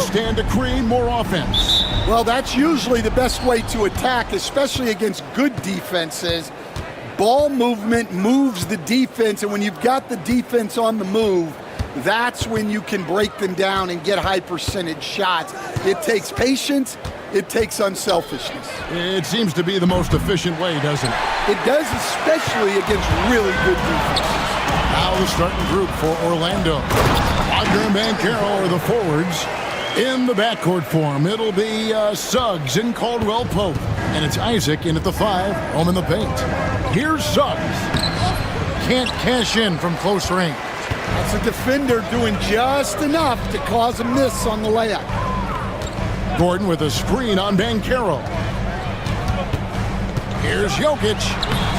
Stand to create more offense. Well, that's usually the best way to attack, especially against good defenses. Ball movement moves the defense, and when you've got the defense on the move, that's when you can break them down and get high percentage shots. It takes patience, it takes unselfishness. It seems to be the most efficient way, doesn't it? It does, especially against really good defenses. Now the starting group for Orlando. Wagner and Banchero are the forwards. In the backcourt form, it'll be Suggs and Caldwell Pope. And it's Isaac in at the 5, home in the paint. Here's Suggs. Can't cash in from close range. That's a defender doing just enough to cause a miss on the layup. Gordon with a screen on Banchero. Here's Jokic.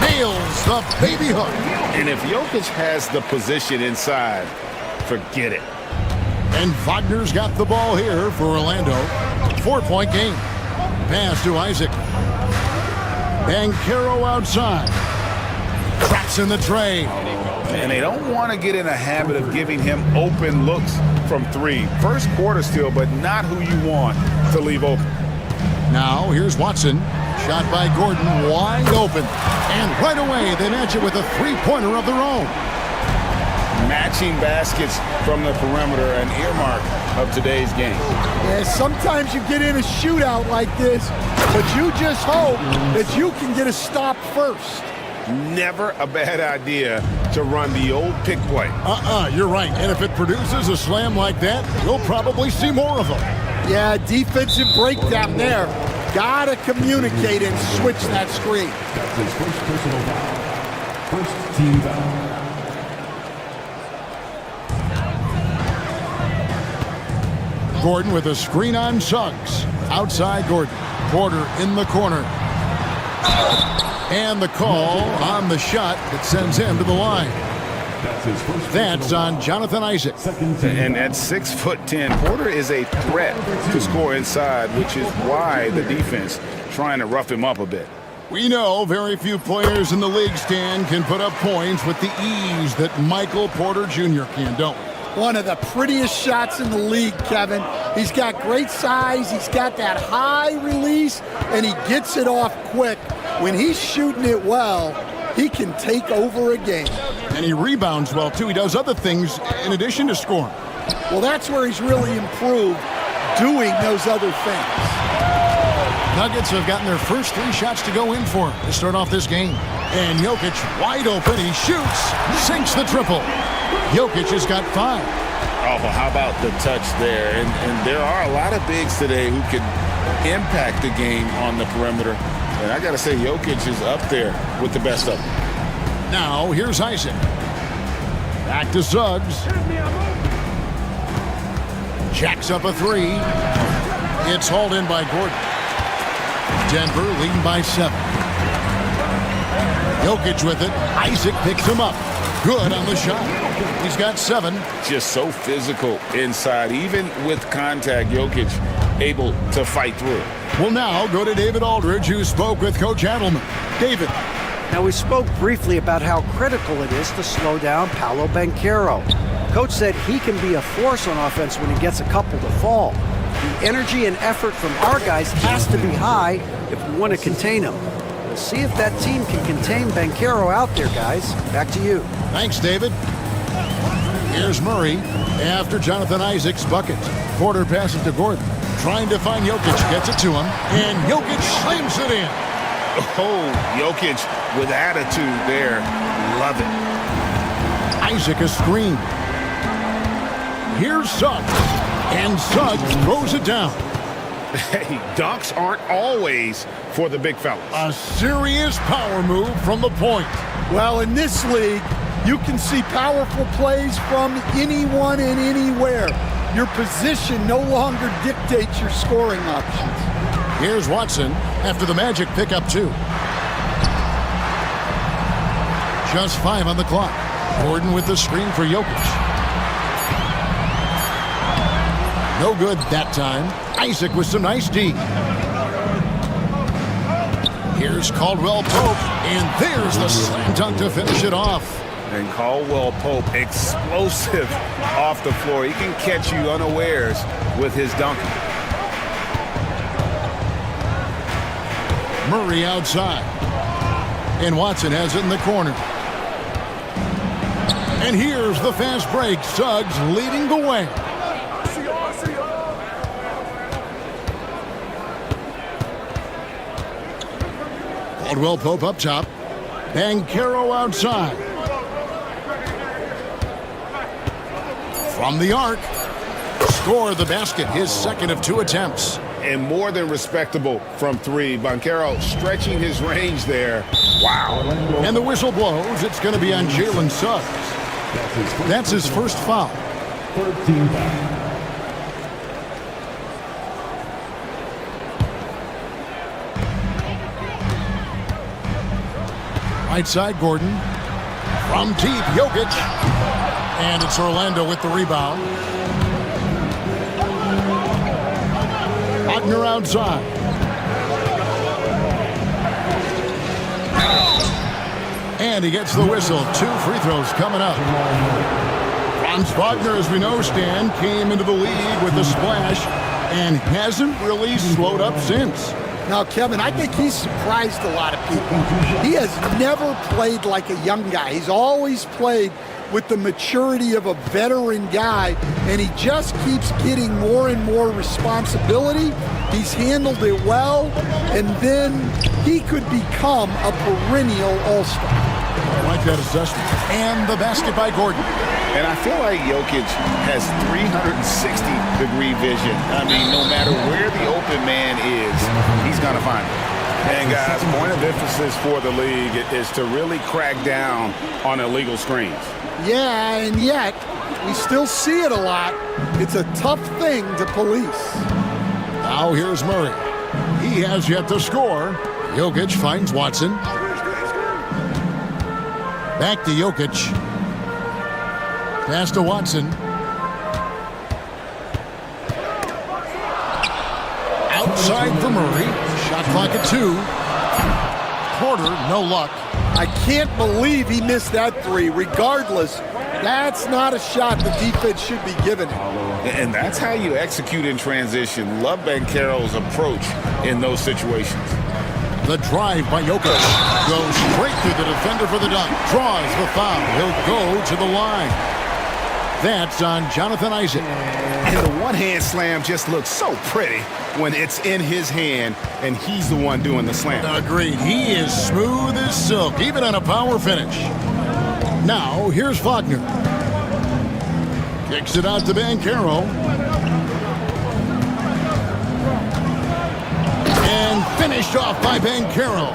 Nails the baby hook. And if Jokic has the position inside, forget it. And Wagner's got the ball here for Orlando. 4-point game. Pass to Isaac. Banchero outside. Traps in the tray. And they don't want to get in a habit of giving him open looks from 3. First quarter still, but not who you want to leave open. Now here's Watson. Shot by Gordon, wide open. And right away they match it with a 3-pointer of their own. Matching baskets from the perimeter, an earmark of today's game. Yeah, sometimes you get in a shootout like this, but you just hope that you can get a stop first. Never a bad idea to run the old pick play. You're right. And if it produces a slam like that, you'll probably see more of them. Yeah, defensive breakdown there. Gotta communicate and switch that screen. That's his first personal foul. First team foul. Gordon with a screen on Suggs. Outside Gordon. Porter in the corner. And the call on the shot that sends him to the line. That's on Jonathan Isaac. And at 6'10", Porter is a threat to score inside, which is why the defense trying to rough him up a bit. We know very few players in the league, Stan, can put up points with the ease that Michael Porter Jr. can, don't we? One of the prettiest shots in the league, Kevin. He's got great size, he's got that high release, and he gets it off quick. When he's shooting it well, he can take over a game. And he rebounds well, too. He does other things in addition to scoring. Well, that's where he's really improved, doing those other things. Nuggets have gotten their first 3 shots to go in for to start off this game. And Jokic wide open. He shoots, sinks the triple. Jokic has got 5. Oh, well, how about the touch there? And there are a lot of bigs today who can impact the game on the perimeter. And I got to say, Jokic is up there with the best of them. Now, here's Isaac. Back to Suggs. Jacks up a 3. It's hauled in by Gordon. Denver leading by 7. Jokic with it. Isaac picks him up. Good on the shot. He's got 7. Just so physical inside. Even with contact, Jokic able to fight through. We'll now go to David Aldridge, who spoke with Coach Adelman. David. Now, we spoke briefly about how critical it is to slow down Paolo Banchero. Coach said he can be a force on offense when he gets a couple to fall. The energy and effort from our guys has to be high if we want to contain him. We'll see if that team can contain Banchero out there, guys. Back to you. Thanks, David. Here's Murray after Jonathan Isaac's bucket. Porter passes to Gordon. Trying to find Jokic. Gets it to him. And Jokic slams it in. Oh, Jokic with attitude there. Love it. Isaac a screen. Here's Suggs. And Suggs throws it down. Hey, dunks aren't always for the big fellas. A serious power move from the point. Well, in this league, you can see powerful plays from anyone and anywhere. Your position no longer dictates your scoring options. Here's Watson after the Magic pick up 2. Just 5 on the clock. Gordon with the screen for Jokic. No good that time. Isaac with some nice D. Here's Caldwell Pope, and there's the slam dunk to finish it off. And Caldwell Pope, explosive off the floor. He can catch you unawares with his dunking. Murray outside. And Watson has it in the corner. And here's the fast break. Suggs leading the way. Caldwell Pope up top. Banchero outside. From the arc. Score the basket. His second of 2 attempts. And more than respectable from 3. Banchero stretching his range there. Wow. And the whistle blows. It's going to be on Jalen Suggs. That's his first foul. 13 foul. Right side, Gordon. From deep, Jokic. And it's Orlando with the rebound. Wagner outside. And he gets the whistle. 2 free throws coming up. Franz Wagner, as we know, Stan, came into the league with a splash and hasn't really slowed up since. Now, Kevin, I think he's surprised a lot of people. He has never played like a young guy. He's always played with the maturity of a veteran guy, and he just keeps getting more and more responsibility. He's handled it well, and then he could become a perennial all-star. I like that assessment. And the basket by Gordon. And I feel like Jokic has 360-degree vision. I mean, no matter where the open man is, he's going to find it. And, guys, point of emphasis for the league is to really crack down on illegal screens. Yeah, and yet, we still see it a lot. It's a tough thing to police. Now here's Murray. He has yet to score. Jokic finds Watson. Back to Jokic. Pass to Watson. Outside for Murray. Shot clock at 2. Porter, no luck. I can't believe he missed that 3. Regardless, that's not a shot the defense should be giving him. And that's how you execute in transition. Love Banchero's approach in those situations. The drive by Jokic goes straight through the defender for the dunk. Draws the foul. He'll go to the line. That's on Jonathan Isaac. And the one-hand slam just looks so pretty when it's in his hand and he's the one doing the slam. Agreed. He is smooth as silk, even on a power finish. Now, here's Wagner. Kicks it out to Banchero. And finished off by Banchero.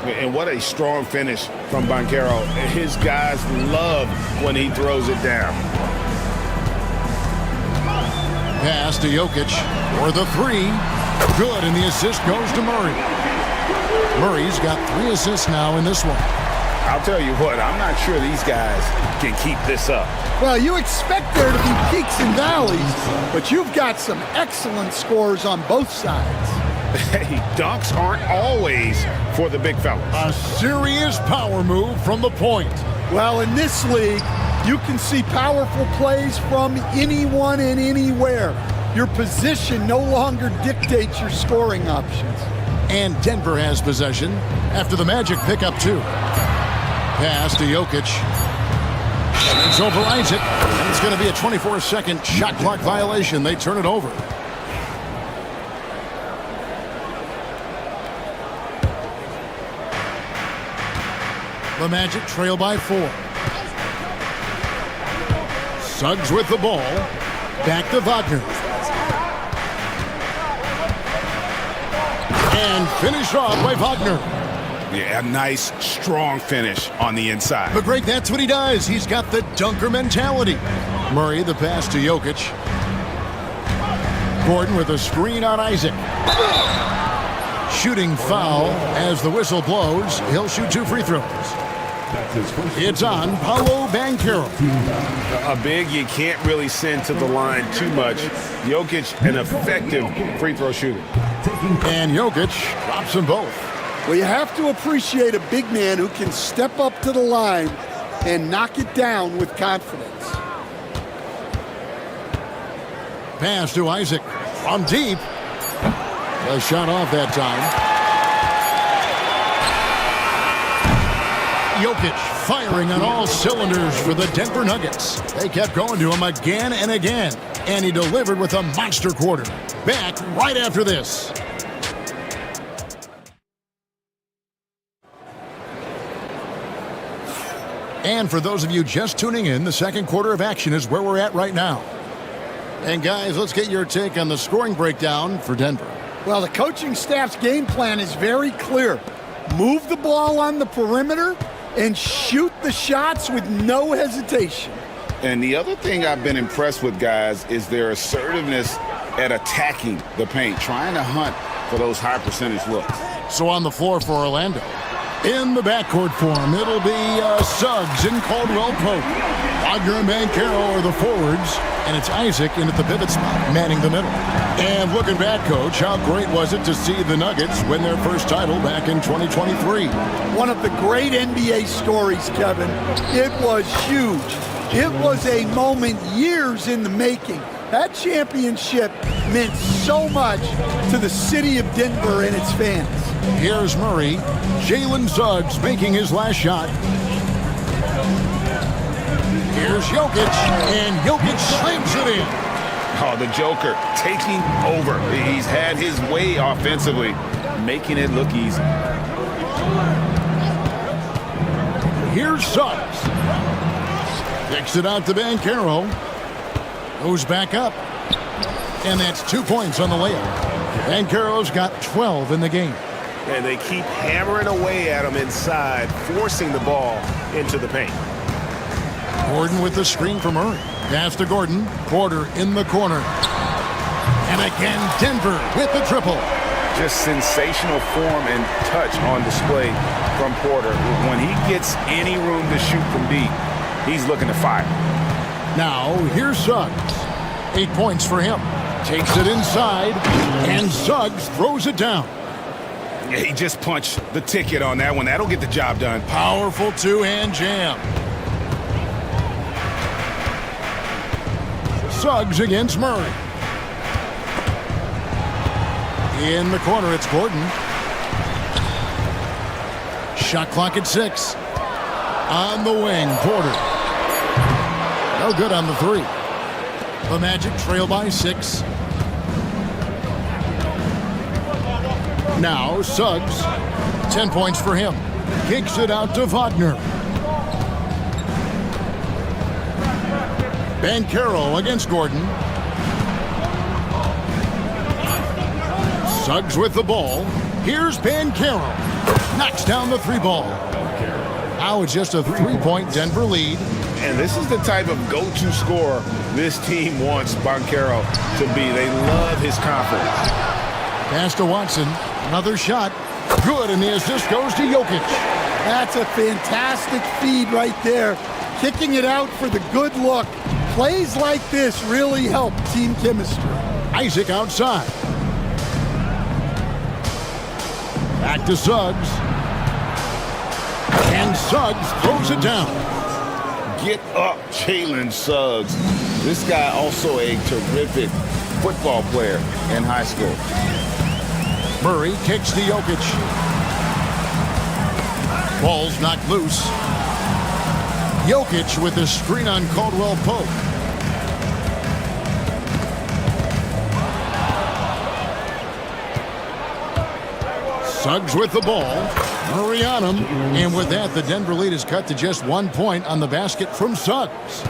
And what a strong finish from Banchero. His guys love when he throws it down. Pass to Jokic for the 3. Good, and the assist goes to Murray. Murray's got 3 assists now in this one. I'll tell you what, I'm not sure these guys can keep this up. Well, you expect there to be peaks and valleys, but you've got some excellent scores on both sides. Hey, dunks aren't always for the big fellas. A serious power move from the point. Well, in this league, you can see powerful plays from anyone and anywhere. Your position no longer dictates your scoring options. And Denver has possession after the Magic pick up 2. Pass to Jokic. It's over Isaac. And it's going to be a 24-second shot clock violation. They turn it over. The Magic trail by 4. Suggs with the ball. Back to Wagner. And finish off by Wagner. Yeah, a nice, strong finish on the inside. But Greg, that's what he does. He's got the dunker mentality. Murray, the pass to Jokic. Gordon with a screen on Isaac. Shooting foul as the whistle blows. He'll shoot 2 free throws. It's on Paolo Banchero. A big you can't really send to the line too much. Jokic, an effective free throw shooter. And Jokic drops them both. Well, you have to appreciate a big man who can step up to the line and knock it down with confidence. Pass to Isaac from deep. A shot off that time. Jokic firing on all cylinders for the Denver Nuggets. They kept going to him again and again, and he delivered with a monster quarter. Back right after this. And for those of you just tuning in, the second quarter of action is where we're at right now. And guys, let's get your take on the scoring breakdown for Denver. Well, the coaching staff's game plan is very clear. Move the ball on the perimeter and shoot the shots with no hesitation. And the other thing I've been impressed with, guys, is their assertiveness at attacking the paint, trying to hunt for those high percentage looks. So on the floor for Orlando, in the backcourt form, it'll be Suggs and Caldwell Pope. Wagner and Banchero are the forwards, and it's Isaac in at the pivot spot, manning the middle. And looking back, Coach, how great was it to see the Nuggets win their first title back in 2023? One of the great NBA stories, Kevin. It was huge. It was a moment years in the making. That championship meant so much to the city of Denver and its fans. Here's Murray. Jalen Suggs making his last shot. Here's Jokic, and Jokic slams it in. Oh, the Joker taking over. He's had his way offensively, making it look easy. Here's Suggs. Kicks it out to Banchero. Goes back up. And that's 2 points on the layup. Banchero's got 12 in the game. And they keep hammering away at him inside, forcing the ball into the paint. Gordon with the screen for Murray. Pass to Gordon. Porter in the corner. And again, Denver with the triple. Just sensational form and touch on display from Porter. When he gets any room to shoot from deep, he's looking to fire. Now, here's Suggs. 8 points for him. Takes it inside, and Suggs throws it down. Yeah, he just punched the ticket on that one. That'll get the job done. Powerful two-hand jam. Suggs against Murray. In the corner, it's Gordon. Shot clock at 6. On the wing, Porter. No good on the three. The Magic trail by 6. Now Suggs, 10 points for him. Kicks it out to Wagner. Banchero against Gordon. Suggs with the ball. Here's Banchero. Knocks down the three ball. Now it's just a 3-point Denver lead. And this is the type of go-to scorer this team wants Banchero to be. They love his confidence. Pass to Watson. Another shot. Good, and the assist goes to Jokic. That's a fantastic feed right there. Kicking it out for the good look. Plays like this really help team chemistry. Isaac outside. Back to Suggs. And Suggs throws it down. Get up, Jalen Suggs. This guy also a terrific football player in high school. Murray kicks to Jokic. Ball's knocked loose. Jokic with the screen on Caldwell Pope. Suggs with the ball. Murray on him. And with that, the Denver lead is cut to just 1 point on the basket from Suggs.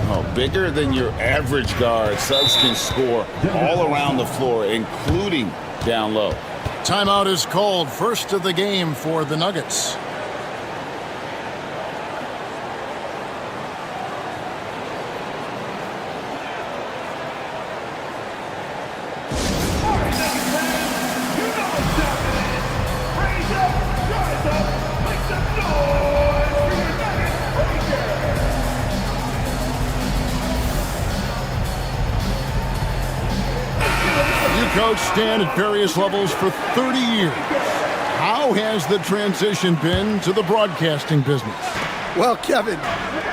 Oh, bigger than your average guard. Suggs can score all around the floor, including down low. Timeout is called. First of the game for the Nuggets. Coached Stan at various levels for 30 years. How has the transition been to the broadcasting business? Well, Kevin,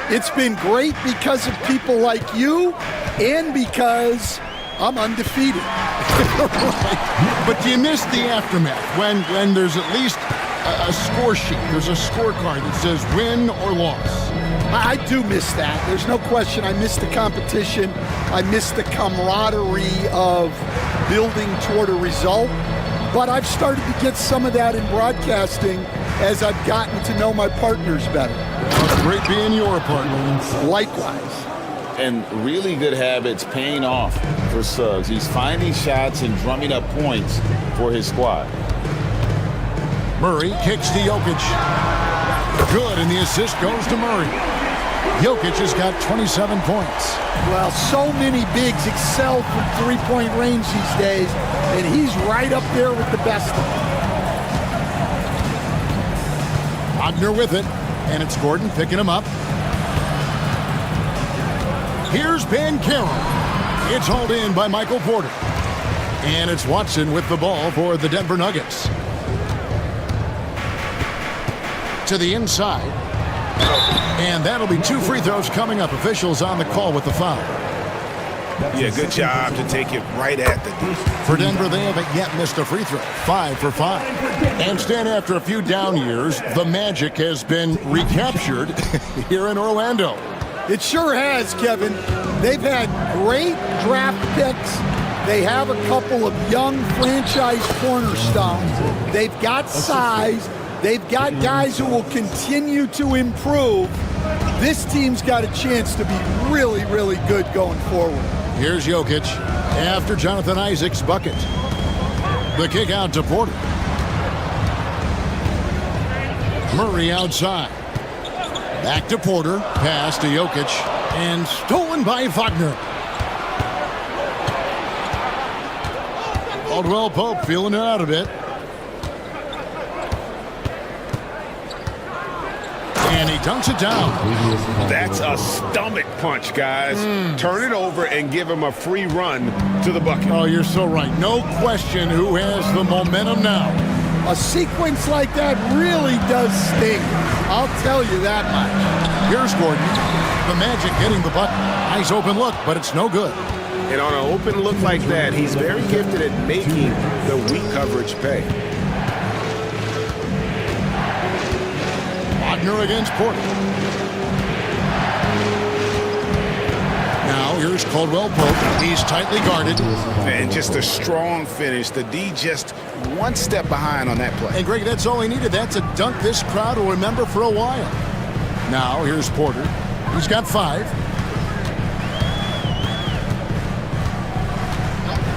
it's been great because of people like you and because I'm undefeated. But do you miss the aftermath when there's at least a score sheet? There's a scorecard that says win or loss. I do miss that. There's no question. I miss the competition. I miss the camaraderie of building toward a result. But I've started to get some of that in broadcasting as I've gotten to know my partners better. Well, great being your partner. Likewise. And really good habits paying off for Suggs. He's finding shots and drumming up points for his squad. Murray kicks to Jokic. Good, and the assist goes to Murray. Jokic has got 27 points. Well, so many bigs excel from three-point range these days, and he's right up there with the best of them. Wagner with it, and it's Gordon picking him up. Here's Banchero. It's hauled in by Michael Porter. And it's Watson with the ball for the Denver Nuggets. To the inside. And that'll be 2 free throws coming up. Officials on the call with the foul. Yeah, good job to take it right at the D. For Denver, they haven't yet missed a free throw. 5 for 5. And Stan, after a few down years, the magic has been recaptured here in Orlando. It sure has, Kevin. They've had great draft picks. They have a couple of young franchise cornerstones. They've got size. They've got guys who will continue to improve. This team's got a chance to be really, really good going forward. Here's Jokic after Jonathan Isaac's bucket. The kick out to Porter. Murray outside. Back to Porter. Pass to Jokic. And stolen by Wagner. Caldwell Pope feeling it out a bit. And he dunks it down. That's a stomach punch, guys. Turn it over and give him a free run to the bucket. Oh, you're so right. No question who has the momentum now. A sequence like that really does sting. I'll tell you that much. Here's Gordon. The Magic getting the bucket. Nice open look, but it's no good. And on an open look like that, he's very gifted at making the weak coverage pay. Wagner against Porter. Now here's Caldwell Pope. He's tightly guarded. And just a strong finish. The D just one step behind on that play. And Greg, that's all he needed. That's a dunk this crowd will remember for a while. Now here's Porter. He's got 5.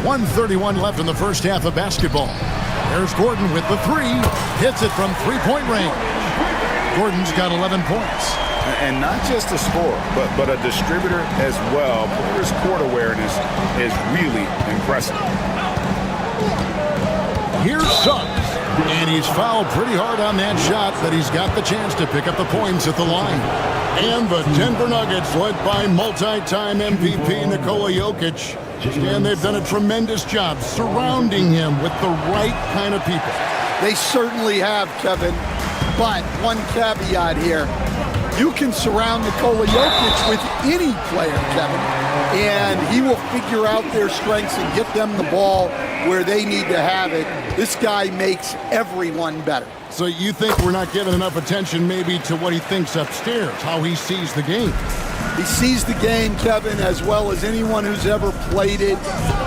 1:31 left in the first half of basketball. There's Gordon with the 3. Hits it from 3-point range. Gordon's got 11 points. And not just a scorer, but a distributor as well. Porter's court awareness is really impressive. Here's Suggs. And he's fouled pretty hard on that shot, but he's got the chance to pick up the points at the line. And the Denver Nuggets, led by multi-time MVP Nikola Jokic. And they've done a tremendous job surrounding him with the right kind of people. They certainly have, Kevin. But one caveat here. You can surround Nikola Jokic with any player, Kevin, and he will figure out their strengths and get them the ball where they need to have it. This guy makes everyone better. So you think we're not giving enough attention maybe to what he thinks upstairs, how he sees the game? He sees the game, Kevin, as well as anyone who's ever played it,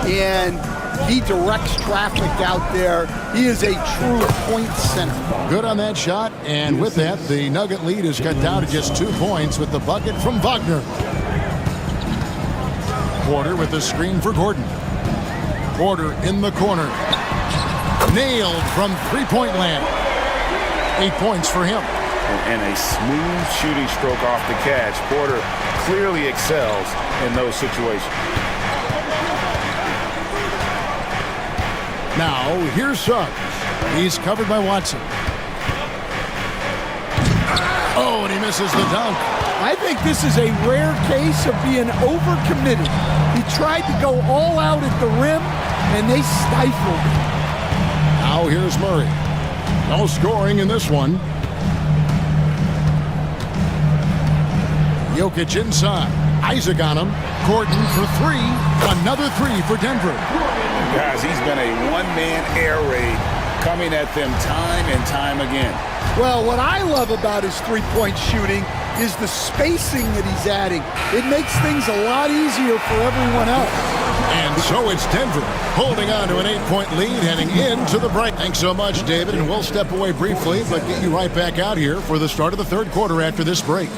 and he directs traffic out there. He is a true point center. Good on that shot, and with that, the Nugget lead is cut down to just 2 points with the bucket from Wagner. Porter with the screen for Gordon. Porter in the corner. Nailed from 3-point land. 8 points for him. And a smooth shooting stroke off the catch. Porter clearly excels in those situations. Now, here's Suggs. He's covered by Watson. Oh, and he misses the dunk. I think this is a rare case of being overcommitted. He tried to go all out at the rim, and they stifled him. Now here's Murray. No scoring in this one. Jokic inside. Isaac on him. Gordon for three. Another three for Denver. Guys, he's been a one-man air raid coming at them time and time again. Well, what I love about his three-point shooting is the spacing that he's adding. It makes things a lot easier for everyone else. And so it's Denver holding on to an 8-point lead heading into the break. Thanks so much, David, and we'll step away briefly, but get you right back out here for the start of the third quarter after this break.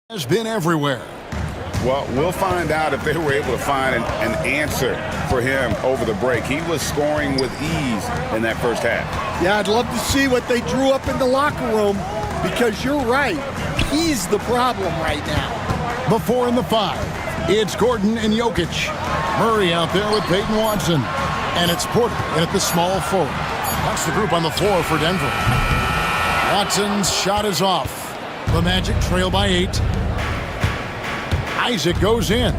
Has been everywhere. Well, we'll find out if they were able to find an answer for him over the break. He was scoring with ease in that first half. Yeah, I'd love to see what they drew up in the locker room, because you're right. He's the problem right now. The 4 and the 5. It's Gordon and Jokic. Murray out there with Peyton Watson. And it's Porter at the small forward. That's the group on the floor for Denver. Watson's shot is off. The Magic trail by 8. Isaac goes in.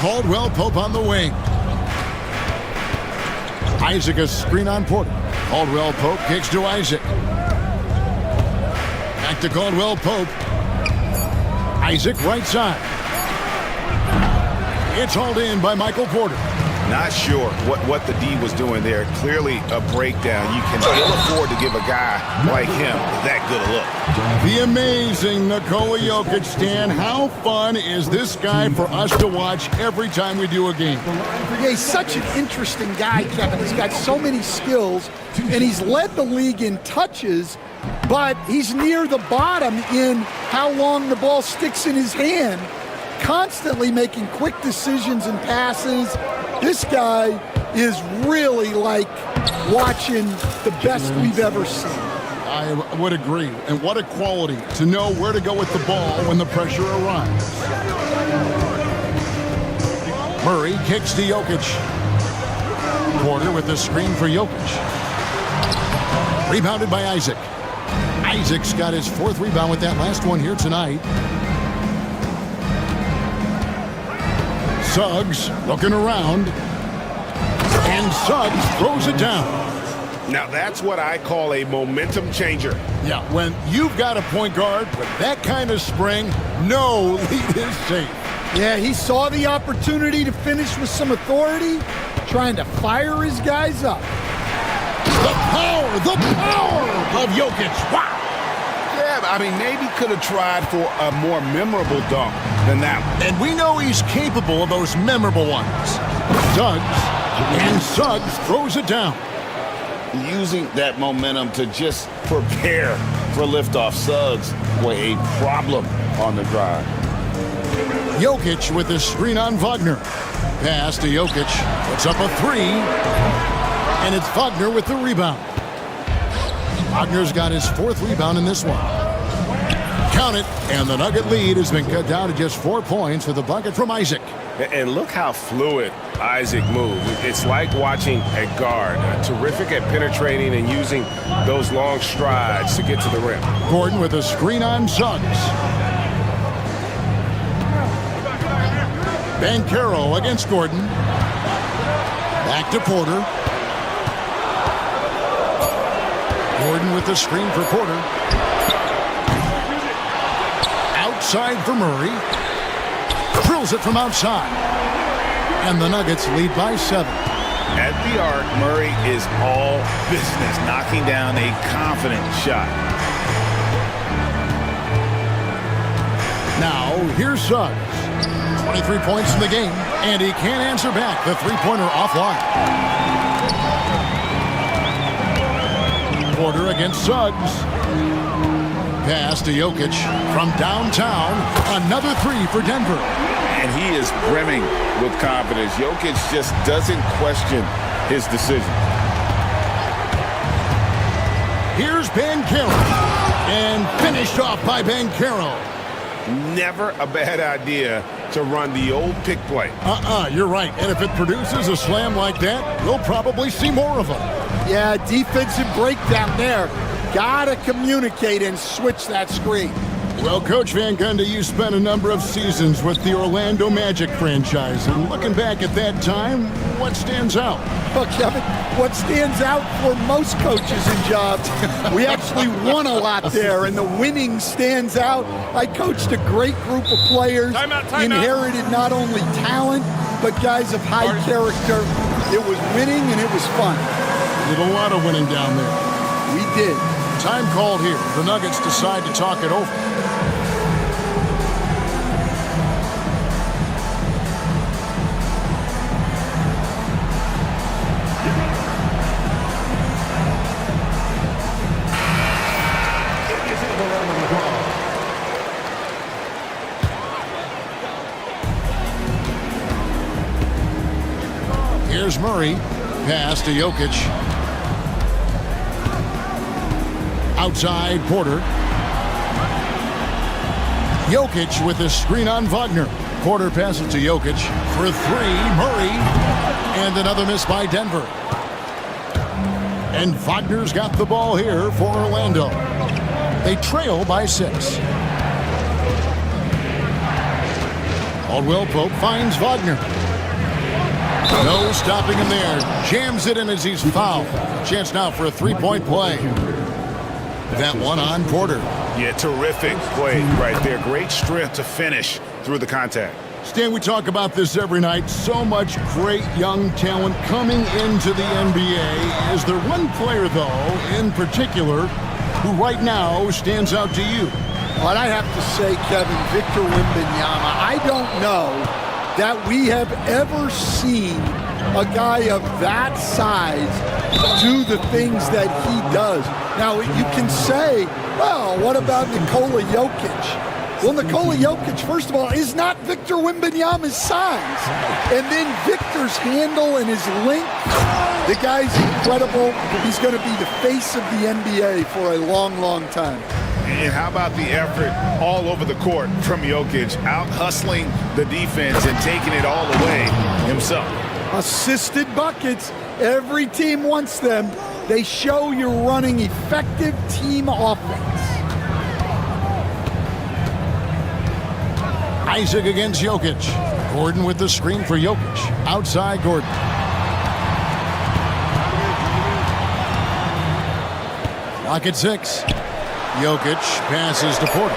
Caldwell Pope on the wing. Isaac a screen on Porter. Caldwell Pope kicks to Isaac. Back to Caldwell Pope. Isaac right side. It's hauled in by Michael Porter. Not sure what the D was doing there. Clearly a breakdown. You can ill afford to give a guy like him that good a look. The amazing Nikola Jokic, Stan. How fun is this guy for us to watch every time we do a game? Yeah, he's such an interesting guy, Kevin. He's got so many skills, and he's led the league in touches, but he's near the bottom in how long the ball sticks in his hand, constantly making quick decisions and passes. This guy is really like watching the best we've ever seen. I would agree. And what a quality to know where to go with the ball when the pressure arrives. Murray kicks to Jokic. Porter with the screen for Jokic. Rebounded by Isaac. Isaac's got his 4th rebound with that last one here tonight. Suggs looking around, and Suggs throws it down. Now that's what I call a momentum changer. Yeah, when you've got a point guard with that kind of spring, no lead is safe. Yeah, he saw the opportunity to finish with some authority, trying to fire his guys up. The power of Jokic. Wow. Yeah, I mean, maybe could have tried for a more memorable dunk than that one. And we know he's capable of those memorable ones. Suggs throws it down. Using that momentum to just prepare for liftoff. Suggs were a problem on the drive. Jokic with the screen on Wagner. Pass to Jokic. Puts up a 3. And it's Wagner with the rebound. Wagner's got his 4th rebound in this one. Count it, and the Nugget lead has been cut down to just 4 points with the bucket from Isaac. And look how fluid Isaac moved. It's like watching a guard, terrific at penetrating and using those long strides to get to the rim. Gordon with a screen on Suggs. Banchero against Gordon. Back to Porter. Gordon with the screen for Porter. Outside for Murray. Drills it from outside. And the Nuggets lead by 7. At the arc, Murray is all business, knocking down a confident shot. Now, here's Suggs. 23 points in the game, and he can't answer back. The three-pointer offline. Porter against Suggs. Pass to Jokic from downtown. Another three for Denver. And he is brimming with confidence. Jokic just doesn't question his decision. Here's Banchero. And finished off by Banchero. Never a bad idea to run the old pick play. You're right. And if it produces a slam like that, we'll probably see more of them. Yeah, defensive breakdown there. Gotta communicate and switch that screen. Well, Coach Van Gundy, you spent a number of seasons with the Orlando Magic franchise. And looking back at that time, what stands out? Well, Kevin, what stands out for most coaches and jobs, we actually won a lot there, and the winning stands out. I coached a great group of players, inherited not only talent, but guys of high character. It was winning, and it was fun. Did a lot of winning down there. We did. Time called here. The Nuggets decide to talk it over. Here's Murray. Pass to Jokic. Outside, Porter. Jokic with the screen on Wagner. Porter passes to Jokic for three. Murray. And another miss by Denver. And Wagner's got the ball here for Orlando. They trail by 6. Caldwell Pope finds Wagner. No stopping him there. Jams it in as he's fouled. Chance now for a three-point play. That one on Porter. Yeah, terrific play right there. Great strength to finish through the contact. Stan, we talk about this every night. So much great young talent coming into the NBA. Is there one player, though, in particular, who right now stands out to you? Well, I have to say, Kevin, Victor Wembanyama. I don't know that we have ever seen a guy of that size do the things that he does. Now, you can say, well, what about Nikola Jokic? Well, Nikola Jokic, first of all, is not Victor Wembanyama's size. And then Victor's handle and his length, the guy's incredible. He's going to be the face of the NBA for a long, long time. And how about the effort all over the court from Jokic, out hustling the defense and taking it all away himself. Assisted buckets. Every team wants them. They show you're running effective team offense. Isaac against Jokic. Gordon with the screen for Jokic. Outside Gordon. Clock at 6. Jokic passes to Porter.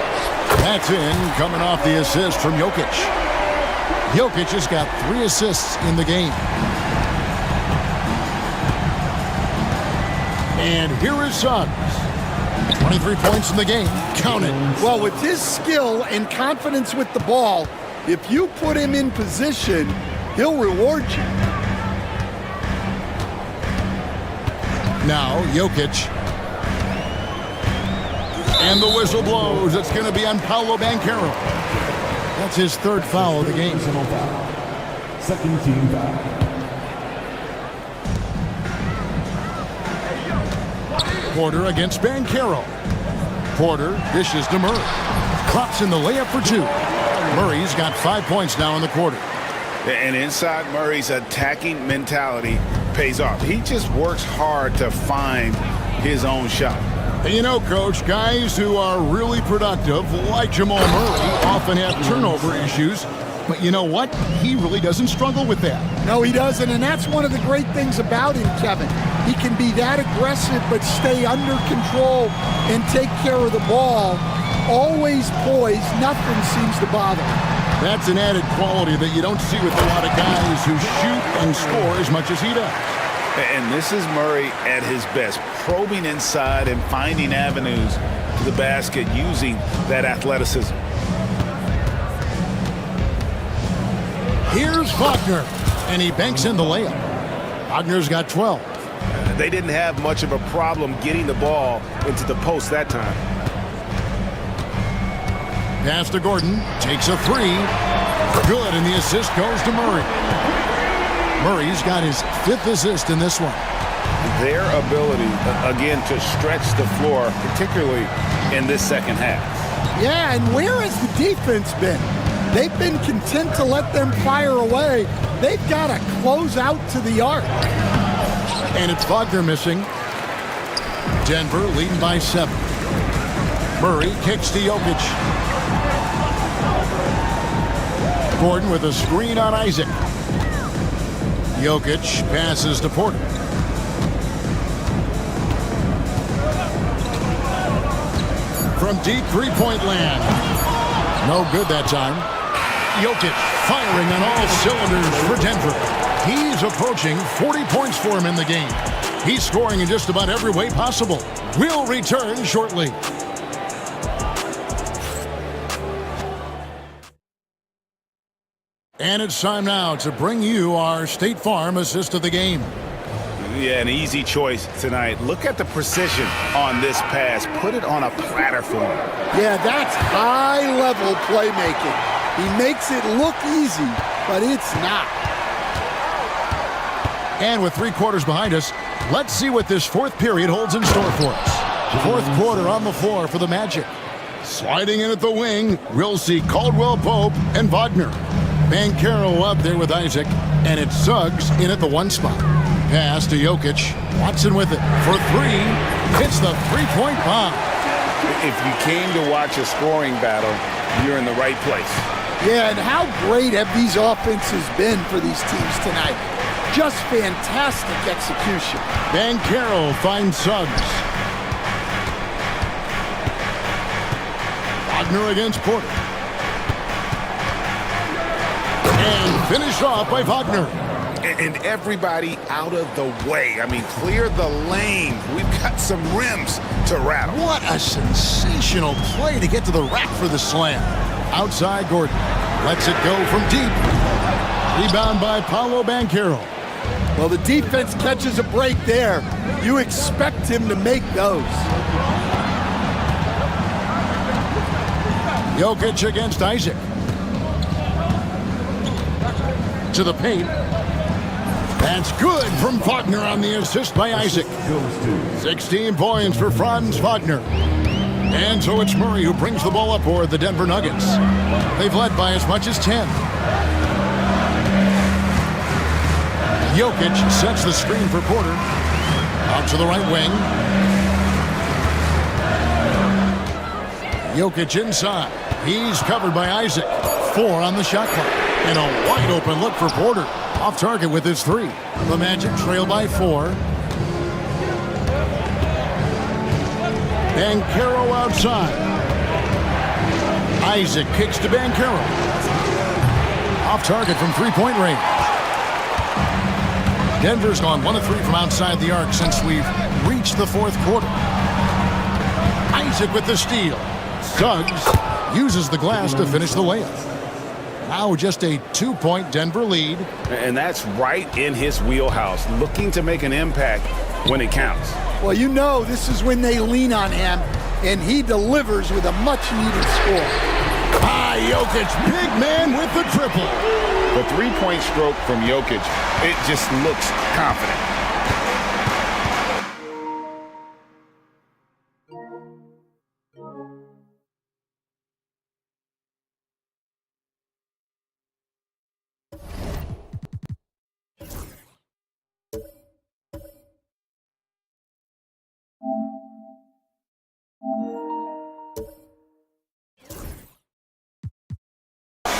That's in, coming off the assist from Jokic. Jokic has got 3 assists in the game. And here is Suggs. 23 points in the game. Count it. Well, with his skill and confidence with the ball, if you put him in position, he'll reward you. Now, Jokic. And the whistle blows. It's going to be on Paolo Banchero. That's his 3rd foul of the game. Second team foul. Porter against Banchero. Porter dishes to Murray. Drops in the layup for 2. Murray's got 5 points now in the quarter. And inside Murray's attacking mentality pays off. He just works hard to find his own shot. And you know, Coach, guys who are really productive, like Jamal Murray, often have turnover issues. But you know what? He really doesn't struggle with that. No, he doesn't, and that's one of the great things about him, Kevin. He can be that aggressive but stay under control and take care of the ball. Always poised, nothing seems to bother him. That's an added quality that you don't see with a lot of guys who shoot and score as much as he does. And this is Murray at his best, probing inside and finding avenues to the basket using that athleticism. Here's Wagner, and he banks in the layup. Wagner's got 12. They didn't have much of a problem getting the ball into the post that time. Pass to Gordon, takes a three. Good, and the assist goes to Murray. Murray's got his 5th assist in this one. Their ability, again, to stretch the floor, particularly in this second half. Yeah, and where has the defense been? They've been content to let them fire away. They've got to close out to the arc. And it's Wagner missing. Denver leading by 7. Murray kicks to Jokic. Gordon with a screen on Isaac. Jokic passes to Porter. From deep three-point land. No good that time. Jokic firing on all cylinders for Denver. He's approaching 40 points for him in the game. He's scoring in just about every way possible. We'll return shortly. And it's time now to bring you our State Farm assist of the game. Yeah, an easy choice tonight. Look at the precision on this pass. Put it on a platter for him. Yeah, that's high-level playmaking. He makes it look easy, but it's not. And with 3 quarters behind us, let's see what this 4th period holds in store for us. 4th quarter on the floor for the Magic. Sliding in at the wing, we'll see Caldwell Pope and Wagner. Banchero up there with Isaac, and it's Suggs in at the 1 spot. Pass to Jokic. Watson with it for 3. Hits the three-point bomb. If you came to watch a scoring battle, you're in the right place. Yeah, and how great have these offenses been for these teams tonight? Just fantastic execution. Banchero finds Suggs. Wagner against Porter. And finished off by Wagner. And everybody out of the way. I mean, clear the lane. We've got some rims to rattle. What a sensational play to get to the rack for the slam. Outside Gordon. Lets it go from deep. Rebound by Paolo Banchero. Well, the defense catches a break there. You expect him to make those. Jokic against Isaac. To the paint. That's good from Wagner on the assist by Isaac. 16 points for Franz Wagner. And so it's Murray who brings the ball up for the Denver Nuggets. They've led by as much as 10. Jokic sets the screen for Porter. Out to the right wing. Jokic inside. He's covered by Isaac. 4 on the shot clock. And a wide open look for Porter. Off target with his 3. The Magic trail by 4. Banchero outside. Isaac kicks to Banchero. Off target from three-point range. Denver's gone 1 of 3 from outside the arc since we've reached the 4th quarter. Isaac with the steal. Suggs uses the glass to finish the layup. Now just a 2-point Denver lead. And that's right in his wheelhouse, looking to make an impact when it counts. Well, you know this is when they lean on him, and he delivers with a much-needed score. Jokic, big man with the triple. The three-point stroke from Jokic, it just looks confident.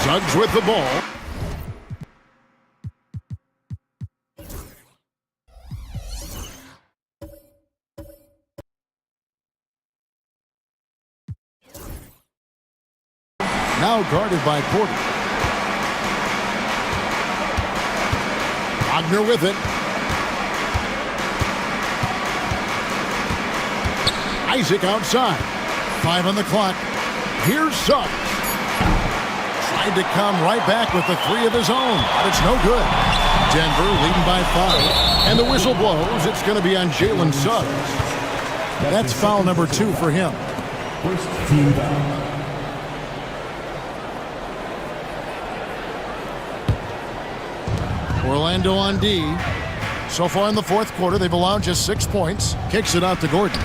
Suggs with the ball. Now guarded by Porter. Wagner with it. Isaac outside. 5 on the clock. Here's Suggs. Tried to come right back with the 3 of his own, but it's no good. Denver leading by 5. And the whistle blows. It's going to be on Jalen Suggs. That's foul number 2 for him. First team foul. Orlando on D. So far in the fourth quarter, they've allowed just 6 points. Kicks it out to Gordon.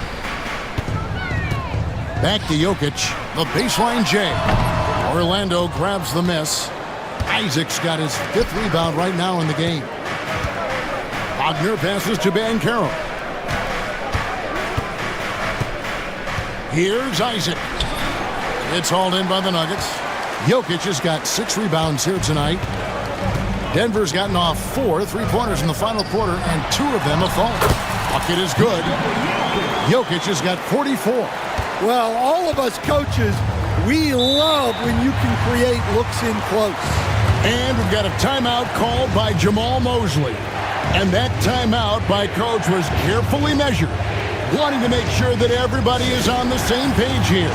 Back to Jokic. The baseline J. Orlando grabs the miss. Isaac's got his 5th rebound right now in the game. Wagner passes to Banchero. Here's Isaac. It's hauled in by the Nuggets. Jokic has got 6 rebounds here tonight. Denver's gotten off 4 3-pointers in the final quarter, and 2 of them have fallen. Bucket is good. Jokic has got 44. Well, all of us coaches, we love when you can create looks in close. And we've got a timeout called by Jamal Mosley. And that timeout by coach was carefully measured, wanting to make sure that everybody is on the same page here.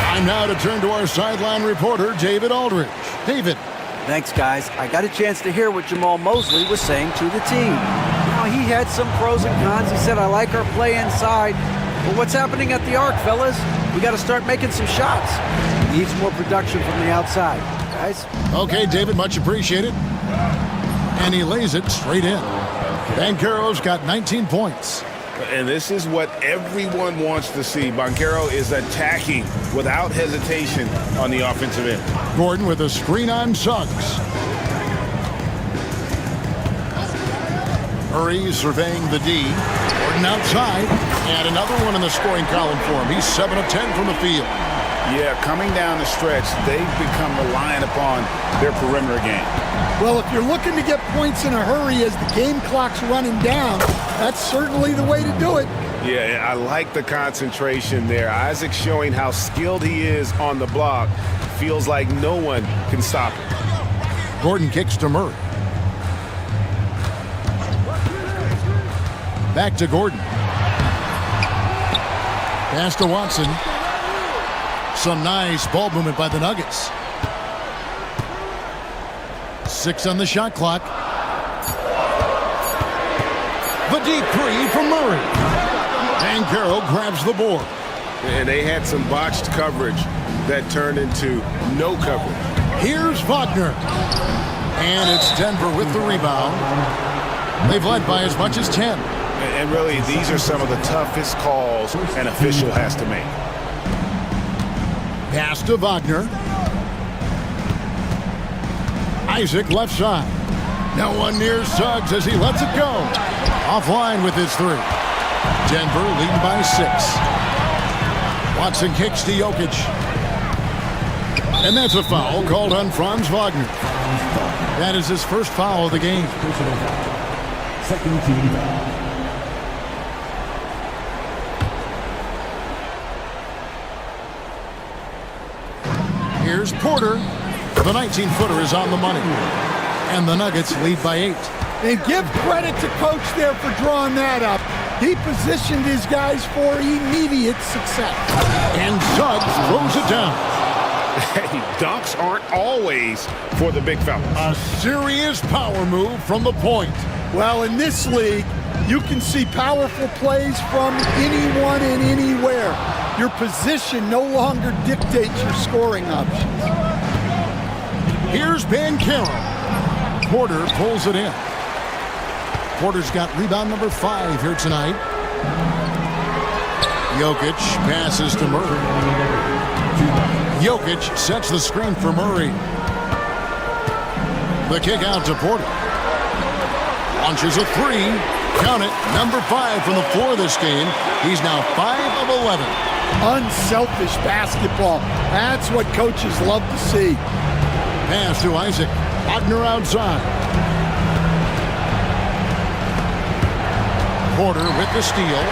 Time now to turn to our sideline reporter, David Aldridge. David. Thanks, guys. I got a chance to hear what Jamal Mosley was saying to the team. Now, he had some pros and cons. He said, I like our play inside. But what's happening at the arc, fellas? We got to start making some shots. Needs more production from the outside, guys. Okay, David, much appreciated. And he lays it straight in. Banchero's got 19 points. And this is what everyone wants to see. Banchero is attacking without hesitation on the offensive end. Gordon with a screen on Suggs. Murray surveying the D. Gordon outside. And another one in the scoring column for him. He's 7 of 10 from the field. Yeah, coming down the stretch, they've become reliant upon their perimeter game. Well, if you're looking to get points in a hurry as the game clock's running down, that's certainly the way to do it. Yeah, I like the concentration there. Isaac showing how skilled he is on the block. Feels like no one can stop him. Gordon kicks to Murray. Back to Gordon. Pass to Watson. Some nice ball movement by the Nuggets. 6 on the shot clock. The deep 3 from Murray. Banchero grabs the board. And they had some botched coverage that turned into no coverage. Here's Wagner. And it's Denver with the rebound. They've led by as much as 10. And really, these are some of the toughest calls an official has to make. Pass to Wagner. Isaac left side. No one near Suggs as he lets it go. Offline with his 3. Denver leading by 6. Watson kicks to Jokic. And that's a foul called on Franz Wagner. That is his first foul of the game. Personal foul. Second team foul. Here's Porter. The 19-footer is on the money. And the Nuggets lead by 8. And give credit to coach there for drawing that up. He positioned his guys for immediate success. And Suggs throws it down. Hey, dunks aren't always for the big fellas. A serious power move from the point. Well, in this league, you can see powerful plays from anyone and anywhere. Your position no longer dictates your scoring options. Here's Banchero. Porter pulls it in. Porter's got rebound number 5 here tonight. Jokic passes to Murray. Jokic sets the screen for Murray. The kick out to Porter. Launches a 3. Count it, number 5 from the floor this game. He's now 5 of 11. Unselfish basketball. That's what coaches love to see. Pass to Isaac. Wagner outside. Porter with the steal.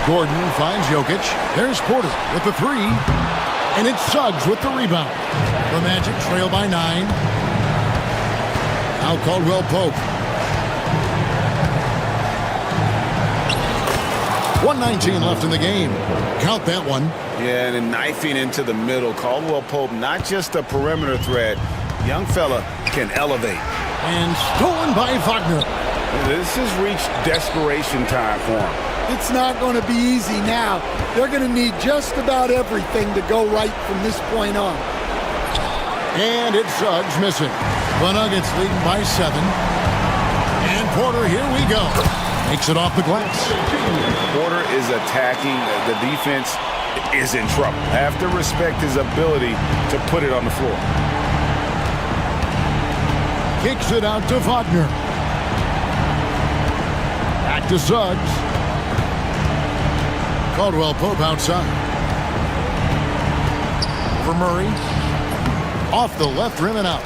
Gordon finds Jokic. There's Porter with the three. And it's Suggs with the rebound. The Magic trail by 9. Now Caldwell Pope. 1:19 left in the game. Count that one. Yeah, and then knifing into the middle. Caldwell Pope, not just a perimeter threat. Young fella can elevate. And stolen by Wagner. This has reached desperation time for him. It's not going to be easy now. They're going to need just about everything to go right from this point on. And it's Suggs missing. The Nuggets leading by 7. And Porter, here we go. Makes it off the glass. Porter is attacking. The defense is in trouble. Have to respect his ability to put it on the floor. Kicks it out to Wagner. Back to Suggs. Caldwell Pope outside. For Murray. Off the left rim and out.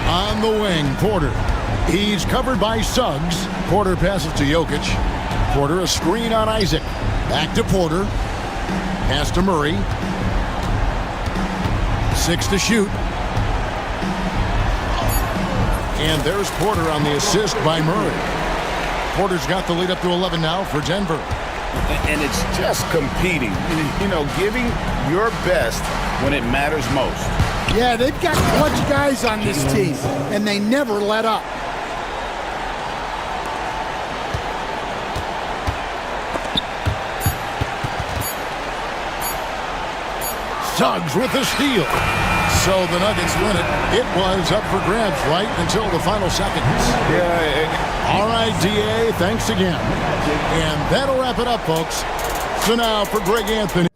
On the wing, Porter. He's covered by Suggs. Porter passes to Jokic. Porter a screen on Isaac. Back to Porter. Pass to Murray. 6 to shoot. And there's Porter on the assist by Murray. Porter's got the lead up to 11 now for Denver. And it's just competing. You know, giving your best when it matters most. Yeah, they've got clutch guys on this team, and they never let up. Suggs with the steal. So the Nuggets win it. It was up for grabs right until the final seconds. Yeah. All right, DA, thanks again. And that'll wrap it up, folks. So now for Greg Anthony.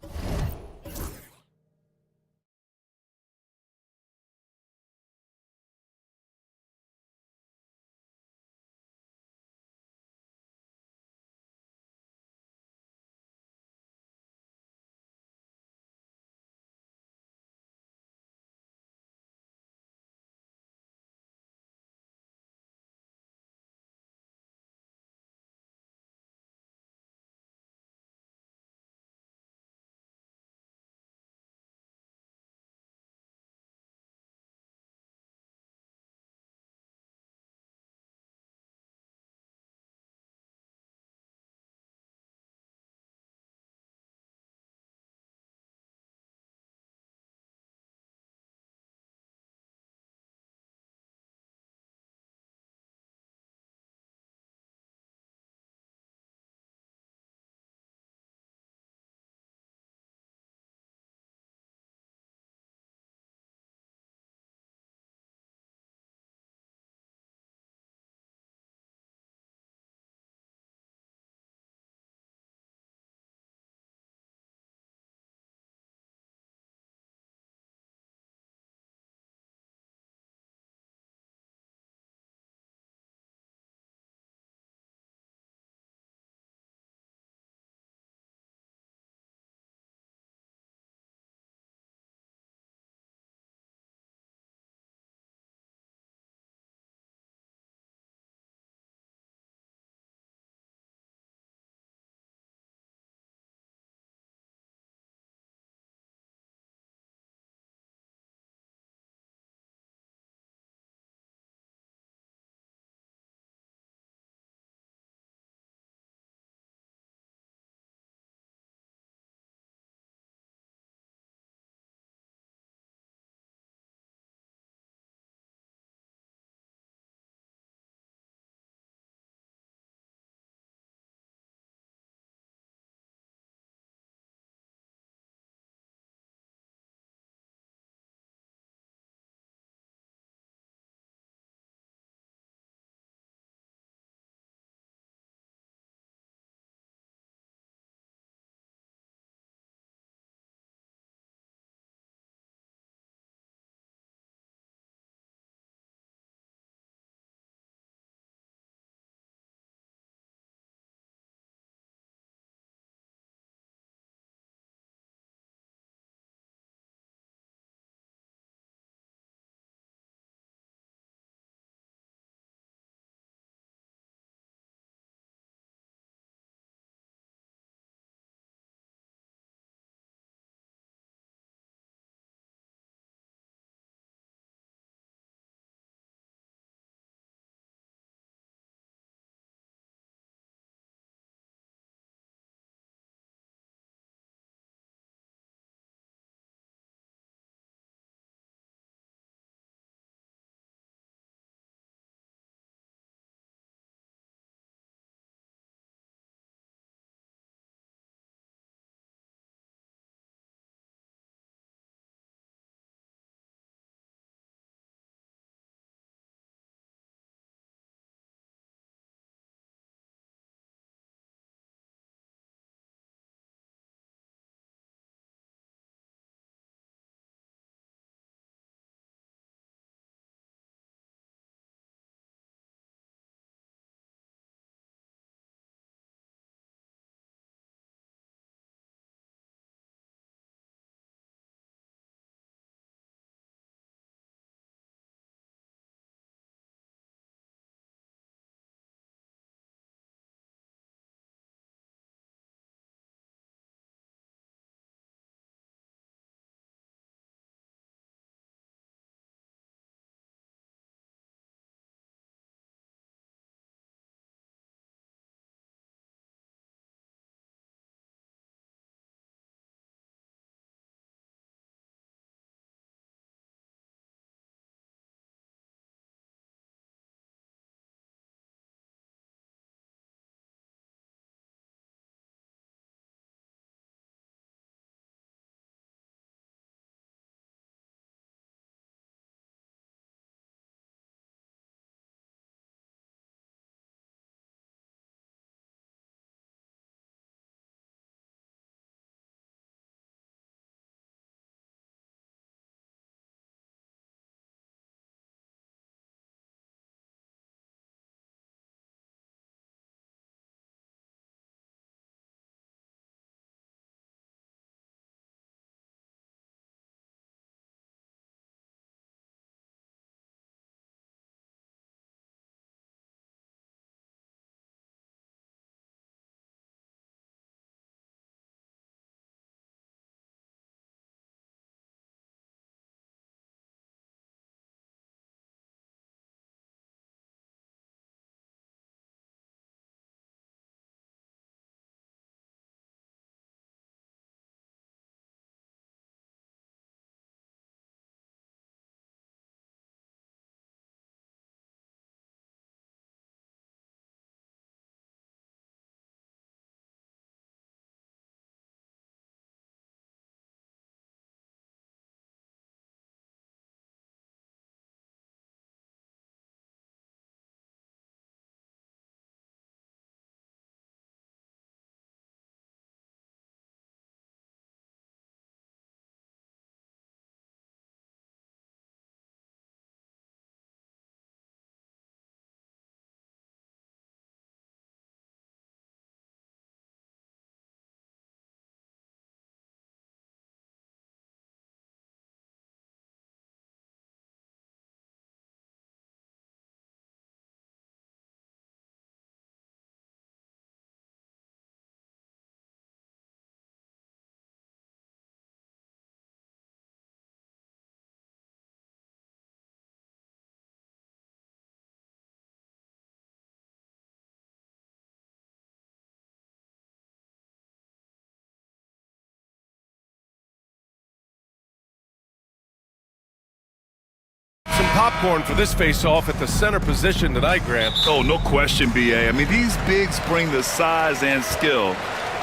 popcorn for this face-off at the center position tonight, Grant. Oh, no question, B.A. I mean, these bigs bring the size and skill.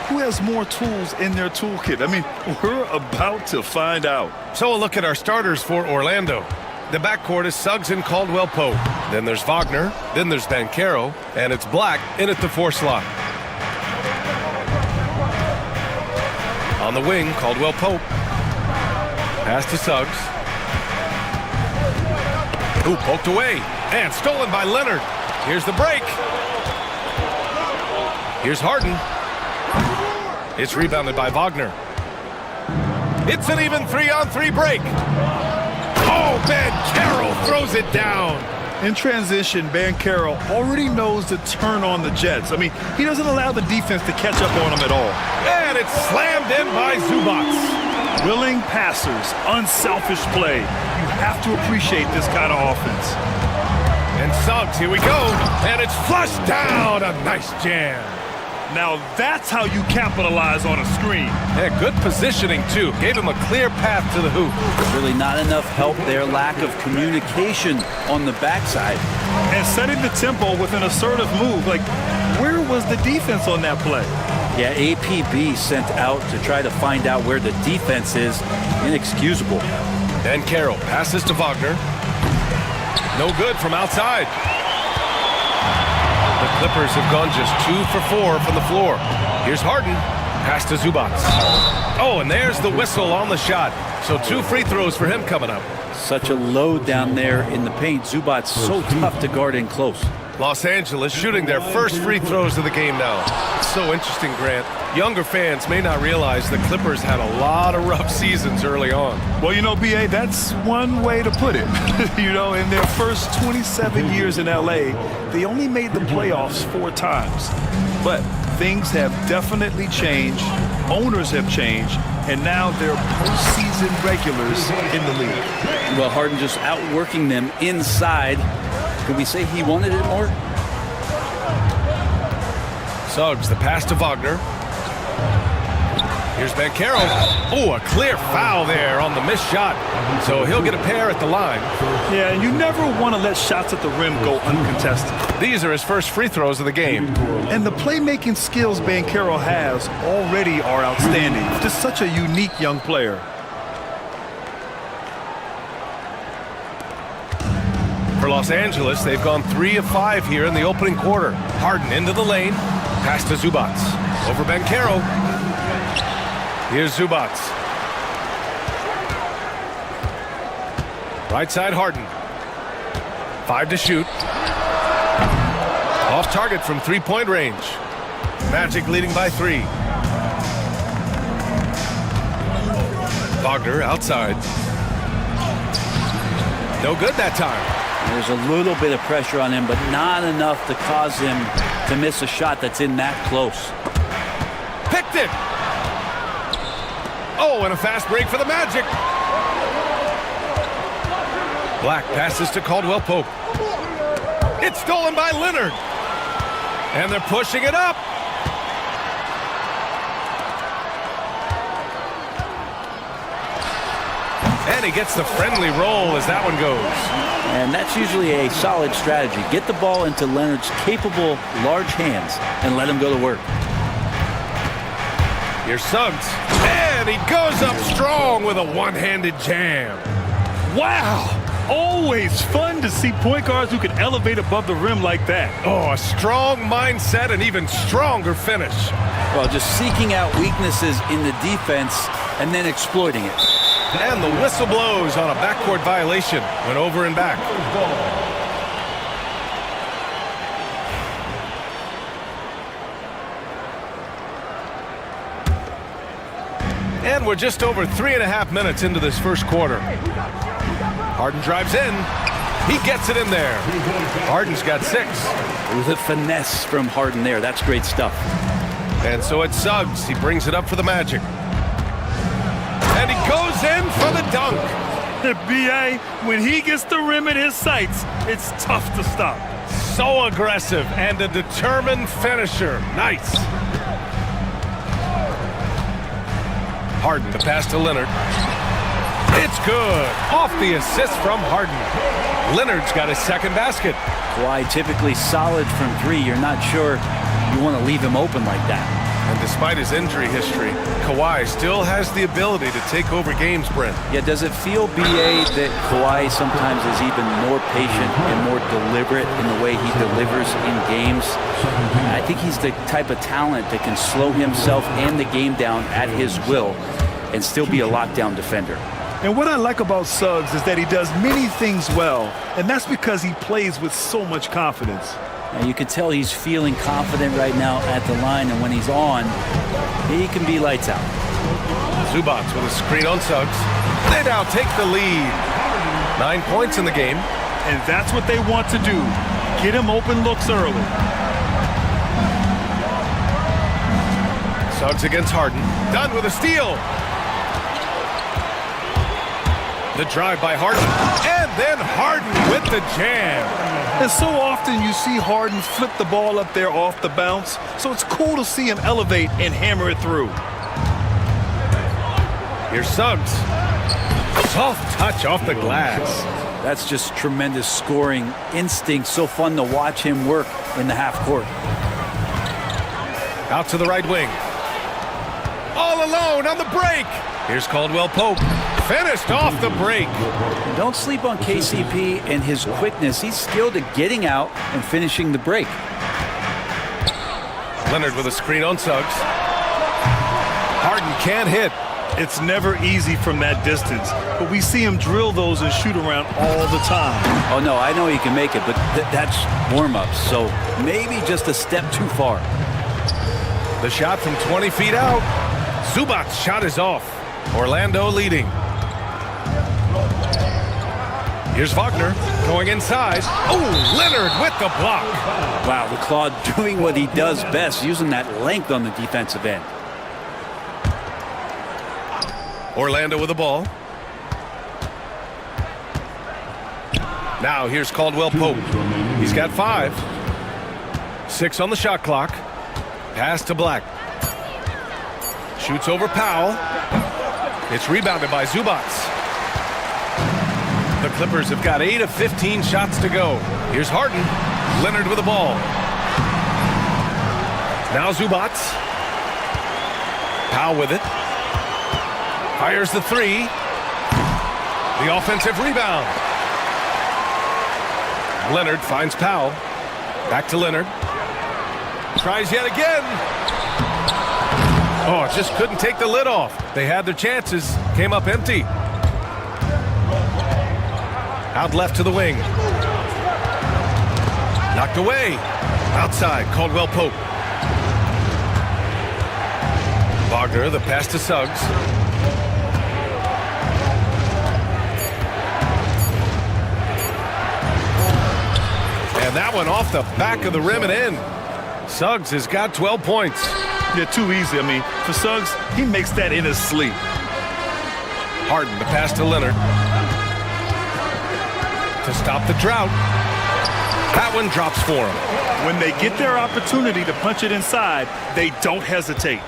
Who has more tools in their toolkit? I mean, we're about to find out. So a look at our starters for Orlando. The backcourt is Suggs and Caldwell Pope. Then there's Wagner. Then there's Banchero. And it's Black in at the 4 slot. On the wing, Caldwell Pope. Pass to Suggs. Ooh, poked away. And stolen by Leonard. Here's the break. Here's Harden. It's rebounded by Wagner. It's an even 3-on-3 break. Oh, Banchero throws it down. In transition, Banchero already knows to turn on the Jets. I mean, he doesn't allow the defense to catch up on him at all. And it's slammed in by Zubats. Willing passers, unselfish play. You have to appreciate this kind of offense. And Suggs, here we go. And it's flushed down. A nice jam. Now that's how you capitalize on a screen. Yeah, good positioning, too. Gave him a clear path to the hoop. Really not enough help there. Lack of communication on the backside. And setting the tempo with an assertive move. Like, where was the defense on that play? Yeah, APB sent out to try to find out where the defense is. Inexcusable. And Carroll passes to Wagner. No good from outside. The Clippers have gone just 2 for 4 from the floor. Here's Harden. Pass to Zubats. Oh, and there's the whistle on the shot. So 2 free throws for him coming up. Such a load down there in the paint. Zubats so tough to guard in close. Los Angeles shooting their first free throws of the game now. It's so interesting, Grant. Younger fans may not realize the Clippers had a lot of rough seasons early on. Well, you know, B.A., that's one way to put it. You know, in their first 27 years in L.A., they only made the playoffs 4 times. But things have definitely changed. Owners have changed. And now they're postseason regulars in the league. Well, Harden just outworking them inside. Could we say he wanted it more? Suggs, the pass to Wagner. Here's Banchero. Oh, a clear foul there on the missed shot. So he'll get a pair at the line. Yeah, and you never want to let shots at the rim go uncontested. These are his first free throws of the game. And the playmaking skills Banchero has already are outstanding. Just such a unique young player. For Los Angeles, they've gone 3 of 5 here in the opening quarter. Harden into the lane. Pass to Zubats. Over Banchero. Here's Zubats. Right side Harden. 5 to shoot. Off target from 3-point range. Magic leading by 3. Wagner outside. No good that time. There's a little bit of pressure on him, but not enough to cause him to miss a shot that's in that close. Picked it! Oh, and a fast break for the Magic. Black passes to Caldwell Pope. It's stolen by Leonard. And they're pushing it up. And he gets the friendly roll as that one goes. And that's usually a solid strategy. Get the ball into Leonard's capable, large hands and let him go to work. Here's Suggs. And he goes up strong with a one-handed jam. Wow! Always fun to see point guards who can elevate above the rim like that. Oh, a strong mindset and even stronger finish. Well, just seeking out weaknesses in the defense and then exploiting it. And the whistle blows on a backcourt violation. Went over and back. And we're just over 3.5 minutes into this first quarter. Harden drives in. He gets it in there. Harden's got 6. It was a finesse from Harden there. That's great stuff. And so it's Suggs. He brings it up for the Magic. And he goes in for the dunk. B.A., when he gets the rim in his sights, it's tough to stop. So aggressive and a determined finisher. Nice. Harden, the pass to Leonard. It's good. Off the assist from Harden. Leonard's got his second basket. Kawhi typically solid from three. You're not sure you want to leave him open like that. And despite his injury history, Kawhi still has the ability to take over games, Brent. Yeah, does it feel, BA, that Kawhi sometimes is even more patient and more deliberate in the way he delivers in games? I think he's the type of talent that can slow himself and the game down at his will and still be a lockdown defender. And what I like about Suggs is that he does many things well, and that's because he plays with so much confidence. And you can tell he's feeling confident right now at the line, and when he's on, he can be lights out. Zubac with a screen on Suggs. They now take the lead. 9 points in the game. And that's what they want to do. Get him open looks early. Suggs against Harden. Done with a steal. The drive by Harden. And then Harden with the jam. And so often you see Harden flip the ball up there off the bounce, so it's cool to see him elevate and hammer it through. Here's Suggs. Soft touch off the glass. That's just tremendous scoring instinct. So fun to watch him work in the half court. Out to the right wing. All alone on the break. Here's Caldwell Pope. Finished off the break. Don't sleep on KCP and his quickness. He's skilled at getting out and finishing the break. Leonard with a screen on Suggs. Harden can't hit. It's never easy from that distance, but we see him drill those and shoot around all the time. Oh, no, I know he can make it, but that's warm-ups, so maybe just a step too far. The shot from 20 feet out. Zubac's shot is off. Orlando leading. Here's Wagner going inside. Oh, Leonard with the block. Wow, the Claude doing what he does best, using that length on the defensive end. Orlando with the ball. Now here's Caldwell Pope. He's got 5. 6 on the shot clock. Pass to Black. Shoots over Powell. It's rebounded by Zubac. The Clippers have got 8 of 15 shots to go. Here's Harden. Leonard with the ball. Now Zubac. Powell with it. Fires the 3. The offensive rebound. Leonard finds Powell. Back to Leonard. Tries yet again. Oh, just couldn't take the lid off. They had their chances. Came up empty. Out left to the wing. Knocked away. Outside, Caldwell Pope. Wagner, the pass to Suggs. And that one off the back of the rim and in. Suggs has got 12 points. Yeah, too easy. I mean, for Suggs, he makes that in his sleep. Harden, the pass to Leonard. To stop the drought. That one drops for him. When they get their opportunity to punch it inside, they don't hesitate.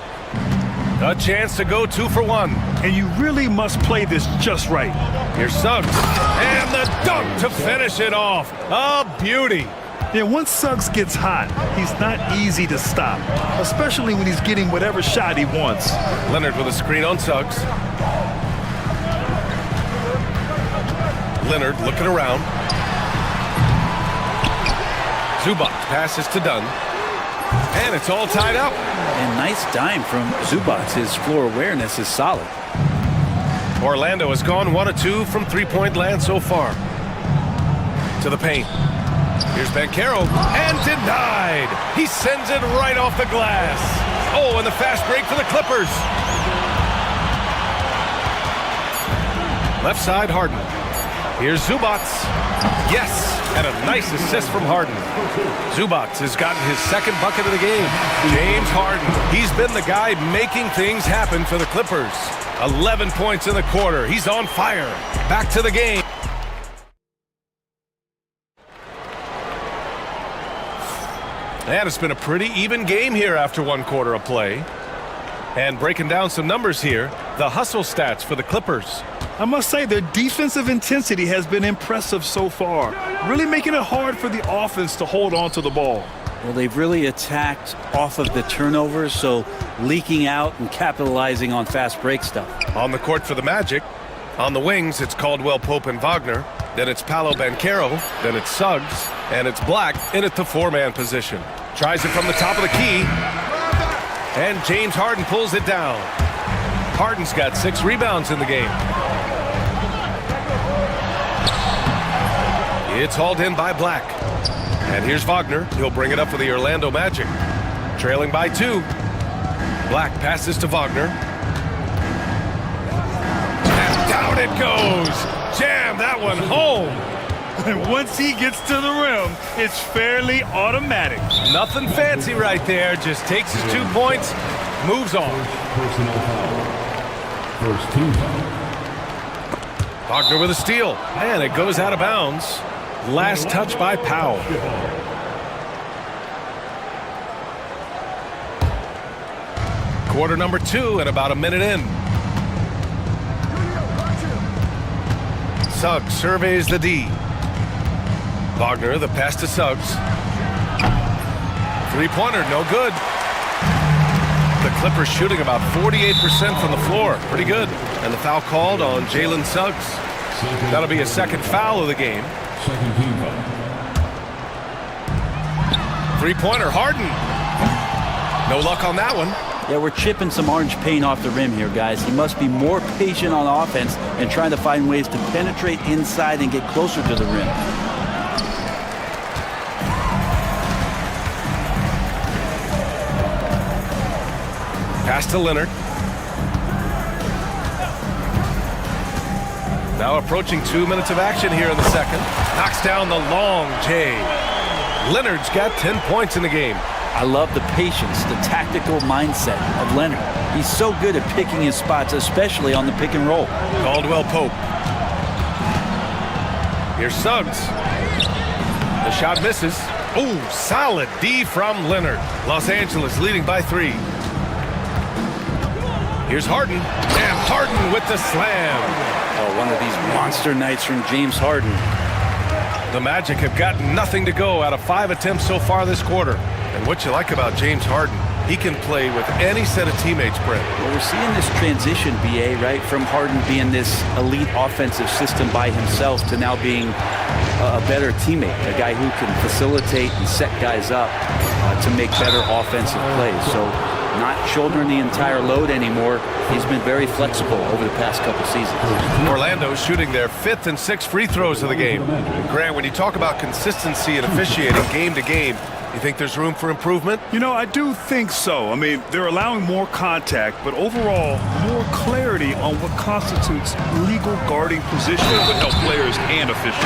A chance to go 2 for 1. And you really must play this just right. Here's Suggs. And the dunk to finish it off. A beauty. Yeah, once Suggs gets hot, he's not easy to stop, especially when he's getting whatever shot he wants. Leonard with a screen on Suggs. Leonard looking around. Zubac passes to Dunn. And it's all tied up. And nice dime from Zubac. His floor awareness is solid. Orlando has gone 1 of 2 from three-point land so far. To the paint. Here's Banchero, and denied. He sends it right off the glass. Oh, and the fast break for the Clippers. Left side, Harden. Here's Zubac. Yes, and a nice assist from Harden. Zubac has gotten his second bucket of the game. James Harden, he's been the guy making things happen for the Clippers. 11 points in the quarter. He's on fire. Back to the game. And it's been a pretty even game here after 1 quarter of play. And breaking down some numbers here, the hustle stats for the Clippers. I must say, their defensive intensity has been impressive so far, really making it hard for the offense to hold on to the ball. Well, they've really attacked off of the turnovers, so leaking out and capitalizing on fast break stuff. On the court for the Magic. On the wings, it's Caldwell Pope and Wagner. Then it's Paolo Banchero. Then it's Suggs. And it's Black in at the four-man position. Tries it from the top of the key. And James Harden pulls it down. Harden's got 6 rebounds in the game. It's hauled in by Black. And here's Wagner. He'll bring it up for the Orlando Magic. Trailing by 2. Black passes to Wagner. And down it goes. Jam that one home. And once he gets to the rim, it's fairly automatic. Nothing fancy right there. Just takes his 2 points, moves on. Personal foul. First team foul. Wagner with a steal. And it goes out of bounds. Last touch by Powell. Quarter number 2 and about a minute in. Suggs surveys the D. Wagner, the pass to Suggs. Three-pointer, no good. The Clippers shooting about 48% from the floor. Pretty good. And the foul called on Jalen Suggs. That'll be a second foul of the game. Second team foul. Three-pointer, Harden. No luck on that one. Yeah, we're chipping some orange paint off the rim here, guys. He must be more patient on offense and trying to find ways to penetrate inside and get closer to the rim. Pass to Leonard. Now approaching 2 minutes of action here in the second. Knocks down the long J. Leonard's got 10 points in the game. I love the patience, the tactical mindset of Leonard. He's so good at picking his spots, especially on the pick and roll. Caldwell Pope. Here's Suggs. The shot misses. Ooh, solid D from Leonard. Los Angeles leading by 3. Here's Harden. And Harden with the slam. Oh, one of these monster nights from James Harden. The Magic have got nothing to go out of 5 attempts so far this quarter. And what you like about James Harden, he can play with any set of teammates, Brent. Well, we're seeing this transition, BA, right? From Harden being this elite offensive system by himself to now being a better teammate, a guy who can facilitate and set guys up to make better offensive plays. So not shouldering the entire load anymore. He's been very flexible over the past couple seasons. Orlando shooting their 5th and 6th free throws of the game. Grant, when you talk about consistency and officiating game to game, you think there's room for improvement? You know, I do think so. I mean, they're allowing more contact, but overall, more clarity on what constitutes legal guarding position would help players and officials.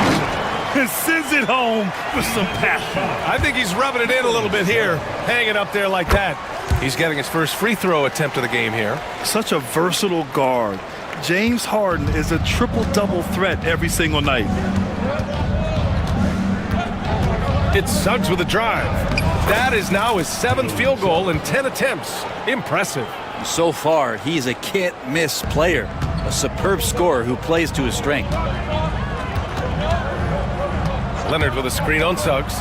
And sends it home with some passion. I think he's rubbing it in a little bit here, hanging up there like that. He's getting his first free throw attempt of the game here. Such a versatile guard. James Harden is a triple-double threat every single night. It's Suggs with a drive. That is now his 7th field goal in 10 attempts. Impressive. So far, he's a can't-miss player, a superb scorer who plays to his strength. Leonard with a screen on Suggs.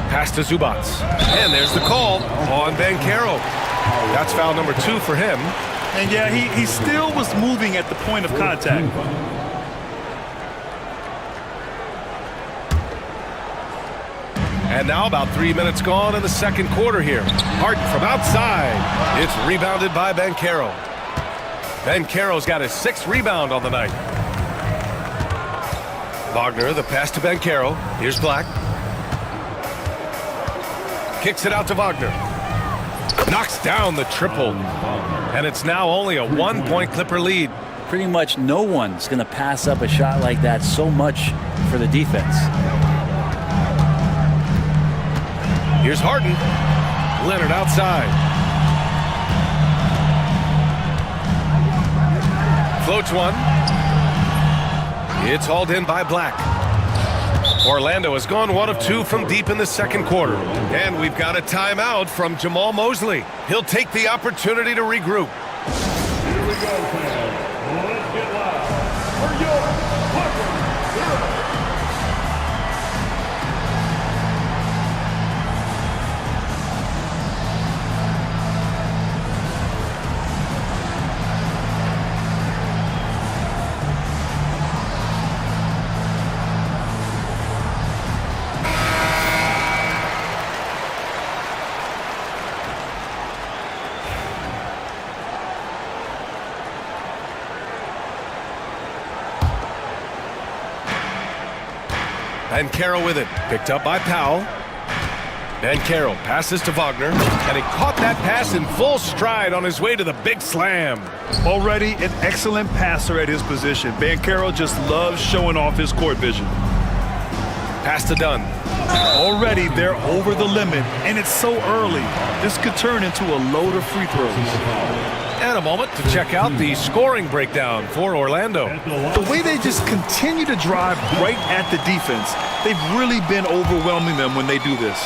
Pass to Zubats. And there's the call on Banchero. That's foul number 2 for him. And yeah, he still was moving at the point of contact. And now about 3 minutes gone in the second quarter here. Harden from outside. It's rebounded by Banchero. Banchero's got his 6th rebound on the night. Wagner, the pass to Banchero. Here's Black. Kicks it out to Wagner. Knocks down the triple. And it's now only a 1-point Clipper lead. Pretty much no one's going to pass up a shot like that so much for the defense. Here's Harden. Leonard outside. Floats one. It's hauled in by Black. Orlando has gone 1 of 2 from deep in the second quarter. And we've got a timeout from Jamal Mosley. He'll take the opportunity to regroup. Here we go, fans. Let's get loud for your partner. And Carroll with it. Picked up by Powell. And Carroll passes to Wagner. And he caught that pass in full stride on his way to the big slam. Already an excellent passer at his position. Banchero just loves showing off his court vision. Pass to Dunn. Already they're over the limit, and it's so early. This could turn into a load of free throws. And a moment to check out the scoring breakdown for Orlando. The way they just continue to drive right at the defense, they've really been overwhelming them when they do this.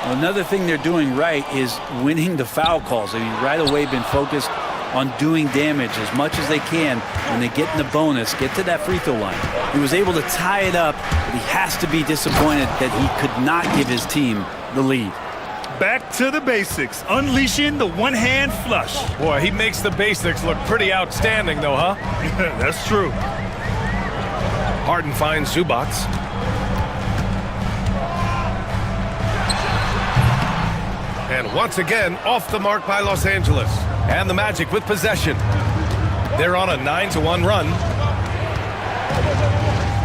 Another thing they're doing right is winning the foul calls. I mean, right away been focused on doing damage as much as they can when they get in the bonus, get to that free throw line. He was able to tie it up, but he has to be disappointed that he could not give his team the lead. Back to the basics, unleashing the one-hand flush. Boy, he makes the basics look pretty outstanding, though, huh? That's true. Harden finds Zubac. And once again, off the mark by Los Angeles. And the Magic with possession. They're on a 9-1 run.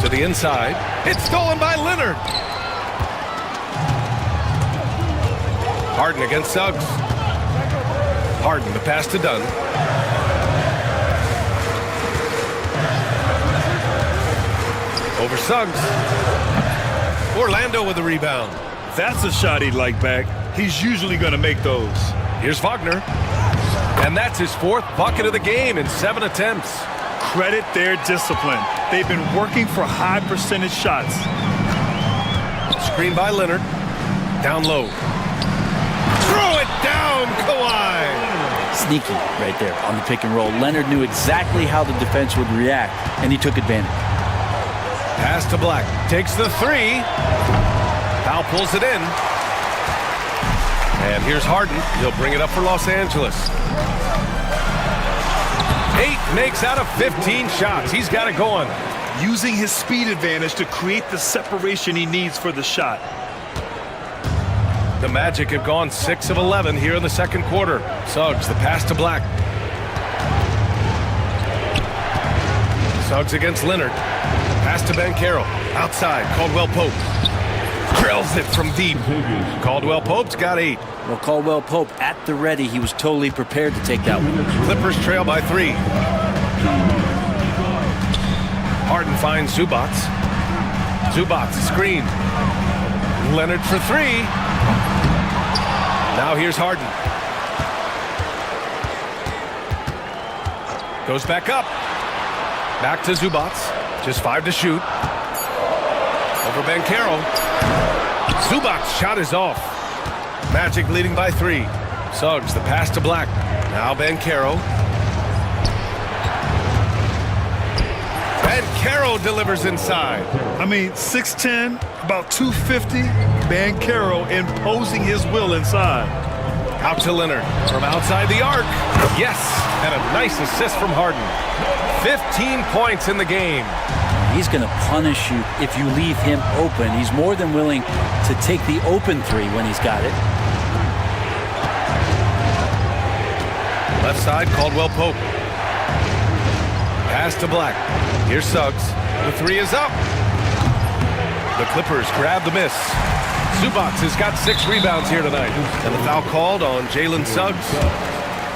To the inside. It's stolen by Leonard. Harden against Suggs. Harden, the pass to Dunn. Over Suggs. Orlando with the rebound. That's a shot he'd like back. He's usually going to make those. Here's Wagner. And that's his fourth bucket of the game in 7 attempts. Credit their discipline. They've been working for high percentage shots. Screen by Leonard. Down low. Throw it down, Kawhi. Sneaky right there on the pick and roll. Leonard knew exactly how the defense would react, and he took advantage. Pass to Black. Takes the three. Foul pulls it in. And here's Harden. He'll bring it up for Los Angeles. 8 makes out of 15 shots. He's got it going. Using his speed advantage to create the separation he needs for the shot. The Magic have gone 6 of 11 here in the second quarter. Suggs, the pass to Black. Suggs against Leonard. Pass to Banchero. Outside, Caldwell Pope. Drills it from deep. Caldwell Pope's got 8. Well, Caldwell Pope at the ready. He was totally prepared to take that one. Clippers trail by 3. Harden finds Zubac. Zubac, screen. Leonard for 3. Now here's Harden. Goes back up. Back to Zubac. Just 5 to shoot. Over Banchero. Zubac's shot is off. Magic leading by 3. Suggs, the pass to Black. Now Banchero. Banchero delivers inside. I mean, 6'10", about 250. Banchero imposing his will inside. Out to Leonard from outside the arc. Yes, and a nice assist from Harden. 15 points in the game. He's going to punish you if you leave him open. He's more than willing to take the open 3 when he's got it. Left side, Caldwell Pope. Pass to Black. Here's Suggs. The 3 is up. The Clippers grab the miss. Zubac has got 6 rebounds here tonight. And the foul called on Jalen Suggs.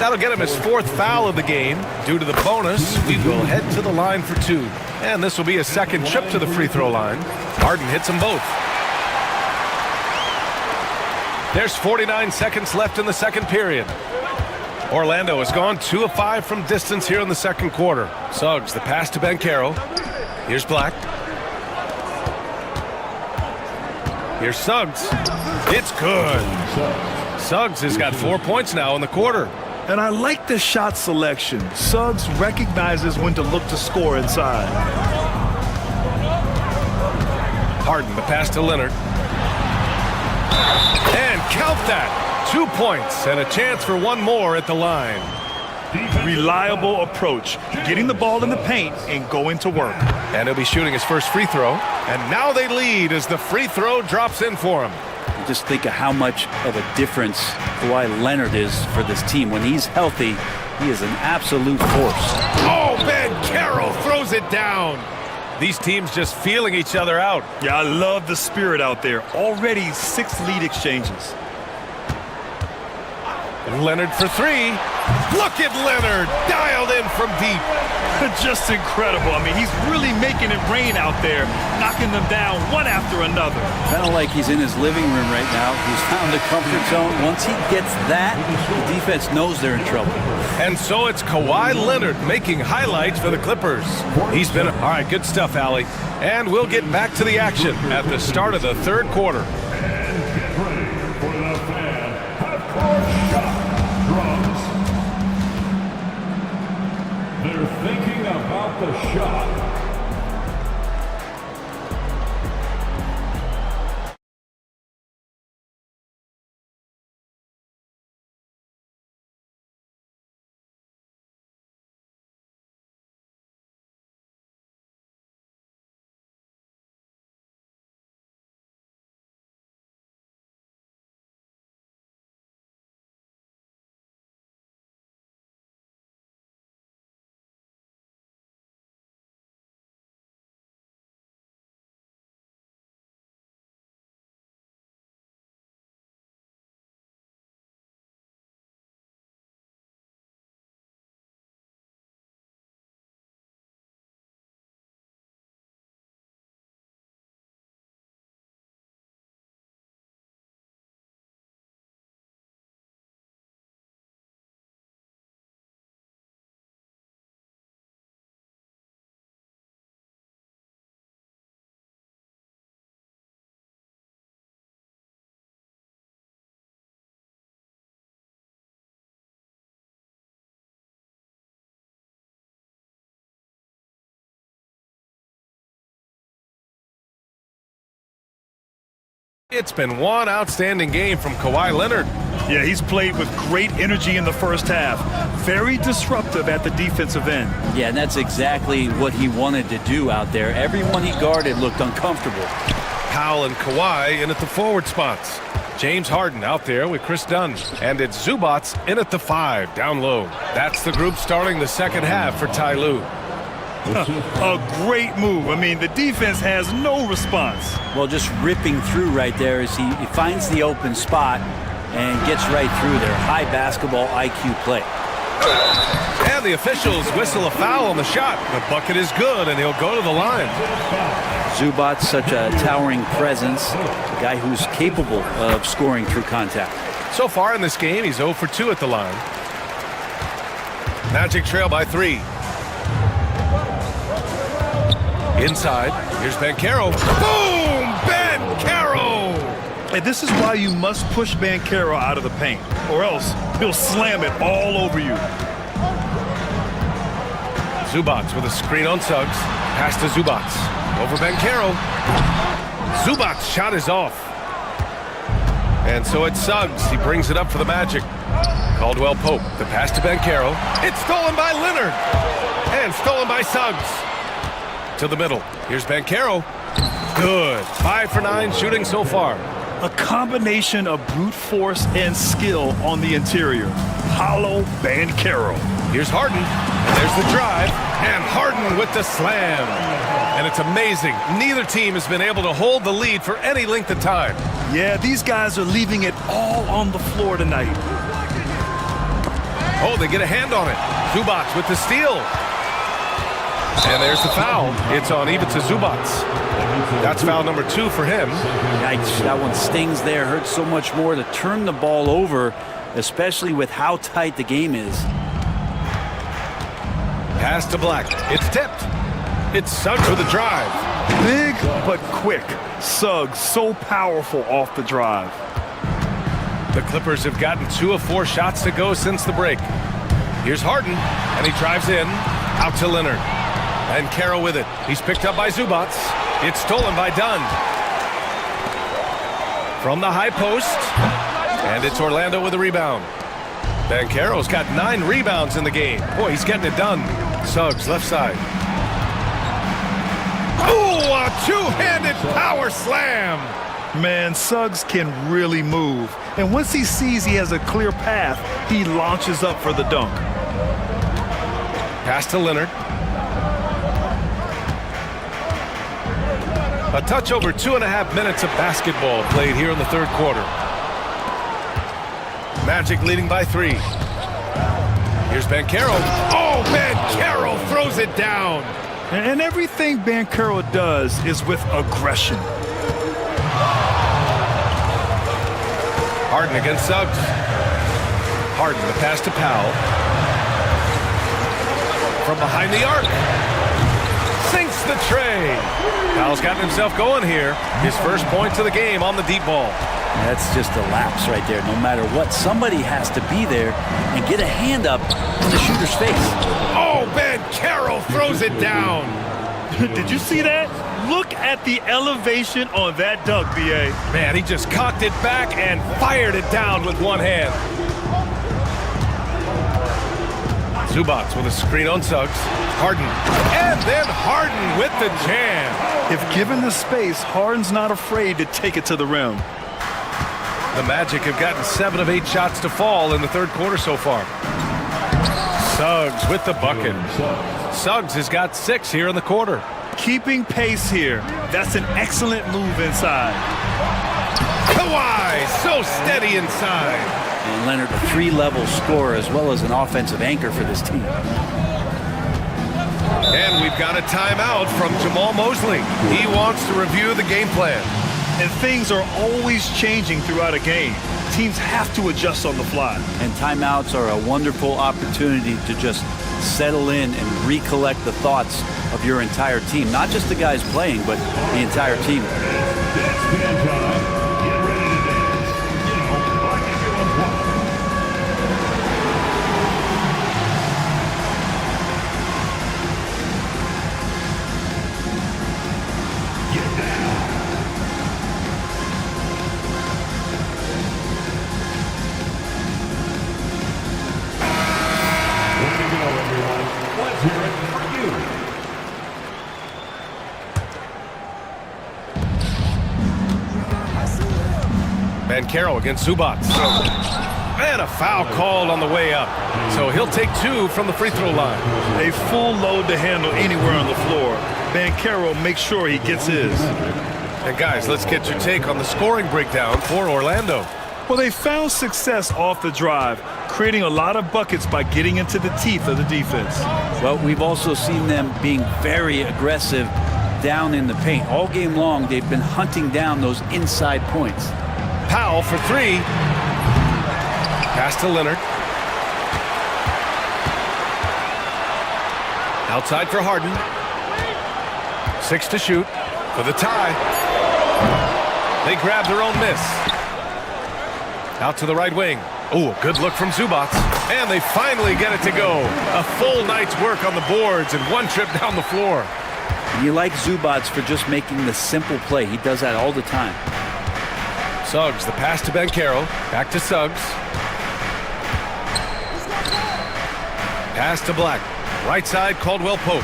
That'll get him his 4th foul of the game. Due to the bonus, we will head to the line for 2. And this will be a second trip to the free throw line. Harden hits them both. There's 49 seconds left in the second period. Orlando has gone 2 of 5 from distance here in the second quarter. Suggs, the pass to Banchero. Here's Black. Here's Suggs. It's good. Suggs has got 4 points now in the quarter. And I like the shot selection. Suggs recognizes when to look to score inside. Harden, the pass to Leonard. And count that. 2 points and a chance for one more at the line. Reliable approach, getting the ball in the paint and going to work. And he'll be shooting his first free throw. And now they lead as the free throw drops in for him. Just think of how much of a difference Kawhi Leonard is for this team. When he's healthy, he is an absolute force. Oh, Banchero throws it down. These teams just feeling each other out. Yeah, I love the spirit out there. Already 6 lead exchanges. Leonard for 3. Look at Leonard, dialed in from deep. Just incredible. I mean, he's really making it rain out there, knocking them down one after another. Kind of like he's in his living room right now. He's found a comfort zone. Once he gets that, the defense knows they're in trouble. And so it's Kawhi Leonard making highlights for the Clippers. He's been, all right, good stuff, Allie. And we'll get back to the action at the start of the third quarter. They're thinking about the shot. It's been one outstanding game from Kawhi Leonard. Yeah, he's played with great energy in the first half. Very disruptive at the defensive end. Yeah, and that's exactly what he wanted to do out there. Everyone he guarded looked uncomfortable. Powell and Kawhi in at the forward spots. James Harden out there with Chris Dunn. And it's Zubats in at the 5, down low. That's the group starting the second half for Ty Lue. A great move. I mean, the defense has no response. Well, just ripping through right there as he finds the open spot and gets right through there. High basketball IQ play. And the officials whistle a foul on the shot. The bucket is good, and he'll go to the line. Zubats, such a towering presence, a guy who's capable of scoring through contact. So far in this game, he's 0 for 2 at the line. Magic trail by 3. Inside, here's Banchero. Boom! Banchero! And this is why you must push Banchero out of the paint, or else he'll slam it all over you. Zubats with a screen on Suggs. Pass to Zubats. Over Banchero. Zubats' shot is off. And so it's Suggs. He brings it up for the Magic. Caldwell Pope. The pass to Banchero. It's stolen by Leonard. And stolen by Suggs. To the middle. Here's Banchero. Good. 5 for 9 shooting so far. A combination of brute force and skill on the interior. Paulo Banchero. Here's Harden. And there's the drive. And Harden with the slam. And it's amazing. Neither team has been able to hold the lead for any length of time. Yeah, these guys are leaving it all on the floor tonight. Oh, they get a hand on it. Zubats with the steal. And there's the foul. It's on Ivica Zubats. That's foul number 2 for him. Yikes, that one stings there. Hurts so much more to turn the ball over, especially with how tight the game is. Pass to Black. It's tipped. It's Suggs with a drive. Big but quick. Suggs so powerful off the drive. The Clippers have gotten 2 of 4 shots to go since the break. Here's Harden, and he drives in, out to Leonard. And Carroll with it. He's picked up by Zubats. It's stolen by Dunn. From the high post, and it's Orlando with a rebound. Banchero's got 9 rebounds in the game. Boy, he's getting it done. Suggs, left side. Oh, a two-handed power slam! Man, Suggs can really move. And once he sees he has a clear path, he launches up for the dunk. Pass to Leonard. A touch over 2.5 minutes of basketball played here in the third quarter. Magic leading by 3. Here's Banchero. Oh, Banchero throws it down. And everything Banchero does is with aggression. Harden against Suggs. Harden, the pass to Powell. From behind the arc. Sinks the tray. Powell's gotten himself going here. His first points of the game on the deep ball. That's just a lapse right there. No matter what, somebody has to be there and get a hand up in the shooter's face. Oh, Banchero throws it down. Did you see that? Look at the elevation on that dunk, B.A. Man, he just cocked it back and fired it down with one hand. Zubats with a screen on Suggs. Harden. And then Harden with the jam. If given the space, Harden's not afraid to take it to the rim. The Magic have gotten 7 of 8 shots to fall in the third quarter so far. Suggs with the bucket. Suggs has got 6 here in the quarter. Keeping pace here. That's an excellent move inside. Kawhi, so steady inside. And Leonard, a 3-level scorer as well as an offensive anchor for this team. And we've got a timeout from Jamal Mosley. He wants to review the game plan. And things are always changing throughout a game. Teams have to adjust on the fly. And timeouts are a wonderful opportunity to just settle in and recollect the thoughts of your entire team. Not just the guys playing, but the entire team. Banchero against Zubats. And a foul called on the way up. So he'll take 2 from the free throw line. A full load to handle anywhere on the floor. Banchero makes sure he gets his. And guys, let's get your take on the scoring breakdown for Orlando. Well, they found success off the drive, creating a lot of buckets by getting into the teeth of the defense. Well, we've also seen them being very aggressive down in the paint. All game long, they've been hunting down those inside points. Powell for 3. Pass to Leonard. Outside for Harden. 6 to shoot for the tie. They grab their own miss. Out to the right wing. Oh, a good look from Zubats. And they finally get it to go. A full night's work on the boards and 1 trip down the floor. And you like Zubats for just making the simple play. He does that all the time. Suggs, the pass to Banchero. Back to Suggs. Pass to Black. Right side, Caldwell Pope.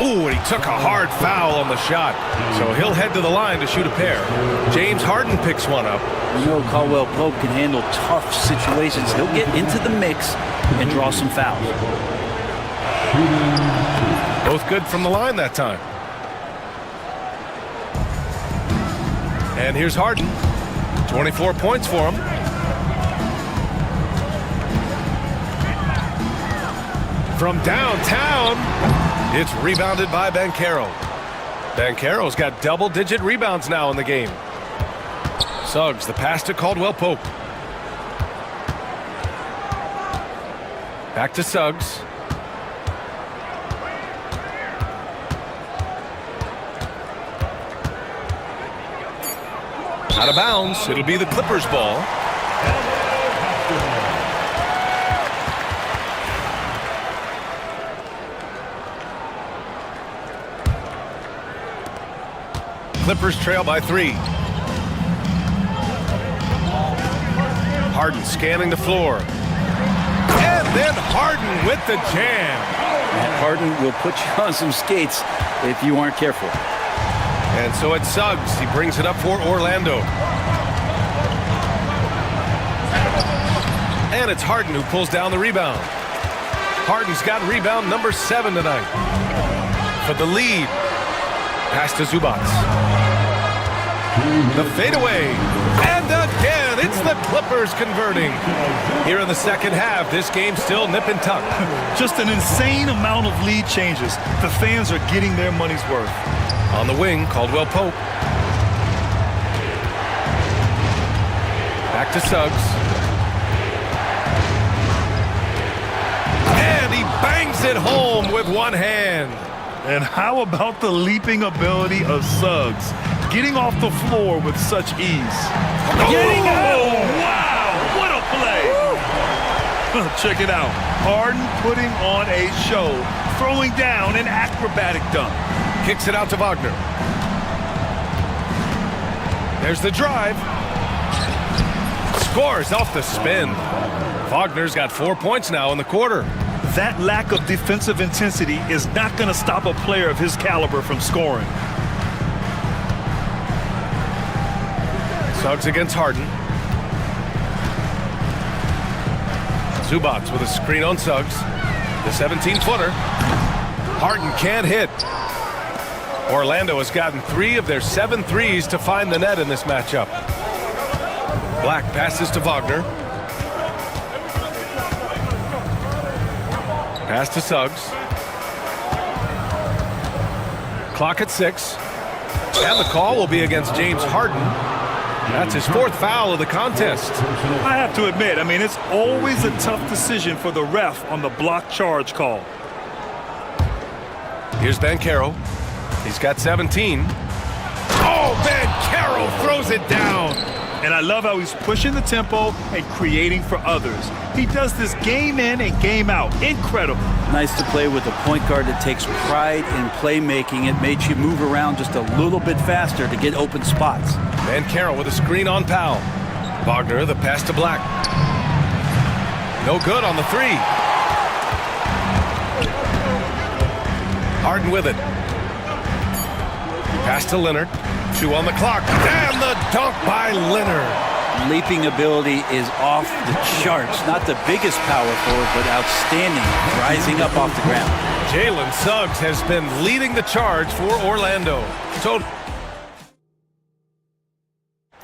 Ooh, and he took a hard foul on the shot. So he'll head to the line to shoot a pair. James Harden picks one up. You know Caldwell Pope can handle tough situations. He'll get into the mix and draw some fouls. Both good from the line that time. And here's Harden. 24 points for him. From downtown, it's rebounded by Banchero. Banchero's got double-digit rebounds now in the game. Suggs, the pass to Caldwell Pope. Back to Suggs. Out of bounds. It'll be the Clippers' ball. Clippers trail by 3. Harden scanning the floor. And then Harden with the jam. And Harden will put you on some skates if you aren't careful. And so it's Suggs. He brings it up for Orlando. And it's Harden who pulls down the rebound. Harden's got rebound number 7 tonight. For the lead. Pass to Zubac. The fadeaway. And again, it's the Clippers converting. Here in the second half, this game's still nip and tuck. Just an insane amount of lead changes. The fans are getting their money's worth. On the wing, Caldwell Pope. Back to Suggs. And he bangs it home with one hand. And how about the leaping ability of Suggs? Getting off the floor with such ease. Getting out! Wow! What a play! Check it out. Harden putting on a show, throwing down an acrobatic dunk. Kicks it out to Wagner. There's the drive. Scores off the spin. Wagner's got 4 points now in the quarter. That lack of defensive intensity is not going to stop a player of his caliber from scoring. Suggs against Harden. Zubac with a screen on Suggs. The 17-footer. Harden can't hit. Orlando has gotten 3 of their 7 threes to find the net in this matchup. Black passes to Wagner. Pass to Suggs. Clock at 6. And the call will be against James Harden. That's his 4th foul of the contest. I have to admit, it's always a tough decision for the ref on the block charge call. Here's Banchero. He's got 17. Oh, Banchero throws it down. And I love how he's pushing the tempo and creating for others. He does this game in and game out. Incredible. Nice to play with a point guard that takes pride in playmaking. It makes you move around just a little bit faster to get open spots. Banchero with a screen on Powell. Wagner, the pass to Black. No good on the 3. Harden with it. Pass to Leonard. 2 on the clock. And the dunk by Leonard. Leaping ability is off the charts. Not the biggest power forward, but outstanding. Rising up off the ground. Jalen Suggs has been leading the charge for Orlando.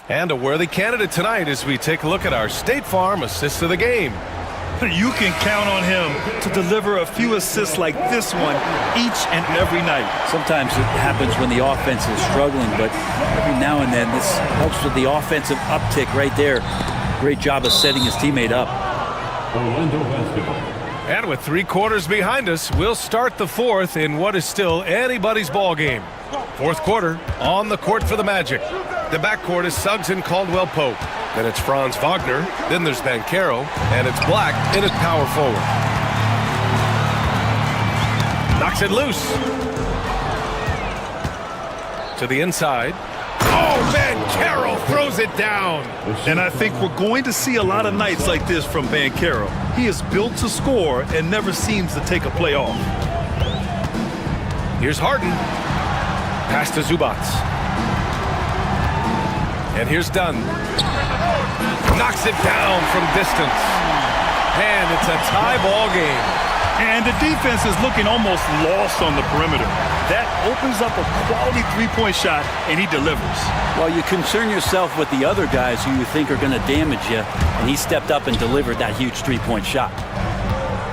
And a worthy candidate tonight as we take a look at our State Farm assist of the game. You can count on him to deliver a few assists like this one each and every night. Sometimes it happens when the offense is struggling, but every now and then this helps with the offensive uptick right there. Great job of setting his teammate up. Orlando basketball. And with 3 quarters behind us, we'll start the 4th in what is still anybody's ball game. 4th quarter on the court for the Magic. The backcourt is Suggs and Caldwell Pope. Then it's Franz Wagner. Then there's Banchero. And it's Black in at power forward. Knocks it loose. To the inside. Oh, Banchero throws it down. And I think we're going to see a lot of nights like this from Banchero. He is built to score and never seems to take a play off. Here's Harden. Pass to Zubac. And here's Dunn. Knocks it down from distance. And it's a tie ball game. And the defense is looking almost lost on the perimeter. That opens up a quality three-point shot, and he delivers. Well, you concern yourself with the other guys who you think are going to damage you, and he stepped up and delivered that huge three-point shot.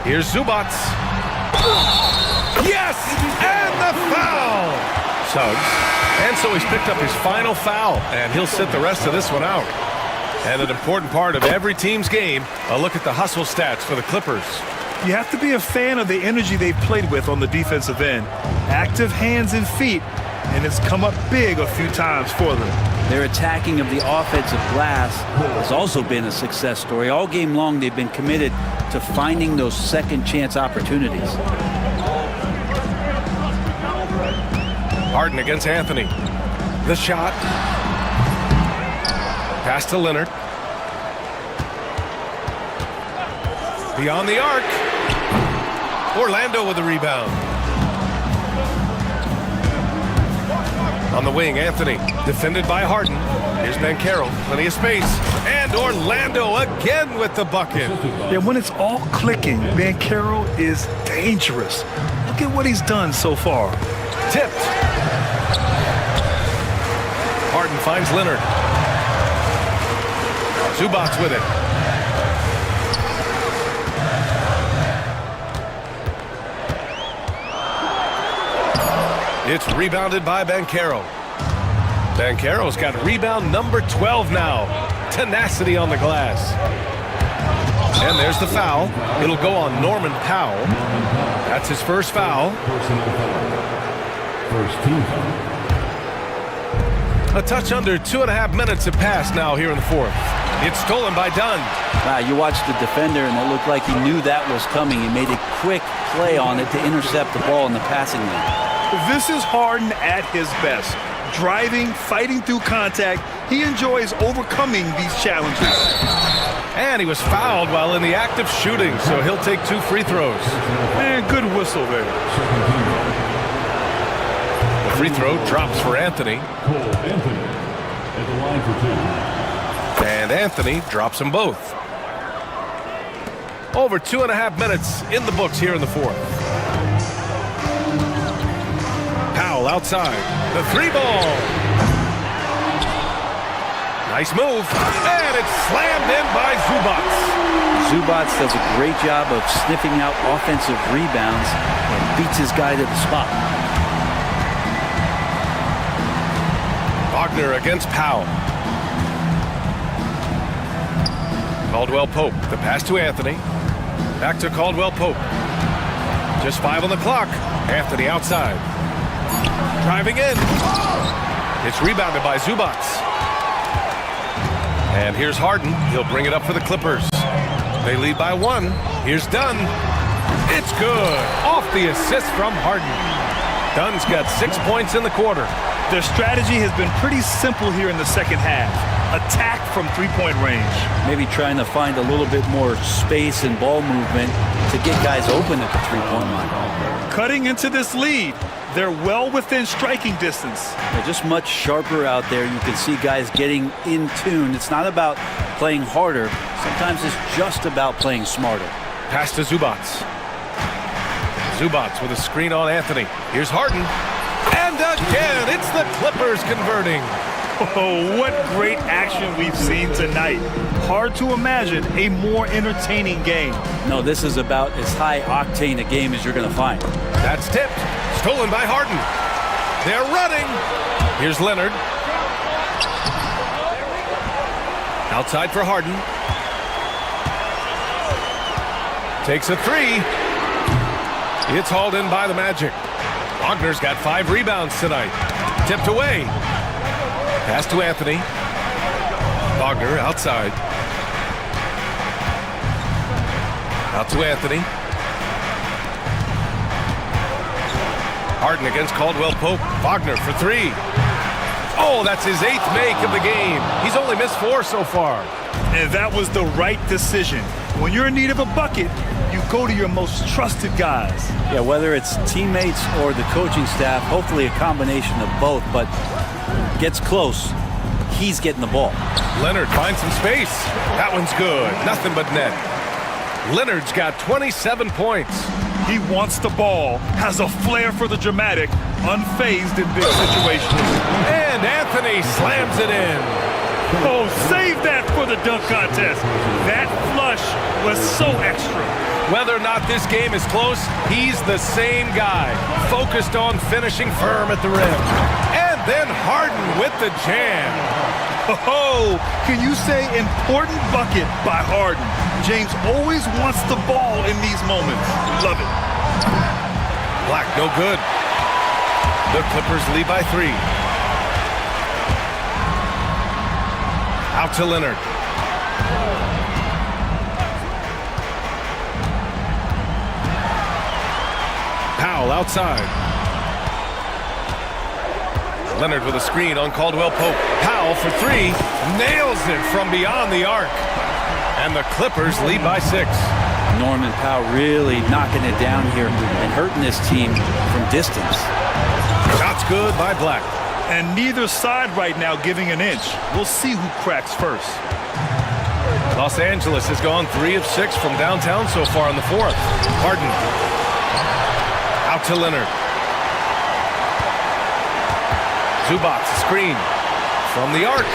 Here's Zubac. Yes! And the foul! Suggs. And so he's picked up his final foul, and he'll sit the rest of this one out. And an important part of every team's game, a look at the hustle stats for the Clippers. You have to be a fan of the energy they've played with on the defensive end. Active hands and feet, and it's come up big a few times for them. Their attacking of the offensive glass has also been a success story. All game long, they've been committed to finding those second chance opportunities. Harden against Anthony. The shot. Pass to Leonard. Beyond the arc. Orlando with the rebound. On the wing, Anthony, defended by Harden. Here's Banchero, plenty of space. And Orlando again with the bucket. Yeah, when it's all clicking, Banchero is dangerous. Look at what he's done so far. Tipped. Harden finds Leonard. Zubac with it. It's rebounded by Banchero. Banchero's got rebound number 12 now. Tenacity on the glass. And there's the foul. It'll go on Norman Powell. That's his first foul. First team. A touch under 2.5 minutes have passed now here in the fourth. It's stolen by Dunn. Wow, you watched the defender, and it looked like he knew that was coming. He made a quick play on it to intercept the ball in the passing lane. This is Harden at his best. Driving, fighting through contact. He enjoys overcoming these challenges. And he was fouled while in the act of shooting, so he'll take 2 free throws. And good whistle there. The free throw drops for Anthony. Cole Anthony at the line for 2. And Anthony drops them both. Over 2.5 minutes in the books here in the fourth. Powell outside. The 3-ball. Nice move. And it's slammed in by Zubac. Zubac does a great job of sniffing out offensive rebounds and beats his guy to the spot. Wagner against Powell. Caldwell Pope. The pass to Anthony. Back to Caldwell Pope. Just 5 on the clock. Anthony outside. Driving in. It's rebounded by Zubac. And here's Harden. He'll bring it up for the Clippers. They lead by 1. Here's Dunn. It's good. Off the assist from Harden. Dunn's got 6 points in the quarter. Their strategy has been pretty simple here in the second half. Attack from three-point range. Maybe trying to find a little bit more space and ball movement to get guys open at the three-point line. Cutting into this lead. They're well within striking distance. They're just much sharper out there. You can see guys getting in tune. It's not about playing harder. Sometimes it's just about playing smarter. Pass to Zubac. Zubac with a screen on Anthony. Here's Harden. And again, it's the Clippers converting. Oh, what great action we've seen tonight. Hard to imagine a more entertaining game. No, this is about as high octane a game as you're going to find. That's tipped. Stolen by Harden. They're running. Here's Leonard. Outside for Harden. Takes a 3. It's hauled in by the Magic. Wagner's got 5 rebounds tonight. Tipped away. Pass to Anthony. Wagner outside. Out to Anthony. Harden against Caldwell Pope. Wagner for 3. Oh, that's his 8th make of the game. He's only missed 4 so far. And that was the right decision. When you're in need of a bucket, you go to your most trusted guys. Yeah, whether it's teammates or the coaching staff, hopefully a combination of both, but gets close, he's getting the ball. Leonard finds some space. That one's good. Nothing but net. Leonard's got 27 points. He wants the ball, has a flair for the dramatic, unfazed in big situations. And Anthony slams it in. Oh, save that for the dunk contest. That flush was so extra. Whether or not this game is close, he's the same guy, focused on finishing firm at the rim. And then Harden with the jam. Oh, can you say important bucket by Harden? James always wants the ball in these moments. Love it. Black, no good. The Clippers lead by 3. Out to Leonard. Powell outside. Leonard with a screen on Caldwell Pope. Powell for three. Nails it from beyond the arc. And the Clippers lead by 6. Norman Powell really knocking it down here and hurting this team from distance. Shots good by Black. And neither side right now giving an inch. We'll see who cracks first. Los Angeles has gone 3 of 6 from downtown so far in the 4th. Harden. Out to Leonard. Zubac, screen from the arc.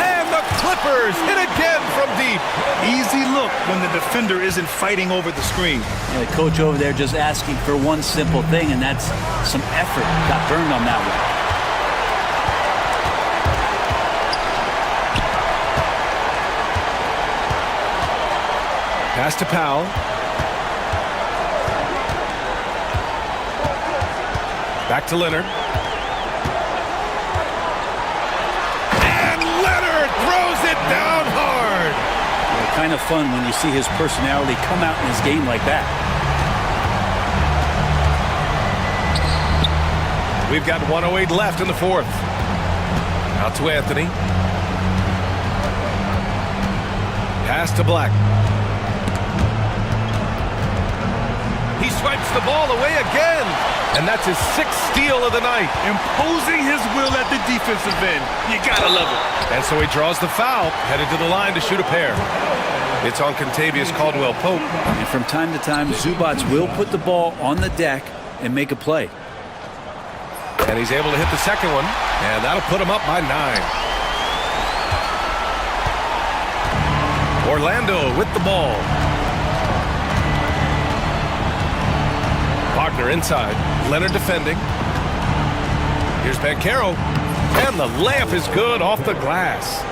And the Clippers hit again from deep. Easy look when the defender isn't fighting over the screen. And the coach over there just asking for one simple thing, and that's some effort. Got burned on that one. Pass to Powell. Back to Leonard. And Leonard throws it down hard. Kind of fun when you see his personality come out in his game like that. We've got 1:08 left in the 4th. Out to Anthony. Pass to Black. He swipes the ball away again. And that's his 6th steal of the night. Imposing his will at the defensive end. You gotta love it. And so he draws the foul, headed to the line to shoot a pair. It's on Contavious Caldwell Pope. And from time to time, Zubac will put the ball on the deck and make a play. And he's able to hit the second one, and that'll put him up by 9. Orlando with the ball. Wagner inside. Leonard defending. Here's Banchero. And the layup is good off the glass.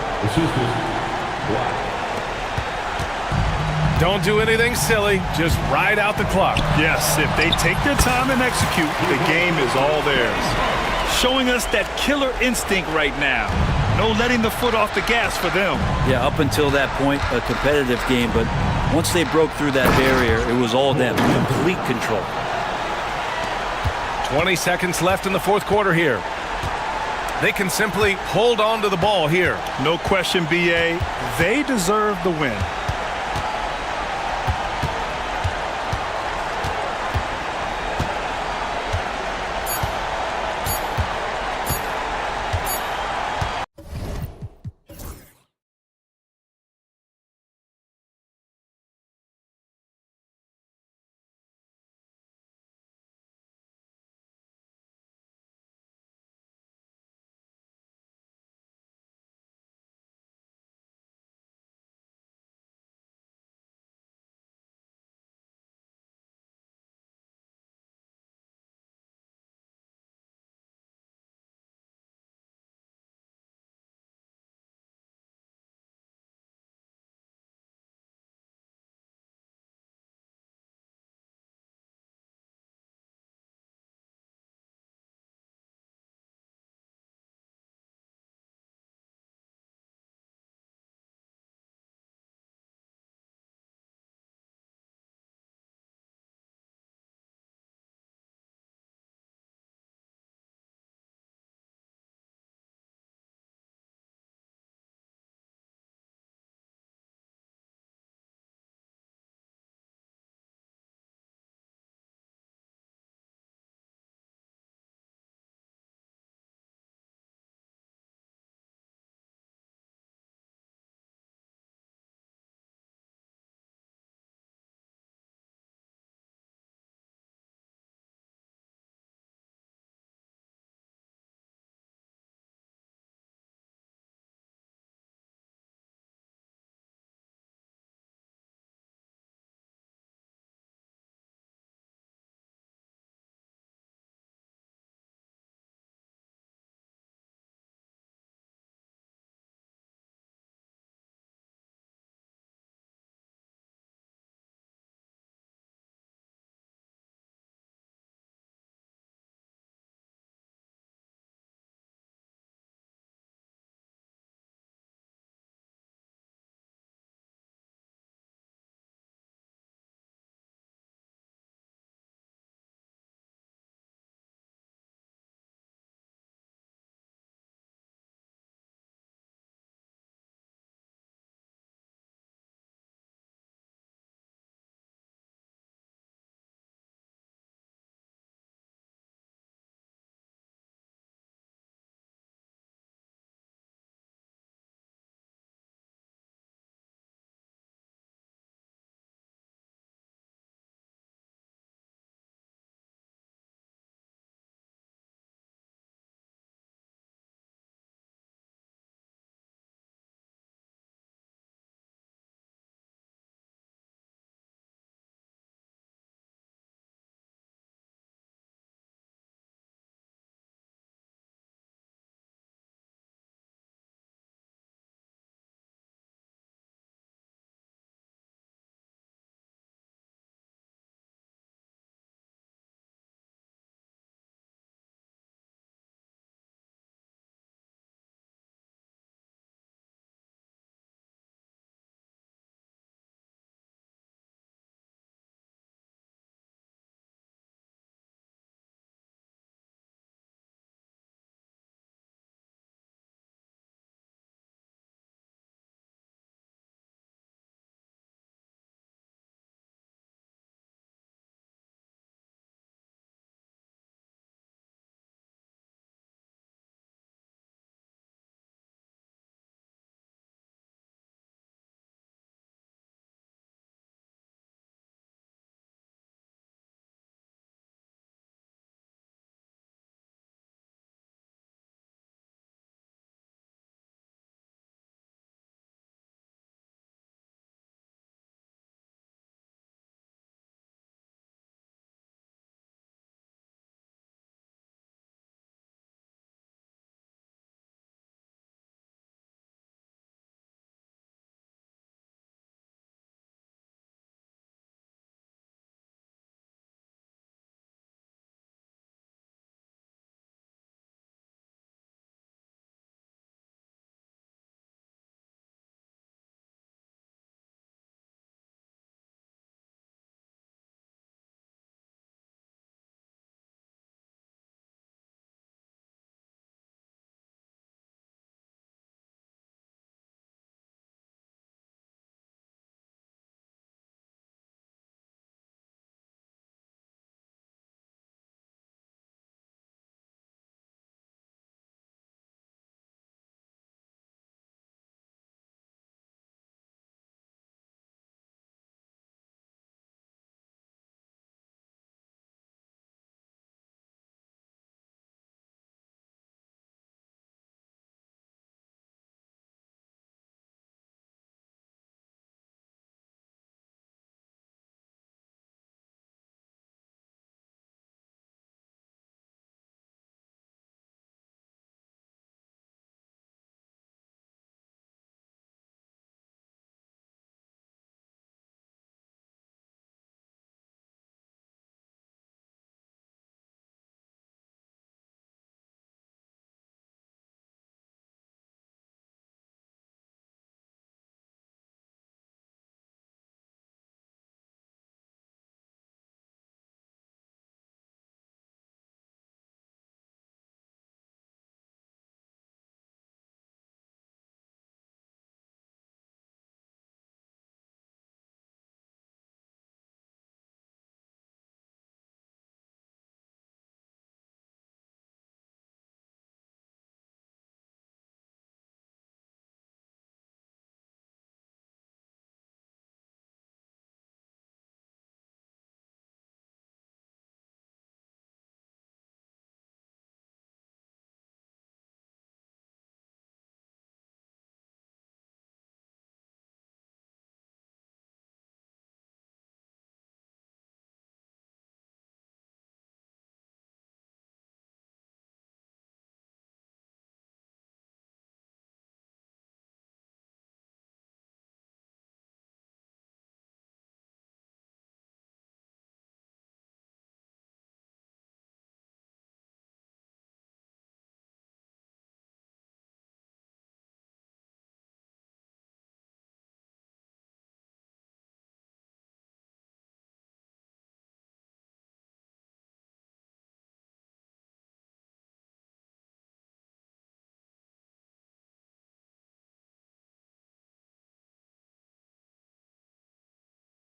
Don't do anything silly. Just ride out the clock. Yes, if they take their time and execute, the game is all theirs. Showing us that killer instinct right now. No letting the foot off the gas for them. Yeah, up until that point, a competitive game. But once they broke through that barrier, it was all them. Complete control. 20 seconds left in the 4th quarter here. They can simply hold on to the ball here. No question, BA. They deserve the win.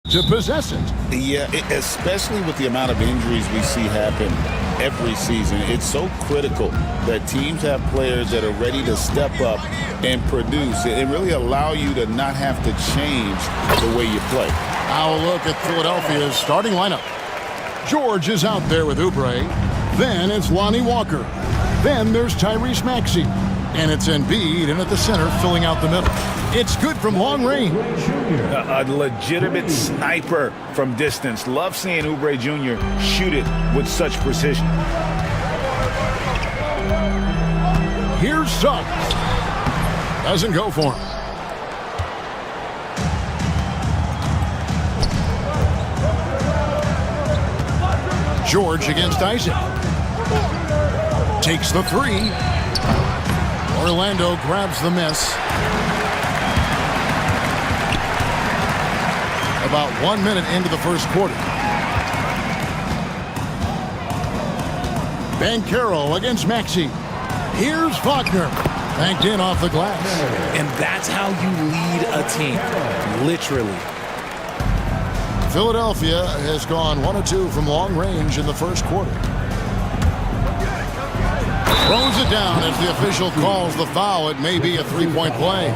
to possess it. Yeah, especially with the amount of injuries we see happen every season. It's so critical that teams have players that are ready to step up and produce and really allow you to not have to change the way you play. Now a look at Philadelphia's starting lineup. George is out there with Oubre. Then it's Lonnie Walker. Then there's Tyrese Maxey. And it's Embiid in at the center, filling out the middle. It's good from long range. A legitimate sniper from distance. Love seeing Oubre Jr. shoot it with such precision. Here's Suggs. Doesn't go for him. George against Isaac. Takes the three. Orlando grabs the miss. About 1 minute into the first quarter. Banchero against Maxey. Here's Faulkner. Banked in off the glass. And that's how you lead a team. Literally. Philadelphia has gone 1 of 2 from long range in the first quarter. Throws it down as the official calls the foul. It may be a three-point play.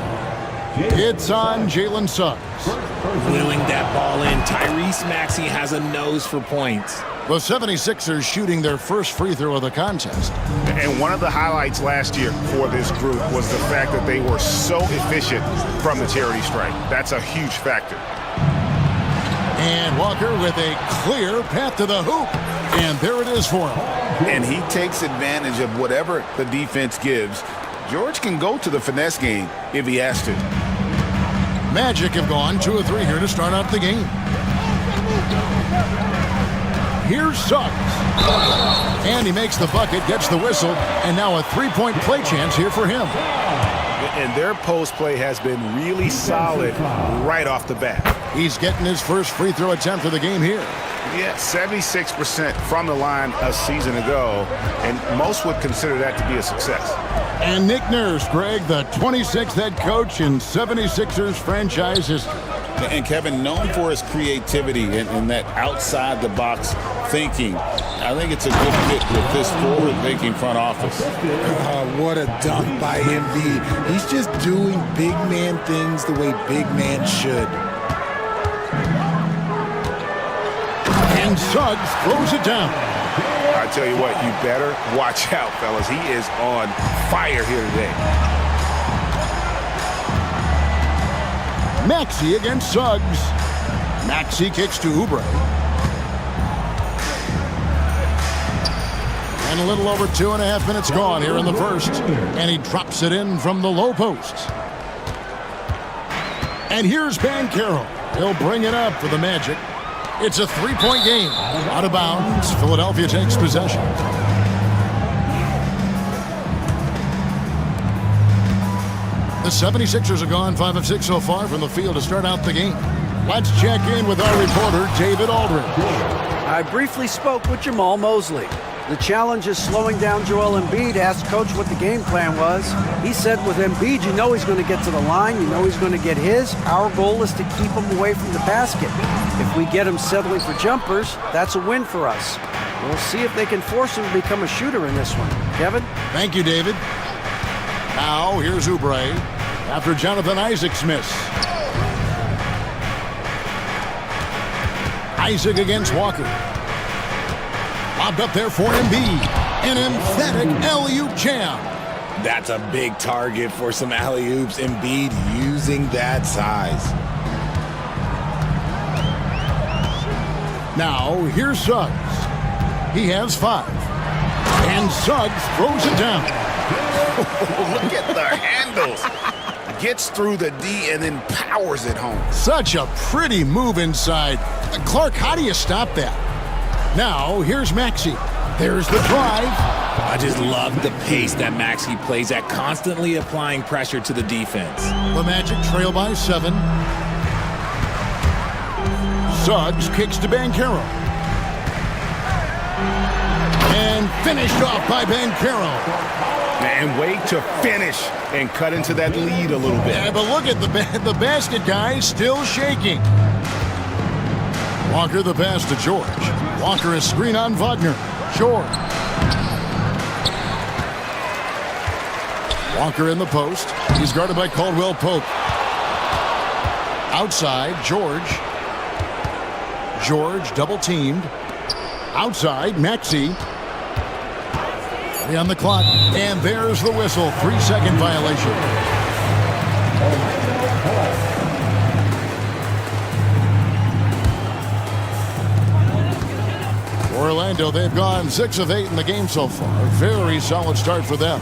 It's on Jalen Suggs. Wheeling that ball in. Tyrese Maxey has a nose for points. The 76ers shooting their first free throw of the contest. And one of the highlights last year for this group was the fact that they were so efficient from the charity stripe. That's a huge factor. And Walker with a clear path to the hoop. And there it is for him. And he takes advantage of whatever the defense gives. George can go to the finesse game if he has to. Magic have gone 2 of 3 here to start out the game. Here's Suggs. And he makes the bucket, gets the whistle, and now a three-point play chance here for him. And their post play has been really solid right off the bat. He's getting his first free throw attempt of the game here. Yeah, 76% from the line a season ago, and most would consider that to be a success. And Nick Nurse, Greg, the 26th head coach in 76ers franchise history. And Kevin, known for his creativity and that outside-the-box thinking, I think it's a good fit with this forward-thinking front office. What a dunk by Embiid. He's just doing big man things the way big man should. And Suggs throws it down. I tell you what, you better watch out, fellas. He is on fire here today. Maxey against Suggs. Maxey kicks to Oubre. And a little over 2.5 minutes gone here in the first. And he drops it in from the low post. And here's Banchero. He'll bring it up for the Magic. It's a three-point game. Out of bounds. Philadelphia takes possession. The 76ers have gone 5 of 6 so far from the field to start out the game. Let's check in with our reporter, David Aldridge. I briefly spoke with Jamal Mosley. The challenge is slowing down Joel Embiid. Asked Coach what the game plan was. He said with Embiid, you know he's going to get to the line. You know he's going to get his. Our goal is to keep him away from the basket. If we get him settling for jumpers, that's a win for us. We'll see if they can force him to become a shooter in this one. Kevin? Thank you, David. Now, here's Oubre after Jonathan Isaac's miss. Isaac against Walker. Lobbed up there for Embiid. An emphatic alley-oop jam. That's a big target for some alley-oops. Embiid using that size. Now, here's Suggs. He has 5. And Suggs throws it down. Look at the handles. Gets through the D and then powers it home. Such a pretty move inside. Clark, how do you stop that? Now, here's Maxey. There's the drive. I just love the pace that Maxey plays at, constantly applying pressure to the defense. The Magic trail by 7. Suggs kicks to Banchero. And finished off by Banchero. And wait to finish and cut into that lead a little bit. Yeah, but look at the basket guy still shaking. Walker the pass to George. Walker a screen on Wagner. George. Walker in the post. He's guarded by Caldwell Pope. Outside, George. George double teamed. Outside, Maxey. 3 on the clock. And there's the whistle. 3-second violation. Orlando, they've gone 6 of 8 in the game so far. Very solid start for them.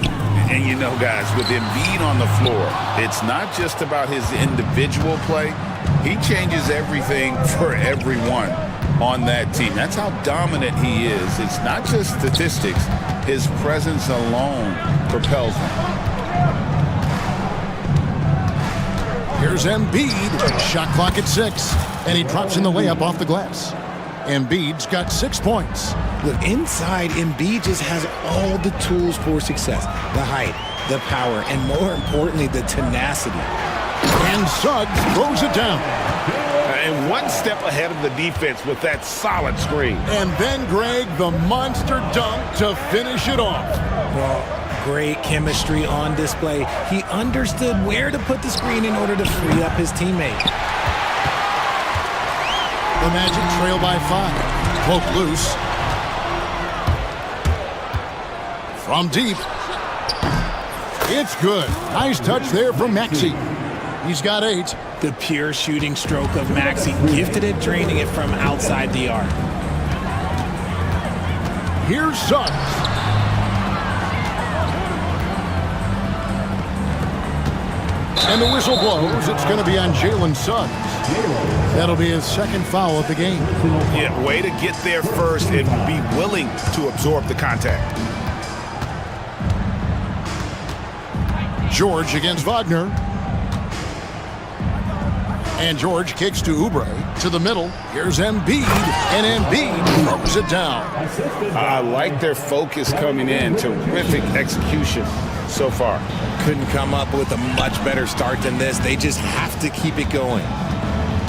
And you know, guys, with Embiid on the floor, it's not just about his individual play. He changes everything for everyone on that team. That's how dominant he is. It's not just statistics. His presence alone propels him. Here's Embiid. Shot clock at 6. And he drops in the layup off the glass. Embiid's got 6 points. Look, inside, Embiid just has all the tools for success. The height, the power, and more importantly, the tenacity. And Suggs throws it down. And one step ahead of the defense with that solid screen. And then, Greg, the monster dunk to finish it off. Well, great chemistry on display. He understood where to put the screen in order to free up his teammate. The Magic trail by 5. Poke loose. From deep. It's good. Nice touch there from Maxey. He's got 8. The pure shooting stroke of Maxey, gifted at draining it from outside the arc. Here's Suggs. And the whistle blows. It's going to be on Jalen Suggs. That'll be his 2nd foul of the game. Yeah, way to get there first and be willing to absorb the contact. George against Wagner. And George kicks to Oubre to the middle. Here's Embiid, and Embiid throws it down. I like their focus coming in. Terrific execution so far. Couldn't come up with a much better start than this. They just have to keep it going.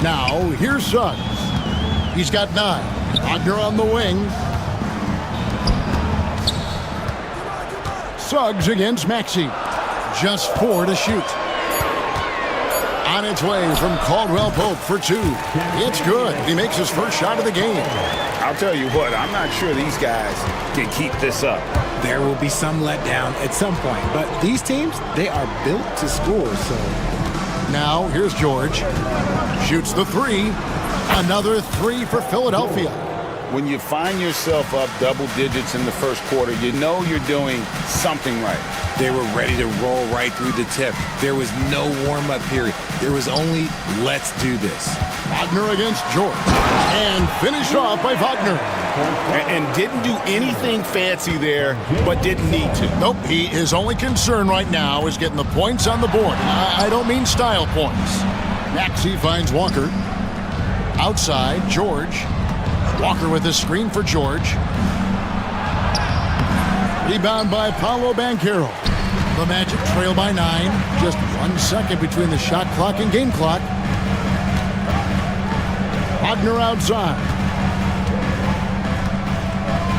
Now, here's Suggs. He's got 9. Wagner on the wing. Suggs against Maxey. Just 4 to shoot. On its way from Caldwell Pope for 2. It's good. He makes his first shot of the game. I'll tell you what, I'm not sure these guys can keep this up. There will be some letdown at some point, but these teams, they are built to score, so. Now, here's George. Shoots the 3. Another 3 for Philadelphia. When you find yourself up double digits in the first quarter, you know you're doing something right. They were ready to roll right through the tip. There was no warm-up period. There was only, let's do this. Wagner against George. And finished off by Wagner. And didn't do anything fancy there, but didn't need to. Nope, his only concern right now is getting the points on the board. I don't mean style points. Maxey finds Walker. Outside, George. Walker with a screen for George. Rebound by Paolo Banchero. The Magic trail by 9. Just 1 second between the shot clock and game clock. Wagner outside.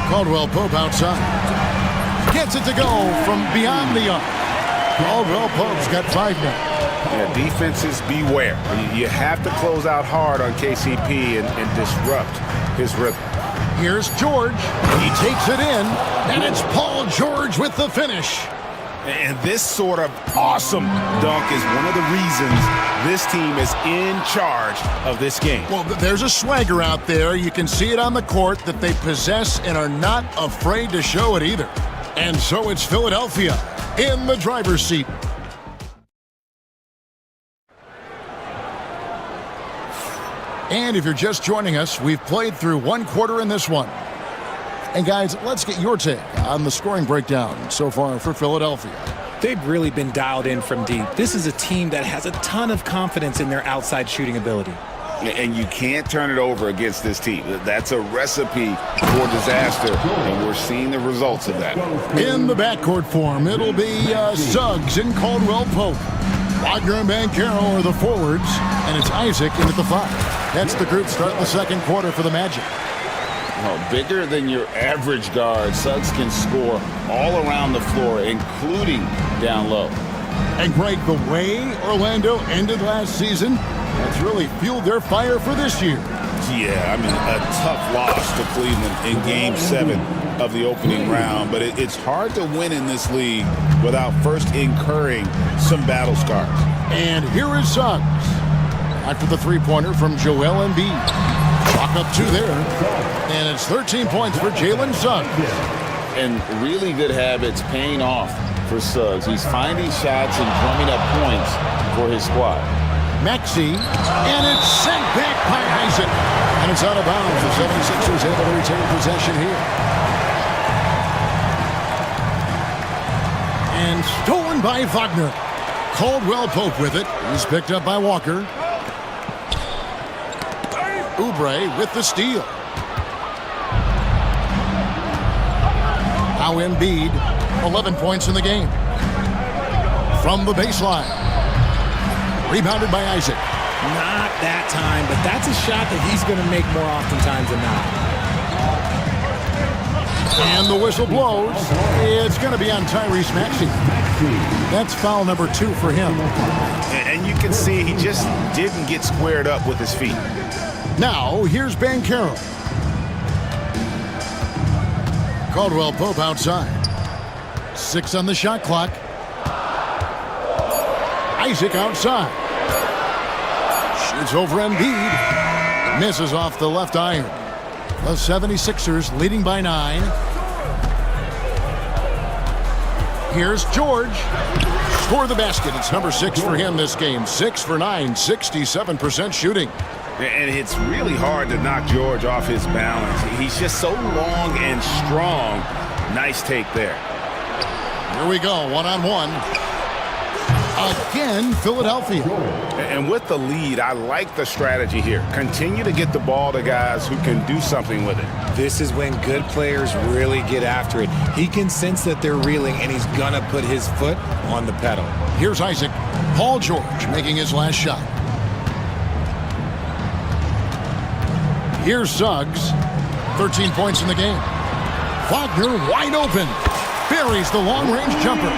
Caldwell Pope outside. Gets it to go from beyond the arc. Caldwell Pope's got 5 now. Yeah, defenses beware. You have to close out hard on KCP and disrupt his rhythm. Here's George. He takes it in, and it's Paul George with the finish. And this sort of awesome dunk is one of the reasons this team is in charge of this game. Well, there's a swagger out there. You can see it on the court that they possess and are not afraid to show it either. And so it's Philadelphia in the driver's seat. And if you're just joining us, we've played through 1 quarter in this one. And guys, let's get your take on the scoring breakdown so far for Philadelphia. They've really been dialed in from deep. This is a team that has a ton of confidence in their outside shooting ability. And you can't turn it over against this team. That's a recipe for disaster, and we're seeing the results of that. In the backcourt form, it'll be Suggs and Caldwell Pope. Wagner and Banchero are the forwards, and it's Isaac in at the 5. That's the group start the second quarter for the Magic. Bigger than your average guard, Suggs can score all around the floor, including down low. And Greg, the way Orlando ended last season, that's really fueled their fire for this year. Yeah, I mean, a tough loss to Cleveland in Game 7 of the opening round, but it's hard to win in this league without first incurring some battle scars. And here is Suggs. After the three-pointer from Joel Embiid. Chalk up two there. And it's 13 points for Jalen Suggs. And really good habits paying off for Suggs. He's finding shots and drumming up points for his squad. Maxey, and it's sent back by Isaac. And it's out of bounds. The 76ers able to retain possession here. And stolen by Wagner. Caldwell Pope with it. He's picked up by Walker. Oubre with the steal. Now Embiid, 11 points in the game. From the baseline. Rebounded by Isaac. Not that time, but that's a shot that he's going to make more oftentimes than not. And the whistle blows. It's going to be on Tyrese Maxey. That's foul number 2 for him. And you can see he just didn't get squared up with his feet. Now, here's Banchero. Caldwell Pope outside. 6 on the shot clock. Isaac outside. Shoots over Embiid. Misses off the left iron. The 76ers leading by 9. Here's George. Score the basket. It's number 6 for him this game. 6 for 9, 67% shooting. And it's really hard to knock George off his balance. He's just so long and strong. Nice take there. Here we go, one-on-one. Again, Philadelphia. And with the lead, I like the strategy here. Continue to get the ball to guys who can do something with it. This is when good players really get after it. He can sense that they're reeling, and he's going to put his foot on the pedal. Here's Isaac. Paul George making his last shot. Here's Suggs. 13 points in the game. Wagner wide open. Buries the long-range jumper.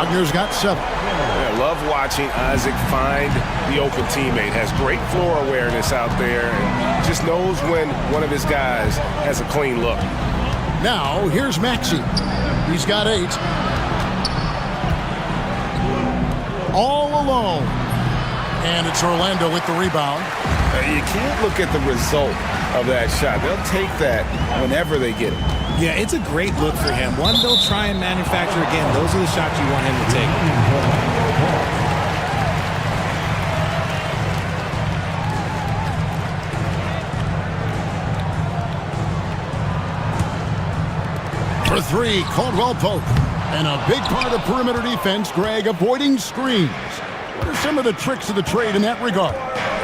Wagner's got 7. I love watching Isaac find the open teammate. Has great floor awareness out there and just knows when one of his guys has a clean look. Now, here's Maxey. He's got 8. All alone. And it's Orlando with the rebound. You can't look at the result of that shot. They'll take that whenever they get it. Yeah, it's a great look for him. One they'll try and manufacture again. Those are the shots you want him to take. For 3, Caldwell Pope. And a big part of perimeter defense, Greg, avoiding screens. What are some of the tricks of the trade in that regard?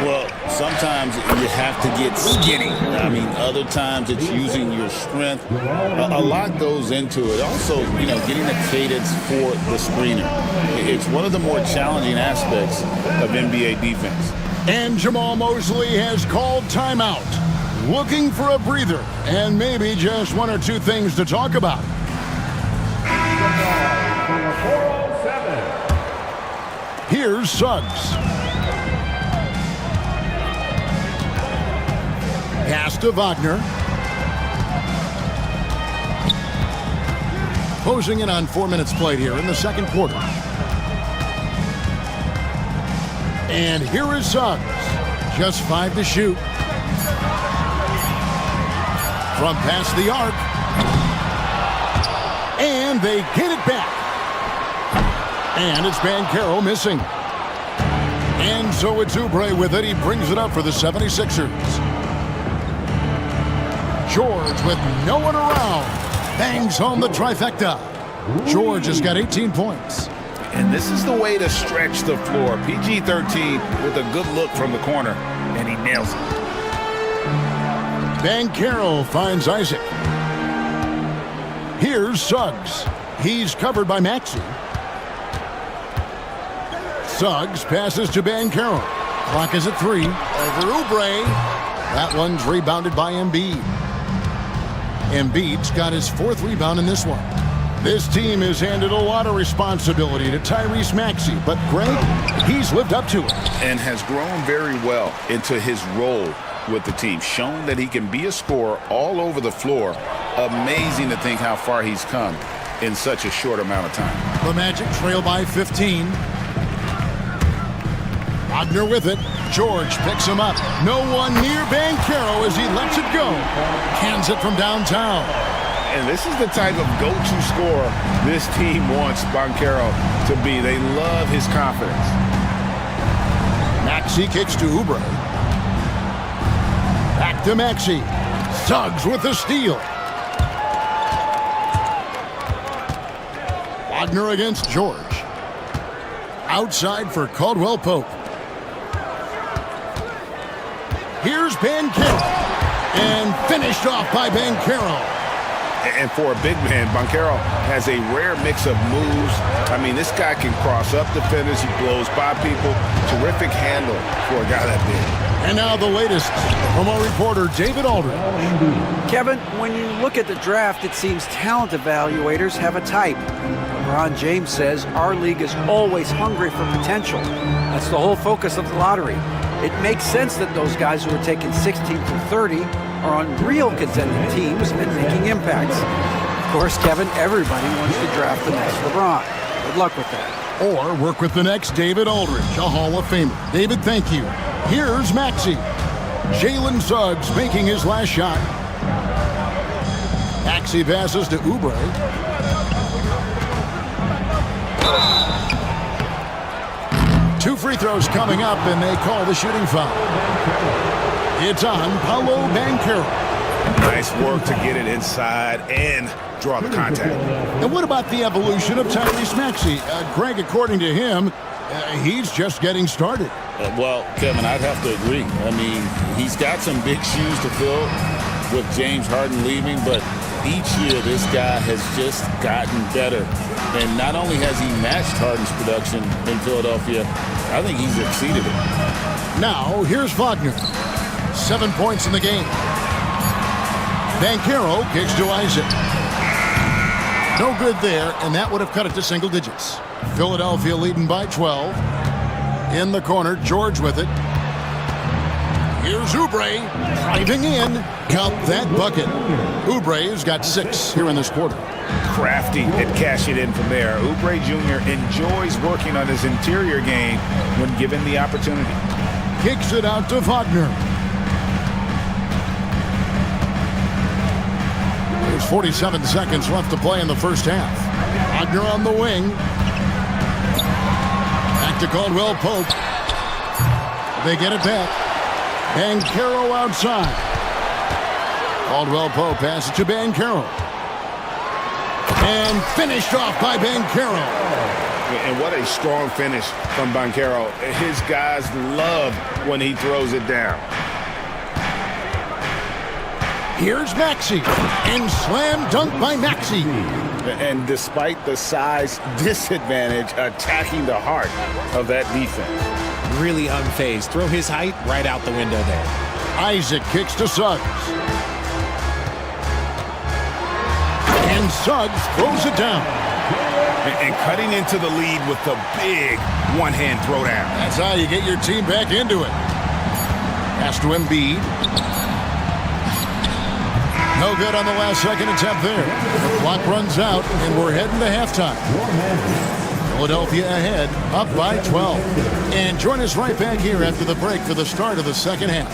Well, sometimes you have to get skinny. I mean, other times it's using your strength. A lot goes into it. Also, getting the cadence for the screener. It's one of the more challenging aspects of NBA defense. And Jamal Mosley has called timeout. Looking for a breather and maybe just 1 or 2 things to talk about. Here's Suggs. Pass to Wagner. Closing in on 4 minutes played here in the second quarter. And here is Suggs. Just 5 to shoot. From past the arc. And they get it back. And it's Banchero missing. And so it's Oubre with it. He brings it up for the 76ers. George with no one around. Bangs home the trifecta. George has got 18 points. And this is the way to stretch the floor. PG-13 with a good look from the corner. And he nails it. Banchero finds Isaac. Here's Suggs. He's covered by Maxey. Suggs passes to Banchero. Clock is at 3. Over Oubre. That one's rebounded by Embiid. Embiid's got his 4th rebound in this one. This team has handed a lot of responsibility to Tyrese Maxey, but Greg, he's lived up to it. And has grown very well into his role with the team. Shown that he can be a scorer all over the floor. Amazing to think how far he's come in such a short amount of time. The Magic trail by 15. Wagner with it. George picks him up. No one near Banchero as he lets it go. Cans it from downtown. And this is the type of go-to scorer this team wants Banchero to be. They love his confidence. Maxey kicks to Oubre. Back to Maxey. Suggs with the steal. Wagner against George. Outside for Caldwell Pope. Here's Banchero. And finished off by Banchero. And for a big man, Banchero has a rare mix of moves. I mean, this guy can cross up defenders. He blows by people. Terrific handle for a guy that big. And now the latest from our reporter, David Aldridge. Kevin, when you look at the draft, it seems talent evaluators have a type. LeBron James says our league is always hungry for potential. That's the whole focus of the lottery. It makes sense that those guys who are taken 16 through 30 are on real contending teams and making impacts. Of course, Kevin, everybody wants to draft the next LeBron. Good luck with that. Or work with the next David Aldridge, a Hall of Famer. David, thank you. Here's Maxey. Jalen Suggs making his last shot. Maxey passes to Oubre. Two free throws coming up, and they call the shooting foul. It's on Paolo Banchero. Nice work to get it inside and draw the contact. And what about the evolution of Tyrese Maxey? Greg, according to him, he's just getting started. Well, Kevin, I'd have to agree. I mean, he's got some big shoes to fill with James Harden leaving, but each year this guy has just gotten better. And not only has he matched Harden's production in Philadelphia, I think he's exceeded it. Now, here's Wagner. 7 points in the game. Banchero kicks to Isaac. No good there, and that would have cut it to single digits. Philadelphia leading by 12. In the corner, George with it. Here's Oubre driving in. Count that bucket. Oubre's got 6 here in this quarter. Crafty at cashing in from there. Oubre Jr. enjoys working on his interior game when given the opportunity. Kicks it out to Wagner. There's 47 seconds left to play in the first half. Wagner on the wing. Back to Caldwell Pope. They get it back. Banchero outside. Caldwell Pope passes to Banchero. And finished off by Banchero. And what a strong finish from Banchero. His guys love when he throws it down. Here's Maxey. And slam dunk by Maxey. And despite the size disadvantage, attacking the heart of that defense. Really unfazed. Throw his height right out the window there. Isaac kicks to Suggs. And Suggs throws it down. And cutting into the lead with the big one-hand throwdown. That's how you get your team back into it. Pass to Embiid. No good on the last second attempt there. The clock runs out, and we're heading to halftime. Philadelphia ahead, up by 12. And join us right back here after the break for the start of the second half.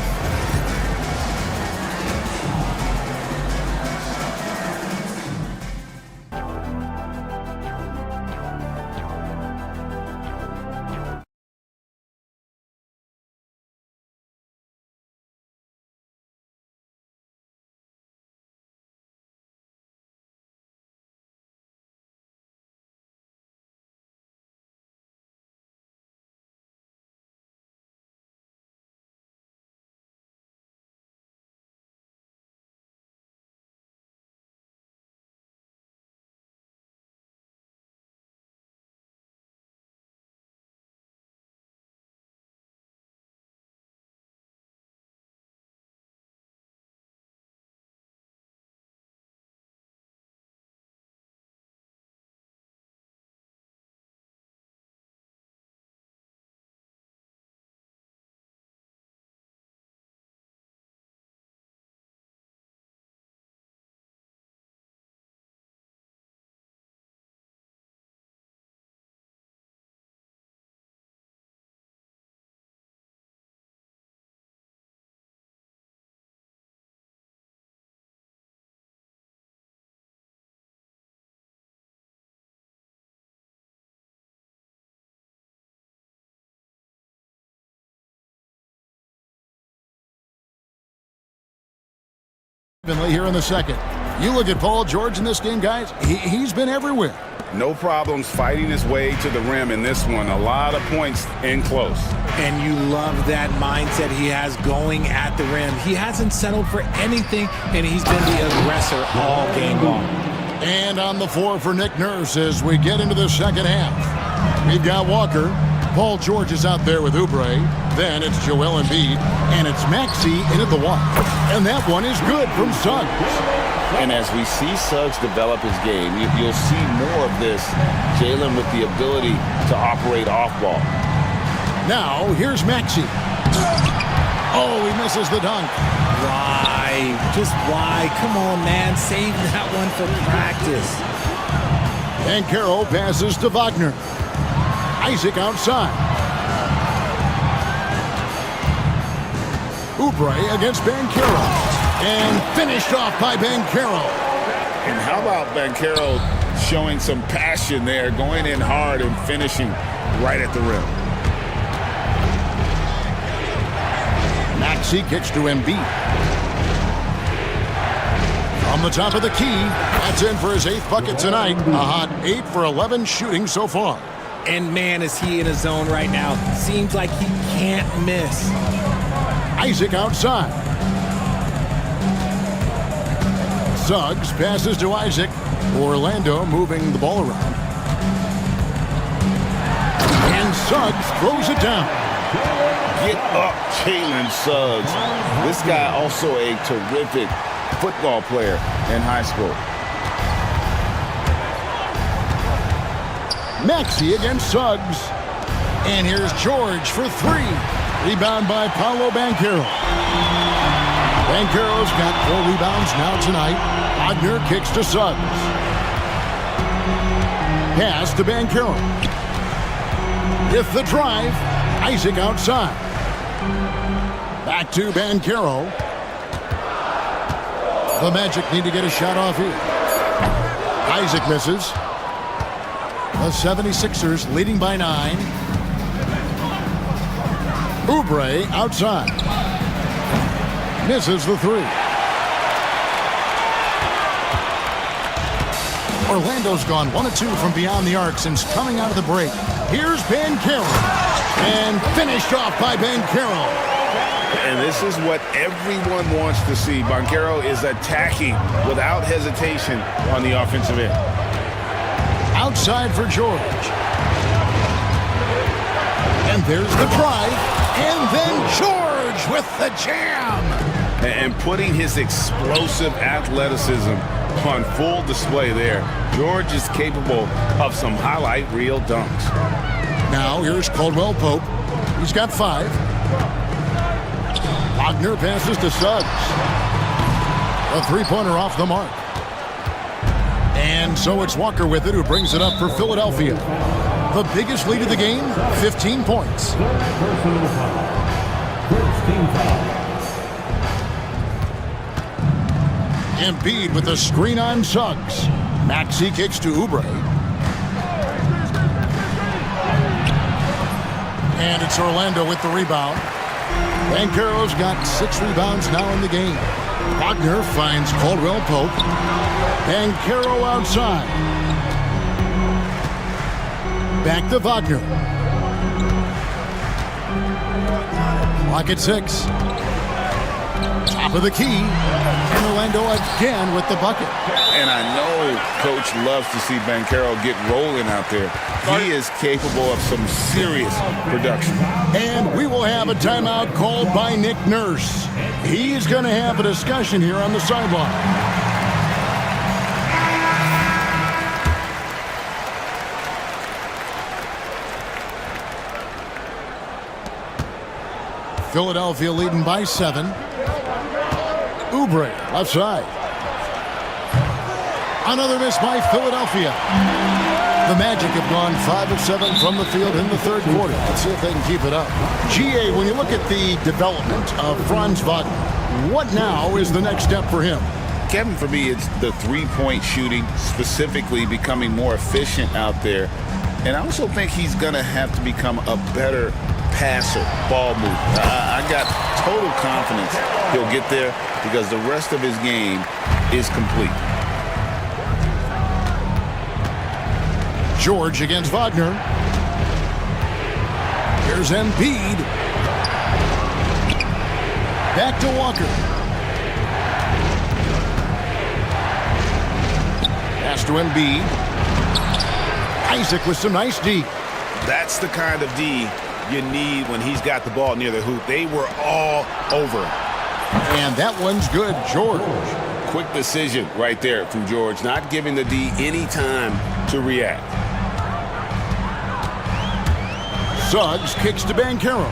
Here in the second. You look at Paul George in this game, guys. He's been everywhere. No problems fighting his way to the rim in this one. A lot of points in close. And you love that mindset he has going at the rim. He hasn't settled for anything, and he's been the aggressor all game long. And on the floor for Nick Nurse as we get into the second half. We've got Walker. Paul George is out there with Oubre. Then it's Joel Embiid. And it's Maxey in at the one. And that one is good from Suggs. And as we see Suggs develop his game, you'll see more of this. Jalen with the ability to operate off ball. Now, here's Maxey. Oh, he misses the dunk. Why? Just why? Come on, man. Save that one for practice. And Carroll passes to Wagner. Isaac outside. Oubre against Banchero. And finished off by Banchero. And how about Banchero showing some passion there, going in hard and finishing right at the rim. Maxey kicks to Embiid. From the top of the key, that's in for his 8th bucket tonight. A hot 8 for 11 shooting so far. And man, is he in a zone right now. Seems like he can't miss. Isaac outside. Suggs passes to Isaac. Orlando moving the ball around. And Suggs throws it down. Get up, Jalen Suggs. This guy also a terrific football player in high school. Maxey against Suggs. And here's George for 3. Rebound by Paolo Banchero. Banchero's got 4 rebounds now tonight. Wagner kicks to Suggs. Pass to Banchero. With the drive, Isaac outside. Back to Banchero. The Magic need to get a shot off here. Isaac misses. The 76ers leading by 9. Oubre outside. Misses the 3. Orlando's gone 1 of 2 from beyond the arc since coming out of the break. Here's Banchero. And finished off by Banchero. And this is what everyone wants to see. Banchero is attacking without hesitation on the offensive end. Outside for George. And there's the drive. And then George with the jam. And putting his explosive athleticism on full display there. George is capable of some highlight reel dunks. Now here's Caldwell Pope. He's got 5. Wagner passes to Suggs. A 3-pointer off the mark. And so it's Walker with it, who brings it up for Philadelphia. The biggest lead of the game, 15 points. Embiid with a screen on Suggs. Maxey kicks to Oubre. And it's Orlando with the rebound. Banchero's got 6 rebounds now in the game. Wagner finds Caldwell Pope. Banchero outside. Back to Wagner. Clock at 6. Top of the key. And Orlando again with the bucket. And I know Coach loves to see Banchero get rolling out there. He is capable of some serious production. And we will have a timeout called by Nick Nurse. He's going to have a discussion here on the sideline. Philadelphia leading by 7. Oubre, left side. Another miss by Philadelphia. The Magic have gone 5 of 7 from the field in the third quarter. Let's see if they can keep it up. GA, when you look at the development of Franz Wagner, what now is the next step for him? Kevin, for me, it's the three-point shooting, specifically becoming more efficient out there. And I also think he's going to have to become a better passer, ball mover. I got total confidence he'll get there because the rest of his game is complete. George against Wagner. Here's Embiid. Back to Walker. Pass to Embiid. Isaac with some nice D. That's the kind of D you need when he's got the ball near the hoop. They were all over him. And that one's good, George. Quick decision right there from George, not giving the D any time to react. Suggs kicks to Banchero.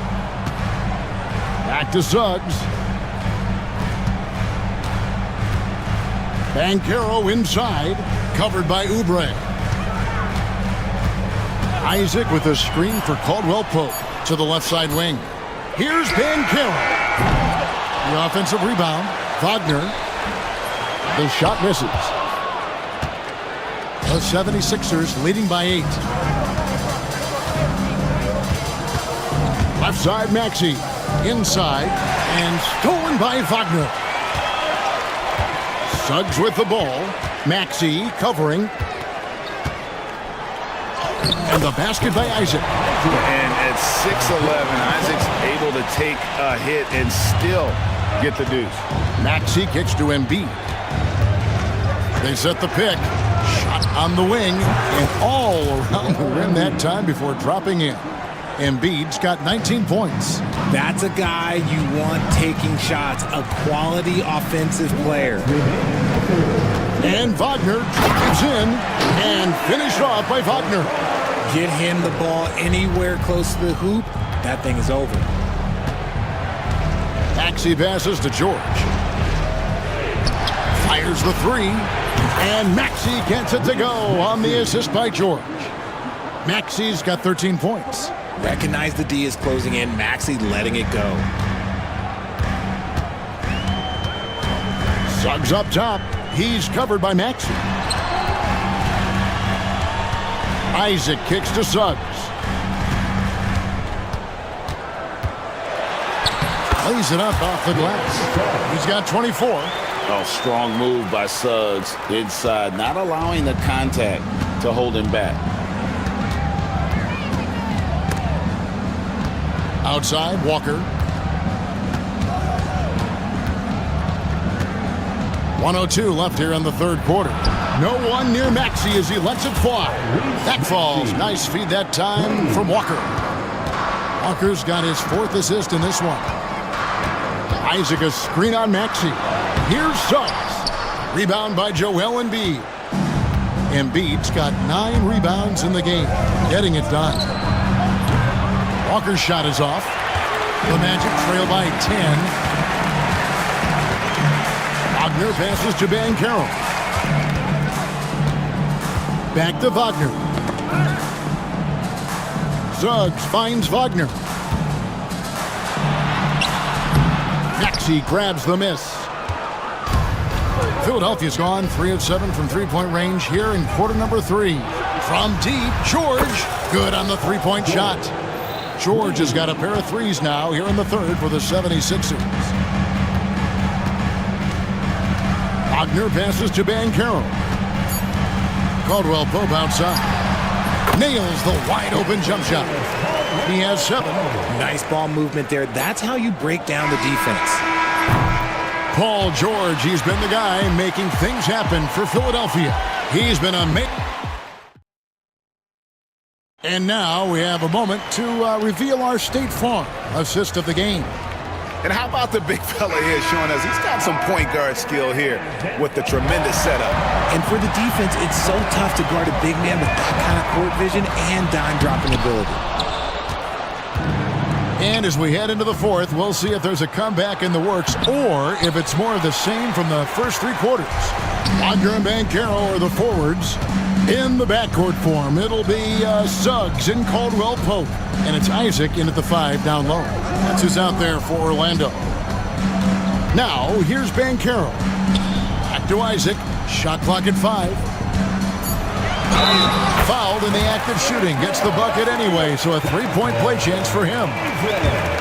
Back to Suggs. Banchero inside, covered by Oubre. Isaac with a screen for Caldwell Pope to the left side wing. Here's Banchero. The offensive rebound. Wagner. The shot misses. The 76ers leading by 8. Left side, Maxey. Inside, and stolen by Wagner. Suggs with the ball. Maxey covering. And the basket by Isaac. And at 6'11", Isaac's able to take a hit and still get the deuce. Maxey kicks to Embiid. They set the pick. Shot on the wing and all around the rim that time before dropping in. Embiid's got 19 points. That's a guy you want taking shots, a quality offensive player. And Wagner drives in and finished off by Wagner. Get him the ball anywhere close to the hoop, that thing is over. Maxey passes to George. Fires the three, and Maxey gets it to go on the assist by George. Maxey's got 13 points. Recognize the D is closing in, Maxey letting it go. Suggs up top. He's covered by Maxey. Isaac kicks to Suggs. Lays it up off the glass. He's got 24. Oh, strong move by Suggs inside, not allowing the contact to hold him back. Outside, Walker. 1:02 left here in the third quarter. No one near Maxey as he lets it fly. That falls. Nice feed that time from Walker. Walker's got his 4th assist in this one. Isaac a screen on Maxey. Here's Suggs. Rebound by Joel Embiid. Embiid's got 9 rebounds in the game, getting it done. Walker's shot is off. The Magic trail by 10. Wagner passes to Banchero. Back to Wagner. Suggs finds Wagner. Maxey grabs the miss. Philadelphia's gone 3 of 7 from three-point range here in quarter number 3. From deep, George, good on the three-point shot. George has got a pair of threes now here in the third for the 76ers. Wagner passes to Banchero. Caldwell Pope outside. Nails the wide-open jump shot. He has 7. Nice ball movement there. That's how you break down the defense. Paul George, he's been the guy making things happen for Philadelphia. He's been amazing. And now we have a moment to reveal our State Farm assist of the game. And how about the big fella here showing us he's got some point guard skill here with the tremendous setup. And for the defense, it's so tough to guard a big man with that kind of court vision and dime dropping ability. And as we head into the fourth, we'll see if there's a comeback in the works or if it's more of the same from the first 3 quarters. Wagner and Banchero are the forwards. In the backcourt form, it'll be Suggs and Caldwell Pope. And it's Isaac in at the 5 down low. That's who's out there for Orlando. Now, here's Banchero. Back to Isaac. Shot clock at 5. Fouled in the act of shooting. Gets the bucket anyway, so a three-point play chance for him.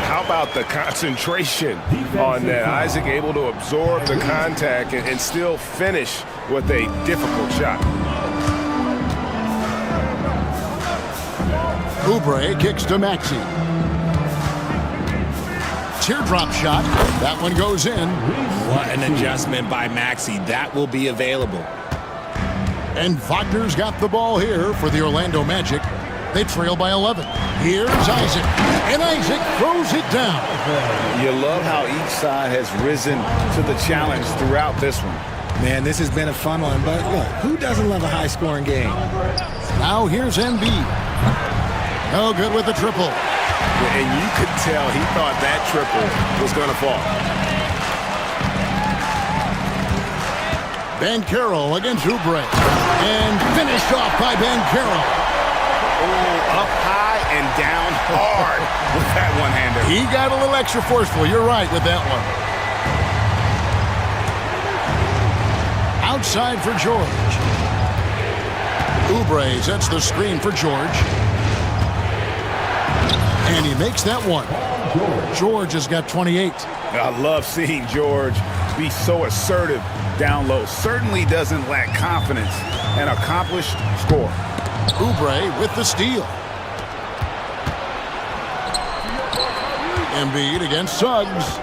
How about the concentration on that? Isaac able to absorb the contact and still finish with a difficult shot. Oubre kicks to Maxey. Teardrop shot. That one goes in. What an adjustment by Maxey. That will be available. And Wagner's got the ball here for the Orlando Magic. They trail by 11. Here's Isaac. And Isaac throws it down. You love how each side has risen to the challenge throughout this one. Man, this has been a fun one, but look, who doesn't love a high-scoring game? Now here's Embiid. No good with the triple. And you could tell he thought that triple was going to fall. Banchero against Oubre. And finished off by Banchero. Oh, up high and down hard with that one-hander. He got a little extra forceful. You're right with that one. Outside for George. Oubre sets the screen for George. And he makes that one. George has got 28. I love seeing George be so assertive down low. Certainly doesn't lack confidence. An accomplished scorer. Oubre with the steal. Embiid against Suggs.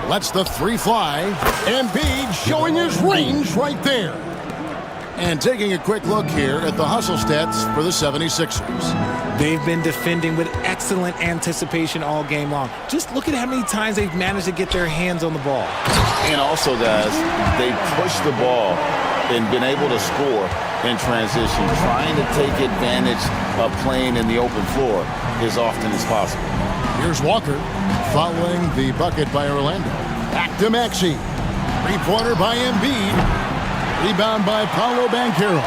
Lets the three fly. Embiid showing his range right there. And taking a quick look here at the hustle stats for the 76ers. They've been defending with excellent anticipation all game long. Just look at how many times they've managed to get their hands on the ball. And also, guys, they pushed the ball and been able to score in transition, trying to take advantage of playing in the open floor as often as possible. Here's Walker following the bucket by Orlando. Back to Maxey. Three-pointer by Embiid. Rebound by Paolo Banchero.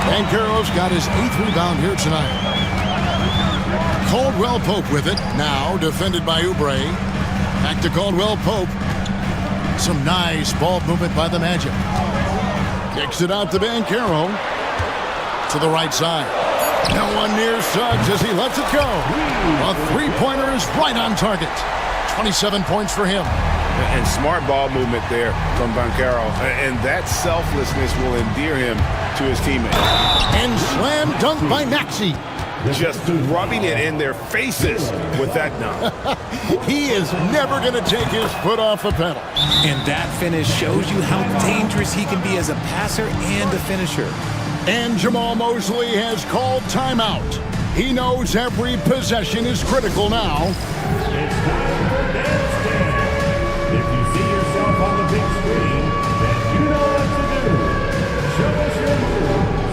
Banchero's got his 8th rebound here tonight. Caldwell Pope with it. Now defended by Oubre. Back to Caldwell Pope. Some nice ball movement by the Magic. Kicks it out to Banchero. To the right side. No one near Suggs as he lets it go. A three-pointer is right on target. 27 points for him. And smart ball movement there from Banchero. And that selflessness will endear him to his teammates. And slam dunk by Maxey. Just rubbing it in their faces with that dunk. He is never going to take his foot off the pedal. And that finish shows you how dangerous he can be as a passer and a finisher. And Jamal Mosley has called timeout. He knows every possession is critical now. It's time for Dance Day. If you see yourself on the big screen, then you know what to do. Show us your moves.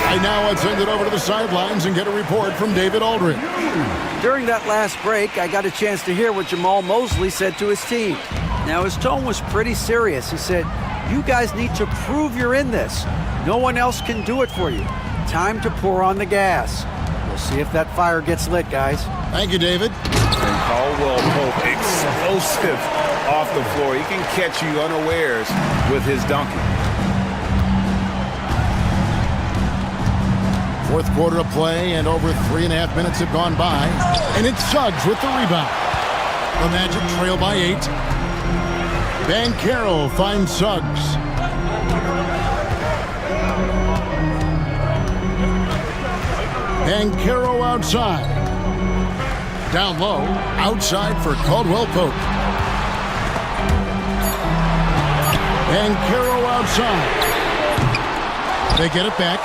Right now, let's send it over to the sidelines and get a report from David Aldridge. During that last break, I got a chance to hear what Jamal Mosley said to his team. Now, his tone was pretty serious. He said, "You guys need to prove you're in this. No one else can do it for you. Time to pour on the gas." We'll see if that fire gets lit, guys. Thank you, David. And Caldwell Pope, explosive off the floor. He can catch you unawares with his dunking. Fourth quarter of play, and over 3.5 minutes have gone by. And it's Suggs with the rebound. The Magic trail by 8. Banchero finds Suggs. Banchero outside. Down low, outside for Caldwell Pope. Banchero outside. They get it back.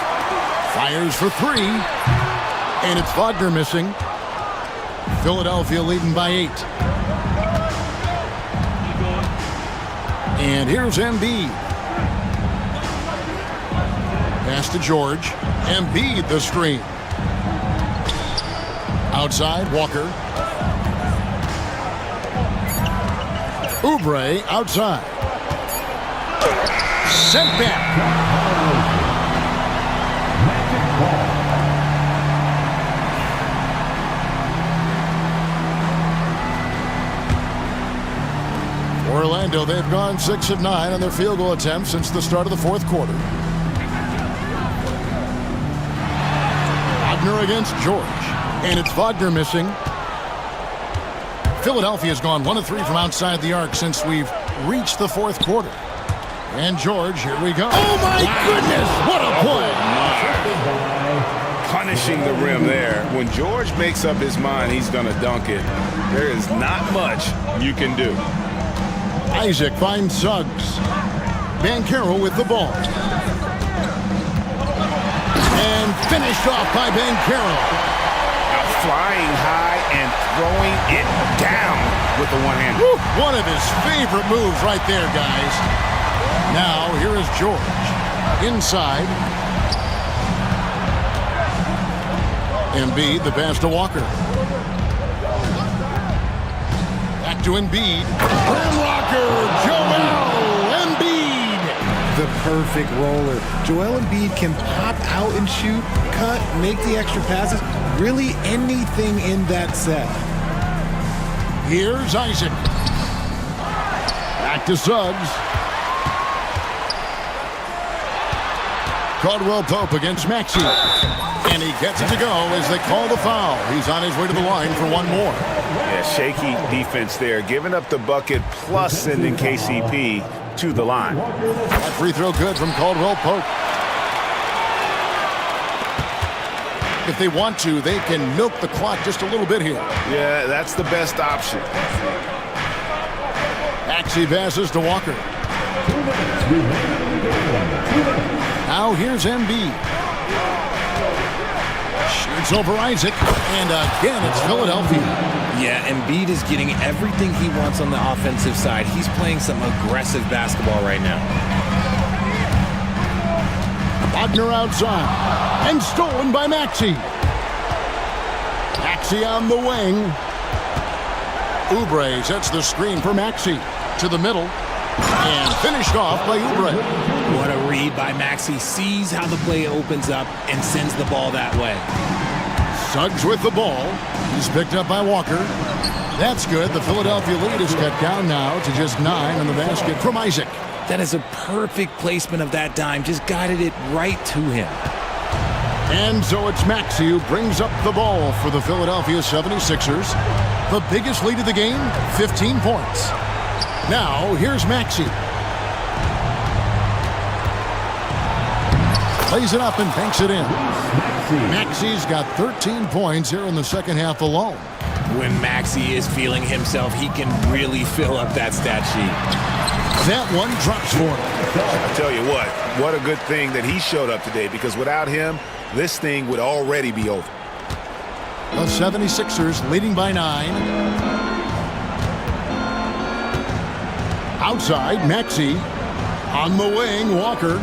Fires for 3. And it's Wagner missing. Philadelphia leading by 8. And here's Embiid. Pass to George. Embiid the screen. Outside, Walker. Oubre outside. Sent back. Orlando, they've gone 6 of 9 on their field goal attempts since the start of the fourth quarter. Wagner against George. And it's Wagner missing. Philadelphia's gone 1 of 3 from outside the arc since we've reached the fourth quarter. And George, here we go. Oh my goodness, what a play! Punishing the rim there. When George makes up his mind he's going to dunk it, there is not much you can do. Isaac finds Suggs. Banchero with the ball. And finished off by Banchero. Now flying high and throwing it down with the one-hand. One of his favorite moves right there, guys. Now, here is George. Inside. Embiid, the pass to Walker. Back to Embiid. Rim rocker, Joel Embiid. The perfect roller. Joel Embiid can pop out and shoot, cut, make the extra passes. Really anything in that set. Here's Isaac. Back to Suggs. Caldwell Pope against Maxey. And he gets it to go as they call the foul. He's on his way to the line for one more. Yeah, shaky defense there. Giving up the bucket plus sending KCP to the line. That free throw good from Caldwell Pope. If they want to, they can milk the clock just a little bit here. Yeah, that's the best option. Maxey passes to Walker. Now here's Embiid. Shoots over Isaac. And again, it's Philadelphia. Yeah, Embiid is getting everything he wants on the offensive side. He's playing some aggressive basketball right now. Wagner outside. And stolen by Maxey. Maxey on the wing. Oubre sets the screen for Maxey. To the middle. And finished off by Oubre. What a read by Maxey. Sees how the play opens up and sends the ball that way. Suggs with the ball. He's picked up by Walker. That's good. The Philadelphia lead is cut down now to just 9 on the basket from Isaac. That is a perfect placement of that dime. Just guided it right to him. And so it's Maxey who brings up the ball for the Philadelphia 76ers. The biggest lead of the game, 15 points. Now, here's Maxey. Plays it up and banks it in. Maxey's got 13 points here in the second half alone. When Maxey is feeling himself, he can really fill up that stat sheet. That one drops for him. I tell you what a good thing that he showed up today, because without him, this thing would already be over. The 76ers leading by 9. Outside, Maxey. On the wing, Walker.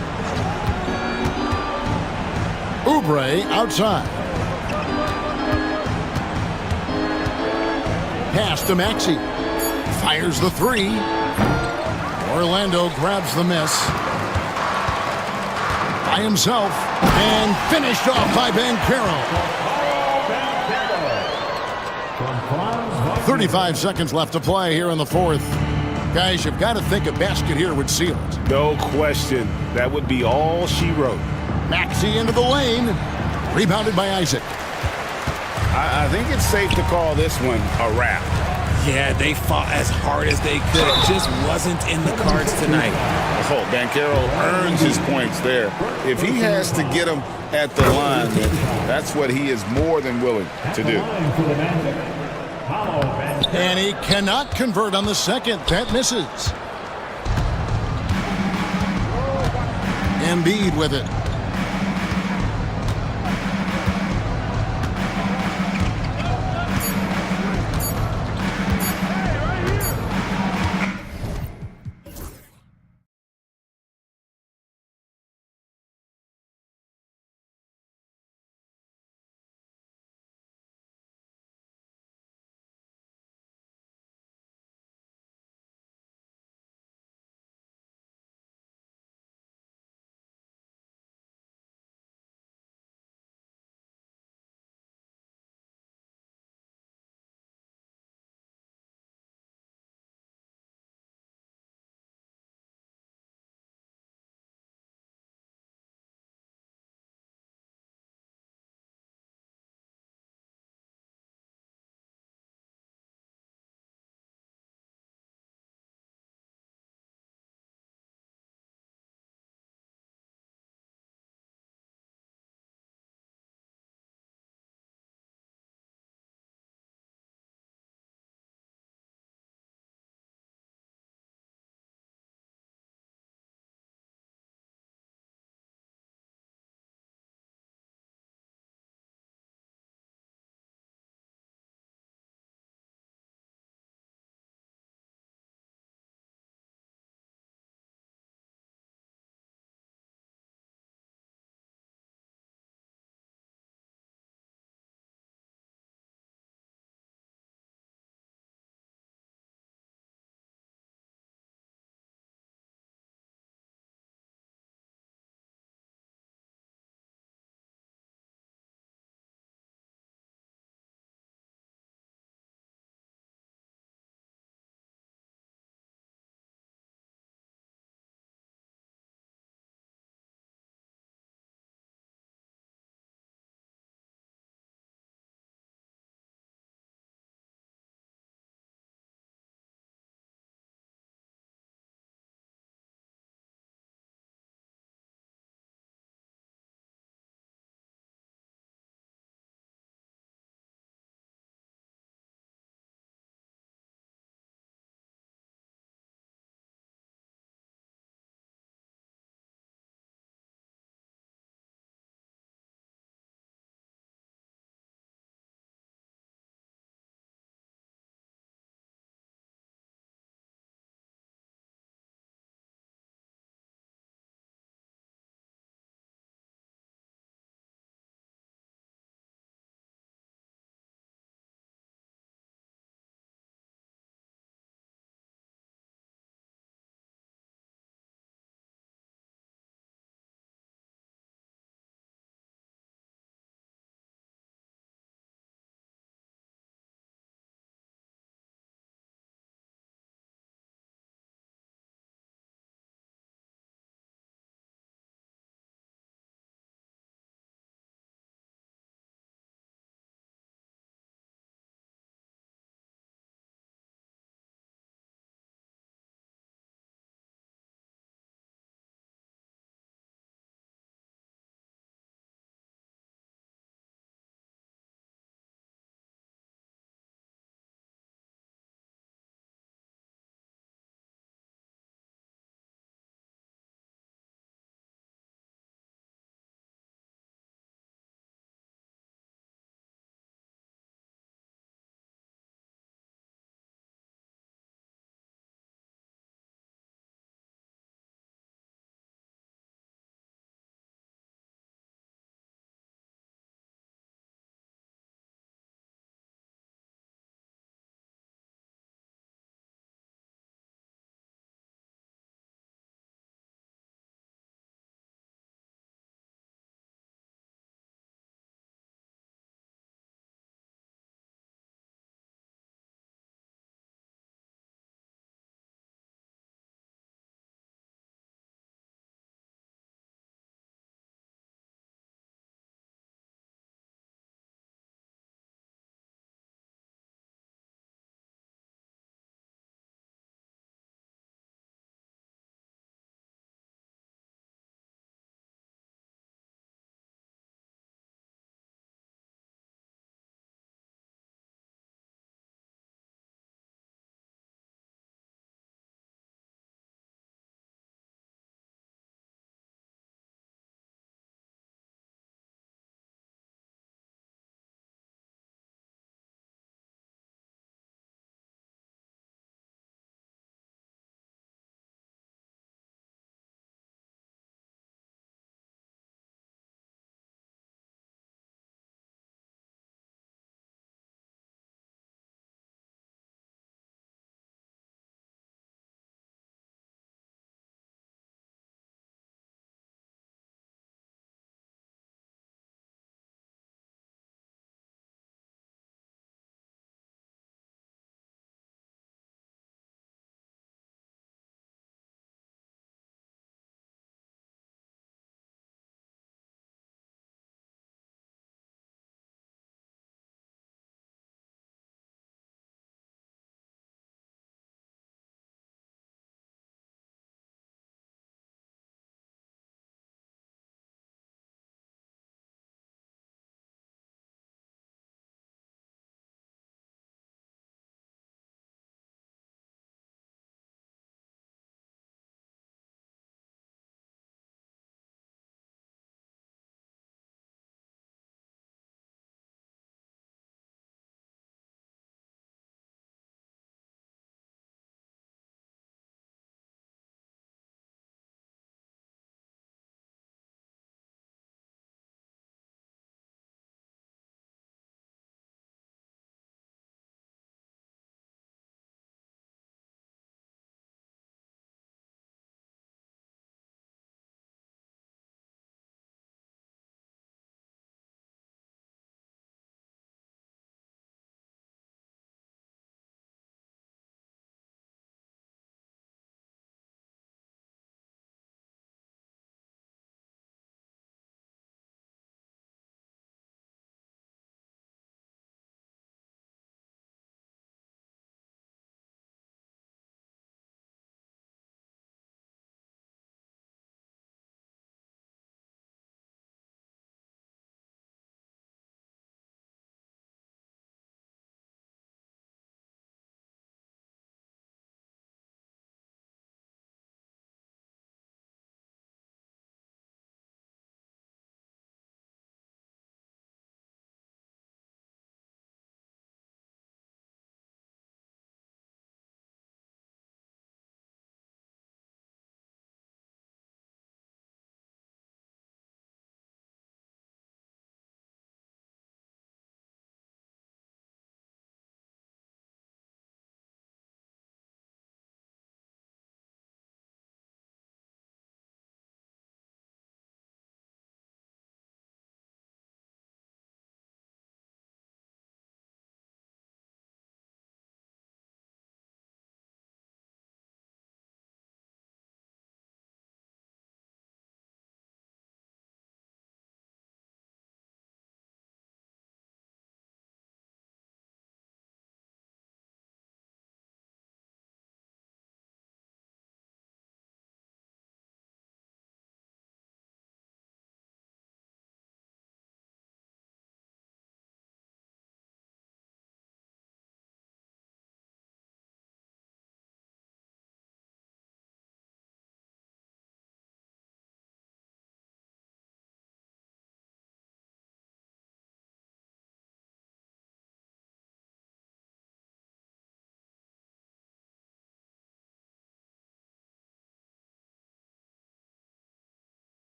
Oubre outside. Pass to Maxey. Fires the 3. Orlando grabs the miss. By himself. And finished off by Banchero. 35 seconds left to play here in the fourth. Guys, you've got to think a basket here would seal it. No question. That would be all she wrote. Maxey into the lane. Rebounded by Isaac. I think it's safe to call this one a wrap. Yeah, they fought as hard as they could. It just wasn't in the cards tonight. Oh, Banchero earns his points there. If he has to get them at the line, then that's what he is more than willing to do. And he cannot convert on the second. That misses. Embiid with it.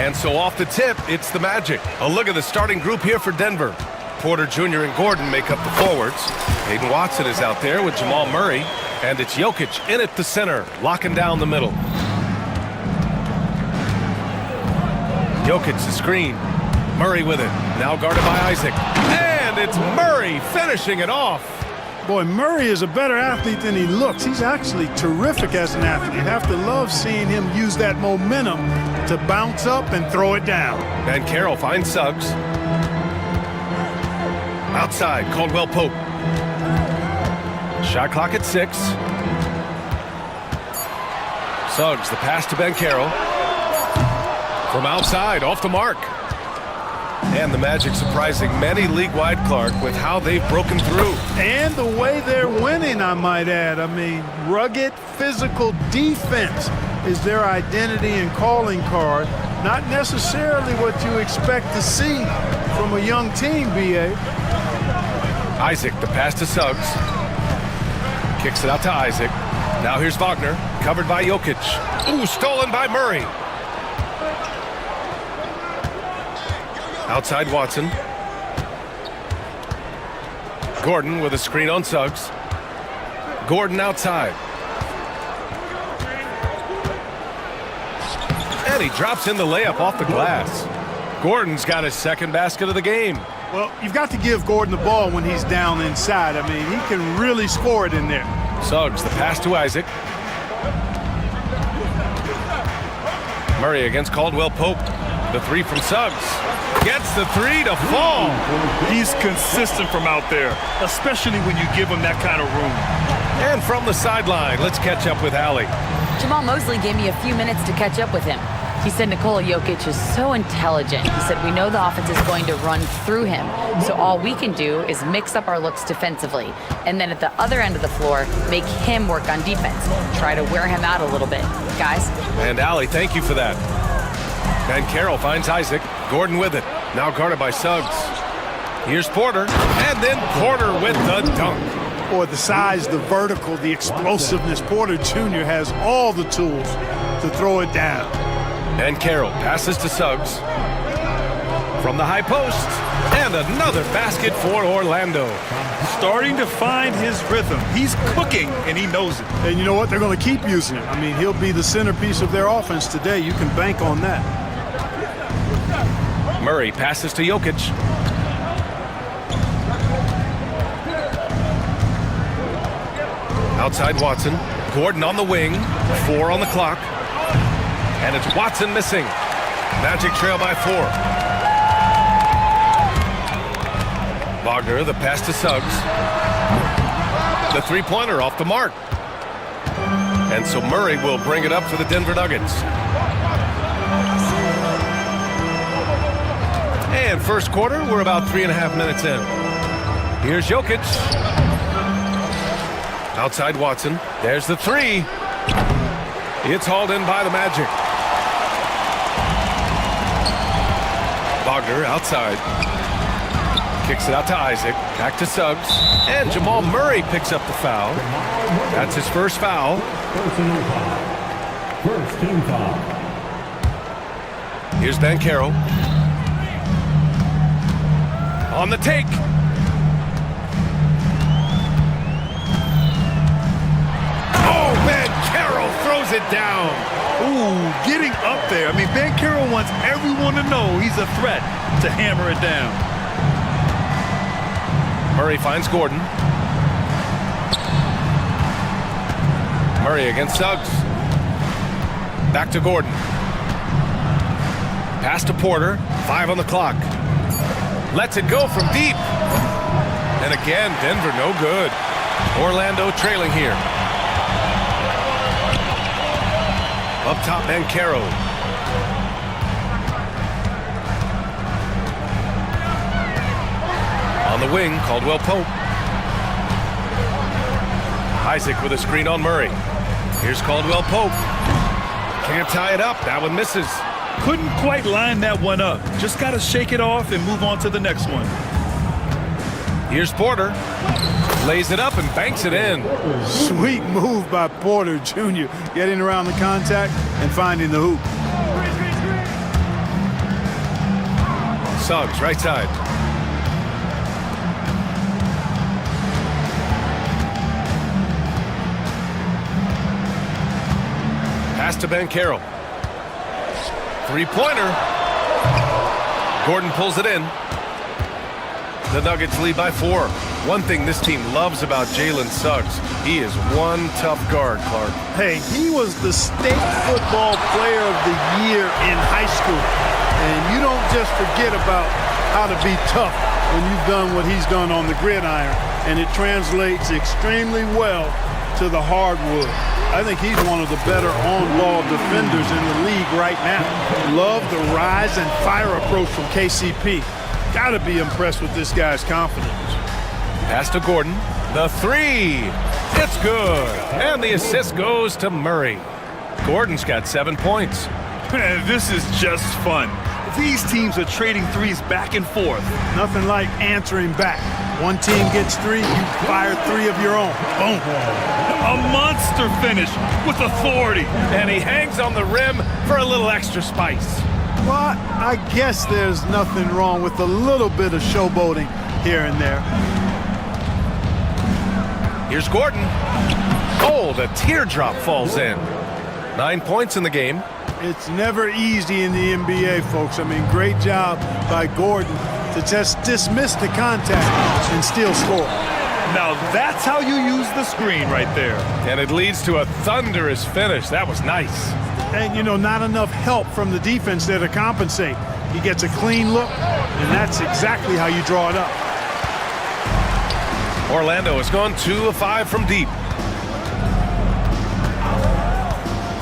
And so off the tip, it's the Magic. A look at the starting group here for Denver. Porter Jr. and Gordon make up the forwards. Hayden Watson is out there with Jamal Murray. And it's Jokic in at the center, locking down the middle. Jokic the screen. Murray with it. Now guarded by Isaac. And it's Murray finishing it off. Boy, Murray is a better athlete than he looks. He's actually terrific as an athlete. You have to love seeing him use that momentum to bounce up and throw it down. Van Carroll finds Suggs. Outside, Caldwell Pope. Shot clock at 6. Suggs, the pass to Ben Carroll. From outside, off the mark. And the Magic surprising many league-wide, Clark, with how they've broken through. And the way they're winning, I might add. I mean, rugged, physical defense is their identity and calling card. Not necessarily what you expect to see from a young team, B.A. Isaac, the pass to Suggs. Kicks it out to Isaac. Now here's Wagner, covered by Jokic. Ooh, stolen by Murray. Outside Watson. Gordon with a screen on Suggs. Gordon outside. And he drops in the layup off the glass. Gordon's got his second basket of the game. Well, you've got to give Gordon the ball when he's down inside. I mean, he can really score it in there. Suggs, the pass to Isaac. Murray against Caldwell Pope. The three from Suggs. Gets the three to fall. He's consistent from out there, especially when you give him that kind of room. And from the sideline, let's catch up with Allie. Jamal Mosley gave me a few minutes to catch up with him. He said Nikola Jokic is so intelligent. He said we know the offense is going to run through him. So all we can do is mix up our looks defensively. And then at the other end of the floor, make him work on defense. Try to wear him out a little bit. Guys. And Allie, thank you for that. Van Carroll finds Isaac. Gordon with it. Now guarded by Suggs. Here's Porter. And then Porter with the dunk. Boy, the size, the vertical, the explosiveness. Porter Jr. has all the tools to throw it down. And Carroll passes to Suggs. From the high post. And another basket for Orlando. Starting to find his rhythm. He's cooking, and he knows it. And you know what? They're going to keep using him. I mean, he'll be the centerpiece of their offense today. You can bank on that. Murray passes to Jokic. Outside Watson. Gordon on the wing. 4 on the clock. And it's Watson missing. Magic trail by 4. Wagner, the pass to Suggs. The three-pointer off the mark. And so Murray will bring it up for the Denver Nuggets. And first quarter, we're about 3.5 minutes in. Here's Jokic. Outside Watson. There's the three. It's hauled in by the Magic. Wagner outside. Kicks it out to Isaac. Back to Suggs. And Jamal Murray picks up the foul. That's his first foul. First team foul. Here's Ben Carroll. On the take. Oh, Ben Carroll throws it down. Ooh, getting up there. I mean, Ben Carroll wants everyone to know he's a threat to hammer it down. Murray finds Gordon. Murray against Suggs. Back to Gordon. Pass to Porter. 5 on the clock. Lets it go from deep. And again, Denver no good. Orlando trailing here. Up top, Ben Carroll. On the wing, Caldwell Pope. Isaac with a screen on Murray. Here's Caldwell Pope. Can't tie it up. That one misses. Couldn't quite line that one up. Just got to shake it off and move on to the next one. Here's Porter. Lays it up and banks it in. Sweet move by Porter Jr. Getting around the contact and finding the hoop. Suggs, right side. Pass to Banchero. Three-pointer. Gordon pulls it in. The Nuggets lead by 4. One thing this team loves about Jalen Suggs, he is one tough guard, Clark. Hey, he was the state football player of the year in high school. And you don't just forget about how to be tough when you've done what he's done on the gridiron. And it translates extremely well to the hardwood. I think he's one of the better on-ball defenders in the league right now. Love the rise and fire approach from KCP. Got to be impressed with this guy's confidence. Pass to Gordon. The three. It's good. And the assist goes to Murray. Gordon's got 7 points. Man, this is just fun. These teams are trading threes back and forth. Nothing like answering back. One team gets 3, you fire 3 of your own. Boom. A monster finish with authority. And he hangs on the rim for a little extra spice. Well, I guess there's nothing wrong with a little bit of showboating here and there. Here's Gordon. Oh, the teardrop falls in. 9 points in the game. It's never easy in the NBA, folks. I mean, great job by Gordon to just dismiss the contact and still score. Now that's how you use the screen right there. And it leads to a thunderous finish. That was nice. And, you know, not enough help from the defense there to compensate. He gets a clean look, and that's exactly how you draw it up. Orlando has gone 2 of 5 from deep.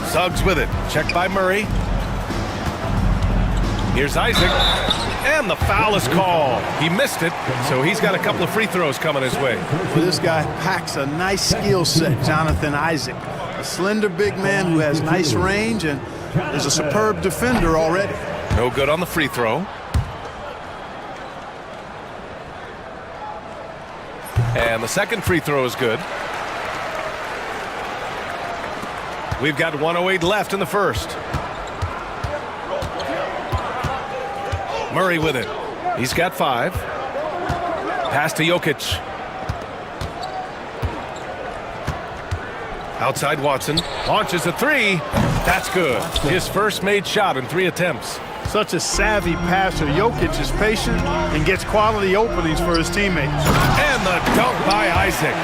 Suggs with it. Checked by Murray. Here's Isaac. And the foul is called. He missed it, so he's got a couple of free throws coming his way. Well, this guy packs a nice skill set, Jonathan Isaac. A slender big man who has nice range and is a superb defender already. No good on the free throw. And the second free throw is good. We've got 1:08 left in the first. Murray with it. He's got 5. Pass to Jokic. Outside Watson. Launches a 3. That's good. His first made shot in 3 attempts. Such a savvy passer. Jokic is patient and gets quality openings for his teammates. And the dunk by Isaac.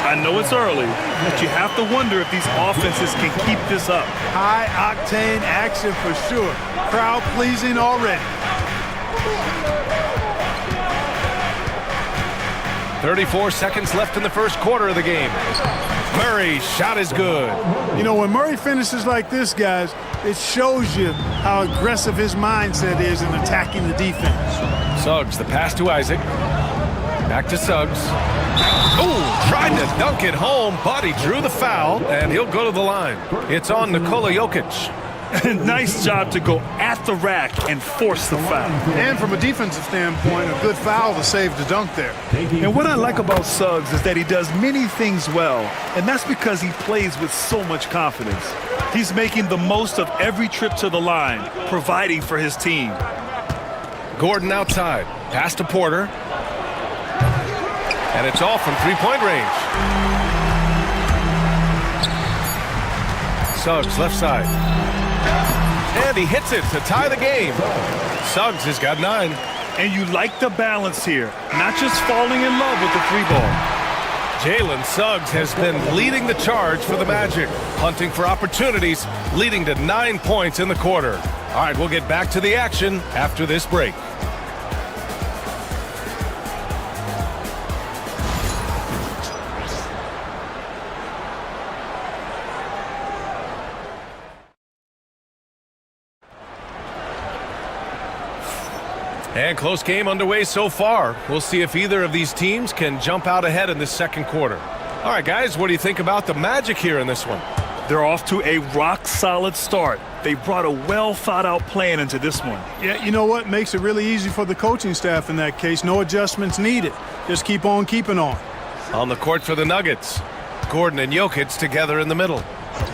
I know it's early, but you have to wonder if these offenses can keep this up. High-octane action for sure. Crowd-pleasing already. 34 seconds left in the first quarter of the game. Murray's shot is good. You know, when Murray finishes like this, guys, it shows you how aggressive his mindset is in attacking the defense. Suggs, the pass to Isaac. Back to Suggs. Oh, tried to dunk it home, but he drew the foul, and he'll go to the line. It's on Nikola Jokic. Nice job to go at the rack and force the foul. And from a defensive standpoint, a good foul to save the dunk there. And what I like about Suggs is that he does many things well, and that's because he plays with so much confidence. He's making the most of every trip to the line, providing for his team. Gordon outside. Pass to Porter. And it's off from three-point range. Suggs left side. And he hits it to tie the game. Suggs has got 9. And you like the balance here, not just falling in love with the 3-ball. Jalen Suggs has been leading the charge for the Magic, hunting for opportunities, leading to 9 points in the quarter. All right, we'll get back to the action after this break. And close game underway so far. We'll see if either of these teams can jump out ahead in this second quarter. All right, guys, what do you think about the Magic here in this one? They're off to a rock-solid start. They brought a well-thought-out plan into this one. Yeah, you know what? Makes it really easy for the coaching staff in that case. No adjustments needed. Just keep on keeping on. On the court for the Nuggets, Gordon and Jokic together in the middle.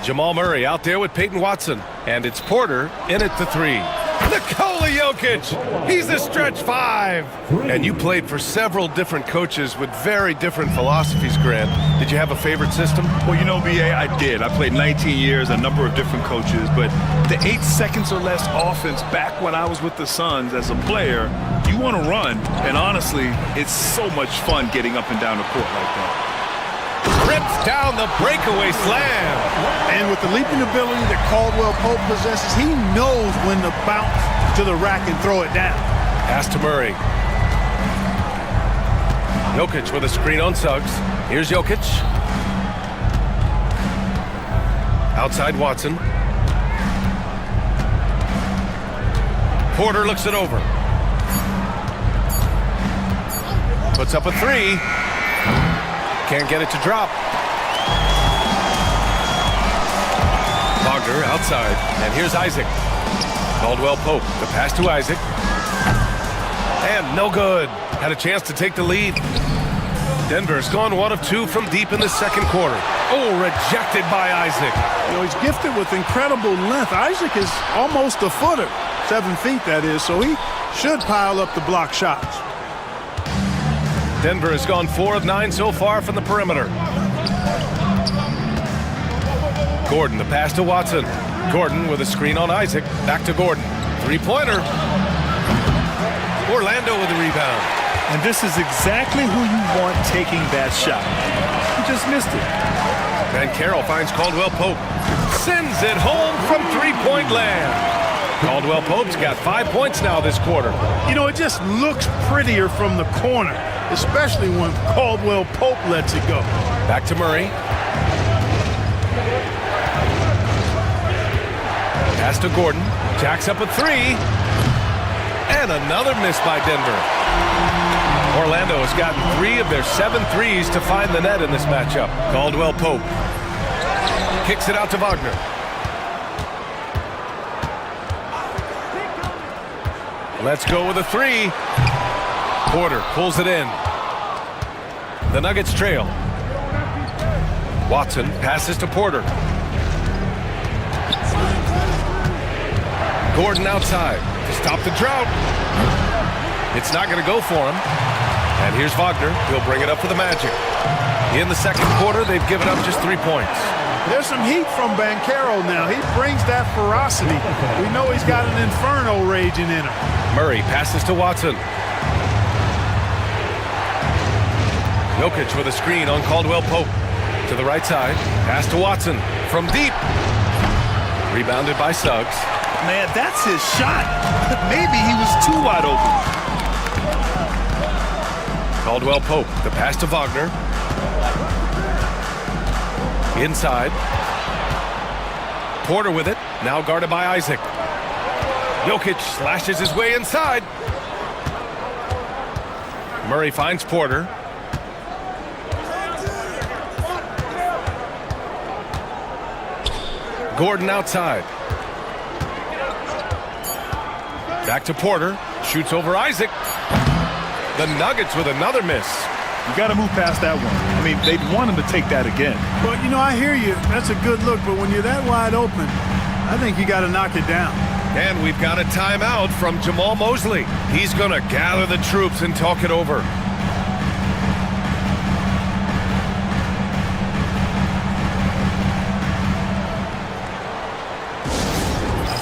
Jamal Murray out there with Peyton Watson. And it's Porter in at the 3. Nikola Jokic, he's a stretch five. And you played for several different coaches with very different philosophies, Grant. Did you have a favorite system? Well, you know, BA, I did. I played 19 years, a number of different coaches, but the 8 seconds or less offense back when I was with the Suns as a player, you want to run, and honestly, it's so much fun getting up and down the court like that. Rips down the breakaway slam. And with the leaping ability that Caldwell Pope possesses, he knows when to bounce to the rack and throw it down. Pass to Murray. Jokic with a screen on Suggs. Here's Jokic. Outside Watson. Porter looks it over. Puts up a three. Can't get it to drop. Wagner outside. And here's Isaac. Caldwell Pope. The pass to Isaac. And no good. Had a chance to take the lead. Denver's gone 1 of 2 from deep in the second quarter. Oh, rejected by Isaac. You know, he's gifted with incredible length. Isaac is almost a footer. 7 feet, that is, so he should pile up the block shots. Denver has gone 4 of 9 so far from the perimeter. Gordon, the pass to Watson. Gordon with a screen on Isaac. Back to Gordon. Three-pointer. Orlando with the rebound. And this is exactly who you want taking that shot. He just missed it. Van Carroll finds Caldwell Pope. Sends it home from three-point land. Caldwell Pope's got 5 points now this quarter. You know, it just looks prettier from the corner, especially when Caldwell Pope lets it go. Back to Murray. Pass to Gordon. Jacks up a three. And another miss by Denver. Orlando has gotten 3 of their 7 threes to find the net in this matchup. Caldwell Pope kicks it out to Wagner. Let's go with a three. Porter pulls it in. The Nuggets trail. Watson passes to Porter. Gordon outside to stop the drought. It's not going to go for him. And here's Wagner. He'll bring it up for the Magic. In the second quarter, they've given up just 3 points. There's some heat from Banchero now. He brings that ferocity. We know he's got an inferno raging in him. Murray passes to Watson. Jokic with a screen on Caldwell Pope. To the right side. Pass to Watson from deep. Rebounded by Suggs. Man, that's his shot. Maybe he was too wide open. Caldwell Pope, the pass to Wagner. Inside. Porter with it, now guarded by Isaac. Jokic slashes his way inside. Murray finds Porter. Gordon outside. Back to Porter. Shoots over Isaac. The Nuggets with another miss. You got to move past that one. I mean, they'd want him to take that again. But, you know, I hear you. That's a good look. But when you're that wide open, I think you got to knock it down. And we've got a timeout from Jamal Mosley. He's going to gather the troops and talk it over.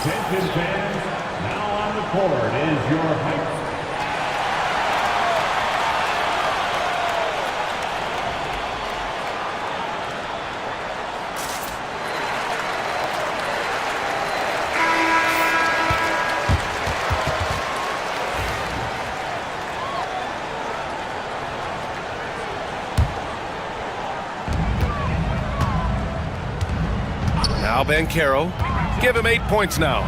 Attention fans, now on the court is your height. Now Banchero. Give him 8 points now.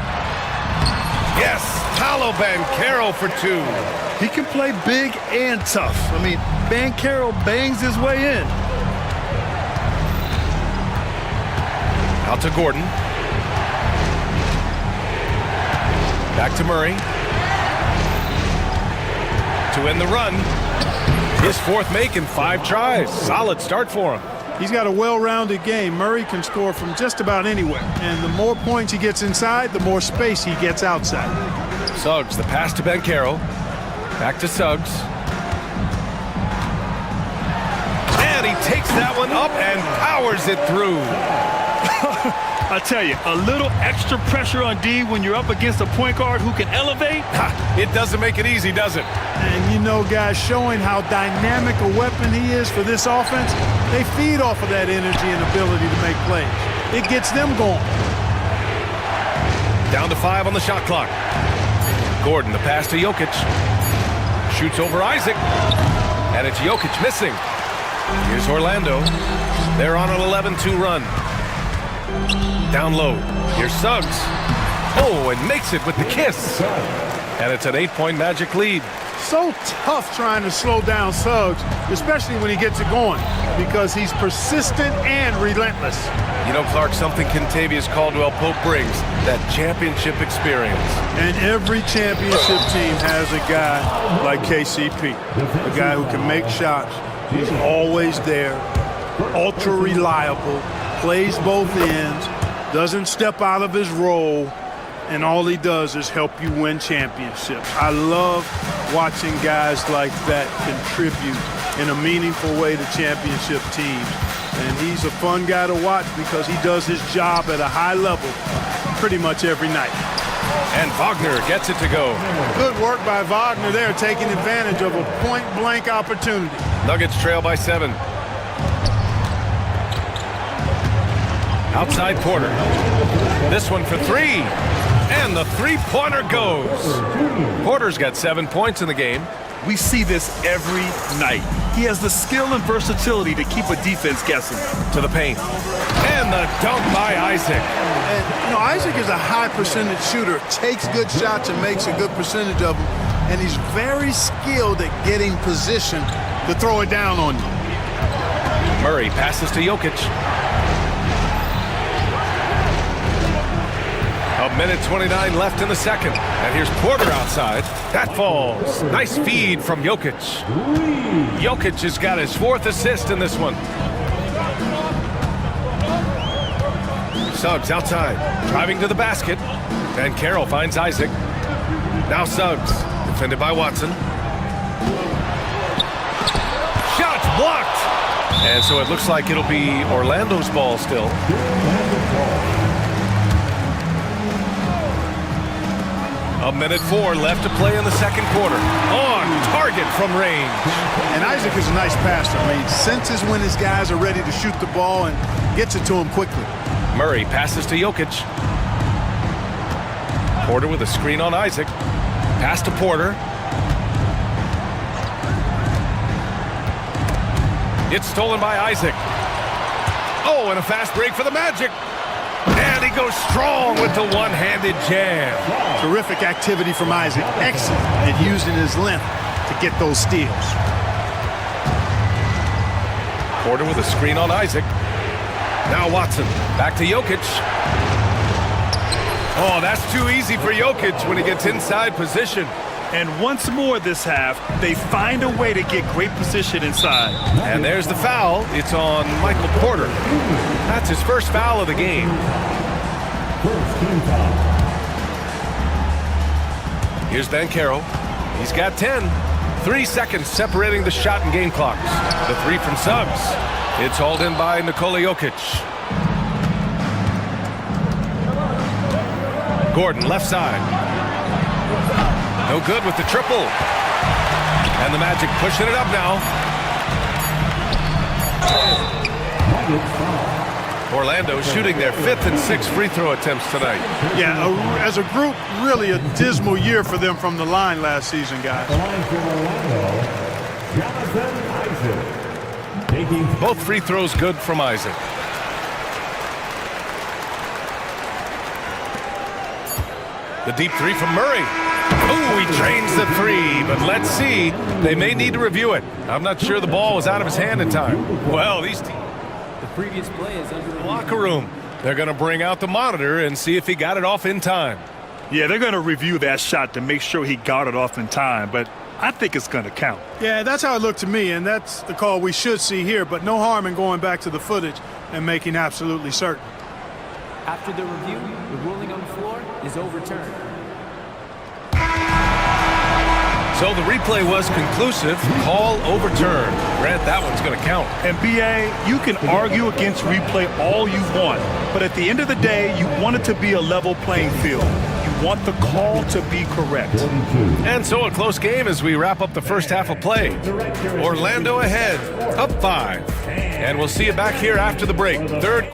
Yes, Paolo Banchero for 2. He can play big and tough. I mean, Banchero bangs his way in. Out to Gordon. Back to Murray. To end the run. His fourth make in 5 tries. Solid start for him. He's got a well-rounded game. Murray can score from just about anywhere. And the more points he gets inside, the more space he gets outside. Suggs, the pass to Banchero. Back to Suggs. And he takes that one up and powers it through. I tell you, a little extra pressure on D when you're up against a point guard who can elevate. It doesn't make it easy, does it? And you know, guys, showing how dynamic a weapon he is for this offense, they feed off of that energy and ability to make plays. It gets them going. Down to 5 on the shot clock. Gordon, the pass to Jokic. Shoots over Isaac. And it's Jokic missing. Here's Orlando. They're on an 11-2 run. Down low. Here's Suggs. Oh, and makes it with the kiss. And it's an 8-point Magic lead. So tough trying to slow down Suggs, especially when he gets it going, because he's persistent and relentless. You know, Clark, something Kentavious Caldwell-Pope brings, that championship experience. And every championship team has a guy like KCP, a guy who can make shots. He's always there, ultra reliable, plays both ends, doesn't step out of his role, and all he does is help you win championships. I love watching guys like that contribute in a meaningful way to championship teams. And he's a fun guy to watch because he does his job at a high level pretty much every night. And Wagner gets it to go. Good work by Wagner there, taking advantage of a point-blank opportunity. Nuggets trail by 7. Outside Porter. This one for 3. And the three-pointer goes. Porter's got 7 points in the game. We see this every night. He has the skill and versatility to keep a defense guessing. To the paint. And the dunk by Isaac. And, you know, Isaac is a high percentage shooter, takes good shots and makes a good percentage of them. And he's very skilled at getting position to throw it down on you. Murray passes to Jokic. A minute 29 left in the second. And here's Porter outside. That falls. Nice feed from Jokic. Jokic has got his 4th assist in this one. Suggs outside. Driving to the basket. Van Carroll finds Isaac. Now Suggs. Defended by Watson. Shots blocked. And so it looks like it'll be Orlando's ball still. A minute 4 left to play in the second quarter. On target from range. And Isaac is a nice passer. I mean, senses when his guys are ready to shoot the ball and gets it to him quickly. Murray passes to Jokic. Porter with a screen on Isaac. Pass to Porter. It's stolen by Isaac. Oh, and a fast break for the Magic. And he goes strong with the one-handed jam. Terrific activity from Isaac. Excellent at using his length to get those steals. Porter with a screen on Isaac. Now Watson. Back to Jokic. Oh, that's too easy for Jokic when he gets inside position. And once more this half, they find a way to get great position inside. And there's the foul. It's on Michael Porter. That's his first foul of the game. Here's Banchero. He's got 10. 3 seconds separating the shot and game clocks. The 3 from Suggs. It's hauled in by Nikola Jokic. Gordon, left side. No good with the triple. And the Magic pushing it up now. Orlando shooting their 5th and 6th free throw attempts tonight. Yeah, as a group, really a dismal year for them from the line last season, guys. Both free throws good from Isaac. The deep 3 from Murray. Ooh, he drains the 3, but let's see. They may need to review it. I'm not sure the ball was out of his hand in time. Well, these teams. The previous play is under the locker room. They're going to bring out the monitor and see if he got it off in time. Yeah, they're going to review that shot to make sure he got it off in time, but I think it's going to count. Yeah, that's how it looked to me, and that's the call we should see here, but no harm in going back to the footage and making absolutely certain. After the review, the ruling on the floor is overturned. So the replay was conclusive. Call overturned. Grant, that one's going to count. And BA, you can argue against replay all you want, but at the end of the day, you want it to be a level playing field. You want the call to be correct. And so a close game as we wrap up the first half of play. Orlando ahead, up 5. And we'll see you back here after the break. Third.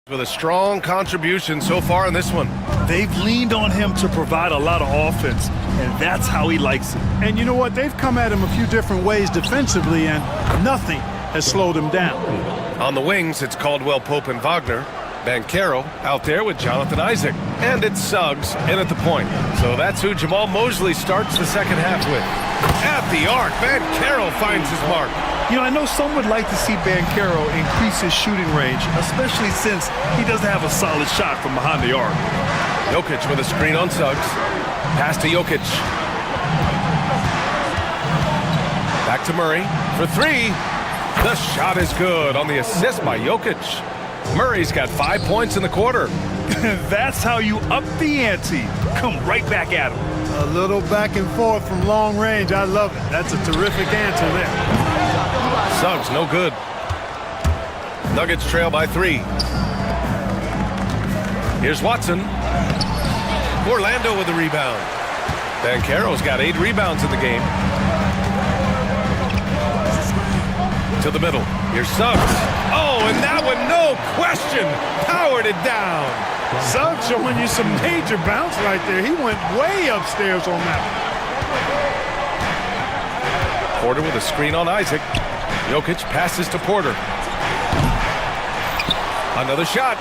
With a strong contribution so far in this one. They've leaned on him to provide a lot of offense, and that's how he likes it. And you know what? They've come at him a few different ways defensively, and nothing has slowed him down. On the wings, it's Caldwell Pope and Wagner. Banchero out there with Jonathan Isaac. And it's Suggs in at the point. So that's who Jamal Mosley starts the second half with. At the arc, Banchero finds his mark. You know, I know some would like to see Banchero increase his shooting range, especially since he doesn't have a solid shot from behind the arc. Jokic with a screen on Suggs. Pass to Jokic. Back to Murray for 3. The shot is good on the assist by Jokic. Murray's got 5 points in the quarter. That's how you up the ante. Come right back at him. A little back and forth from long range. I love it. That's a terrific answer there. Suggs, no good. Nuggets trail by 3. Here's Watson. Orlando with the rebound. Banchero's got 8 rebounds in the game. To the middle. Here's Suggs. Oh, and that one, no question, powered it down. Suggs showing you some major bounce right there. He went way upstairs on that one. Porter with a screen on Isaac. Jokic passes to Porter. Another shot.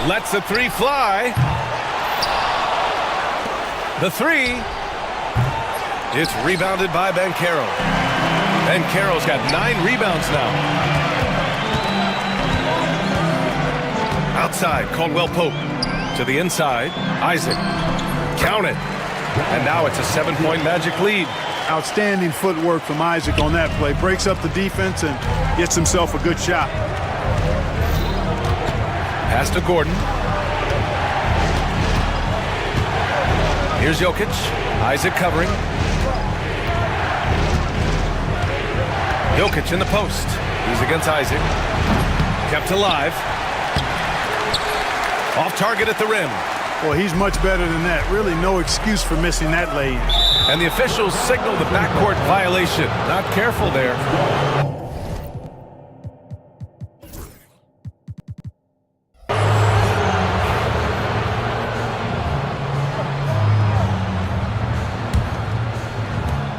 Lets the 3 fly. The 3. It's rebounded by Banchero. Banchero's got 9 rebounds now. Outside, Caldwell Pope. To the inside, Isaac. Count it. And now it's a 7-point Magic lead. Outstanding footwork from Isaac on that play. Breaks up the defense and gets himself a good shot. Pass to Gordon. Here's Jokic. Isaac covering. Jokic in the post. He's against Isaac. Kept alive. Off target at the rim. Well, he's much better than that. Really no excuse for missing that lay. And the officials signal the backcourt violation. Not careful there.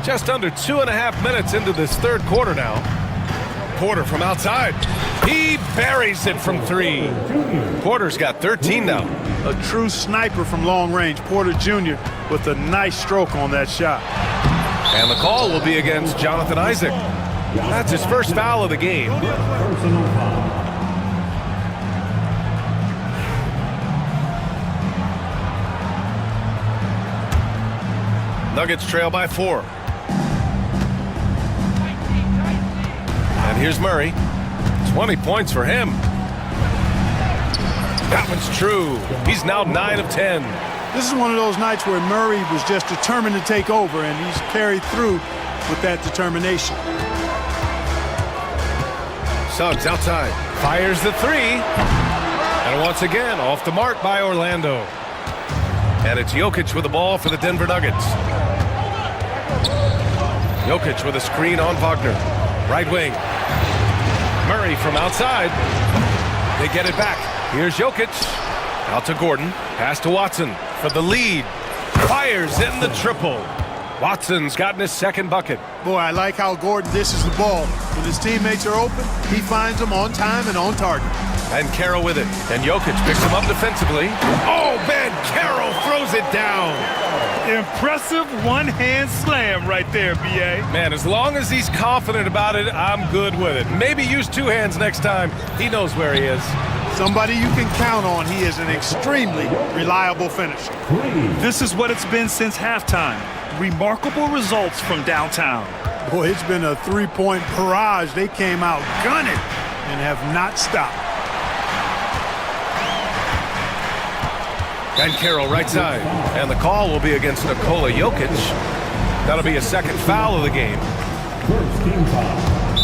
Just under 2.5 minutes into this third quarter now. Porter from outside. He buries it from 3. Porter's got 13 now. A true sniper from long range. Porter Jr. with a nice stroke on that shot. And the call will be against Jonathan Isaac. That's his first foul of the game. Nuggets trail by 4. And here's Murray. 20 points for him. That one's true. He's now 9 of 10. This is one of those nights where Murray was just determined to take over, and he's carried through with that determination. Suggs outside. Fires the 3. And once again, off the mark by Orlando. And it's Jokic with the ball for the Denver Nuggets. Jokic with a screen on Wagner. Right wing. Murray from outside. They get it back. Here's Jokic. Out to Gordon. Pass to Watson for the lead. Fires in the triple. Watson's gotten his second bucket. Boy, I like how Gordon dishes the ball. When his teammates are open, he finds them on time and on target. And Carroll with it. And Jokic picks him up defensively. Oh, man, Carroll throws it down. Impressive one-hand slam right there, B.A. Man, as long as he's confident about it, I'm good with it. Maybe use 2 hands next time. He knows where he is. Somebody you can count on. He is an extremely reliable finisher. This is what it's been since halftime. Remarkable results from downtown. Boy, it's been a three-point barrage. They came out gunning and have not stopped. And Carroll right side. And the call will be against Nikola Jokic. That'll be a second foul of the game.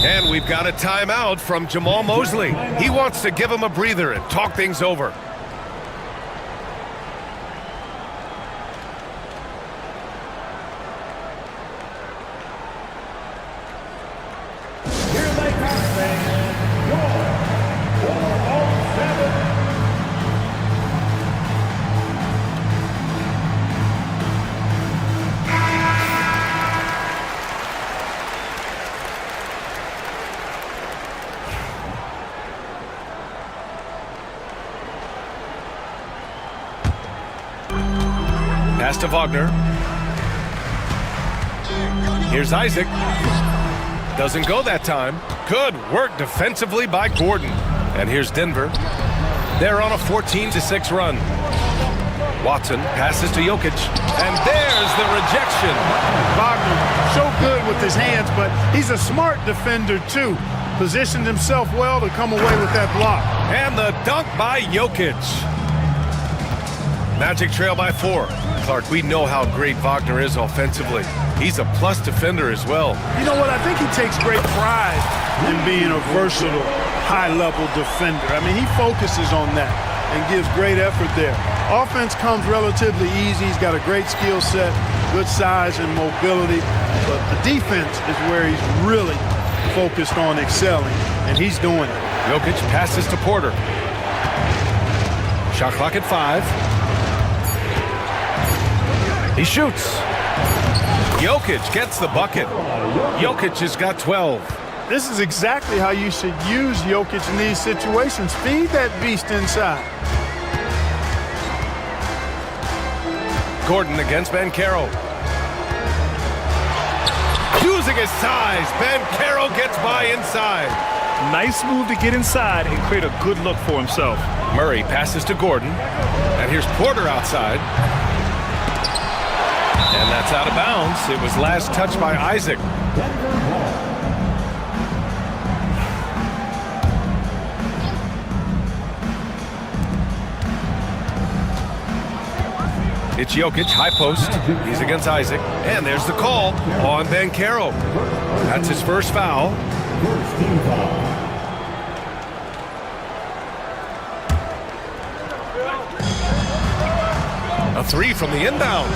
And we've got a timeout from Jamal Mosley. He wants to give him a breather and talk things over. Here they come, fans. Your 4-on-7. Pass to Wagner. Here's Isaac. Doesn't go that time. Good work defensively by Gordon. And here's Denver. They're on a 14-6 run. Watson passes to Jokic. And there's the rejection. Wagner, so good with his hands, but he's a smart defender, too. Positioned himself well to come away with that block. And the dunk by Jokic. Magic trail by 4. Clark, we know how great Wagner is offensively. He's a plus defender as well. You know what? I think he takes great pride in being a versatile, high-level defender. I mean, he focuses on that and gives great effort there. Offense comes relatively easy. He's got a great skill set, good size and mobility. But the defense is where he's really focused on excelling, and he's doing it. Jokic passes to Porter. Shot clock at 5. He shoots. Jokic gets the bucket. Jokic has got 12. This is exactly how you should use Jokic in these situations. Feed that beast inside. Gordon against Ben Carroll. Using his size, Ben Carroll gets by inside. Nice move to get inside and create a good look for himself. Murray passes to Gordon. And here's Porter outside. And that's out of bounds. It was last touched by Isaac. It's Jokic, high post. He's against Isaac. And there's the call on Ben Carroll. That's his first foul. A 3 from the inbound.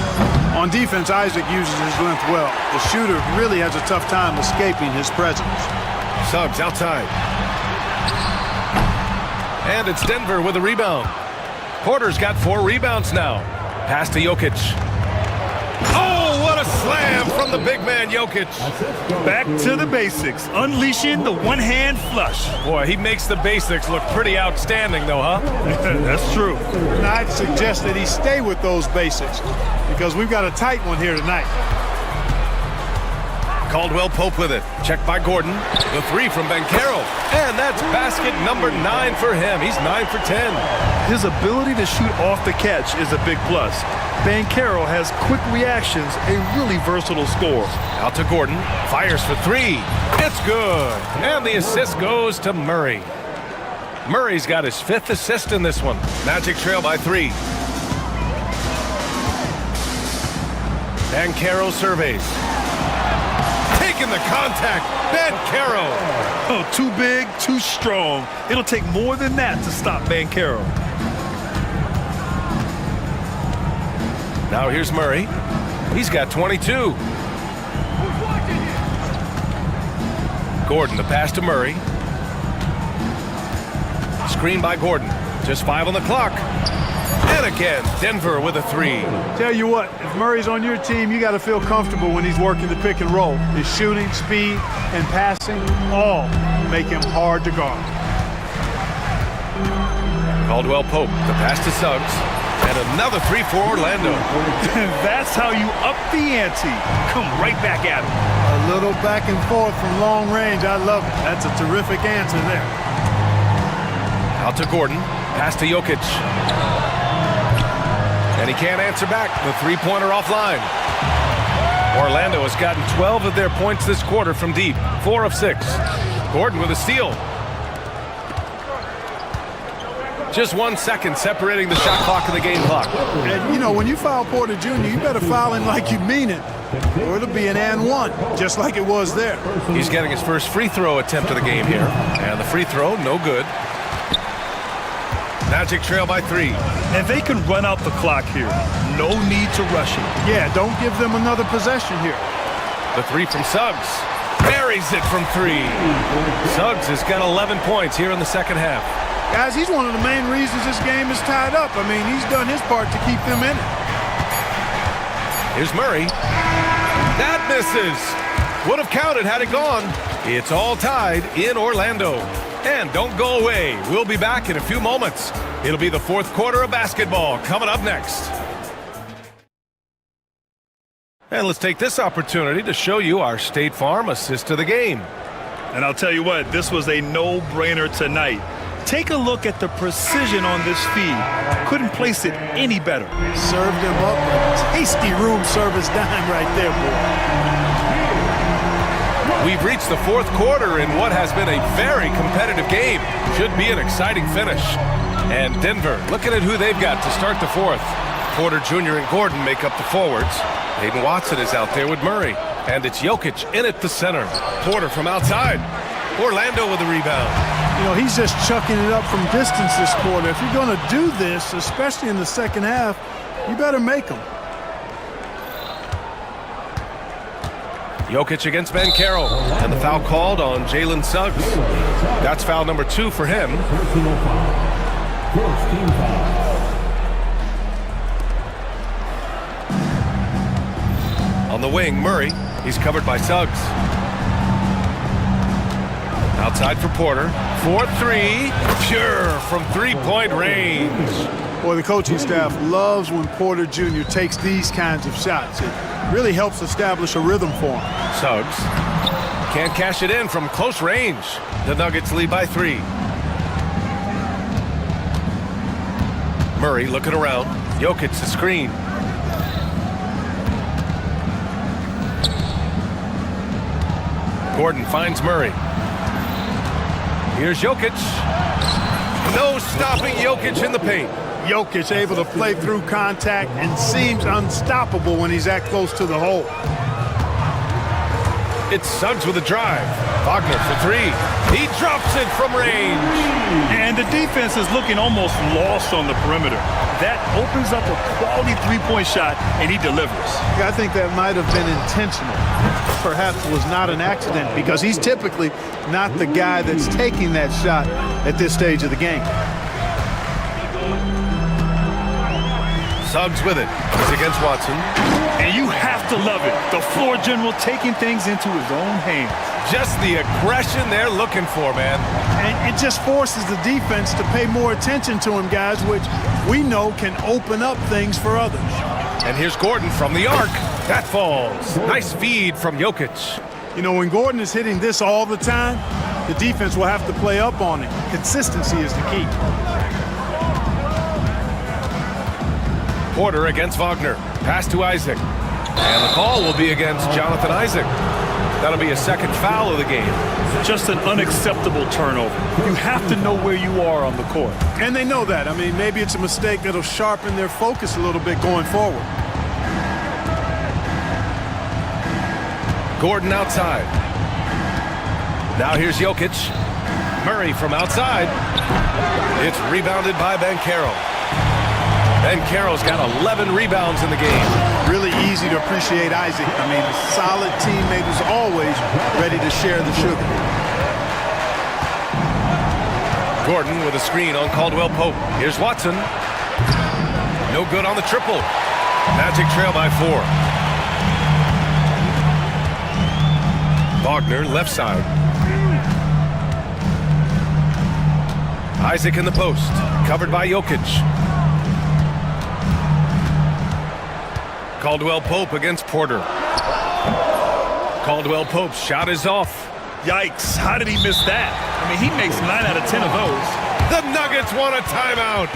On defense, Isaac uses his length well. The shooter really has a tough time escaping his presence. Suggs outside. And it's Denver with a rebound. Porter's got 4 rebounds now. Pass to Jokic. Oh, what a slam from the big man, Jokic. Back to the basics, unleashing the one-hand flush. Boy, he makes the basics look pretty outstanding, though, huh? That's true. And I'd suggest that he stay with those basics because we've got a tight one here tonight. Caldwell Pope with it. Checked by Gordon. The three from Banchero. And that's basket number 9 for him. He's 9 for 10. His ability to shoot off the catch is a big plus. Banchero has quick reactions, a really versatile scorer. Out to Gordon. Fires for 3. It's good. And the assist goes to Murray. Murray's got his 5th assist in this one. Magic trail by 3. Banchero surveys. Taking the contact. Banchero. Oh, too big, too strong. It'll take more than that to stop Banchero. Now here's Murray. He's got 22. Gordon, the pass to Murray. Screen by Gordon. Just 5 on the clock. And again, Denver with a 3. Tell you what, if Murray's on your team, you got to feel comfortable when he's working the pick and roll. His shooting, speed, and passing all make him hard to guard. Caldwell Pope, the pass to Suggs. And another 3 for Orlando. That's how you up the ante. Come right back at him. A little back and forth from long range. I love it. That's a terrific answer there. Out to Gordon. Pass to Jokic. And he can't answer back. The three-pointer offline. Orlando has gotten 12 of their points this quarter from deep. 4 of 6. Gordon with a steal. Just 1 second separating the shot clock and the game clock. And, you know, when you foul Porter Jr., you better foul him like you mean it, or it'll be an and one, just like it was there. He's getting his first free throw attempt of the game here. And the free throw, no good. Magic trail by 3. And they can run out the clock here. No need to rush it. Yeah, don't give them another possession here. The 3 from Suggs. Buries it from 3. Suggs has got 11 points here in the second half. Guys, he's one of the main reasons this game is tied up. I mean, he's done his part to keep them in it. Here's Murray. That misses. Would have counted had it gone. It's all tied in Orlando. And don't go away. We'll be back in a few moments. It'll be the 4th quarter of basketball coming up next. And let's take this opportunity to show you our State Farm assist to the game. And I'll tell you what, this was a no-brainer tonight. Take a look at the precision on this feed. Couldn't place it any better. Served him up a tasty room service dime right there, boy. We've reached the 4th quarter in what has been a very competitive game. Should be an exciting finish. And Denver, looking at who they've got to start the 4th. Porter Jr. and Gordon make up the forwards. Hayden Watson is out there with Murray. And it's Jokic in at the center. Porter from outside. Orlando with the rebound. You know, he's just chucking it up from distance this quarter. If you're going to do this, especially in the second half, you better make them. Jokic against Banchero. And the foul called on Jalen Suggs. That's foul number 2 for him. On the wing, Murray. He's covered by Suggs. Outside for Porter. 4-3. Pure from three-point range. Boy, the coaching staff loves when Porter Jr. takes these kinds of shots. It really helps establish a rhythm for him. Suggs can't cash it in from close range. The Nuggets lead by 3. Murray looking around. Jokic the screen. Gordon finds Murray. Here's Jokic. No stopping Jokic in the paint. Jokic able to play through contact and seems unstoppable when he's that close to the hole. It's Suggs with a drive. Wagner for 3. He drops it from range. And the defense is looking almost lost on the perimeter. That opens up a quality three-point shot, and he delivers. I think that might have been intentional. Perhaps was not an accident because he's typically not the guy that's taking that shot at this stage of the game. Suggs with it. He's against Watson. And you have to love it. The floor general taking things into his own hands. Just the aggression they're looking for, man. And it just forces the defense to pay more attention to him, guys, which we know can open up things for others. And here's Gordon from the arc. That falls. Nice feed from Jokic. You know, when Gordon is hitting this all the time, the defense will have to play up on it. Consistency is the key. Porter against Wagner. Pass to Isaac. And the call will be against Jonathan Isaac. That'll be a second foul of the game. Just an unacceptable turnover. You have to know where you are on the court. And they know that. I mean, maybe it's a mistake that'll sharpen their focus a little bit going forward. Gordon outside. Now here's Jokic. Murray from outside. It's rebounded by Banchero. Banchero's got 11 rebounds in the game. Really easy to appreciate Isaac. I mean, a solid teammate who's always ready to share the sugar. Gordon with a screen on Caldwell Pope. Here's Watson. No good on the triple. Magic trail by 4. Wagner left side. Isaac in the post. Covered by Jokic. Caldwell Pope against Porter. Caldwell Pope's shot is off. Yikes, how did he miss that? I mean, he makes 9 out of 10 of those. The Nuggets want a timeout.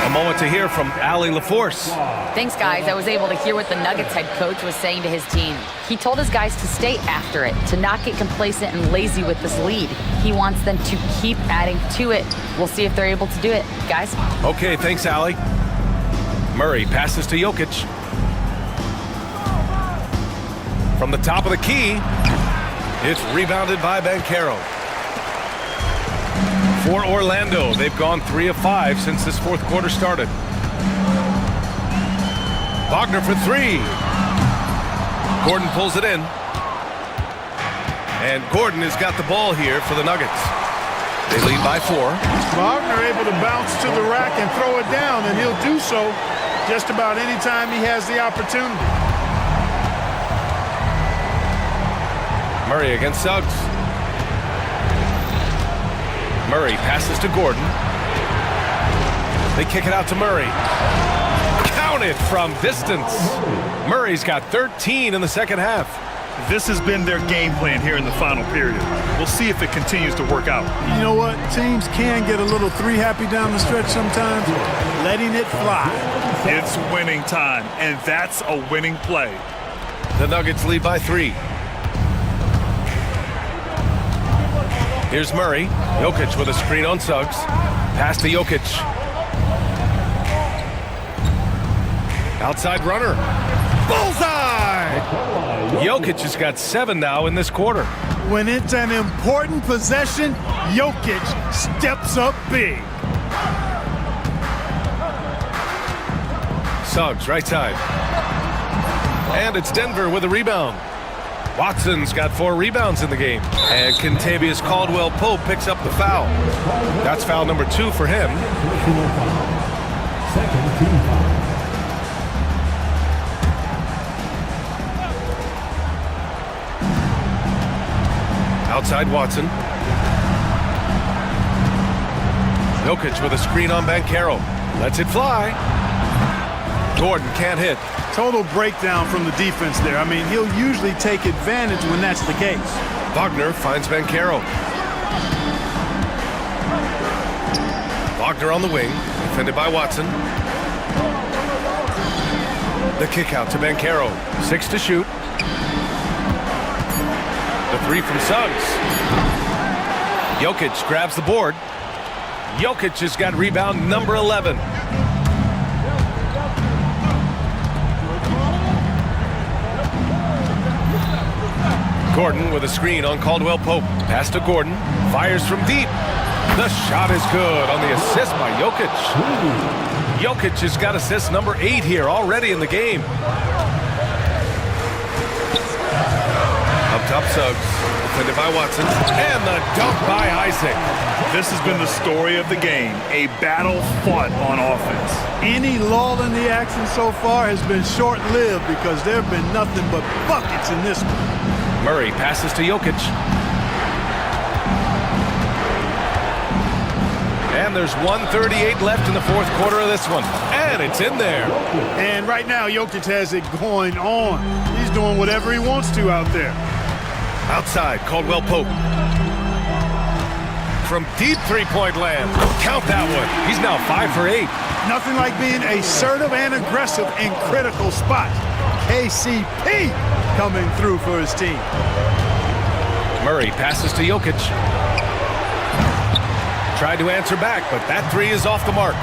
A moment to hear from Allie LaForce. Thanks, guys. I was able to hear what the Nuggets head coach was saying to his team. He told his guys to stay after it, to not get complacent and lazy with this lead. He wants them to keep adding to it. We'll see if they're able to do it, guys. Okay, thanks, Allie. Murray passes to Jokic. From the top of the key, it's rebounded by Banchero. For Orlando, they've gone 3 of 5 since this fourth quarter started. Wagner for 3. Gordon pulls it in. And Gordon has got the ball here for the Nuggets. They lead by 4. Wagner able to bounce to the rack and throw it down, and he'll do so just about any time he has the opportunity. Murray against Suggs. Murray passes to Gordon. They kick it out to Murray. Count it from distance. Murray's got 13 in the second half. This has been their game plan here in the final period. We'll see if it continues to work out. You know what? Teams can get a little 3-happy down the stretch sometimes. Letting it fly. It's winning time, and that's a winning play. The Nuggets lead by 3. Here's Murray. Jokic with a screen on Suggs. Pass to Jokic. Outside runner. Bullseye! Jokic has got 7 now in this quarter. When it's an important possession, Jokic steps up big. Suggs, right side. And it's Denver with a rebound. Watson's got 4 rebounds in the game. And Kentavious Caldwell-Pope picks up the foul. That's foul number 2 for him. Second team foul. Outside Watson. Jokic with a screen on Banchero. Lets it fly. Gordon can't hit. Total breakdown from the defense there. I mean, he'll usually take advantage when that's the case. Wagner finds Banchero. Wagner on the wing, defended by Watson. The kick out to Banchero. 6 to shoot. The 3 from Suggs. Jokic grabs the board. Jokic has got rebound number 11. Gordon with a screen on Caldwell Pope. Pass to Gordon. Fires from deep. The shot is good on the assist by Jokic. Jokic has got assist number 8 here already in the game. Up top Suggs. Defended by Watson. And the dunk by Isaac. This has been the story of the game. A battle fought on offense. Any lull in the action so far has been short-lived because there have been nothing but buckets in this one. Murray passes to Jokic. And there's 1:38 left in the fourth quarter of this one. And it's in there. And right now, Jokic has it going on. He's doing whatever he wants to out there. Outside, Caldwell Pope. From deep three-point land. Count that one. He's now 5 for 8. Nothing like being assertive and aggressive in critical spots. KCP coming through for his team. Murray passes to Jokic. Tried to answer back, but that three is off the mark.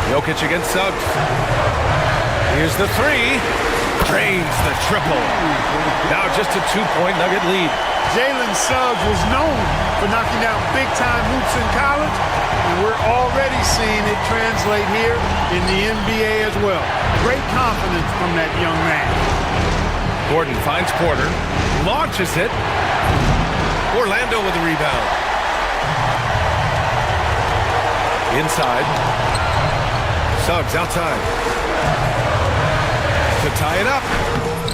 Jokic against Suggs. Here's the three. Drains the triple. Now just a 2-point Nugget lead. Jalen Suggs was known for knocking down big-time hoops in college, and we're already seeing it translate here in the NBA as well. Great confidence from that young man. Gordon finds Porter, launches it. Orlando with the rebound. Inside. Suggs outside. To tie it up.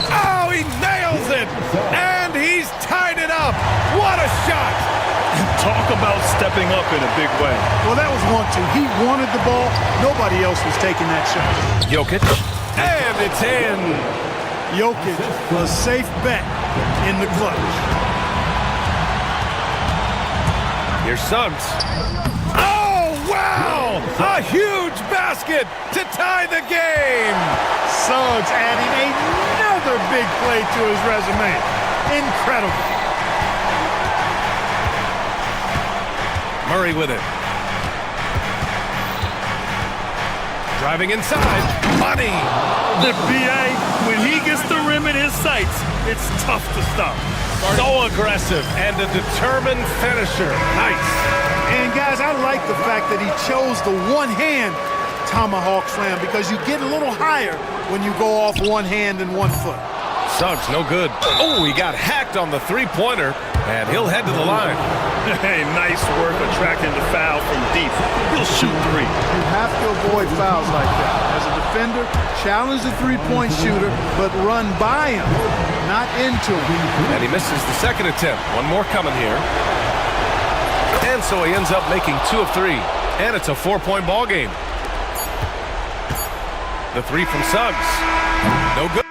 Oh, he nails it! And he's tied it up! What a shot! Talk about stepping up in a big way. Well, that was 1-2. He wanted the ball. Nobody else was taking that shot. Jokic. And it's in! Jokic, a safe bet in the clutch. Here's Suggs. Oh, wow! A huge basket to tie the game! Suggs adding another big play to his resume. Incredible. Murray with it. Driving inside. Money! The BA, when he gets the rim in his sights, it's tough to stop. So aggressive and a determined finisher. Nice. And guys, I like the fact that he chose the one-hand tomahawk slam because you get a little higher when you go off one hand and 1 foot. Suggs, no good. Oh, he got hacked on the three-pointer, and he'll head to the line. Hey, nice work attracting the foul from deep. He'll shoot three. You have to avoid fouls like that. As a defender, challenge the three-point shooter, but run by him, not into him. And he misses the second attempt. One more coming here. And so he ends up making 2 of 3. And it's a 4-point ball game. The three from Suggs. No good.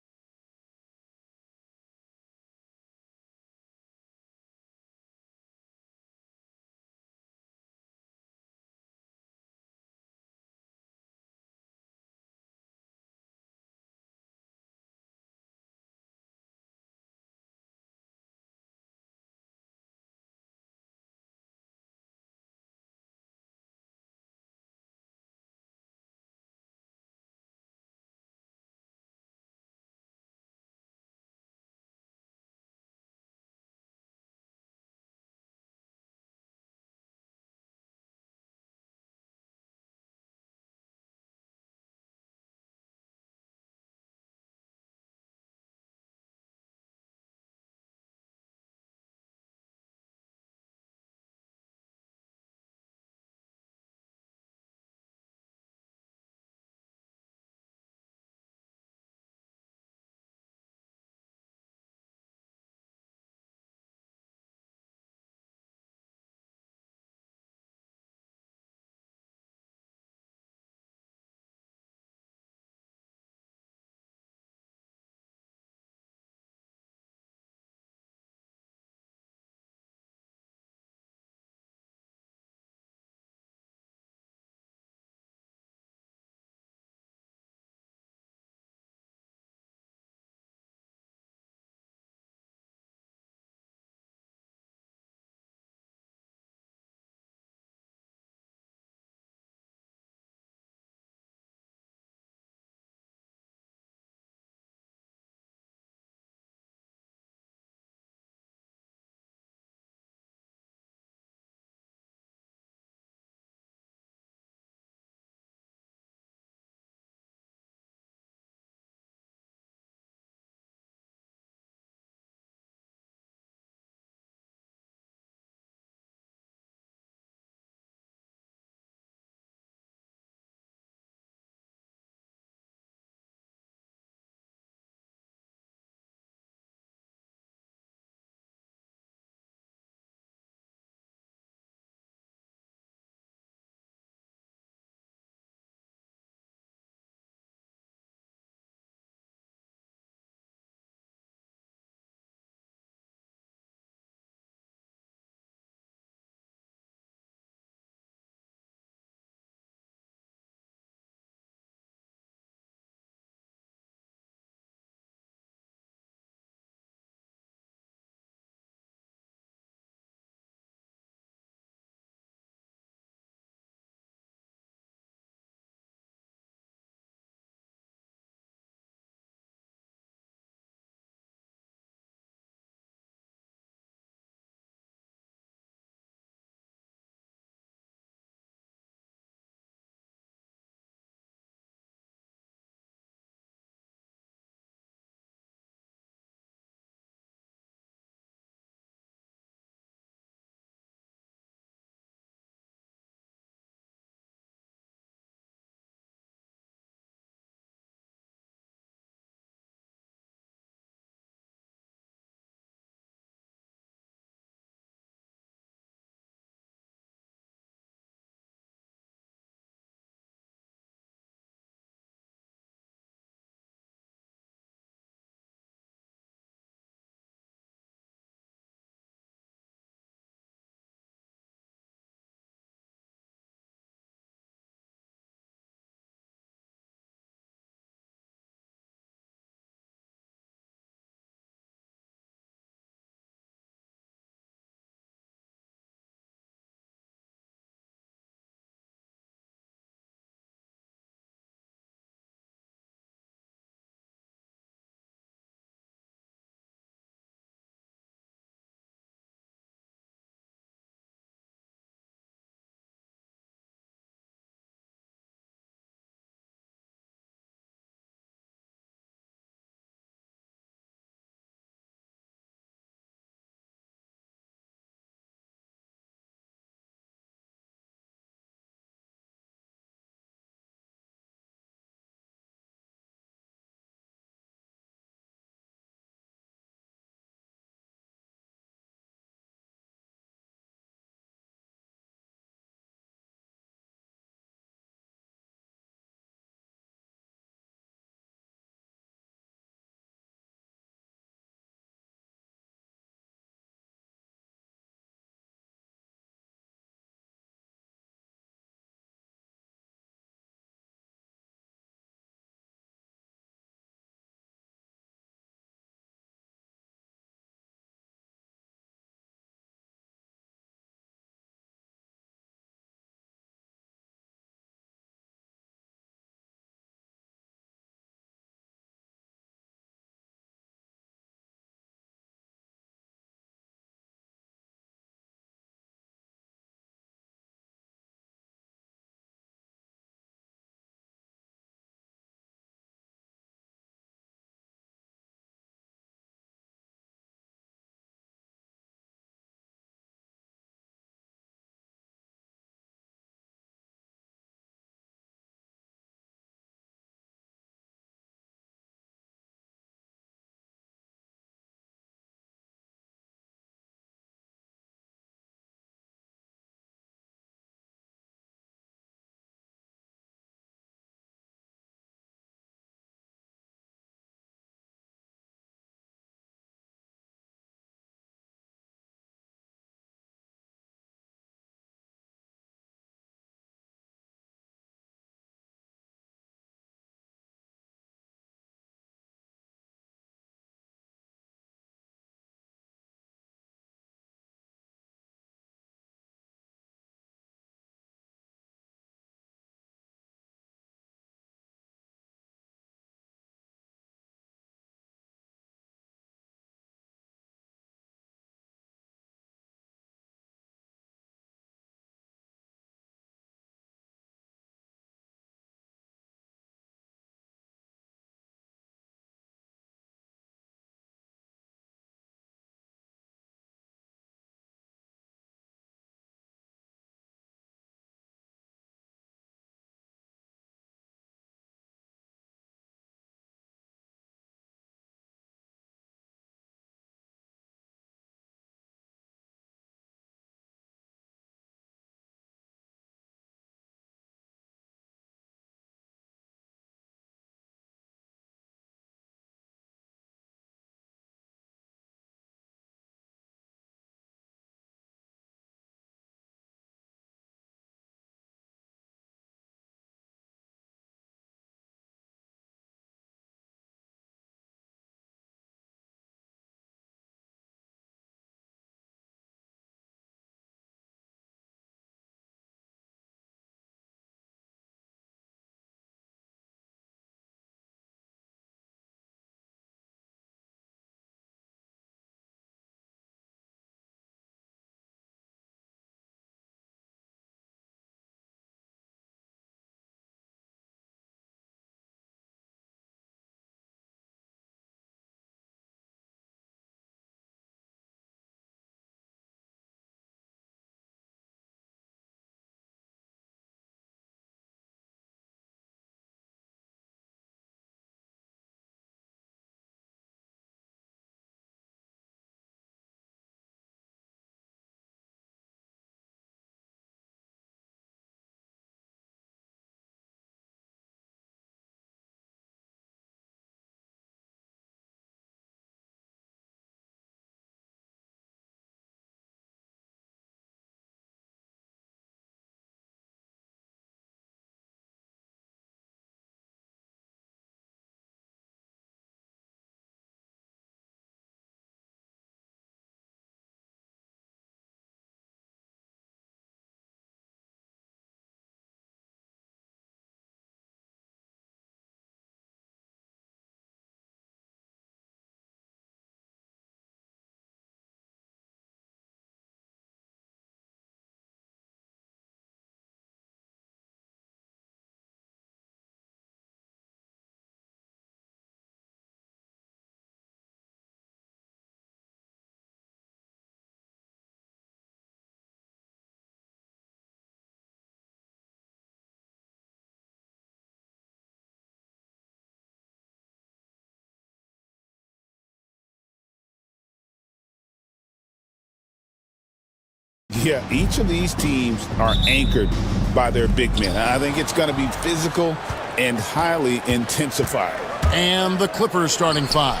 Yeah, each of these teams are anchored by their big men. I think it's going to be physical and highly intensified. And the Clippers starting five.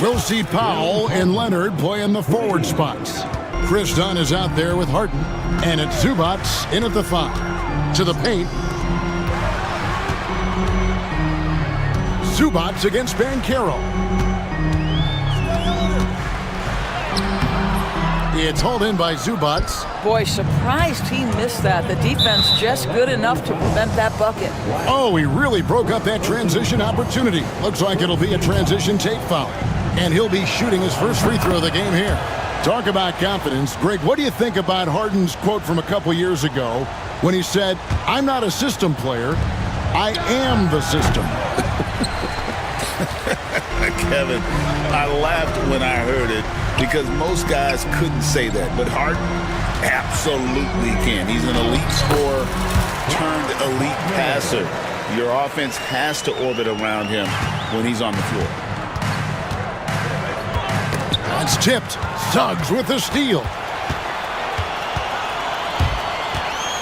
We'll see Powell and Leonard play in the forward spots. Chris Dunn is out there with Harden, and it's Zubats in at the five. To the paint. Zubats against Banchero. It's hauled in by Zubats. Boy, surprised he missed that. The defense just good enough to prevent that bucket. Oh, he really broke up that transition opportunity. Looks like it'll be a transition tape foul. And he'll be shooting his first free throw of the game here. Talk about confidence. Greg, what do you think about Harden's quote from a couple years ago when he said, "I'm not a system player, I am the system"? Kevin, I laughed when I heard it because most guys couldn't say that, but Harden absolutely can. He's an elite scorer turned elite passer. Your offense has to orbit around him when he's on the floor. That's tipped. Suggs with the steal.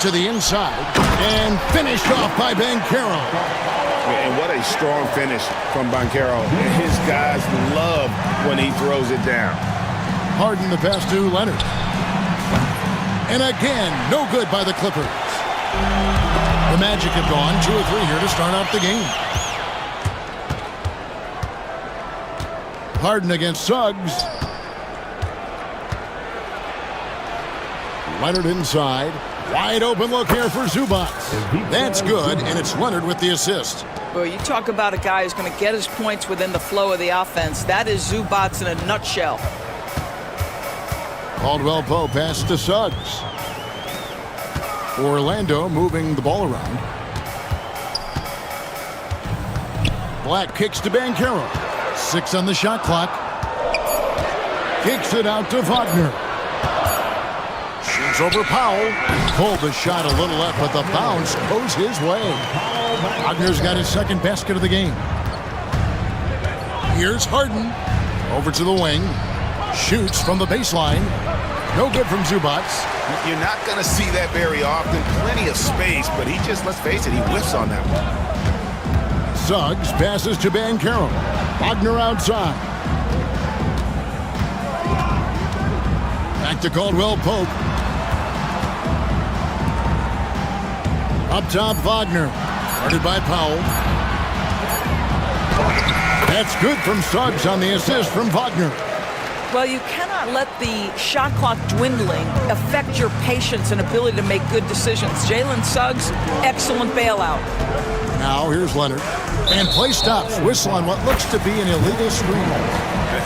To the inside and finished off by Banchero. And what a strong finish from Banchero. His guys love when he throws it down. Harden the pass to Leonard. And again, no good by the Clippers. The Magic have gone 2 or 3 here to start out the game. Harden against Suggs. Leonard inside. Wide open look here for Zubats. That's good, and it's Leonard with the assist. Well, you talk about a guy who's going to get his points within the flow of the offense. That is Zubats in a nutshell. Caldwell Pope pass to Suggs. Orlando moving the ball around. Black kicks to Banchero. 6 on the shot clock. Kicks it out to Wagner. Shoots over Powell. Pulled the shot a little left, but the bounce goes his way. Wagner's got his second basket of the game. Here's Harden. Over to the wing. Shoots from the baseline. No good from Zubats. You're not going to see that very often. Plenty of space, but he just, let's face it, he whiffs on that one. Suggs passes to Banchero. Wagner outside. Back to Caldwell Pope. Up top, Wagner. Guarded by Powell. That's good from Suggs on the assist from Wagner. Well, you cannot let the shot clock dwindling affect your patience and ability to make good decisions. Jalen Suggs, excellent bailout. Now here's Leonard. And play stops. Whistle on what looks to be an illegal screen.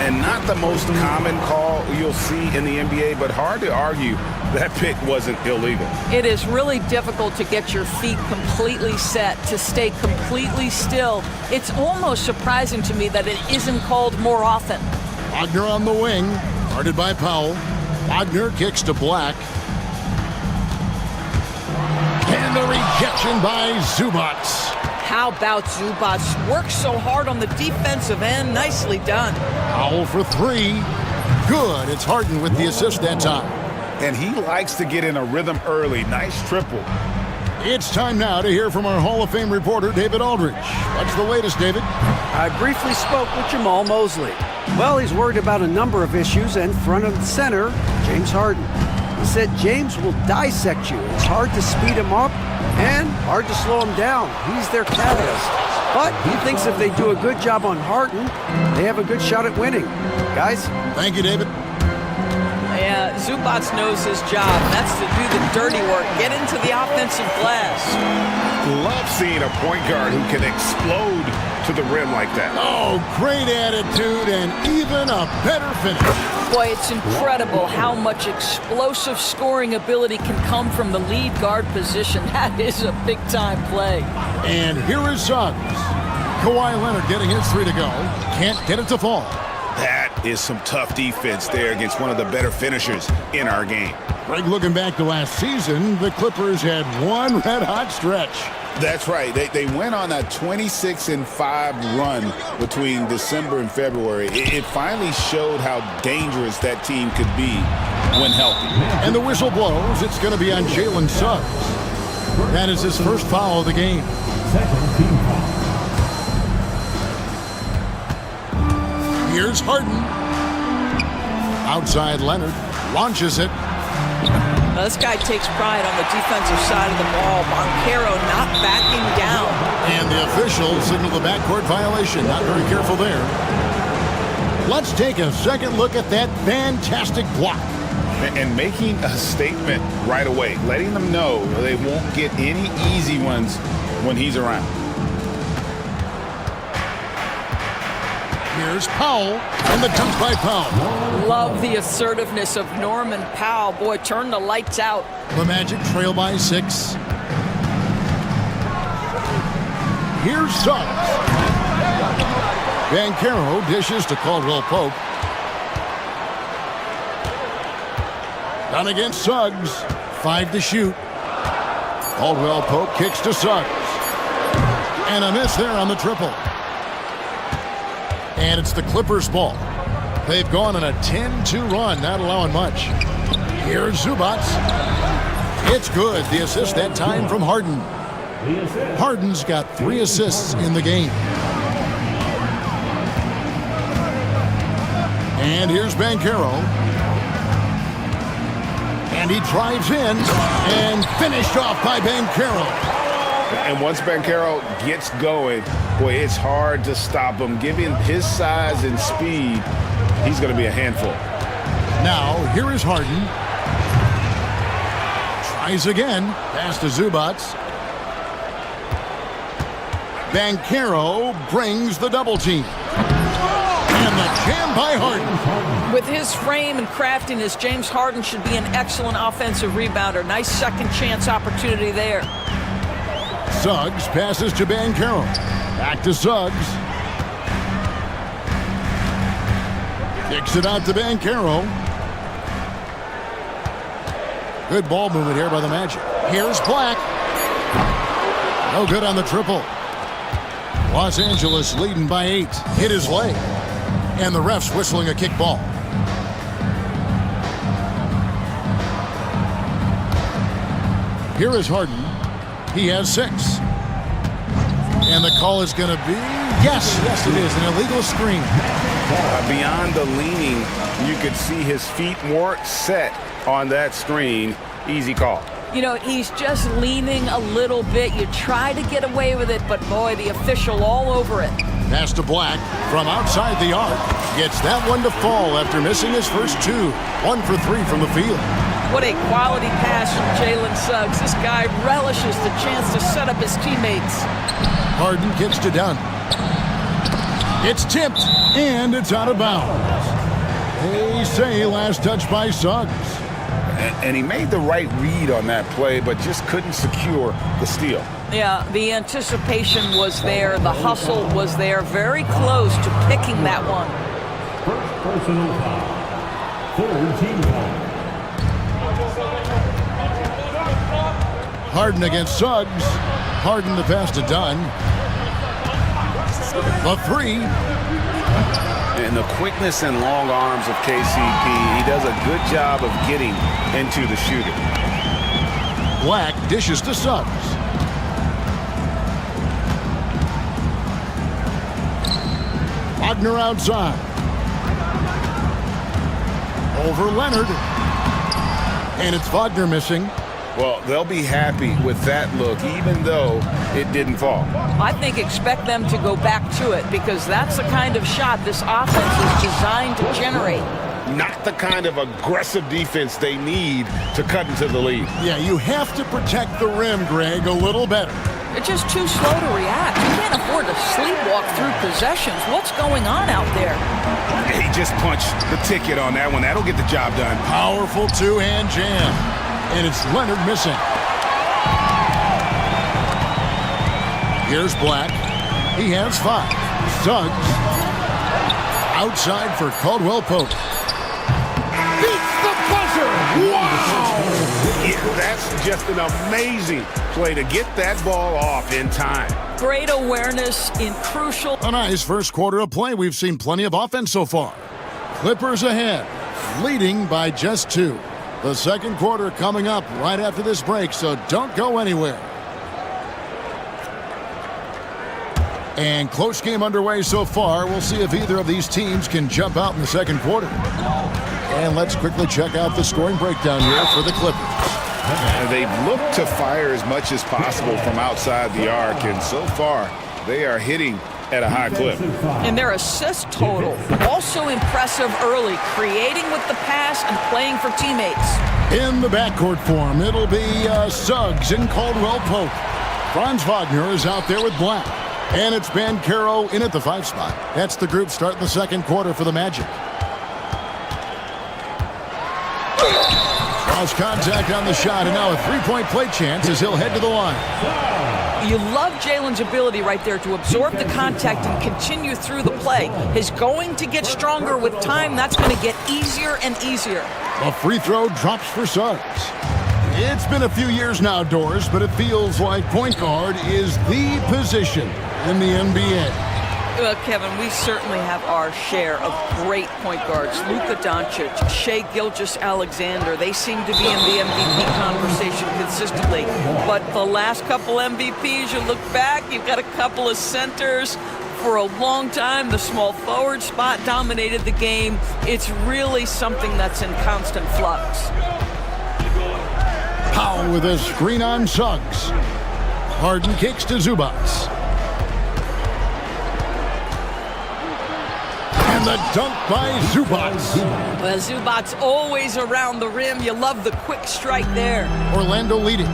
And not the most common call you'll see in the NBA, but hard to argue that pick wasn't illegal. It is really difficult to get your feet completely set, to stay completely still. It's almost surprising to me that it isn't called more often. Wagner on the wing, guarded by Powell. Wagner kicks to Black. And the rejection by Zubats. How about Zubats? Works so hard on the defensive end. Nicely done. Powell for 3. Good. It's Harden with the assist that time. And he likes to get in a rhythm early. Nice triple. It's time now to hear from our Hall of Fame reporter, David Aldridge. What's the latest, David? I briefly spoke with Jamal Mosley. Well, he's worried about a number of issues, and front of the center, James Harden. He said James will dissect you. It's hard to speed him up and hard to slow him down. He's their catalyst. But he thinks if they do a good job on Harden, they have a good shot at winning. Guys? Thank you, David. Yeah, Zubats knows his job. That's to do the dirty work. Get into the offensive glass. Love seeing a point guard who can explode to the rim like that. Oh, great attitude and even a better finish. Boy, it's incredible how much explosive scoring ability can come from the lead guard position. That is a big-time play. And here is Suggs. Kawhi Leonard getting his 3 to go. Can't get it to fall. That is some tough defense there against one of the better finishers in our game. Greg, looking back to last season, the Clippers had one red-hot stretch. That's right. They went on a 26-5 run between December and February. It finally showed how dangerous that team could be. when healthy. And the whistle blows. It's going to be on Jalen Suggs. That is his first foul of the game. Here's Harden. Outside Leonard. Launches it. Now, this guy takes pride on the defensive side of the ball. Banchero not backing down. And the officials signal the backcourt violation. Not very careful there. Let's take a second look at that fantastic block. And making a statement right away, letting them know they won't get any easy ones when he's around. Here's Powell, and the dunk by Powell. Love the assertiveness of Norman Powell. Boy, turn the lights out. The Magic trail by 6. Here's Suggs. Banchero dishes to Caldwell Pope. Done against Suggs. 5 to shoot. Caldwell Pope kicks to Suggs. And a miss there on the triple. And it's the Clippers' ball. They've gone on a 10-2 run, not allowing much. Here's Zubats. It's good. The assist that time from Harden. Harden's got 3 assists in the game. And here's Banchero. And he drives in and finished off by Banchero. And once Banchero gets going, boy, it's hard to stop him. Given his size and speed, he's going to be a handful. Now, here is Harden. Tries again. Pass to Zubats. Banchero brings the double team. And the jam by Harden. With his frame and craftiness, James Harden should be an excellent offensive rebounder. Nice second chance opportunity there. Suggs passes to Banchero. Back to Suggs. Kicks it out to Banchero. Good ball movement here by the Magic. Here's Black. No good on the triple. Los Angeles leading by 8. Hit his leg. And the ref's whistling a kick ball. Here is Harden. He has 6. And the call is going to be, yes, it is, an illegal screen. Beyond the leaning, you could see his feet more set on that screen. Easy call. You know, he's just leaning a little bit. You try to get away with it, but boy, the official all over it. Pass to Black from outside the arc. Gets that one to fall after missing his first 2. 1 for 3 from the field. What a quality pass from Jalen Suggs. This guy relishes the chance to set up his teammates. Harden kicks to Dunn. It's tipped, and it's out of bounds. They say last touch by Suggs. And he made the right read on that play, but just couldn't secure the steal. Yeah, the anticipation was there. The hustle was there. Very close to picking that one. First personal foul. Third team foul. Harden against Suggs. Harden the pass to Dunn. The 3. And the quickness and long arms of KCP, he does a good job of getting into the shooter. Black dishes to Suggs. Wagner outside. Over Leonard. And it's Wagner missing. Well, they'll be happy with that look, even though it didn't fall. I think expect them to go back to it because that's the kind of shot this offense is designed to generate. Not the kind of aggressive defense they need to cut into the lead. Yeah, you have to protect the rim, Greg, a little better. They're just too slow to react. You can't afford to sleepwalk through possessions. What's going on out there? He just punched the ticket on that one. That'll get the job done. Powerful 2-hand jam. And it's Leonard missing. Here's Black. He has 5. Suggs. Outside for Caldwell Pope. Beats the buzzer! Wow! Yeah, that's just an amazing play to get that ball off in time. Great awareness in crucial... A nice first quarter of play. We've seen plenty of offense so far. Clippers ahead, leading by just 2. The second quarter coming up right after this break, so don't go anywhere. And close game underway so far. We'll see if either of these teams can jump out in the second quarter. And let's quickly check out the scoring breakdown here for the Clippers. They've looked to fire as much as possible from outside the arc, and so far they are hitting at a high clip. And their assist total, also impressive early, creating with the pass and playing for teammates. In the backcourt form, it'll be Suggs and Caldwell Pope. Franz Wagner is out there with Black. And it's Banchero in at the 5 spot. That's the group starting the second quarter for the Magic. Cross contact on the shot, and now a three-point play chance as he'll head to the line. You love Jalen's ability right there to absorb the contact and continue through the play. He's going to get stronger with time. That's going to get easier and easier. A free throw drops for Suggs. It's been a few years now, Doris, but it feels like point guard is the position in the NBA. Well, Kevin, we certainly have our share of great point guards. Luka Doncic, Shai Gilgeous-Alexander, they seem to be in the MVP conversation consistently. But the last couple MVPs, you look back, you've got a couple of centers. For a long time, the small forward spot dominated the game. It's really something that's in constant flux. Powell with a screen on Suggs. Harden kicks to Zubac. And the dunk by Zubac. Well, Zubac's always around the rim. You love the quick strike there. Orlando leading.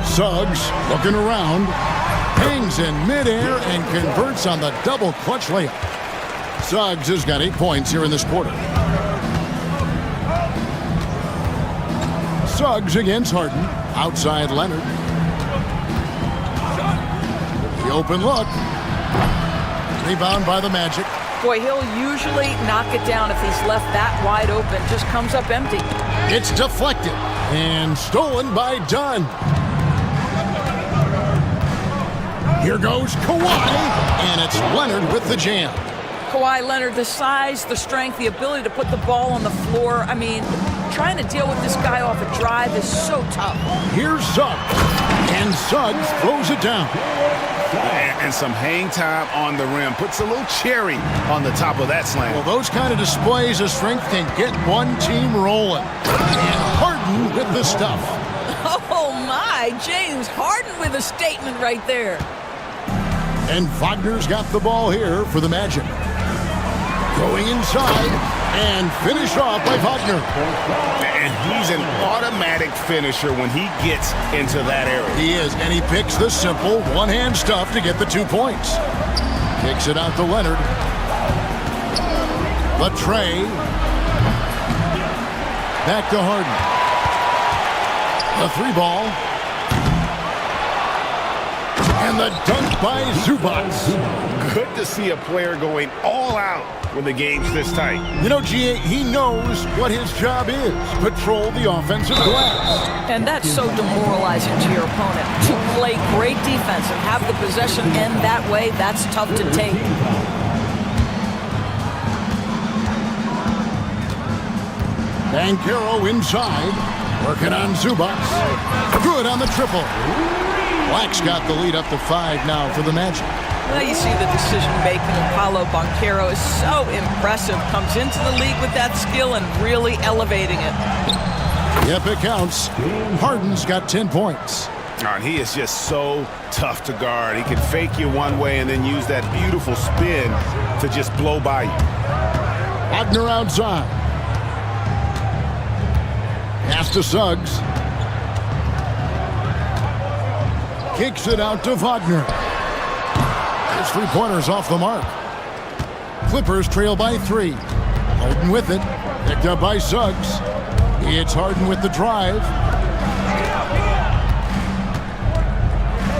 Suggs looking around. Hangs in midair and converts on the double clutch layup. Suggs has got 8 points here in this quarter. Suggs against Harden. Outside Leonard. The open look. Rebound by the Magic. Boy, he'll usually knock it down if he's left that wide open. Just comes up empty. It's deflected and stolen by Dunn. Here goes Kawhi, and it's Leonard with the jam. Kawhi Leonard, the size, the strength, the ability to put the ball on the floor. I mean, trying to deal with this guy off a drive is so tough. Here's Suggs, and Suggs throws it down. And some hang time on the rim. Puts a little cherry on the top of that slam. Well, those kind of displays of strength can get one team rolling. And Harden with the stuff. Oh, my. James Harden with a statement right there. And Wagner's got the ball here for the Magic. Going inside and finish off by Wagner. And he's an automatic finisher when he gets into that area. He is, and he picks the simple one-hand stuff to get the 2 points. Kicks it out to Leonard. Latrey. Back to Harden. The 3 ball. And the dunk by Zubac. Good to see a player going all out when the game's this tight. You know, G.A., he knows what his job is. Patrol the offensive glass. And that's so demoralizing to your opponent. To play great defense and have the possession end that way, that's tough to take. Banchero inside. Working on Zubac. Good on the triple. Black's got the lead up to 5 now for the Magic. Well, you see the decision-making of Paolo Banchero is so impressive. Comes into the league with that skill and really elevating it. Yep, it counts. Harden's got 10 points. And he is just so tough to guard. He can fake you one way and then use that beautiful spin to just blow by you. Wagner outside. Pass to Suggs. Kicks it out to Wagner. His 3-pointers off the mark. Clippers trail by 3. Harden with it. Picked up by Suggs. It's Harden with the drive.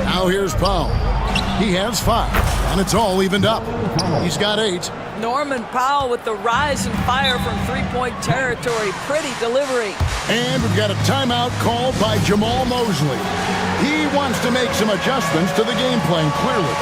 Now here's Powell. He has 5, and it's all evened up. He's got 8. Norman Powell with the rise and fire from 3-point territory. Pretty delivery. And we've got a timeout called by Jamal Mosley. He wants to make some adjustments to the game plan, clearly.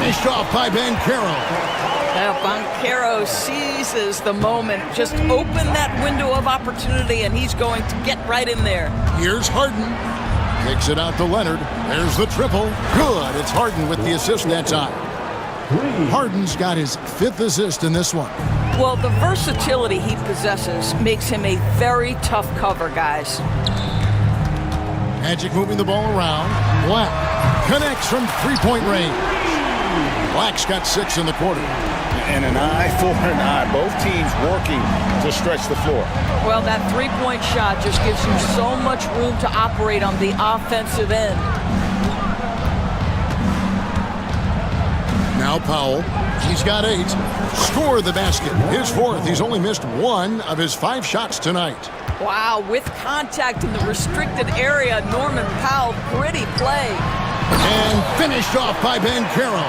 finished off by Banchero. Now Banchero seizes the moment. Just open that window of opportunity, and he's going to get right in there. Here's Harden. Kicks it out to Leonard. There's the triple. Good. It's Harden with the assist that time. Harden's got his 5th assist in this one. Well, the versatility he possesses makes him a very tough cover, guys. Magic moving the ball around. Black connects from three-point range. Black's got 6 in the quarter. And an eye for an eye. Both teams working to stretch the floor. Well, that three-point shot just gives him so much room to operate on the offensive end. Now Powell, he's got 8. Score the basket. His 4th. He's only missed 1 of his 5 shots tonight. Wow, with contact in the restricted area, Norman Powell, gritty play. And finished off by Banchero.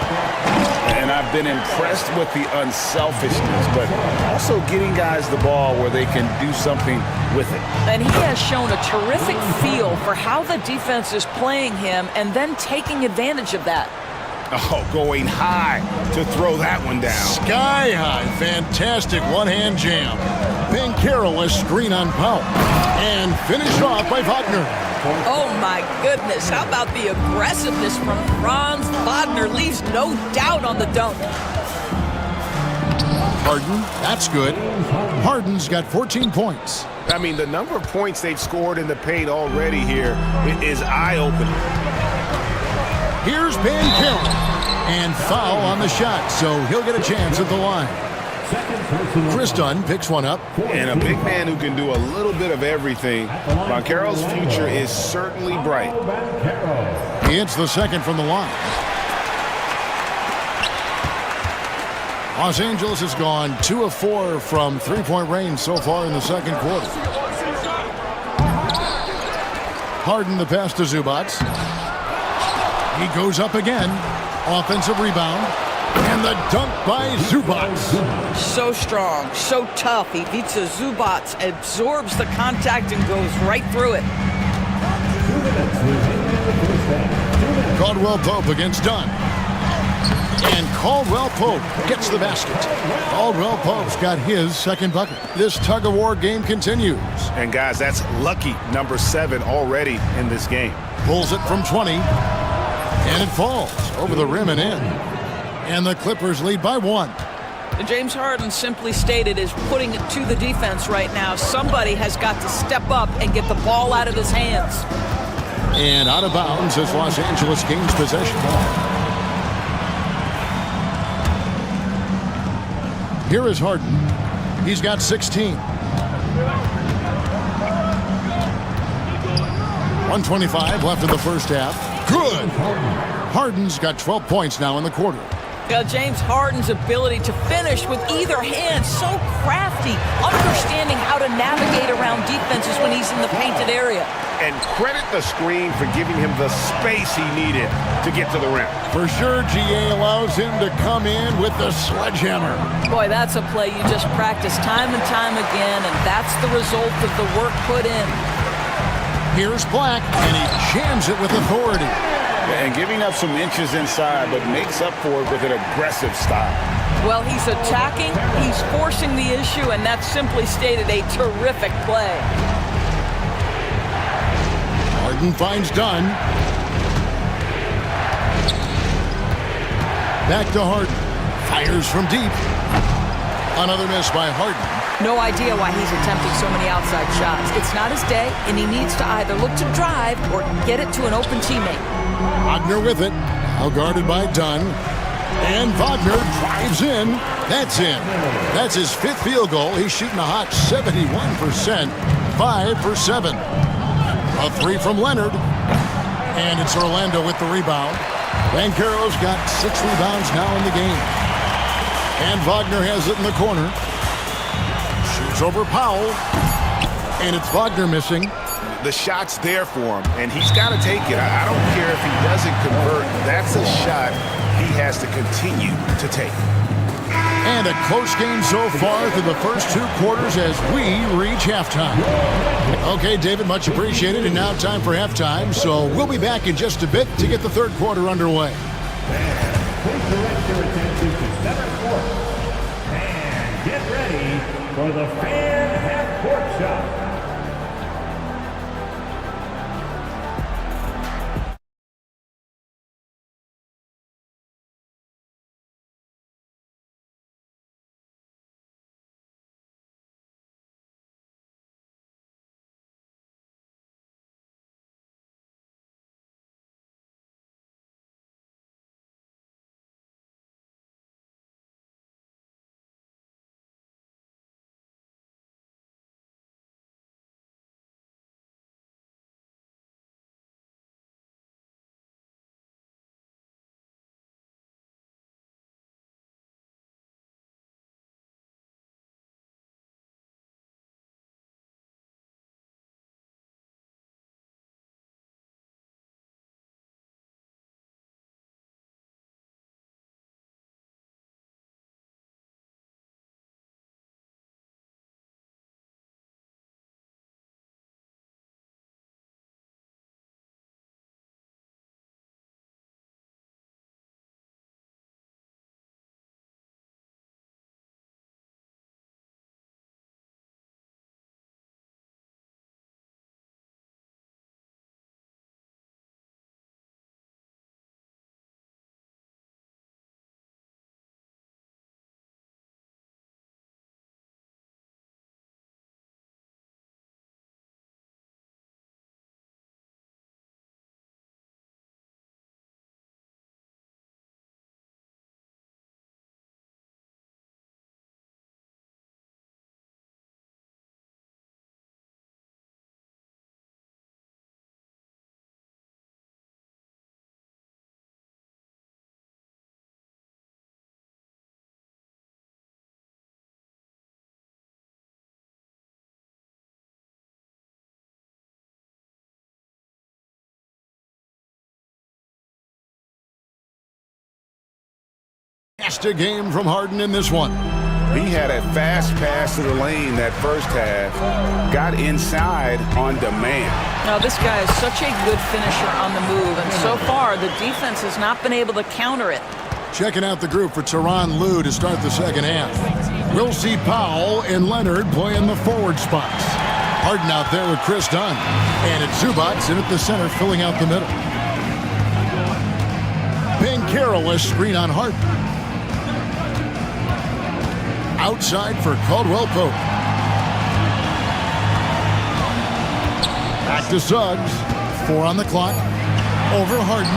And I've been impressed with the unselfishness, but also getting guys the ball where they can do something with it. And he has shown a terrific feel for how the defense is playing him and then taking advantage of that. Oh, going high to throw that one down. Sky high. Fantastic one-hand jam. Banchero a screen on Powell. And finished off by Wagner. Oh, my goodness. How about the aggressiveness from Franz Wagner? Leaves no doubt on the dunk. Harden, that's good. Harden's got 14 points. I mean, the number of points they've scored in the paint already here is eye-opening. Here's Banchero. And foul on the shot, so he'll get a chance at the line. Chris Dunn picks one up. And a big man who can do a little bit of everything. Banchero's future is certainly bright. He hits the second from the line. Los Angeles has gone 2 of 4 from three-point range so far in the second quarter. Harden the pass to Zubac. He goes up again. Offensive rebound. And the dunk by Zubac. So strong, so tough. He beats a Zubac, absorbs the contact, and goes right through it. Caldwell Pope against Dunn. And Caldwell Pope gets the basket. Caldwell Pope's got his second bucket. This tug-of-war game continues. And guys, that's lucky number 7 already in this game. Pulls it from 20. And it falls over the rim and in. And the Clippers lead by 1. James Harden, simply stated, is putting it to the defense right now. Somebody has got to step up and get the ball out of his hands. And out of bounds as Los Angeles gains possession. Here is Harden. He's got 16. 1:25 left in the first half. Good. Harden's got 12 points now in the quarter. James Harden's ability to finish with either hand, so crafty, understanding how to navigate around defenses when he's in the painted area. And credit the screen for giving him the space he needed to get to the rim. For sure, GA allows him to come in with the sledgehammer. Boy, that's a play you just practice time and time again, and that's the result of the work put in. Here's Black, and he jams it with authority. And giving up some inches inside, but makes up for it with an aggressive style. Well, he's attacking, he's forcing the issue, and that's simply stated a terrific play. Harden finds Dunn. Back to Harden. Fires from deep. Another miss by Harden. No idea why he's attempting so many outside shots. It's not his day, and he needs to either look to drive or get it to an open teammate. Wagner with it. Now guarded by Dunn. And Wagner drives in. That's in. That's his 5th field goal. He's shooting a hot 71%. 5 for 7. A 3 from Leonard. And it's Orlando with the rebound. Banchero's got 6 rebounds now in the game. And Wagner has it in the corner. Shoots over Powell. And it's Wagner missing. The shot's there for him, and he's got to take it. I don't care if he doesn't convert. That's a shot he has to continue to take. And a close game so far through the first 2 quarters as we reach halftime. Okay, David, much appreciated. And now time for halftime. So we'll be back in just a bit to get the third quarter underway. your attention to center court. And get ready for the fan half-court shot. Fantastic game from Harden in this one. He had a fast pass to the lane that first half, got inside on demand. Now, this guy is such a good finisher on the move, and so far, the defense has not been able to counter it. Checking out the group for Tyronn Lue to start the second half. We'll see Powell and Leonard play in the forward spots. Harden out there with Chris Dunn. And it's Zubac in at the center, filling out the middle. Banchero a screen on Harden. Outside for Caldwell Pope. Back to Suggs. 4 on the clock. Over Harden.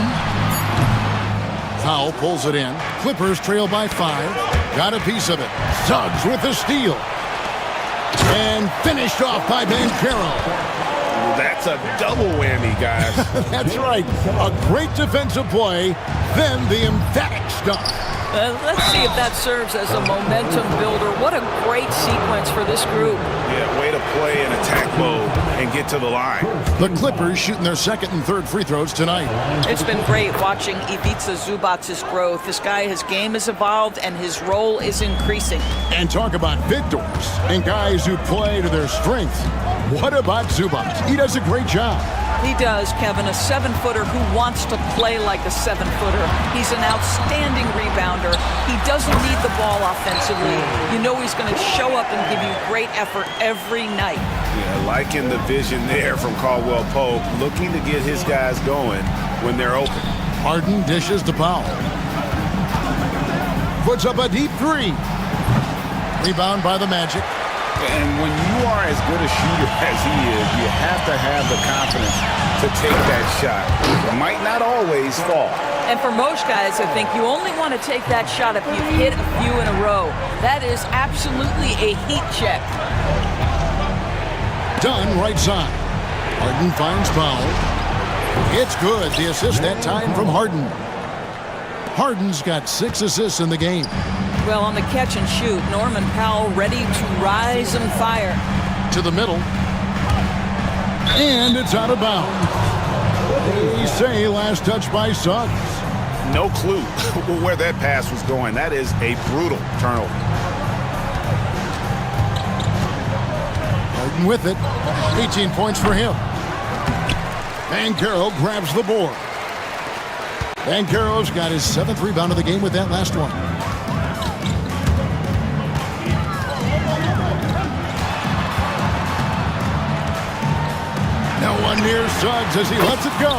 Powell pulls it in. Clippers trail by 5. Got a piece of it. Suggs with the steal. And finished off by Banchero. That's a double whammy, guys. That's right. A great defensive play, then the emphatic stuff. Let's see if that serves as a momentum builder. What a great sequence for this group. Yeah, way to play in attack mode and get to the line. The Clippers shooting their second and third free throws tonight. It's been great watching Ivica Zubac's growth. This guy, his game has evolved and his role is increasing. And talk about victors and guys who play to their strength. What about Zubac? He does a great job. He does, Kevin, a 7-footer who wants to play like a 7-footer. He's an outstanding rebounder. He doesn't need the ball offensively. You know he's going to show up and give you great effort every night. Yeah, liking the vision there from Caldwell Pope, looking to get his guys going when they're open. Harden dishes to Powell. Puts up a deep 3. Rebound by the Magic. And when you are as good a shooter as he is, you have to have the confidence to take that shot. It might not always fall. And for most guys, I think you only want to take that shot if you've hit a few in a row. That is absolutely a heat check. Dunn right side. Harden finds Powell. It's good. The assist that time from Harden. Harden's got 6 assists in the game. Well, on the catch and shoot, Norman Powell ready to rise and fire. To the middle. And it's out of bounds. They say last touch by Suggs. No clue where that pass was going. That is a brutal turnover. Harden with it. 18 points for him. Banchero grabs the board. Banchero's got his 7th rebound of the game with that last one. No one near Suggs as he lets it go.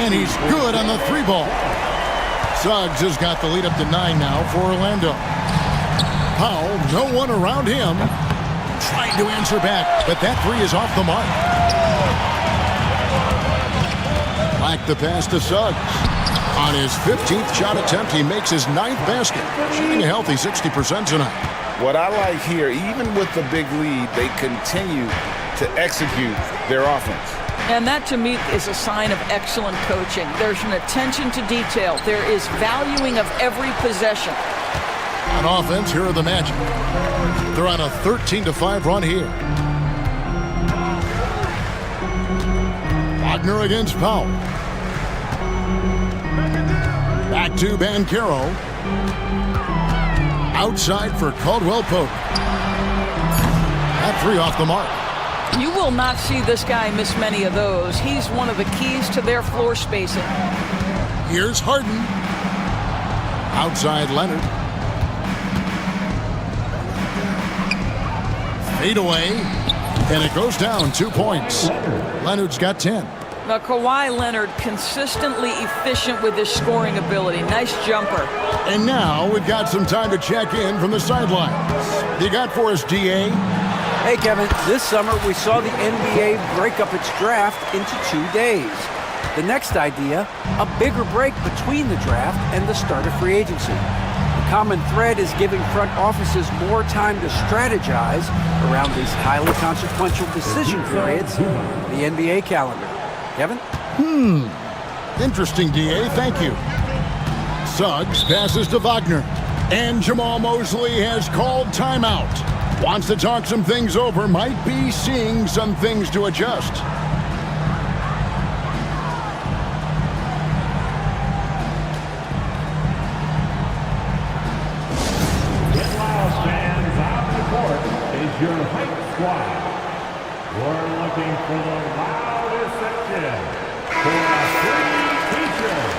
And he's good on the 3-ball. Suggs has got the lead up to 9 now for Orlando. Powell, no one around him. Trying to answer back, but that 3 is off the mark. Like the pass to Suggs. On his 15th shot attempt, he makes his 9th basket, shooting a healthy 60% tonight. What I like here, even with the big lead, they continue to execute their offense. And that, to me, is a sign of excellent coaching. There's an attention to detail. There is valuing of every possession. On offense, here are the Magic. They're on a 13-5 run here. Wagner against Powell. Back to Banchero. Outside for Caldwell Pope. That 3 off the mark. You will not see this guy miss many of those. He's one of the keys to their floor spacing. Here's Harden. Outside Leonard. Fade away. And it goes down 2 points. Leonard's got 10. Now, Kawhi Leonard consistently efficient with his scoring ability. Nice jumper. And now we've got some time to check in from the sidelines. You got for us, DA? Hey, Kevin, this summer we saw the NBA break up its draft into 2 days. The next idea, a bigger break between the draft and the start of free agency. The common thread is giving front offices more time to strategize around these highly consequential decision periods in the NBA calendar. Kevin? Interesting, DA. Thank you. Suggs passes to Wagner. And Jamal Mosley has called timeout. Wants to talk some things over. Might be seeing some things to adjust. Get loud, fans. On the court is your hype squad. We're looking for the loudest section for a free t-shirt.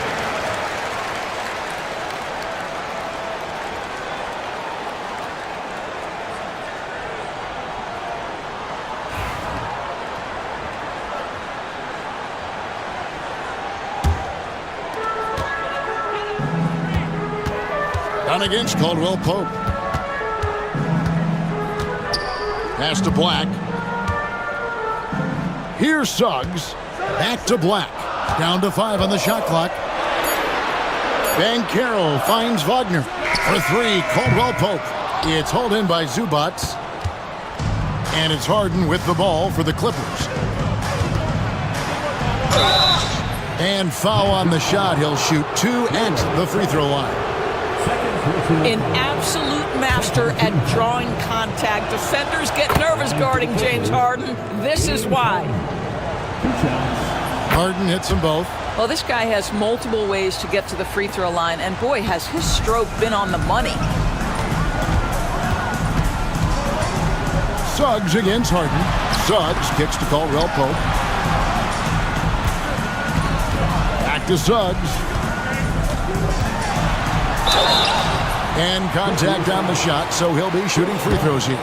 Down against Caldwell Pope. Pass to Black. Here's Suggs. Back to Black. Down to 5 on the shot clock. Banchero finds Wagner. For 3, Caldwell Pope. It's hauled in by Zubats. And it's Harden with the ball for the Clippers. And foul on the shot. He'll shoot 2 at the free throw line. An absolute master at drawing contact. Defenders get nervous guarding James Harden. This is why. Harden hits them both. Well, this guy has multiple ways to get to the free throw line, and boy, has his stroke been on the money. Suggs against Harden. Suggs kicks to Caldwell Pope. Back to Suggs. And contact on the shot, so he'll be shooting free throws here.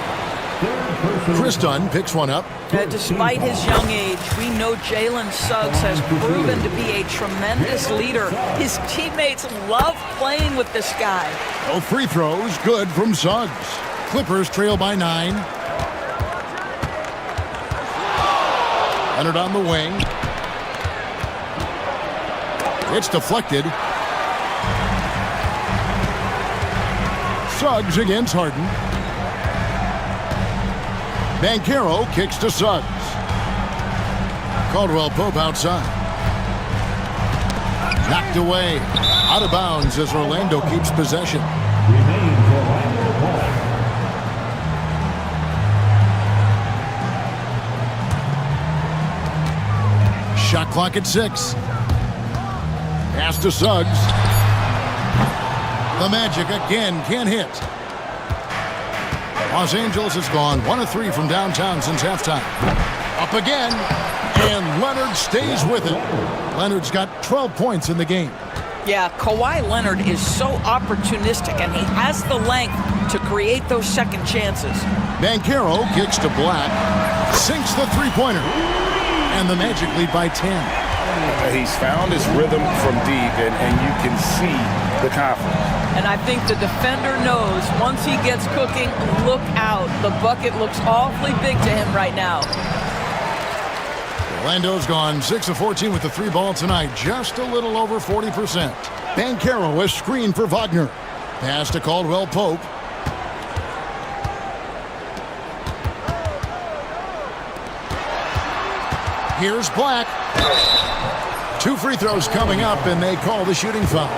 Chris Dunn picks one up. Despite his young age, we know Jalen Suggs has proven to be a tremendous leader. His teammates love playing with this guy. No free throws, good from Suggs. Clippers trail by 9. Leonard on the wing. It's deflected. Suggs against Harden. Banchero kicks to Suggs. Caldwell Pope outside. Knocked away. Out of bounds as Orlando keeps possession. Remains Orlando ball. Shot clock at 6. Pass to Suggs. The Magic again can't hit. Los Angeles has gone 1 of 3 from downtown since halftime. Up again, and Leonard stays with it. Leonard's got 12 points in the game. Yeah, Kawhi Leonard is so opportunistic, and he has the length to create those second chances. Banchero kicks to Black, sinks the three-pointer, and the Magic lead by 10. He's found his rhythm from deep, and you can see the confidence. And I think the defender knows once he gets cooking, look out. The bucket looks awfully big to him right now. Orlando's gone 6 of 14 with the three ball tonight, just a little over 40%. Banchero a screen for Wagner. Pass to Caldwell Pope. Here's Black. 2 free throws coming up, and they call the shooting foul.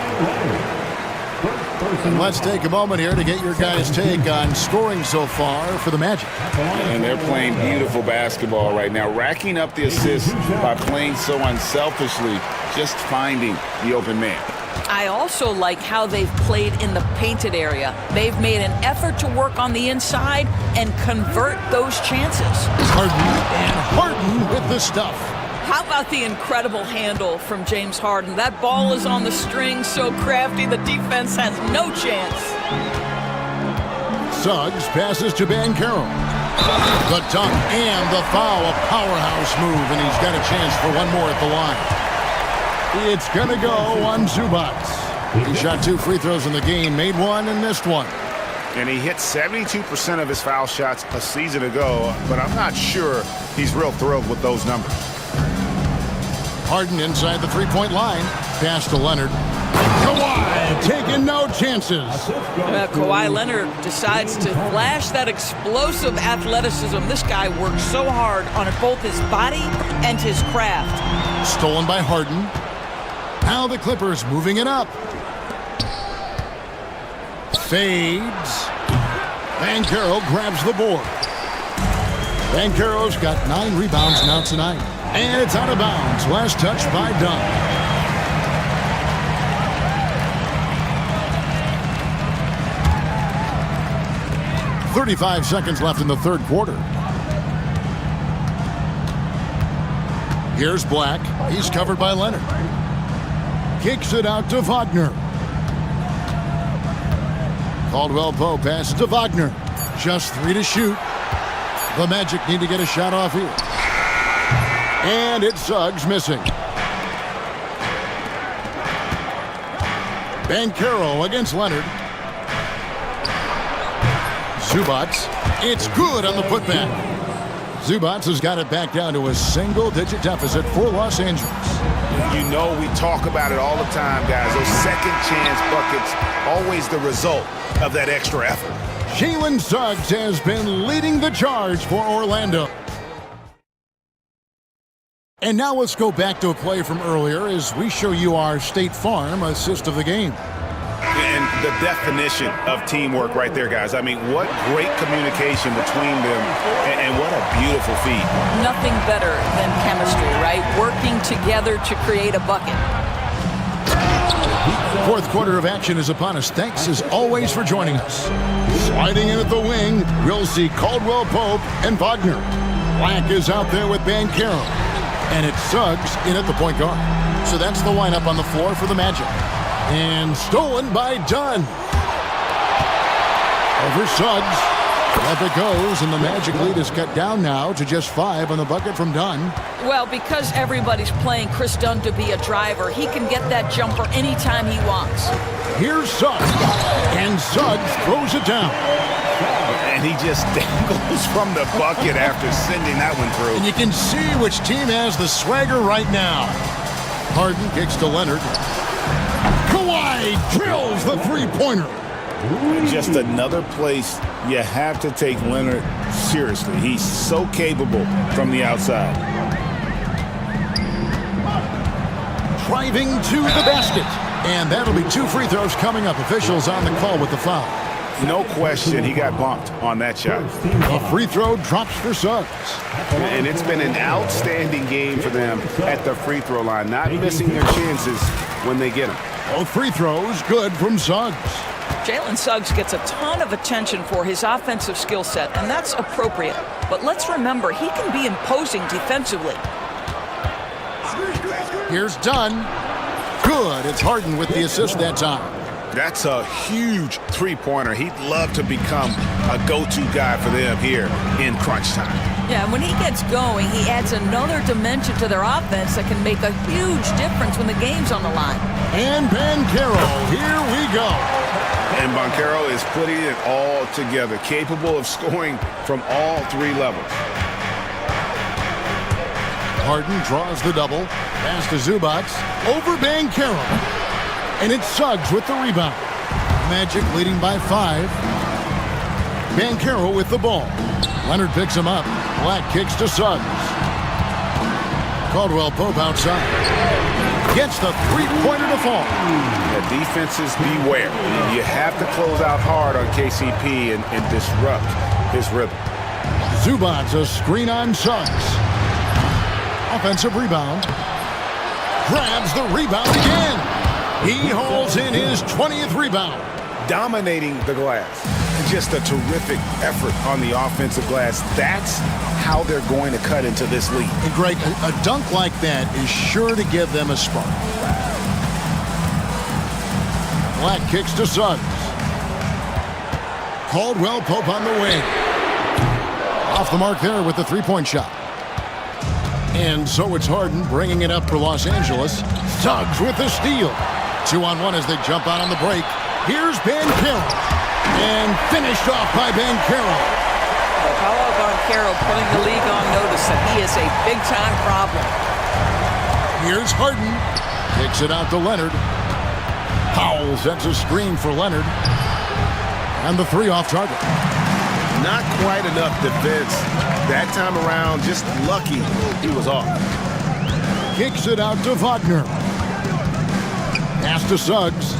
And let's take a moment here to get your guys' take on scoring so far for the Magic. And they're playing beautiful basketball right now, racking up the assists by playing so unselfishly, just finding the open man. I also like how they've played in the painted area. They've made an effort to work on the inside and convert those chances. Harden with the stuff. How about the incredible handle from James Harden? That ball is on the string, so crafty, the defense has no chance. Suggs passes to Banchero. The dunk and the foul, a powerhouse move, and he's got a chance for one more at the line. It's gonna go on Zubats. He shot 2 free throws in the game, made 1 and missed 1. And he hit 72% of his foul shots a season ago, but I'm not sure he's real thrilled with those numbers. Harden inside the three-point line. Pass to Leonard. Kawhi taking no chances. Kawhi Leonard decides to flash that explosive athleticism. This guy works so hard on both his body and his craft. Stolen by Harden. Now the Clippers moving it up. Fades. Banchero grabs the board. Banchero's got 9 rebounds now tonight. And it's out of bounds. Last touch by Dunn. .35 seconds left in the third quarter. Here's Black. He's covered by Leonard. Kicks it out to Wagner. Caldwell Pope passes to Wagner. Just 3 to shoot. The Magic need to get a shot off here. And it's Suggs missing. Banchero against Leonard. Zubats. It's good on the putback. Zubats has got it back down to a single-digit deficit for Los Angeles. You know, we talk about it all the time, guys. Those second chance buckets, always the result of that extra effort. Jalen Suggs has been leading the charge for Orlando. And now let's go back to a play from earlier as we show you our State Farm assist of the game. And the definition of teamwork right there, guys. I mean, what great communication between them, and what a beautiful feat. Nothing better than chemistry, right? Working together to create a bucket. Fourth quarter of action is upon us. Thanks as always for joining us. Sliding in at the wing, we'll see Caldwell Pope and Wagner. Black is out there with Banchero. And it's Suggs in at the point guard. So that's the lineup on the floor for the Magic. And stolen by Dunn. Over Suggs. Up it goes, and the Magic lead is cut down now to just 5 on the bucket from Dunn. Well, because everybody's playing Chris Dunn to be a driver, he can get that jumper anytime he wants. Here's Suggs. And Suggs throws it down. And he just dangles from the bucket after sending that one through. And you can see which team has the swagger right now. Harden kicks to Leonard. Kawhi drills the three-pointer. Just another place you have to take Leonard seriously. He's so capable from the outside. Driving to the basket. And that'll be 2 free throws coming up. Officials on the call with the foul. No question, he got bumped on that shot. A free throw drops for Suggs. And it's been an outstanding game for them at the free throw line, not missing their chances when they get them. Both free throws good from Suggs. Jalen Suggs gets a ton of attention for his offensive skill set, and that's appropriate. But let's remember, he can be imposing defensively. Here's Dunn. Good Good. It's Harden with the assist that time. That's a huge three-pointer. He'd love to become a go-to guy for them here in crunch time. Yeah, and when he gets going, he adds another dimension to their offense that can make a huge difference when the game's on the line. And Banchero, here we go. And Banchero is putting it all together, capable of scoring from all three levels. Harden draws the double. Pass to Zubac. Over Banchero. And it's Suggs with the rebound. Magic leading by 5. Banchero with the ball. Leonard picks him up. Black kicks to Suggs. Caldwell Pope outside. Gets the three-pointer to fall. The defenses beware. You have to close out hard on KCP and disrupt his rhythm. Zubac a screen on Suggs. Offensive rebound. Grabs the rebound again. He hauls in his 20th rebound. Dominating the glass. Just a terrific effort on the offensive glass. That's how they're going to cut into this lead. And Greg, a dunk like that is sure to give them a spark. Black kicks to Suggs. Caldwell Pope on the wing. Off the mark there with the three-point shot. And so it's Harden bringing it up for Los Angeles. Suggs with the steal. 2-on-1 as they jump out on the break. Here's Banchero. And finished off by Banchero. Paolo Banchero putting the league on notice that he is a big-time problem. Here's Harden. Kicks it out to Leonard. Powell sets a screen for Leonard. And the three off target. Not quite enough defense. That time around, just lucky he was off. Kicks it out to Wagner. Pass to Suggs.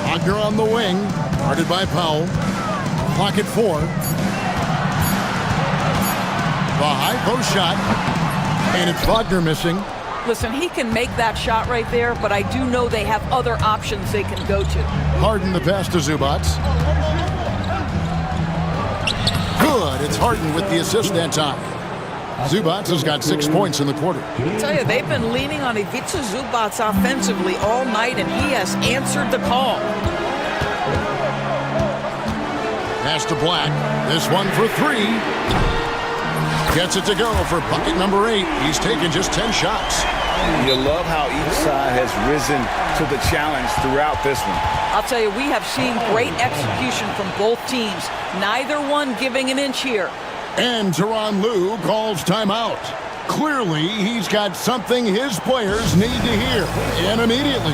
Wagner on the wing. Guarded by Powell. Clock at 4. The high post shot. And it's Wagner missing. Listen, he can make that shot right there, but I do know they have other options they can go to. Harden the pass to Zubac. Good. It's Harden with the assist that time. Zubac has got 6 points in the quarter. I tell you, they've been leaning on Ivica Zubac offensively all night, and he has answered the call. Pass to Black. This one for 3. Gets it to go for bucket number 8. He's taken just 10 shots. You love how each side has risen to the challenge throughout this one. I'll tell you, we have seen great execution from both teams. Neither one giving an inch here. And Tyronn Lue calls timeout. Clearly, he's got something his players need to hear. And immediately.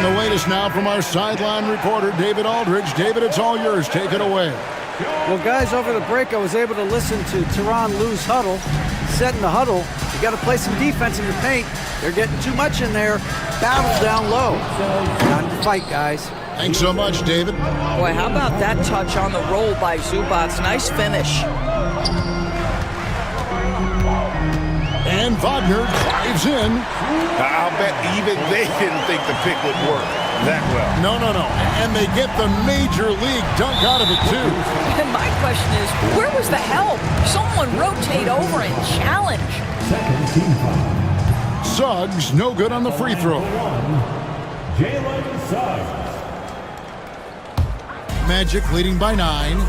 The latest now from our sideline reporter, David Aldridge. David, it's all yours. Take it away. Well, guys, over the break, I was able to listen to Tyronn Lue's huddle. He said in the huddle, you got to play some defense in your paint. They're getting too much in there. Battle's down low. Time to fight, guys. Thanks so much, David. Boy, how about that touch on the roll by Zubac? Nice finish. And Wagner drives in. I'll bet even they didn't think the pick would work that well. No. And they get the major league dunk out of it, too. And my question is, where was the help? Someone rotate over and challenge. Suggs, no good on the free throw. Jalen Suggs. Magic leading by 9.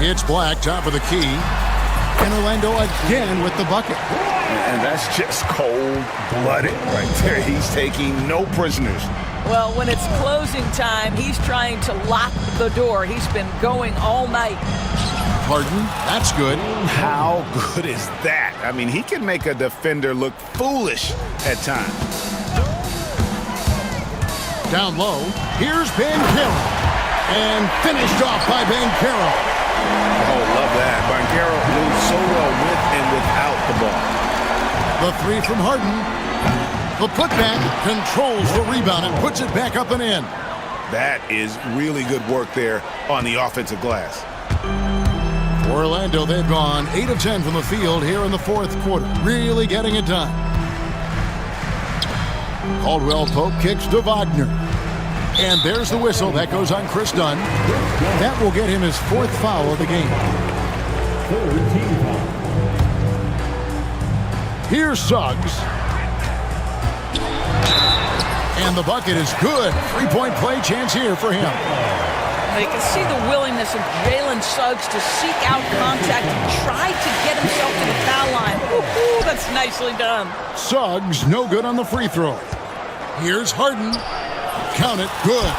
It's Black, top of the key. And Orlando again with the bucket. And that's just cold-blooded right there. He's taking no prisoners. Well, when it's closing time, he's trying to lock the door. He's been going all night. Harden, that's good. How good is that? I mean, he can make a defender look foolish at times. Down low, here's Banchero. And finished off by Banchero. Oh, love that. Banchero moves so well with and without the ball. The 3 from Harden. The putback controls the rebound and puts it back up and in. That is really good work there on the offensive glass. For Orlando, they've gone 8 of 10 from the field here in the fourth quarter. Really getting it done. Caldwell Pope kicks to Wagner. And there's the whistle. That goes on Chris Dunn. That will get him his 4th foul of the game. Here's Suggs. And the bucket is good. 3-point play chance here for him. You can see the willingness of Jalen Suggs to seek out contact and try to get himself to the foul line. Ooh, that's nicely done. Suggs, no good on the free throw. Here's Harden. Count it, good.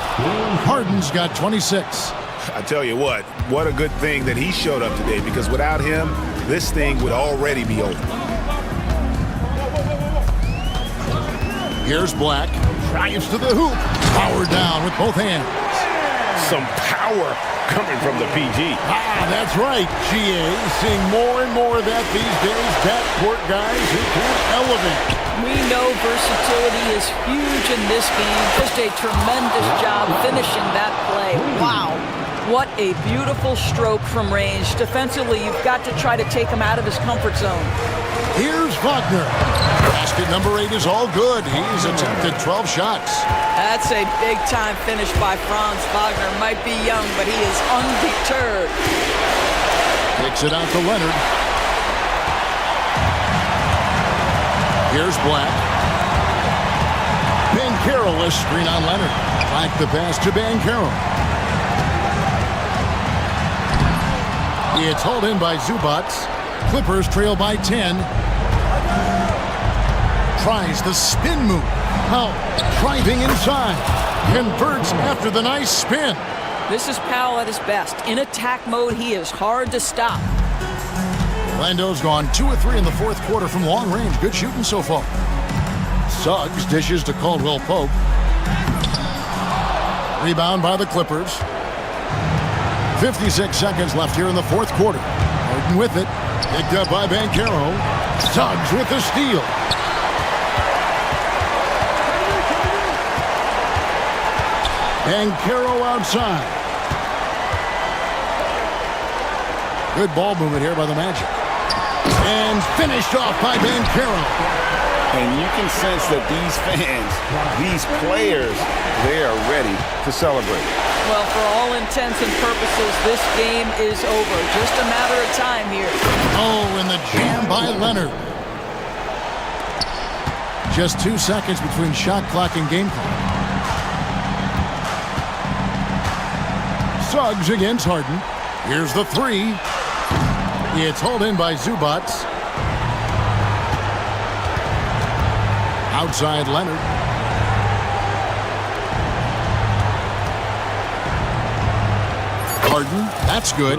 Harden's got 26. I tell you what a good thing that he showed up today, because without him, this thing would already be over. Here's Black. Drives to the hoop. Powered down with both hands. Some power coming from the PG. That's right. GA seeing more and more of that these days. Backcourt guys who can elevate. We know versatility is huge in this game. Just a tremendous job finishing that play. Wow. What a beautiful stroke from range. Defensively, you've got to try to take him out of his comfort zone. Here's Wagner. Basket number 8 is all good. He's attempted 12 shots. That's a big-time finish by Franz Wagner. Might be young, but he is undeterred. Kicks it out to Leonard. Here's Black. Banchero, a screen on Leonard. Back the pass to Banchero. It's hauled in by Zubats. Clippers trail by 10. Tries the spin move. Powell driving inside. Converts after the nice spin. This is Powell at his best. In attack mode, he is hard to stop. Orlando's gone 2 of 3 in the 4th quarter from long range. Good shooting so far. Suggs dishes to Caldwell Pope. Rebound by the Clippers. 56 seconds left here in the 4th quarter. Harden with it. Picked up by Banchero. Suggs with the steal. Banchero outside. Good ball movement here by the Magic. And finished off by Banchero. And you can sense that these fans, these players, they are ready to celebrate. Well, for all intents and purposes, this game is over. Just a matter of time here. Oh, and the jam by Leonard. Just 2 seconds between shot clock and game clock. Suggs against Harden. Here's the 3. It's hauled in by Zubats. Outside Leonard. Harden, that's good.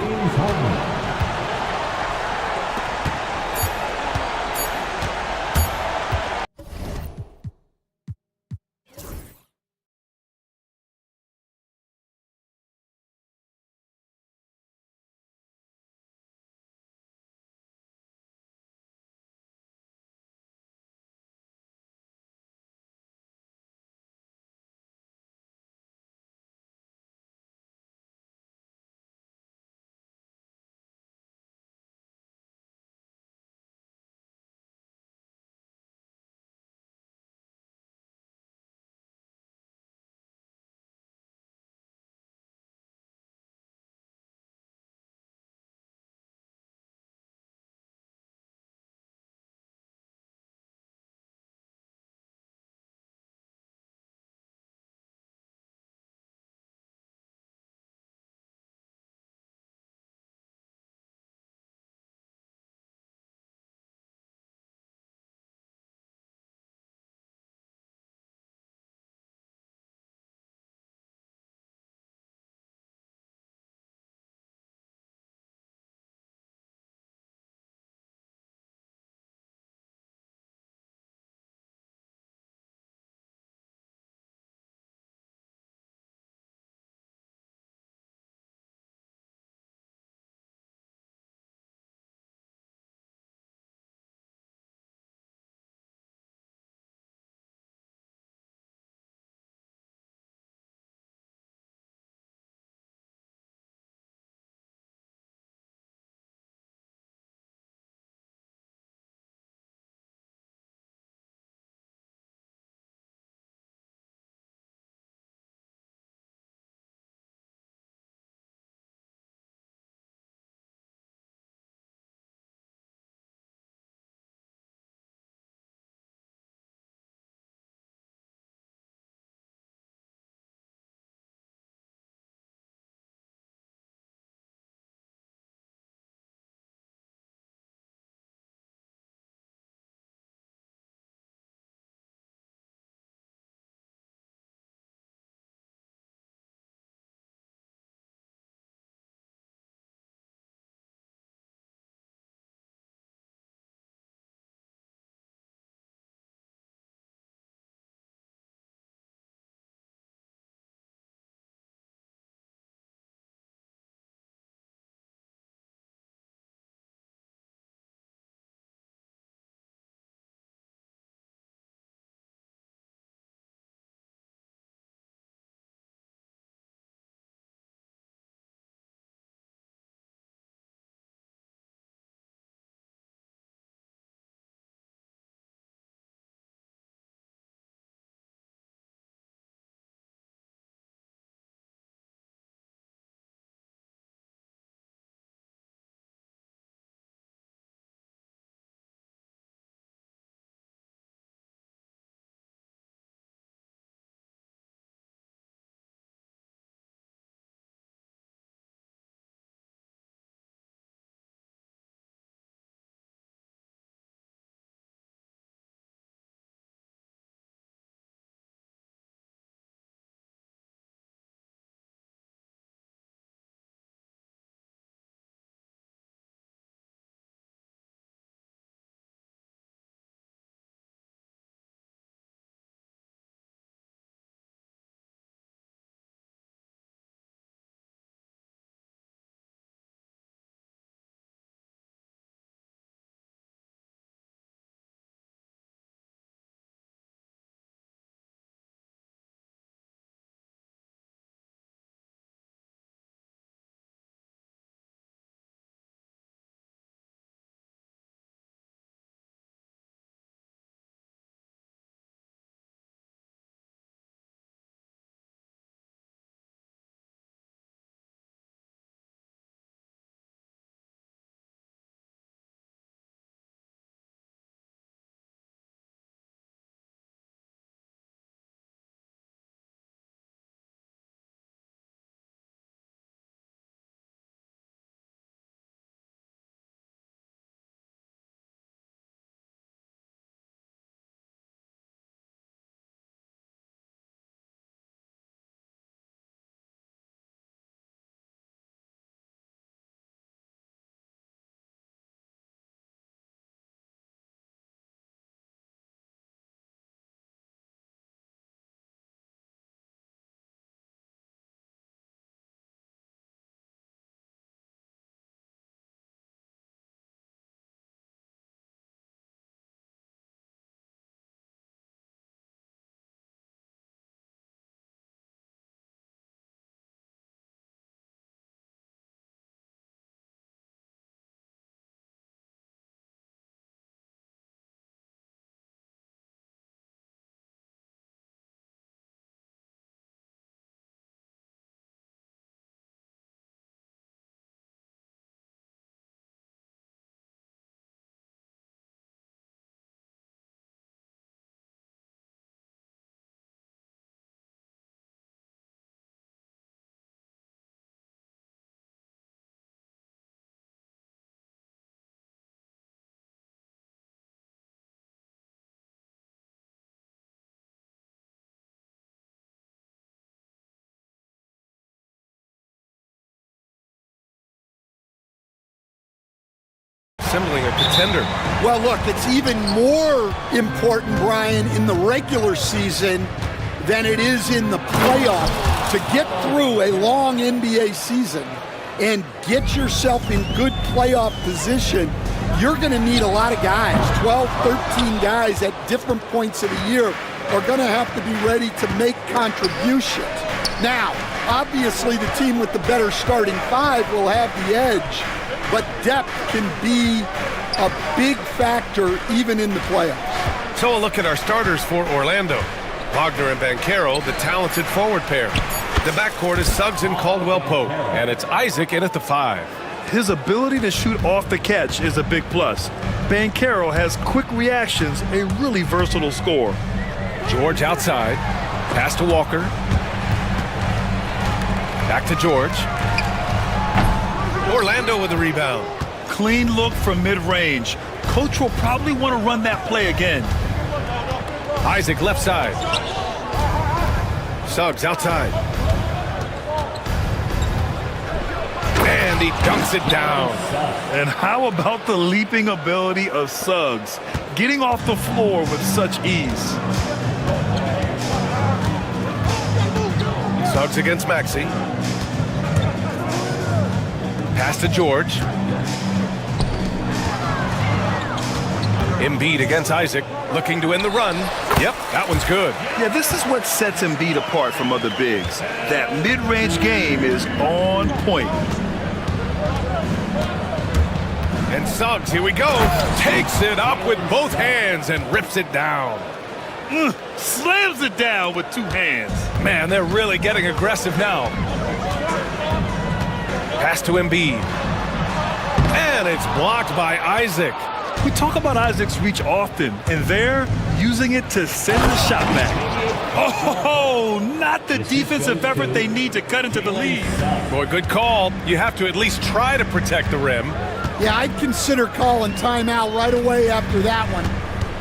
assembling a contender. Well, look, it's even more important, Brian, in the regular season than it is in the playoff. To get through a long NBA season and get yourself in good playoff position, you're going to need a lot of guys. 12, 13 guys at different points of the year are going to have to be ready to make contributions. Now, obviously, the team with the better starting five will have the edge, but depth can be a big factor even in the playoffs. So a look at our starters for Orlando. Wagner and Banchero, the talented forward pair. The backcourt is Suggs and Caldwell-Pope, and it's Isaac in at the 5. His ability to shoot off the catch is a big plus. Banchero has quick reactions, a really versatile scorer. George outside, pass to Walker. Back to George. Orlando with the rebound. Clean look from mid-range. Coach will probably want to run that play again. Isaac left side. Suggs outside. And he dunks it down. And how about the leaping ability of Suggs? Getting off the floor with such ease. Suggs against Maxey. Pass to George. Embiid against Isaac, looking to end the run. Yep, that one's good. Yeah, this is what sets Embiid apart from other bigs. That mid-range game is on point. And Suggs, here we go, takes it up with both hands and rips it down. Slams it down with two hands. Man, they're really getting aggressive now. Pass to Embiid. And it's blocked by Isaac. We talk about Isaac's reach often, and they're using it to send the shot back. Oh, not the defensive effort they need to cut into the lead. Boy, good call. You have to at least try to protect the rim. Yeah, I'd consider calling timeout right away after that one.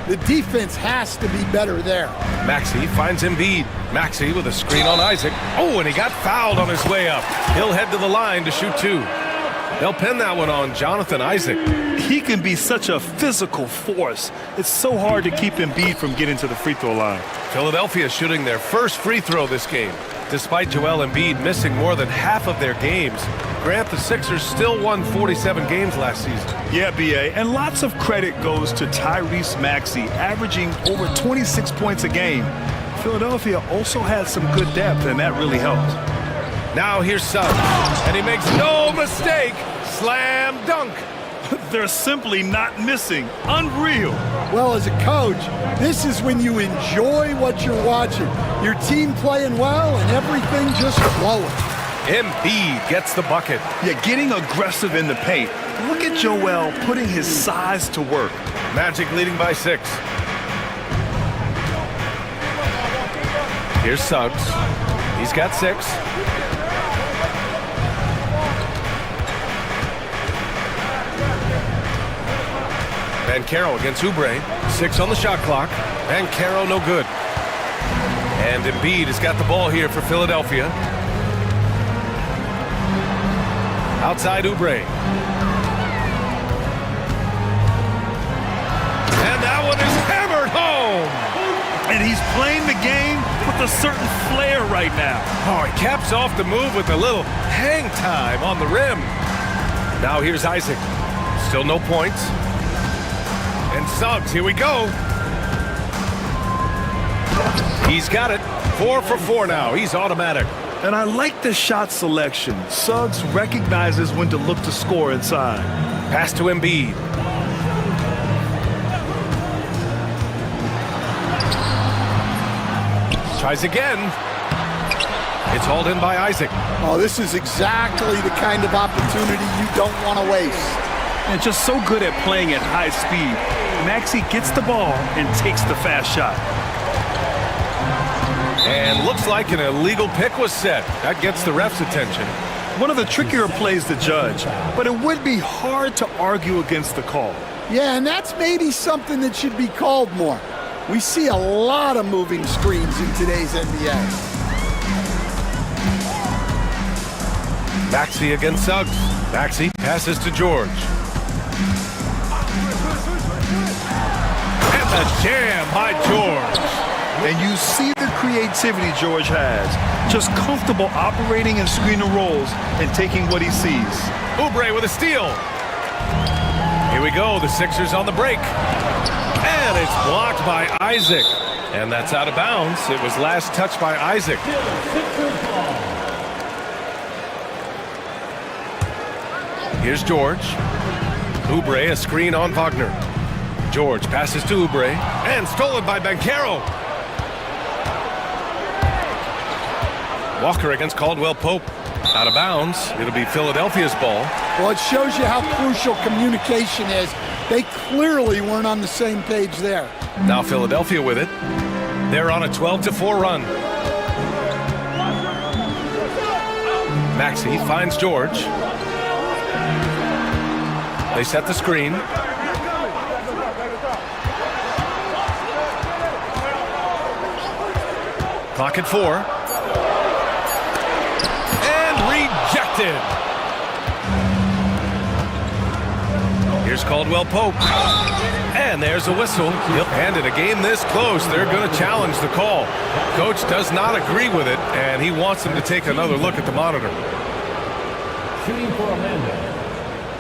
The defense has to be better there. Maxey finds Embiid. Maxey with a screen on Isaac. Oh, and he got fouled on his way up. He'll head to the line to shoot 2. They'll pin that one on Jonathan Isaac. He can be such a physical force. It's so hard to keep Embiid from getting to the free throw line. Philadelphia shooting their first free throw this game. Despite Joel Embiid missing more than half of their games, Grant, the Sixers still won 47 games last season. Yeah, B.A., and lots of credit goes to Tyrese Maxey, averaging over 26 points a game. Philadelphia also had some good depth, and that really helped. Now here's Suggs, and he makes no mistake. Slam dunk. They're simply not missing. Unreal. Well, as a coach, this is when you enjoy what you're watching. Your team playing well and everything just flowing. Embiid gets the bucket. Yeah, getting aggressive in the paint. Look at Joel putting his size to work. Magic leading by 6. Here's Suggs. He's got 6. Banchero against Oubre. 6 on the shot clock. Banchero no good. And Embiid has got the ball here for Philadelphia. Outside Oubre. And that one is hammered home. And he's playing the game with a certain flair right now. Oh, he caps off the move with a little hang time on the rim. Now here's Isaac. Still no points. And Suggs, here we go. He's got it. 4 for 4 now. He's automatic. And I like the shot selection. Suggs recognizes when to look to score inside. Pass to Embiid. Tries again. It's hauled in by Isaac. Oh, this is exactly the kind of opportunity you don't want to waste. And just so good at playing at high speed. Maxey gets the ball and takes the fast shot. And looks like an illegal pick was set. That gets the ref's attention. One of the trickier plays to judge, but it would be hard to argue against the call. Yeah, and that's maybe something that should be called more. We see a lot of moving screens in today's NBA. Maxey against Suggs. Maxey passes to George. a jam by George. And you see the creativity George has. Just comfortable operating in screen and rolls and taking what he sees. Oubre with a steal. Here we go, the Sixers on the break. And it's blocked by Isaac. And that's out of bounds. It was last touched by Isaac. Here's George. Oubre, a screen on Wagner. George passes to Oubre. And stolen by Banchero. Walker against Caldwell Pope. Out of bounds. It'll be Philadelphia's ball. Well, it shows you how crucial communication is. They clearly weren't on the same page there. Now Philadelphia with it. They're on a 12-4 run. Maxey finds George. They set the screen. Clock at 4. Rejected. Here's Caldwell Pope. And there's a whistle. And in a game this close, they're going to challenge the call. Coach does not agree with it, and he wants them to take another look at the monitor. Shooting for Orlando,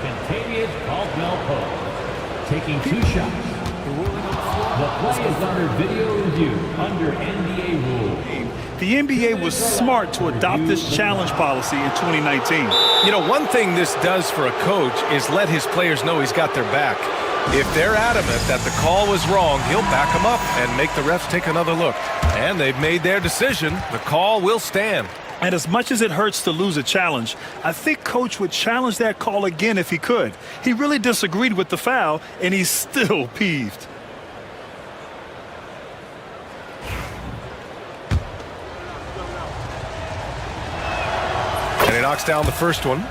Kentavious Caldwell Pope, taking 2 shots. The play is under video review, under NBA rules. The NBA was smart to adopt this challenge policy in 2019. You know, one thing this does for a coach is let his players know he's got their back. If they're adamant that the call was wrong, he'll back them up and make the refs take another look. And they've made their decision. The call will stand. And as much as it hurts to lose a challenge, I think Coach would challenge that call again if he could. He really disagreed with the foul, and he's still peeved. And he knocks down the first one.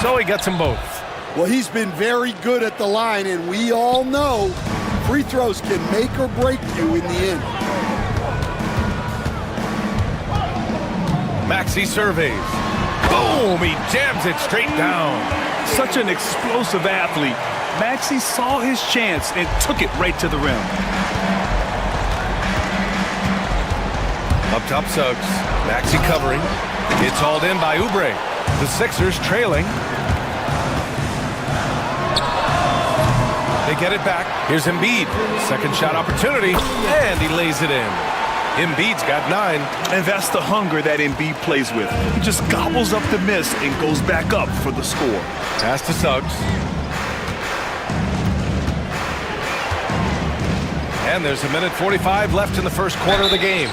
So he gets them both. Well, he's been very good at the line, and we all know free throws can make or break you in the end. Maxey surveys. Boom! He jams it straight down. Such an explosive athlete. Maxey saw his chance and took it right to the rim. Up top, Suggs. Maxey covering. It's hauled in by Oubre. The Sixers trailing. They get it back. Here's Embiid. Second shot opportunity. And he lays it in. Embiid's got 9. And that's the hunger that Embiid plays with. He just gobbles up the miss and goes back up for the score. Pass to Suggs. And there's 1:45 left in the first quarter of the game.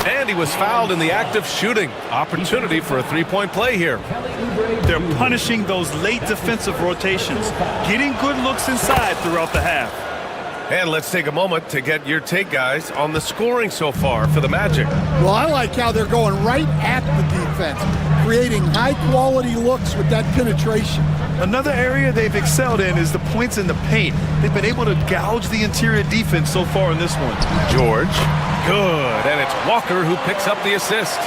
And he was fouled in the act of shooting. Opportunity for a three-point play here. They're punishing those late defensive rotations, getting good looks inside throughout the half. And let's take a moment to get your take, guys, on the scoring so far for the Magic. Well, I like how they're going right at the defense, creating high-quality looks with that penetration. Another area they've excelled in is the points in the paint. They've been able to gouge the interior defense so far in this one. George, good, and it's Walker who picks up the assist.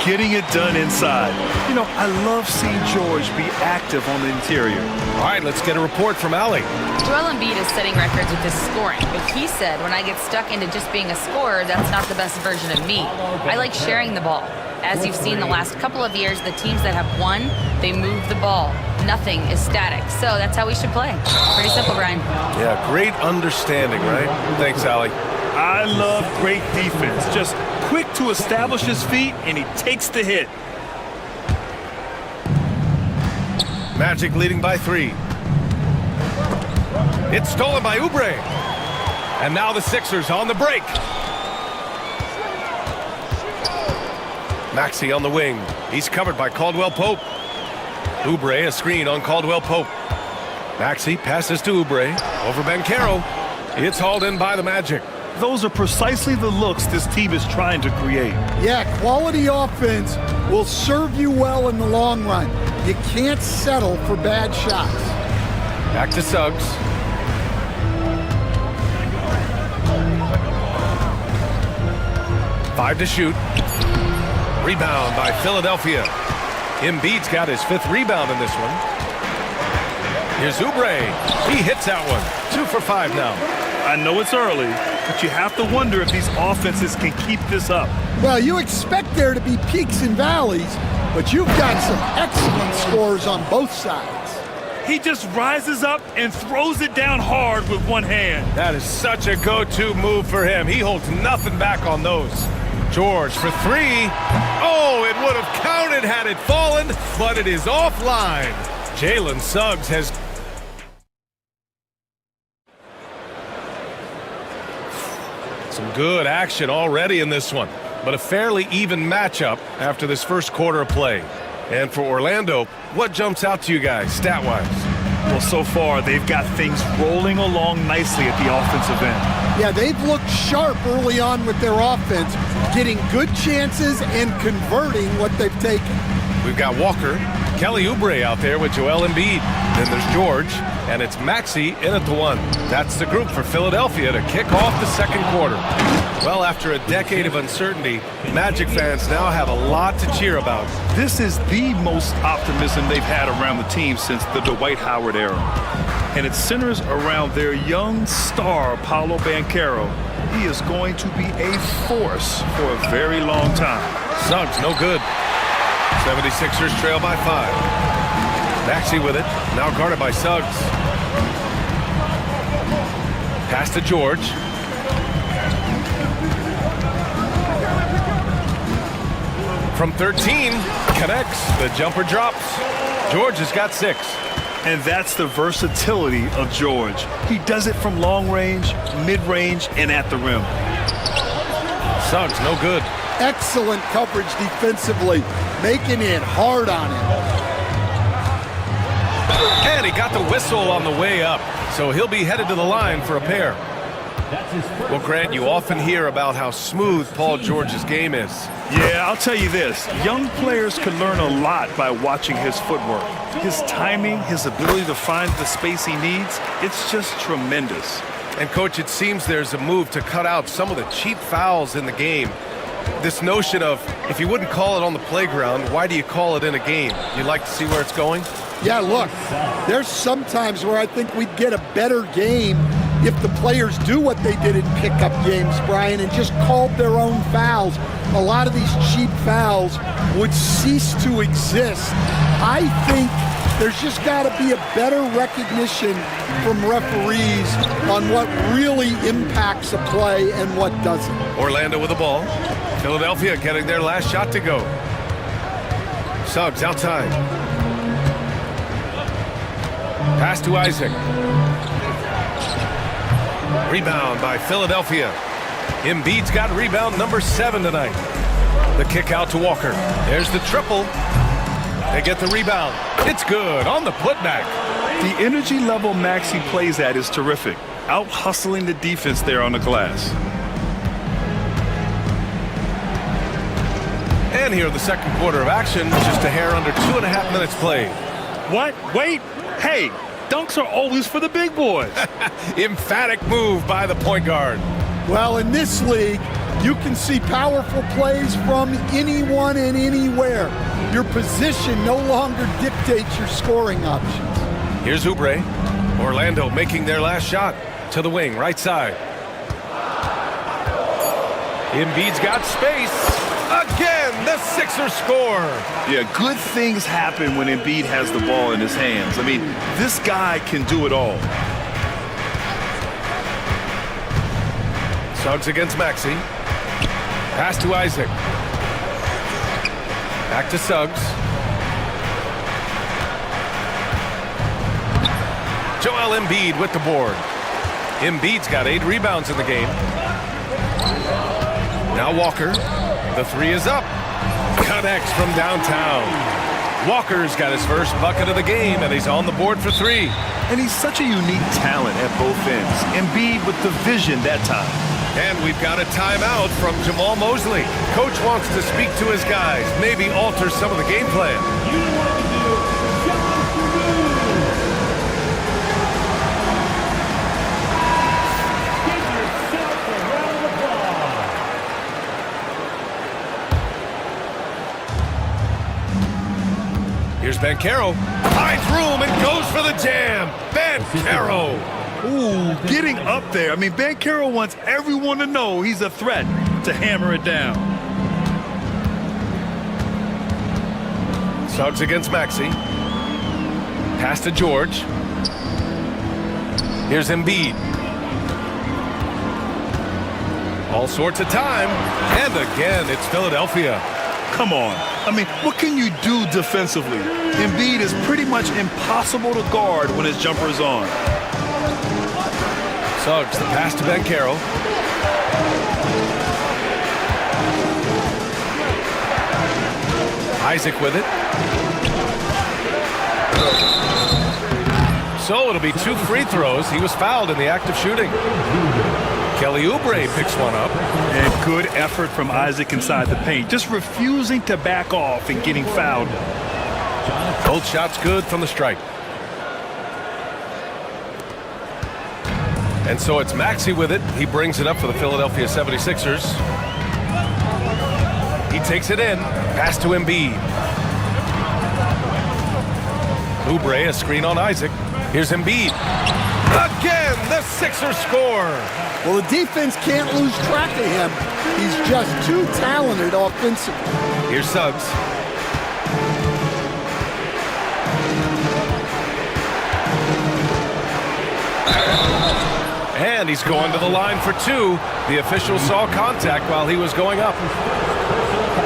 Getting it done inside. You know, I love seeing George be active on the interior. All right, let's get a report from Allie. Joel Embiid is setting records with his scoring, but he said, when I get stuck into just being a scorer, that's not the best version of me. I like sharing the ball. As you've seen the last couple of years, the teams that have won, they move the ball. Nothing is static. So that's how we should play. Pretty simple, Brian. Yeah, great understanding, right? Thanks, Allie. I love great defense. Just quick to establish his feet, and he takes the hit. Magic leading by 3. It's stolen by Oubre. And now the Sixers on the break. Maxey on the wing. He's covered by Caldwell Pope. Oubre, a screen on Caldwell Pope. Maxey passes to Oubre. Over Banchero. It's hauled in by the Magic. Those are precisely the looks this team is trying to create. Yeah, quality offense will serve you well in the long run. You can't settle for bad shots. Back to Suggs. Five to shoot. Rebound by Philadelphia. Embiid's got his 5th rebound in this one. Here's Oubre. He hits that one. 2 for 5 now. I know it's early, but you have to wonder if these offenses can keep this up. Well, you expect there to be peaks and valleys, but you've got some excellent scores on both sides. He just rises up and throws it down hard with one hand. That is such a go-to move for him. He holds nothing back on those. George for 3. Oh, it would have counted had it fallen, but it is offline. Jalen Suggs has... Some good action already in this one, but a fairly even matchup after this first quarter of play. And for Orlando, what jumps out to you guys, stat-wise? Well, so far, they've got things rolling along nicely at the offensive end. Yeah, they've looked sharp early on with their offense, getting good chances and converting what they've taken. We've got Walker, Kelly Oubre out there with Joel Embiid. Then there's George, and it's Maxey in at the 1. That's the group for Philadelphia to kick off the second quarter. Well, after a decade of uncertainty, Magic fans now have a lot to cheer about. This is the most optimism they've had around the team since the Dwight Howard era. And it centers around their young star, Paolo Banchero. He is going to be a force for a very long time. Suggs, no good. 76ers trail by 5. Maxey with it, now guarded by Suggs. Pass to George. From 13, connects, the jumper drops. George has got 6. And that's the versatility of George. He does it from long range, mid-range, and at the rim. Suggs, no good. Excellent coverage defensively, making it hard on him. And he got the whistle on the way up, so he'll be headed to the line for a pair. Well, Grant, you often hear about how smooth Paul George's game is. Yeah, I'll tell you this. Young players can learn a lot by watching his footwork. His timing, his ability to find the space he needs, it's just tremendous. And, Coach, it seems there's a move to cut out some of the cheap fouls in the game. This notion of, if you wouldn't call it on the playground, why do you call it in a game? You like to see where it's going? Yeah, look, there's some times where I think we'd get a better game if the players do what they did in pickup games, Brian, and just called their own fouls. A lot of these cheap fouls would cease to exist. I think there's just got to be a better recognition from referees on what really impacts a play and what doesn't. Orlando with the ball. Philadelphia getting their last shot to go. Suggs outside. Pass to Isaac. Rebound by Philadelphia. Embiid's got rebound number 7 tonight. The kick out to Walker. There's the triple. They get the rebound. It's good on the putback. The energy level Maxey plays at is terrific. Out hustling the defense there on the glass. And here the second quarter of action, just a hair under 2.5 minutes played. What? Wait. Hey, dunks are always for the big boys. Emphatic move by the point guard. Well, in this league, you can see powerful plays from anyone and anywhere. Your position no longer dictates your scoring options. Here's Oubre. Orlando making their last shot to the wing, right side. Embiid's got space. Again, the Sixers score. Yeah, good things happen when Embiid has the ball in his hands. I mean, this guy can do it all. Suggs against Maxey. Pass to Isaac. Back to Suggs. Joel Embiid with the board. Embiid's got 8 rebounds in the game. Now Walker. The 3 is up. Connects from downtown. Walker's got his first bucket of the game, and he's on the board for 3. And he's such a unique talent at both ends. Embiid with the vision that time. And we've got a timeout from Jamal Mosley. Coach wants to speak to his guys, maybe alter some of the game plan. Here's Banchero finds room and goes for the jam. Banchero. Ooh, getting up there. I mean, Banchero wants everyone to know he's a threat to hammer it down. Suggs against Maxey. Pass to George. Here's Embiid. All sorts of time. And again, it's Philadelphia. Come on. I mean, what can you do defensively? Embiid is pretty much impossible to guard when his jumper is on. Suggs, the pass to Banchero. Isaac with it. So it'll be 2 free throws. He was fouled in the act of shooting. Kelly Oubre picks one up. And good effort from Isaac inside the paint. Just refusing to back off and getting fouled. Both shots good from the stripe. And so it's Maxey with it. He brings it up for the Philadelphia 76ers. He takes it in. Pass to Embiid. Oubre, a screen on Isaac. Here's Embiid. Again, the Sixers score. Well, the defense can't lose track of him. He's just too talented offensively. Here's Suggs. And he's going to the line for 2. The official saw contact while he was going up.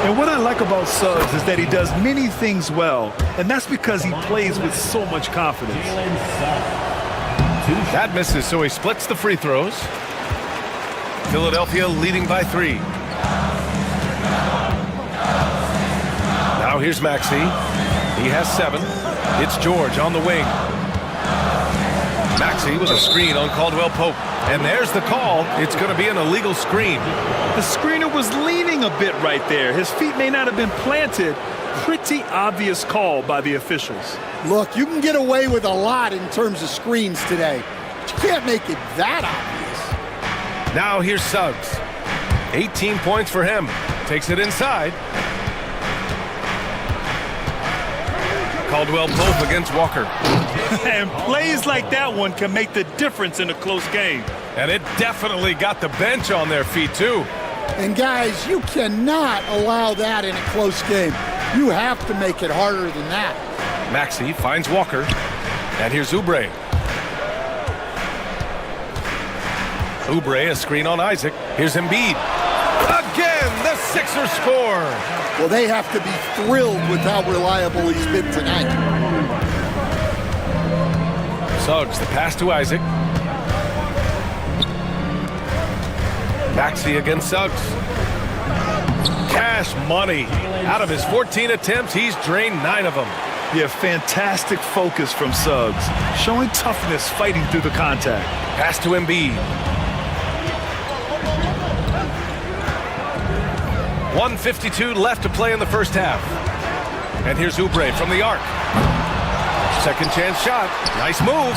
And what I like about Suggs is that he does many things well, and that's because he plays with so much confidence. That misses, so he splits the free throws. Philadelphia leading by 3. Now here's Maxey. He has 7. It's George on the wing. Maxey with a screen on Caldwell Pope. And there's the call. It's going to be an illegal screen. The screener was leaning a bit right there. His feet may not have been planted. Pretty obvious call by the officials. Look, you can get away with a lot in terms of screens today, but you can't make it that obvious. Now here's Suggs. 18 points for him. Takes it inside. Caldwell Pope against Walker. And plays like that one can make the difference in a close game. And it definitely got the bench on their feet, too. And guys, you cannot allow that in a close game. You have to make it harder than that. Maxey finds Walker. And here's Oubre. Oubre, a screen on Isaac. Here's Embiid. Again, the Sixers score. Well, they have to be thrilled with how reliable he's been tonight. Suggs, the pass to Isaac. Maxey against Suggs. Cash money. Out of his 14 attempts, he's drained 9 of them. Yeah, fantastic focus from Suggs. Showing toughness fighting through the contact. Pass to Embiid. 1:52 left to play in the first half. And here's Oubre from the arc. Second chance shot. Nice move.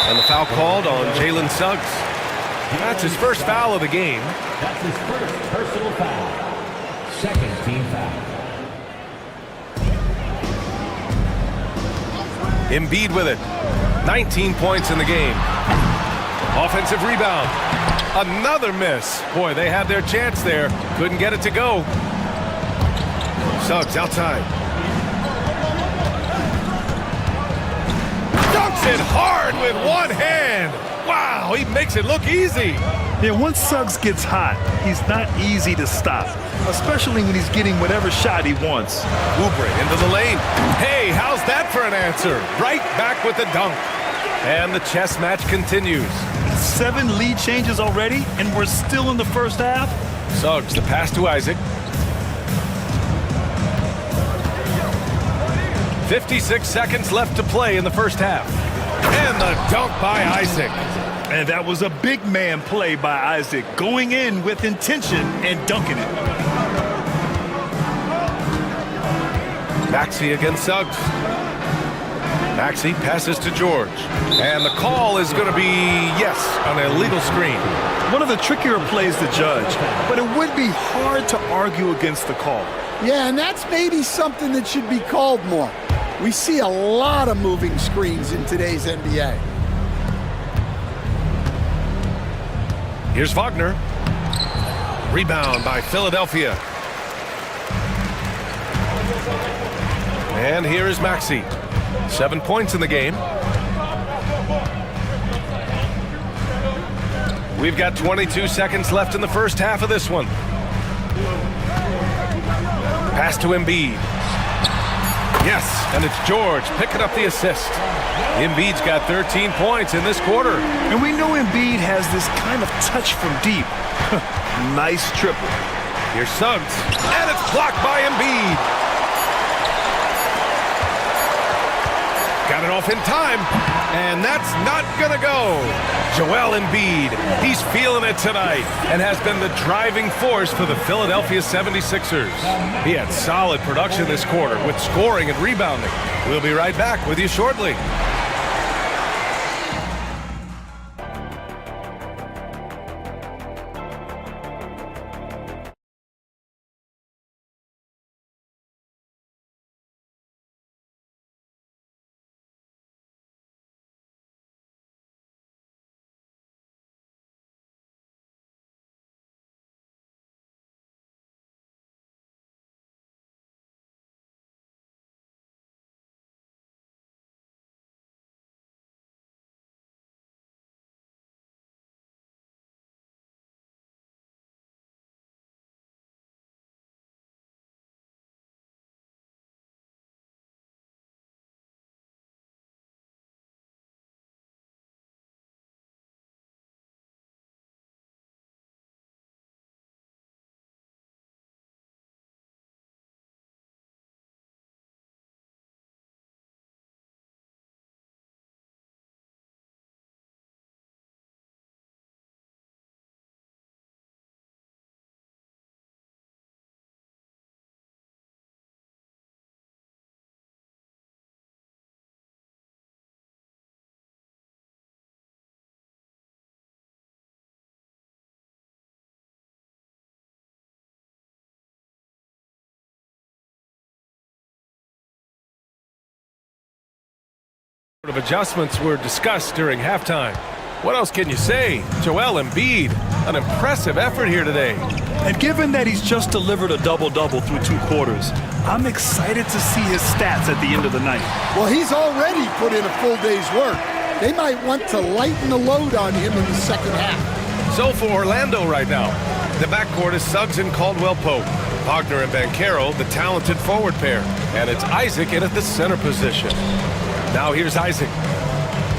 And the foul called on Jalen Suggs. That's his first foul of the game. That's his first personal foul. Second team foul. Embiid with it. 19 points in the game. Offensive rebound. Another miss. Boy, they had their chance there. Couldn't get it to go. Suggs outside. Dunks it hard with one hand. Wow, he makes it look easy. Yeah, once Suggs gets hot, he's not easy to stop, especially when he's getting whatever shot he wants. Oubre into the lane. Hey, how's that for an answer? Right back with the dunk. And the chess match continues. 7 lead changes already, and we're still in the first half. Suggs, the pass to Isaac. 56 seconds left to play in the first half. And the dunk by Isaac. And that was a big man play by Isaac, going in with intention and dunking it. Maxey against Suggs. Maxey passes to George. And the call is going to be, yes, an illegal screen. One of the trickier plays to judge, but it would be hard to argue against the call. Yeah, and that's maybe something that should be called more. We see a lot of moving screens in today's NBA. Here's Wagner. Rebound by Philadelphia. And here is Maxey. 7 points in the game. We've got 22 seconds left in the first half of this one. Pass to Embiid. Yes, and it's George picking up the assist. Embiid's got 13 points in this quarter. And we know Embiid has this kind of touch from deep. Nice triple. Here's Suggs, and it's blocked by Embiid. Got it off in time, and that's not gonna go. Joel Embiid, he's feeling it tonight and has been the driving force for the Philadelphia 76ers. He had solid production this quarter with scoring and rebounding. We'll be right back with you shortly. Of adjustments were discussed during halftime. What else can you say? Joel Embiid, an impressive effort here today. And given that he's just delivered a double-double through 2 quarters, I'm excited to see his stats at the end of the night. Well, he's already put in a full day's work. They might want to lighten the load on him in the second half. So for Orlando right now, the backcourt is Suggs and Caldwell-Pope. Wagner and Banchero, the talented forward pair. And it's Isaac in at the center position. Now here's Isaac.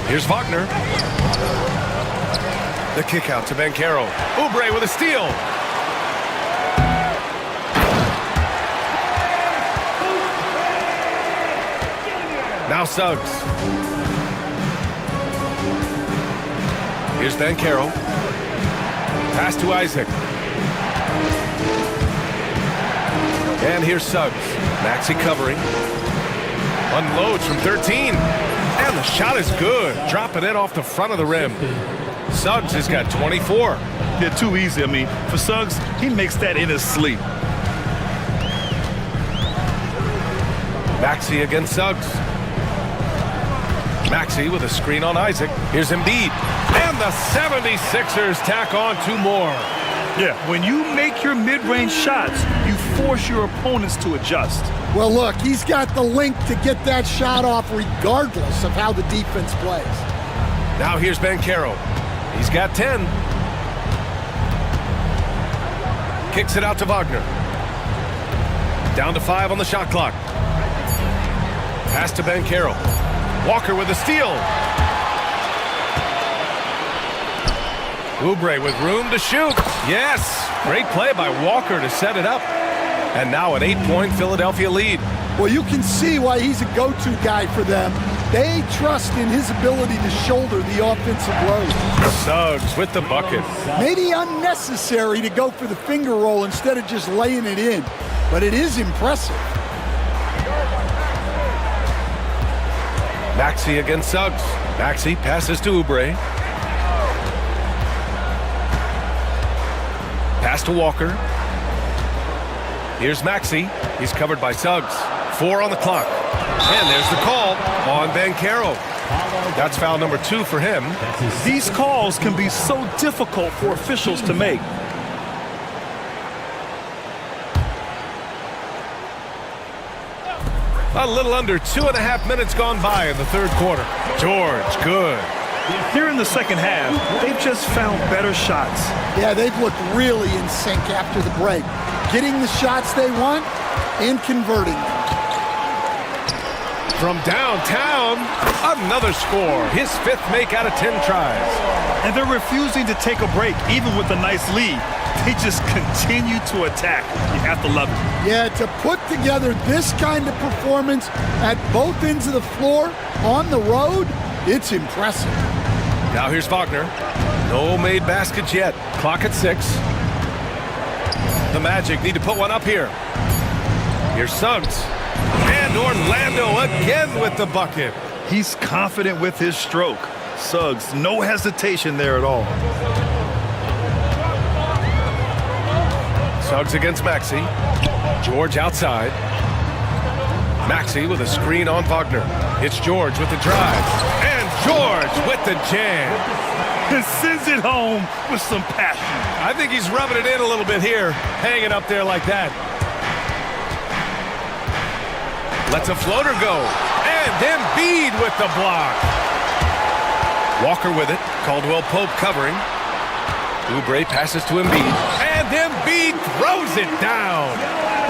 Here's Wagner. The kick out to Banchero. Oubre with a steal. Now Suggs. Here's Banchero. Pass to Isaac. And here's Suggs. Maxey covering. Unloads from 13. And the shot is good. Dropping it off the front of the rim. Suggs has got 24. They're too easy. I mean, for Suggs, he makes that in his sleep. Maxey against Suggs. Maxey with a screen on Isaac. Here's Embiid. And the 76ers tack on 2 more. Yeah, when you make your mid-range shots, you force your opponents to adjust. Well, look, he's got the length to get that shot off regardless of how the defense plays. Now here's Banchero. He's got 10. Kicks it out to Wagner. Down to 5 on the shot clock. Pass to Banchero. Walker with a steal. Oubre with room to shoot. Yes! Great play by Walker to set it up. And now an 8-point Philadelphia lead. Well, you can see why he's a go-to guy for them. They trust in his ability to shoulder the offensive load. Suggs with the bucket. Maybe unnecessary to go for the finger roll instead of just laying it in, but it is impressive. Maxey against Suggs. Maxey passes to Oubre. Pass to Walker. Here's Maxey. He's covered by Suggs. 4 on the clock. And there's the call on Banchero. That's foul number 2 for him. These calls can be so difficult for officials to make. A little under 2.5 minutes gone by in the third quarter. George, good. Here in the second half, they've just found better shots. Yeah, they've looked really in sync after the break. Getting the shots they want and converting them. From downtown, another score. His 5th make out of 10 tries. And they're refusing to take a break, even with a nice lead. They just continue to attack. You have to love it. Yeah, to put together this kind of performance at both ends of the floor on the road, it's impressive. Now here's Wagner. No made baskets yet. Clock at 6. The Magic need to put one up here. Here's Suggs. And Orlando again with the bucket. He's confident with his stroke. Suggs, no hesitation there at all. Suggs against Maxey. George outside. Maxey with a screen on Wagner. It's George with the drive. And George with the jam. And sends it home with some passion. I think he's rubbing it in a little bit here, hanging up there like that. Lets a floater go. And Embiid with the block. Walker with it. Caldwell Pope covering. Oubre passes to Embiid. And Embiid throws it down.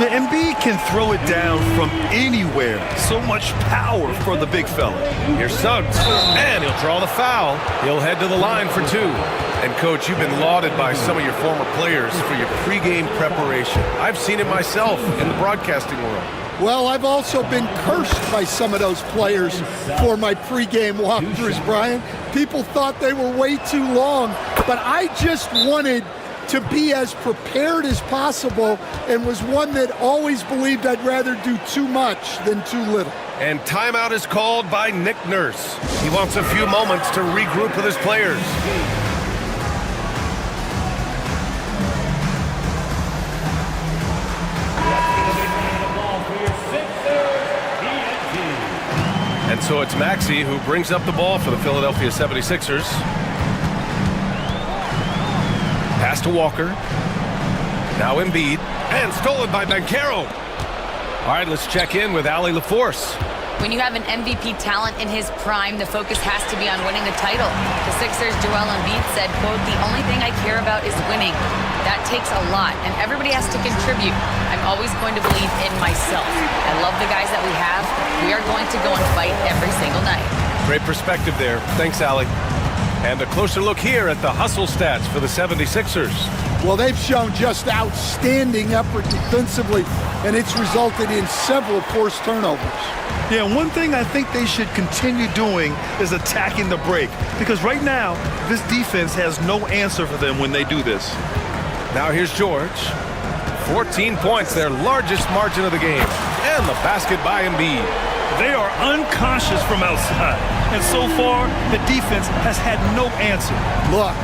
The Embiid can throw it down from anywhere. So much power for the big fella. Here's Suggs. And he'll draw the foul. He'll head to the line for 2. And, Coach, you've been lauded by some of your former players for your pregame preparation. I've seen it myself in the broadcasting world. Well, I've also been cursed by some of those players for my pregame walkthroughs, Brian. People thought they were way too long, but I just wanted to be as prepared as possible and was one that always believed I'd rather do too much than too little. And timeout is called by Nick Nurse. He wants a few moments to regroup with his players. And so it's Maxey who brings up the ball for the Philadelphia 76ers. Pass to Walker. Now Embiid. And stolen by Banchero. All right, let's check in with Allie LaForce. When you have an MVP talent in his prime, the focus has to be on winning the title. The Sixers' Joel Embiid said, quote, "The only thing I care about is winning. That takes a lot, and everybody has to contribute. I'm always going to believe in myself. I love the guys that we have. We are going to go and fight every single night." Great perspective there. Thanks, Allie. And a closer look here at the hustle stats for the 76ers. Well, they've shown just outstanding effort defensively, and it's resulted in several forced turnovers. Yeah, one thing I think they should continue doing is attacking the break, because right now, this defense has no answer for them when they do this. Now here's George. 14 points, their largest margin of the game. And the basket by Embiid. They are unconscious from outside, and so far, the defense has had no answer. Look,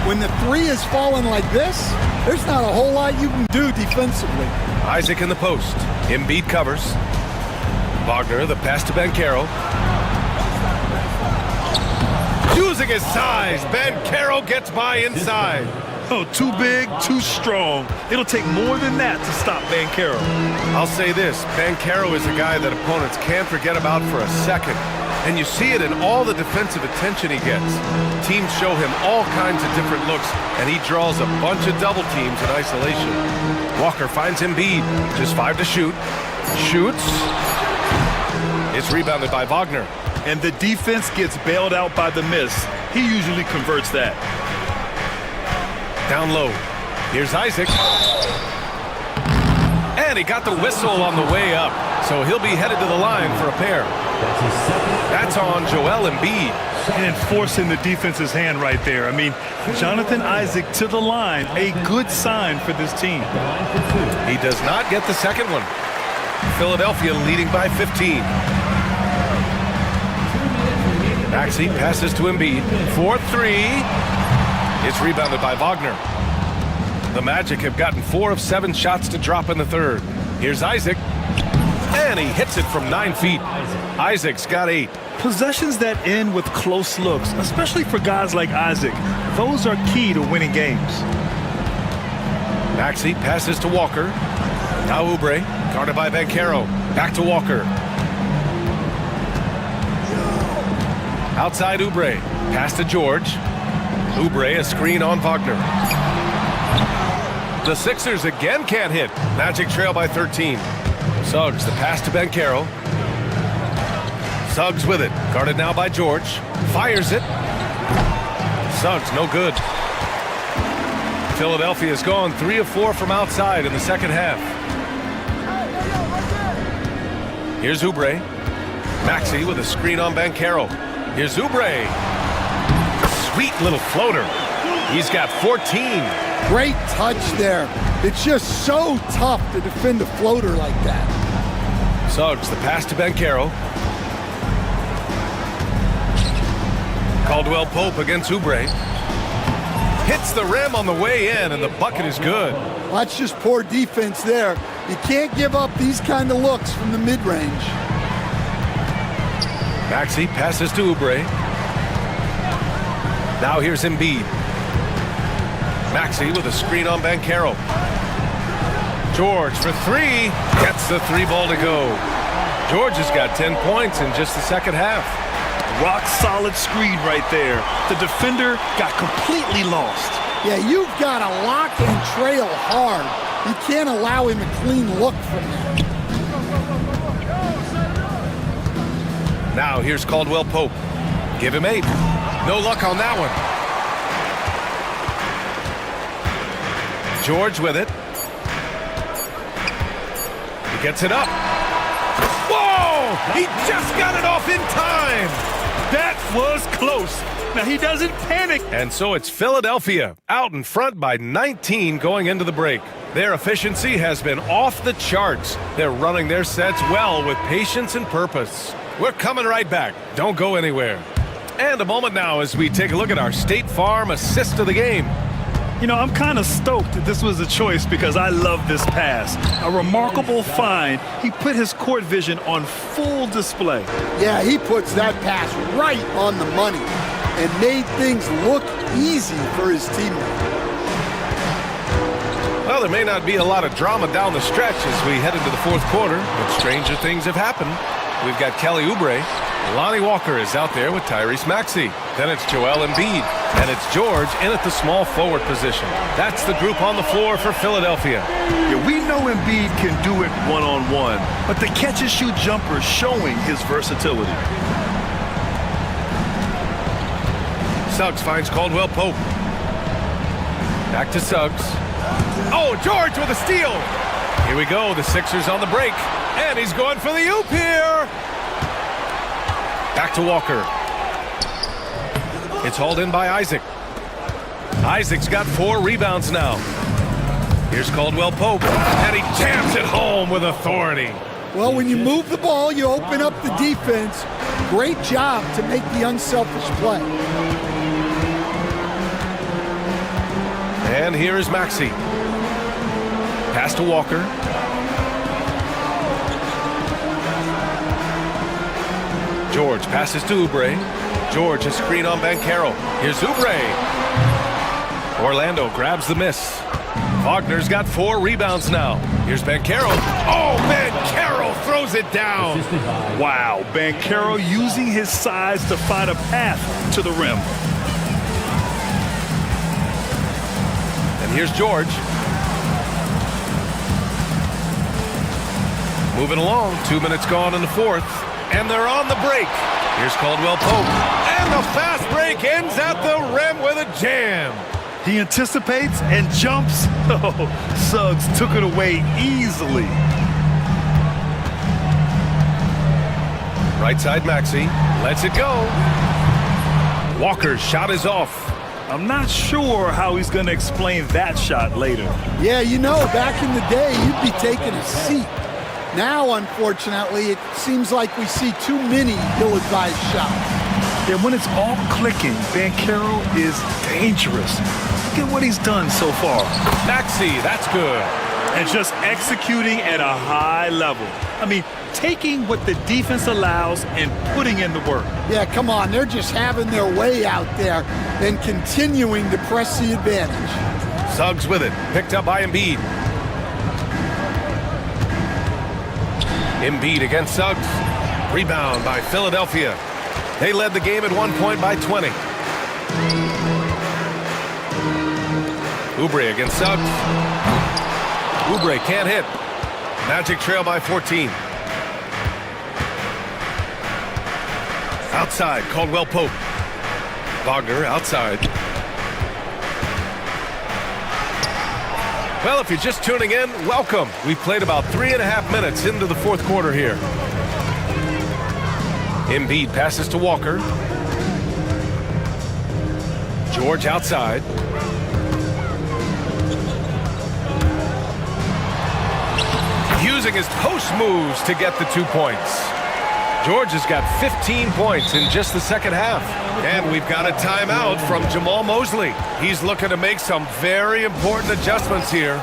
when the three is falling like this, there's not a whole lot you can do defensively. Isaac in the post. Embiid covers. Wagner, the pass to Banchero. Using his size, Banchero gets by inside. Oh, too big, too strong. It'll take more than that to stop Banchero. I'll say this, Banchero is a guy that opponents can't forget about for a second. And you see it in all the defensive attention he gets. Teams show him all kinds of different looks, and he draws a bunch of double teams in isolation. Walker finds Embiid, just 5 to shoot. Shoots. It's rebounded by Wagner. And the defense gets bailed out by the miss. He usually converts that. Down low. Here's Isaac. And he got the whistle on the way up. So he'll be headed to the line for a pair. That's on Joel Embiid. And forcing the defense's hand right there. I mean, Jonathan Isaac to the line, a good sign for this team. He does not get the second one. Philadelphia leading by 15. Maxey passes to Embiid. 4-3. It's rebounded by Wagner. The Magic have gotten 4 of 7 shots to drop in the third. Here's Isaac. And he hits it from 9 feet. Isaac's got 8. Possessions that end with close looks, especially for guys like Isaac, those are key to winning games. Maxey passes to Walker. Now Oubre, guarded by Banchero. Back to Walker. Outside Oubre. Pass to George. Oubre, a screen on Wagner. The Sixers again can't hit. Magic trail by 13. Suggs, the pass to Banchero. Suggs with it. Guarded now by George. Fires it. Suggs, no good. Philadelphia's gone 3 of 4 from outside in the second half. Here's Oubre. Maxey with a screen on Banchero. Here's Oubre. Sweet little floater. He's got 14. Great touch there. It's just so tough to defend a floater like that. Suggs, the pass to Banchero. Caldwell Pope against Oubre. Hits the rim on the way in, and the bucket is good. That's just poor defense there. You can't give up these kind of looks from the mid-range. Maxey passes to Oubre. Now here's Embiid. Maxey with a screen on Banchero. George for 3. Gets the 3 ball to go. George has got 10 points in just the second half. Rock solid screen right there. The defender got completely lost. Yeah, you've got to lock and trail hard. You can't allow him a clean look from there. Now here's Caldwell Pope. Give him 8. No luck on that one. George with it. He gets it up. Whoa! He just got it off in time. That was close. Now he doesn't panic. And so it's Philadelphia out in front by 19 going into the break. Their efficiency has been off the charts. They're running their sets well with patience and purpose. We're coming right back. Don't go anywhere. And a moment now as we take a look at our State Farm assist of the game. You know, I'm kind of stoked that this was a choice because I love this pass. A remarkable find. He put his court vision on full display. Yeah, he puts that pass right on the money and made things look easy for his teammate. Well, there may not be a lot of drama down the stretch as we head into the fourth quarter, but stranger things have happened. We've got Kelly Oubre. Lonnie Walker is out there with Tyrese Maxey. Then it's Joel Embiid. And it's George in at the small forward position. That's the group on the floor for Philadelphia. Yeah, we know Embiid can do it one-on-one, but the catch-and-shoot jumper is showing his versatility. Suggs finds Caldwell Pope. Back to Suggs. Oh, George with a steal. Here we go, the Sixers on the break. And he's going for the oop here. Back to Walker. It's hauled in by Isaac. Isaac's got 4 rebounds now. Here's Caldwell Pope. And he jams it home with authority. Well, when you move the ball, you open up the defense. Great job to make the unselfish play. And here is Maxey. Pass to Walker. George passes to Oubre. George, a screen on Banchero. Here's Oubre. Orlando grabs the miss. Wagner's got 4 rebounds now. Here's Banchero. Oh, Banchero throws it down. Wow, Banchero using his size to find a path to the rim. And here's George. Moving along, 2 minutes gone in the fourth. And they're on the break. Here's Caldwell Pope. And the fast break ends at the rim with a jam. He anticipates and jumps. Oh, Suggs took it away easily. Right side Maxey lets it go. Walker's shot is off. I'm not sure how he's going to explain that shot later. Yeah, you know, back in the day, you'd be taking a seat. Now, unfortunately, it seems like we see too many ill-advised shots. Yeah, when it's all clicking, Banchero is dangerous. Look at what he's done so far. Maxey, that's good. And just executing at a high level. I mean, taking what the defense allows and putting in the work. Yeah, come on. They're just having their way out there and continuing to press the advantage. Suggs with it. Picked up by Embiid. Embiid against Suggs. Rebound by Philadelphia. They led the game at 1 point by 20. Oubre against Suggs. Oubre can't hit. Magic trail by 14. Outside, Caldwell Pope. Wagner outside. Well, if you're just tuning in, welcome. We've played about 3.5 minutes into the fourth quarter here. Embiid passes to Walker. George outside. Using his post moves to get the 2 points. George has got 15 points in just the second half. And we've got a timeout from Jamal Mosley. He's looking to make some very important adjustments here.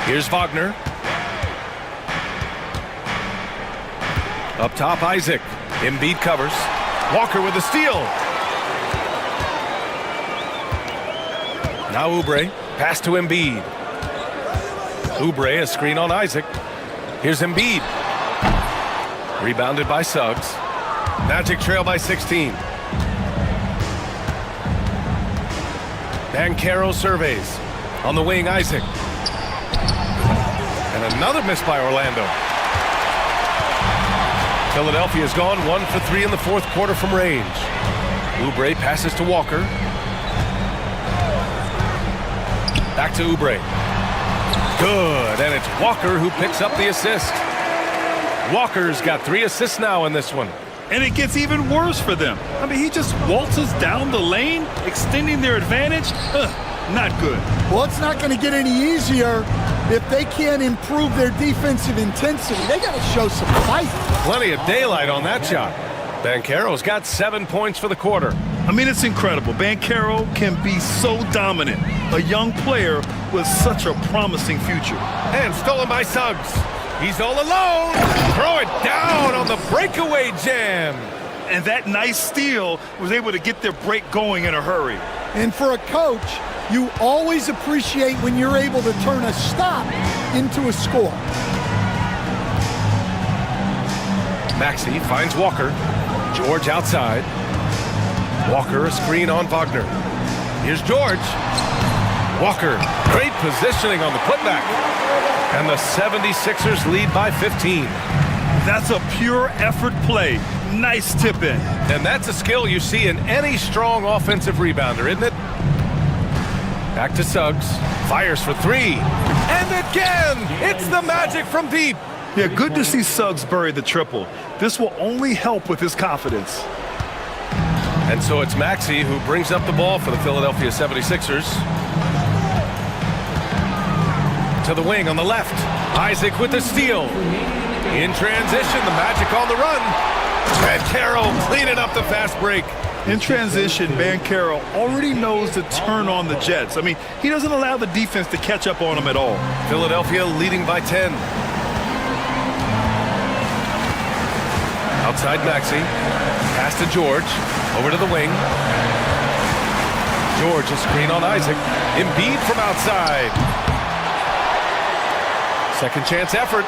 Here's Wagner. Up top, Isaac. Embiid covers. Walker with the steal. Now Oubre. Pass to Embiid. Oubre, a screen on Isaac. Here's Embiid. Rebounded by Suggs. Magic trail by 16. Banchero surveys. On the wing, Isaac. And another miss by Orlando. Philadelphia's gone 1 for 3 in the fourth quarter from range. Oubre passes to Walker. Back to Oubre. Good, and it's Walker who picks up the assist. Walker's got 3 assists now in this one. And it gets even worse for them. I mean, he just waltzes down the lane, extending their advantage. Not good. Well, it's not going to get any easier if they can't improve their defensive intensity. They got to show some fight. Plenty of daylight on that shot. Banchero's got 7 points for the quarter. I mean, it's incredible. Banchero can be so dominant. A young player with such a promising future. And stolen by Suggs. He's all alone. Throw it down on the breakaway jam. And that nice steal was able to get their break going in a hurry. And for a coach, you always appreciate when you're able to turn a stop into a score. Maxey finds Walker. George outside. Walker a screen on Wagner. Here's George. Walker, great positioning on the putback. And the 76ers lead by 15. That's a pure effort play. Nice tip in. And that's a skill you see in any strong offensive rebounder, isn't it? Back to Suggs. Fires for 3. And again, it's the Magic from deep. Yeah, good to see Suggs bury the triple. This will only help with his confidence. And so it's Maxey who brings up the ball for the Philadelphia 76ers. To the wing on the left. Isaac with the steal. In transition, the Magic on the run. Banchero cleaning up the fast break. In transition, Banchero already knows to turn on the Jets. I mean, he doesn't allow the defense to catch up on him at all. Philadelphia leading by 10. Outside Maxey. Pass to George. Over to the wing. George a screen on Isaac. Embiid from outside. Second chance effort.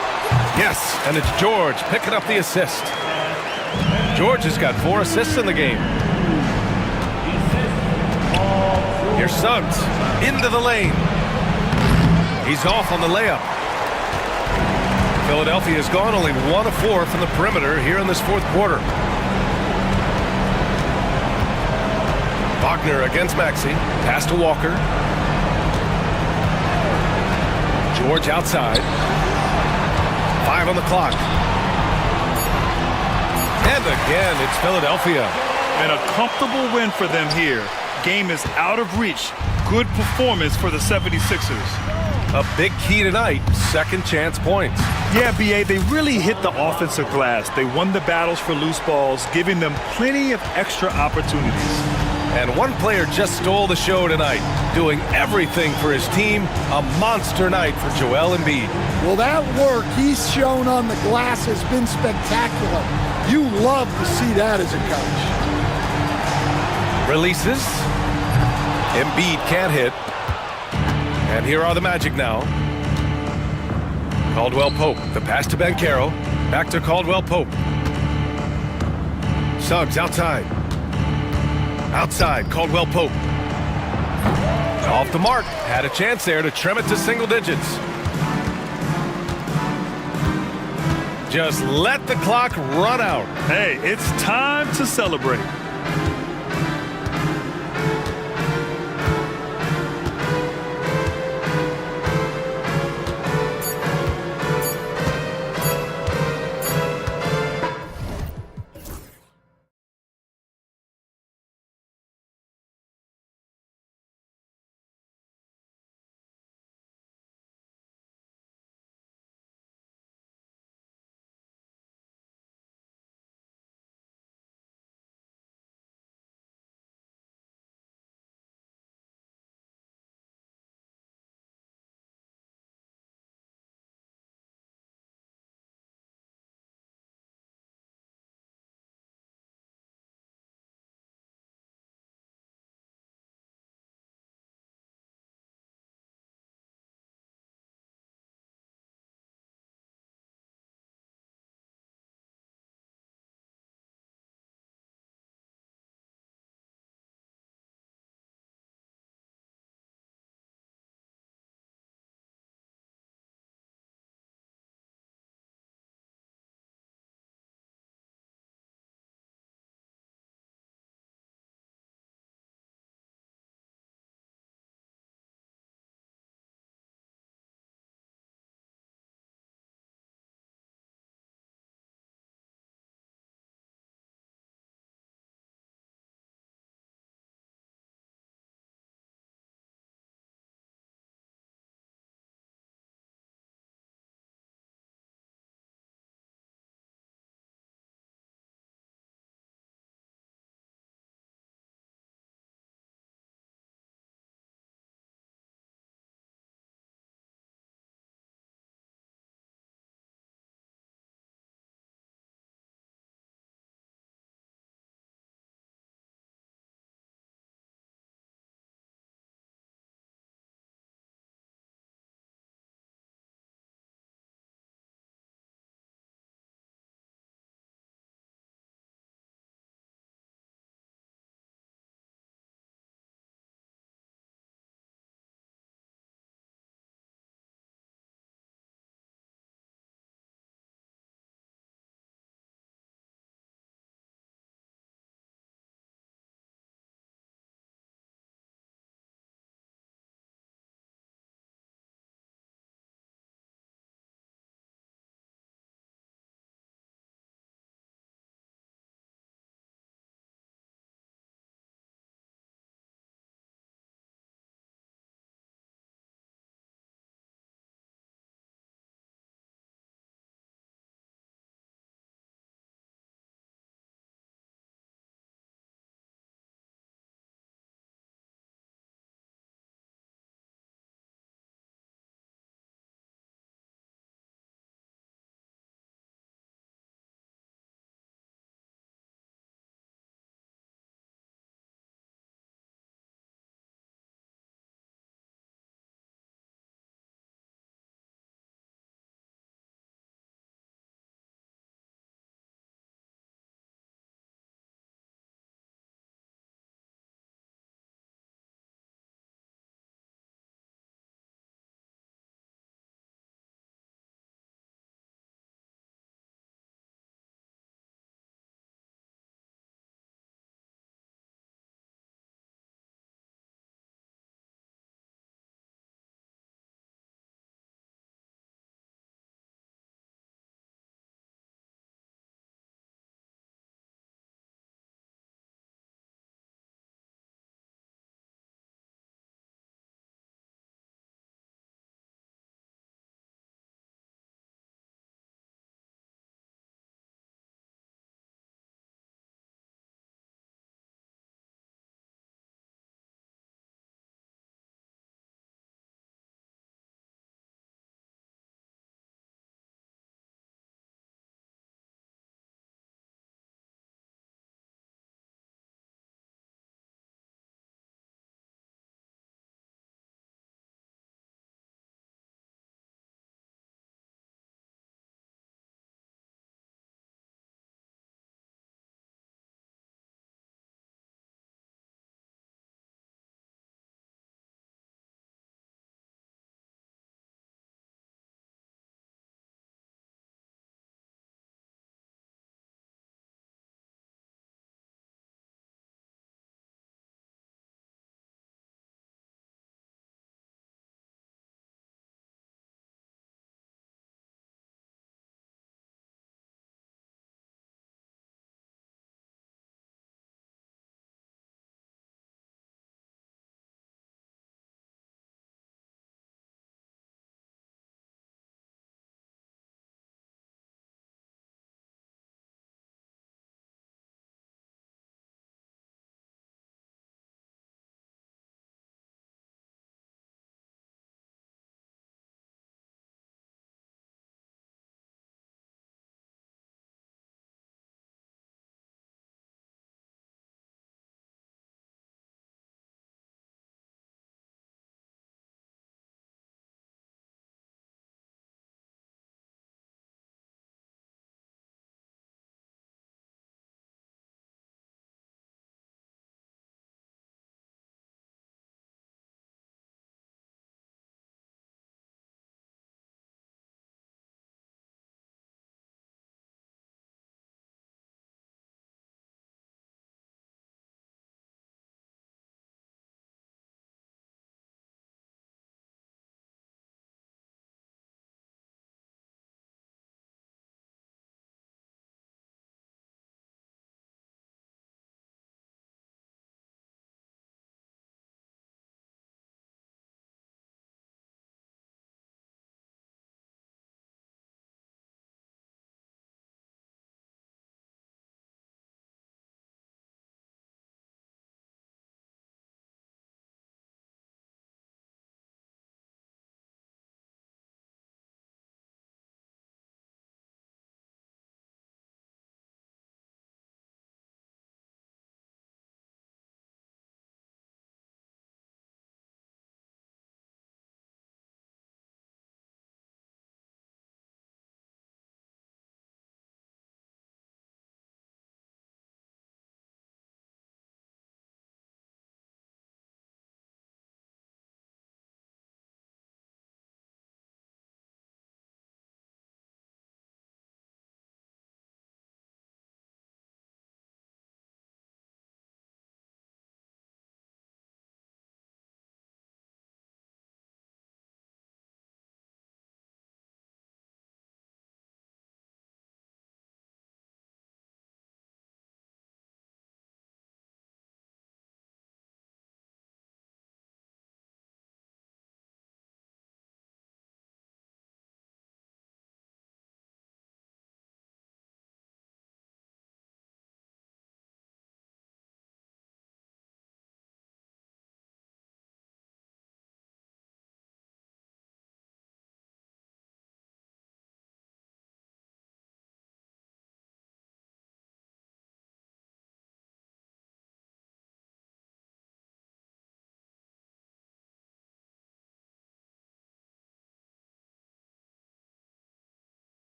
Yes, and it's George picking up the assist. George has got 4 assists in the game. Here's Suggs into the lane. He's off on the layup. Philadelphia has gone only 1 of 4 from the perimeter here in this fourth quarter. Wagner against Maxey. Pass to Walker. George outside. 5 on the clock. And again, it's Philadelphia. And a comfortable win for them here. Game is out of reach. good performance for the 76ers. A big key tonight, second chance points. Yeah, B.A., they really hit the offensive glass. They won the battles for loose balls, giving them plenty of extra opportunities. And one player just stole the show tonight, doing everything for his team. A monster night for Joel Embiid. Well, that work he's shown on the glass has been spectacular. You love to see that as a coach. Releases. Embiid can't hit. And here are the Magic now. Caldwell Pope, the pass to Banchero. Back to Caldwell Pope. Suggs outside. Outside, Caldwell Pope. Off the mark. Had a chance there to trim it to single digits. Just let the clock run out. Hey, it's time to celebrate.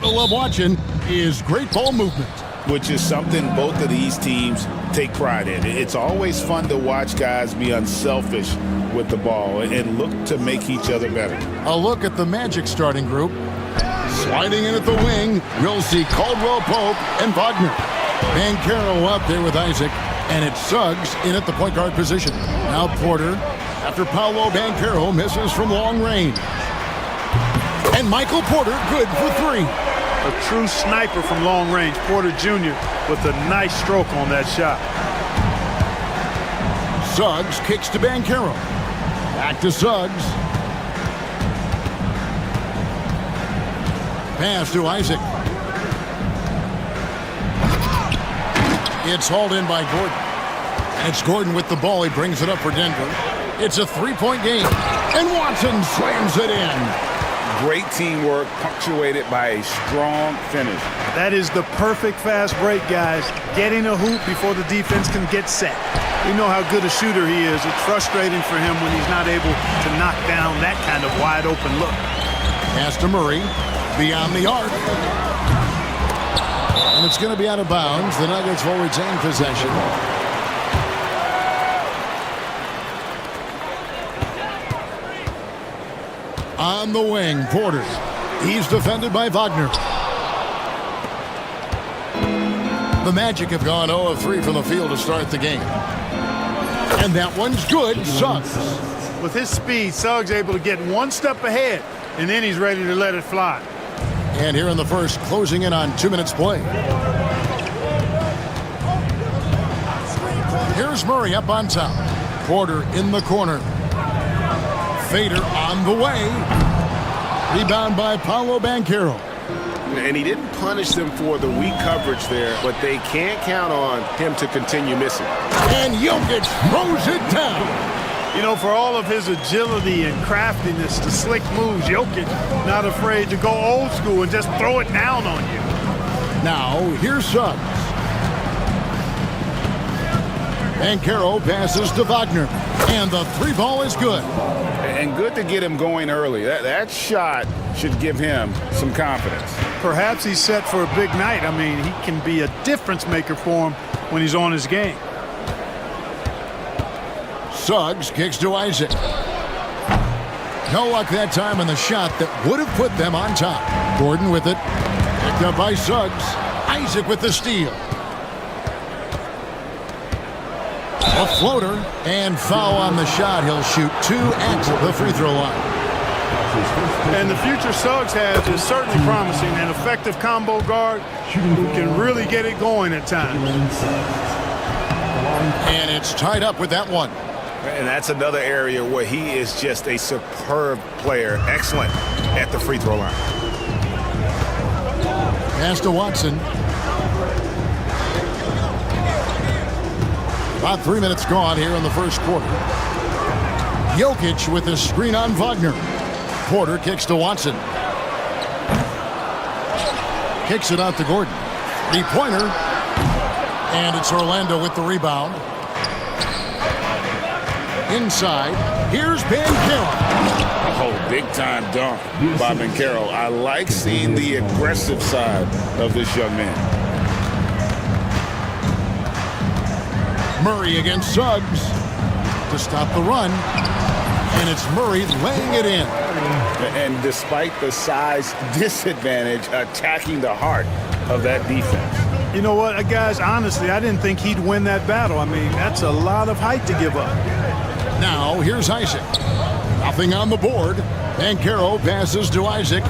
I love watching is great ball movement. Which is something both of these teams take pride in. It's always fun to watch guys be unselfish with the ball and look to make each other better. A look at the Magic starting group. Sliding in at the wing, we'll see Caldwell Pope and Wagner. Bancaro up there with Isaac, and it's Suggs in at the point guard position. Now Porter, after Paolo Bancaro misses from long range. And Michael Porter good for three. A true sniper from long range, Porter Jr. with a nice stroke on that shot. Suggs kicks to Bancaro. Back to Suggs. Pass to Isaac. It's hauled in by Gordon. And it's Gordon with the ball. He brings it up for Denver. It's a three-point game. And Watson slams it in. Great teamwork punctuated by a strong finish. That is the perfect fast break, guys. Getting a hoop before the defense can get set. We know how good a shooter he is. It's frustrating for him when he's not able to knock down that kind of wide open look. Pass to Murray, beyond the arc. And it's going to be out of bounds. The Nuggets will retain possession. On the wing, Porter. He's defended by Wagner. The Magic have gone 0 of 3 from the field to start the game. And that one's good. Suggs. With his speed, Suggs able to get one step ahead, and then he's ready to let it fly. And here in the first, closing in on 2 minutes play. Here's Murray up on top. Porter in the corner. Fader on the way. Rebound by Paolo Bancaro. And he didn't punish them for the weak coverage there, but they can't count on him to continue missing. And Jokic throws it down. You know, for all of his agility and craftiness, the slick moves, Jokic not afraid to go old school and just throw it down on you. Now, here's Suggs. Bancaro passes to Wagner. And the three ball is good. And good to get him going early. That shot should give him some confidence. Perhaps he's set for a big night. I mean, he can be a difference maker for him when he's on his game. Suggs kicks to Isaac. No luck that time on the shot that would have put them on top. Gordon with it. Picked up by Suggs. Isaac with the steal. A floater and foul on the shot. He'll shoot 2 at the free throw line. And the future Suggs has is certainly promising. An effective combo guard who can really get it going at times. And it's tied up with that one. And that's another area where he is just a superb player. Excellent at the free throw line. Pass to Watson. About 3 minutes gone here in the first quarter. Jokic with a screen on Wagner. Porter kicks to Watson. Kicks it out to Gordon. Three-pointer. And it's Orlando with the rebound. Inside. Here's Bancaro. Oh, big-time dunk by Bancaro. I like seeing the aggressive side of this young man. Murray against Suggs to stop the run. And it's Murray laying it in. And despite the size disadvantage, attacking the heart of that defense. You know what, guys, honestly, I didn't think he'd win that battle. I mean, that's a lot of height to give up. Now, here's Isaac. Nothing on the board. Bancaro passes to Isaac.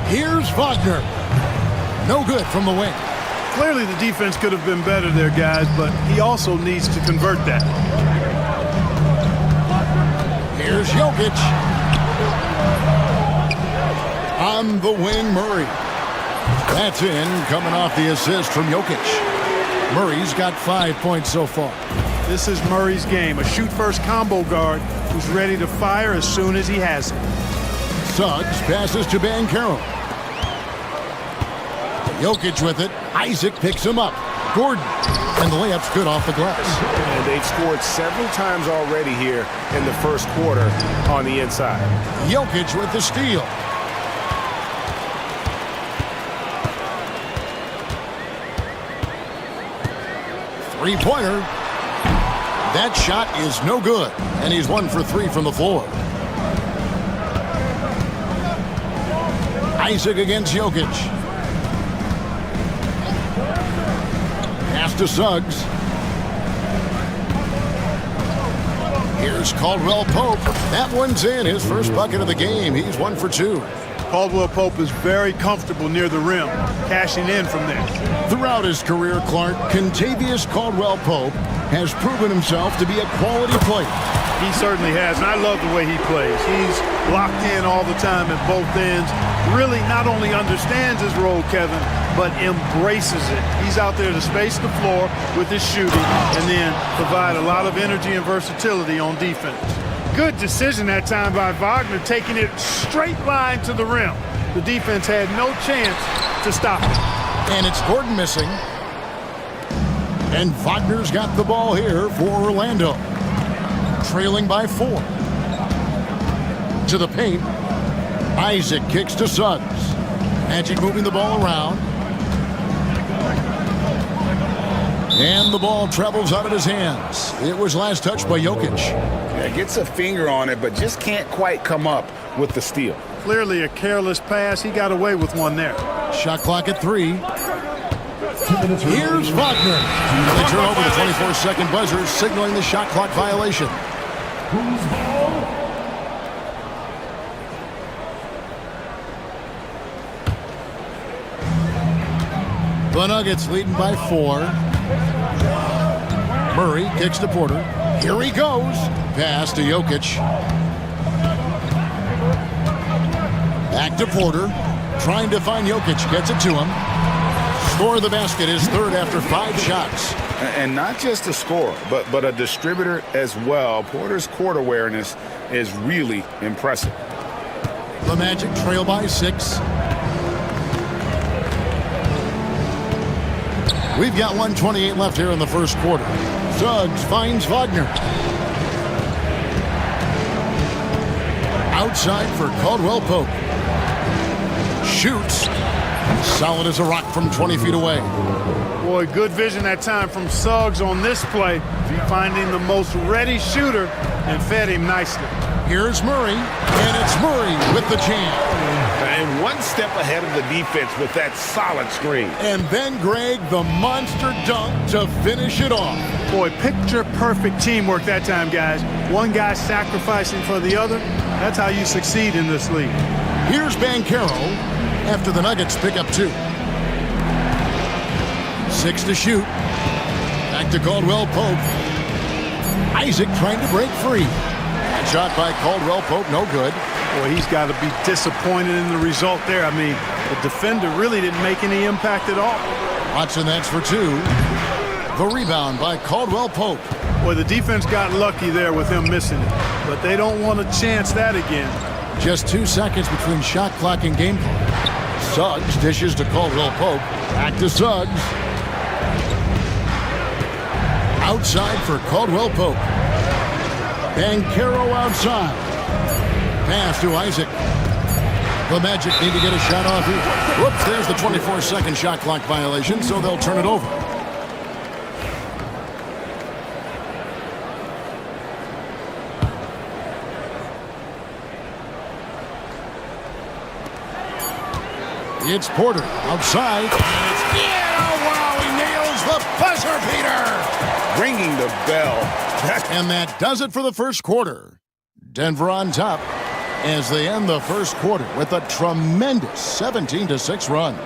Here's Wagner. No good from the wing. Clearly the defense could have been better there, guys, but he also needs to convert that. Here's Jokic. On the wing, Murray. That's in, coming off the assist from Jokic. Murray's got 5 points so far. This is Murray's game, a shoot-first combo guard who's ready to fire as soon as he has it. Suggs passes to Bancaro. Jokic with it. Isaac picks him up. Gordon. And the layup's good off the glass. And they've scored several times already here in the first quarter on the inside. Jokic with the steal. Three-pointer. That shot is no good, and he's 1 for 3 from the floor. Isaac against Jokic. Pass to Suggs. Here's Caldwell Pope. That one's in, his first bucket of the game. He's 1 for 2. Caldwell Pope is very comfortable near the rim, cashing in from there. Throughout his career, Clark, Kentavious Caldwell Pope has proven himself to be a quality player. He certainly has, and I love the way he plays. He's locked in all the time at both ends. Really not only understands his role, Kevin, but embraces it. He's out there to space the floor with his shooting and then provide a lot of energy and versatility on defense. Good decision that time by Wagner, taking it straight line to the rim. The defense had no chance to stop it. And it's Gordon missing. And Wagner's got the ball here for Orlando. Trailing by 4. To the paint. Isaac kicks to Suggs. Magic moving the ball around. And the ball travels out of his hands. It was last touched by Jokic. Yeah, gets a finger on it, but just can't quite come up with the steal. Clearly a careless pass. He got away with one there. Shot clock at 3. Here's Wagner. They turn over the 24-second buzzer, signaling the shot clock violation. The Nuggets leading by 4. Murray kicks to Porter. Here he goes. Pass to Jokic. Back to Porter. Trying to find Jokic. Gets it to him. Score of the basket is third after 5 shots. And not just a scorer, but a distributor as well. Porter's court awareness is really impressive. The Magic trail by 6. We've got 1:28 left here in the first quarter. Suggs finds Wagner. Outside for Caldwell Pope. Shoots. Solid as a rock from 20 feet away. Boy, good vision that time from Suggs on this play. Finding the most ready shooter and fed him nicely. Here's Murray, and it's Murray with the jam. And one step ahead of the defense with that solid screen. And then Greg, the monster dunk to finish it off. Boy, picture-perfect teamwork that time, guys. One guy sacrificing for the other. That's how you succeed in this league. Here's Banchero after the Nuggets pick up 2. 6 to shoot. Back to Caldwell Pope. Isaac trying to break free. That shot by Caldwell Pope, no good. Boy, he's got to be disappointed in the result there. I mean, the defender really didn't make any impact at all. Watson, that's for 2. The rebound by Caldwell Pope. Boy, the defense got lucky there with him missing it, but they don't want to chance that again. Just 2 seconds between shot clock and game clock. Suggs dishes to Caldwell Pope. Back to Suggs. Outside for Caldwell Pope. Banchero outside. Pass to Isaac. The Magic need to get a shot off here. Whoops, there's the 24-second shot clock violation, so they'll turn it over. It's Porter outside. Oh, wow, he nails the buzzer beater. Ringing the bell. And that does it for the first quarter. Denver on top as they end the first quarter with a tremendous 17-6 run.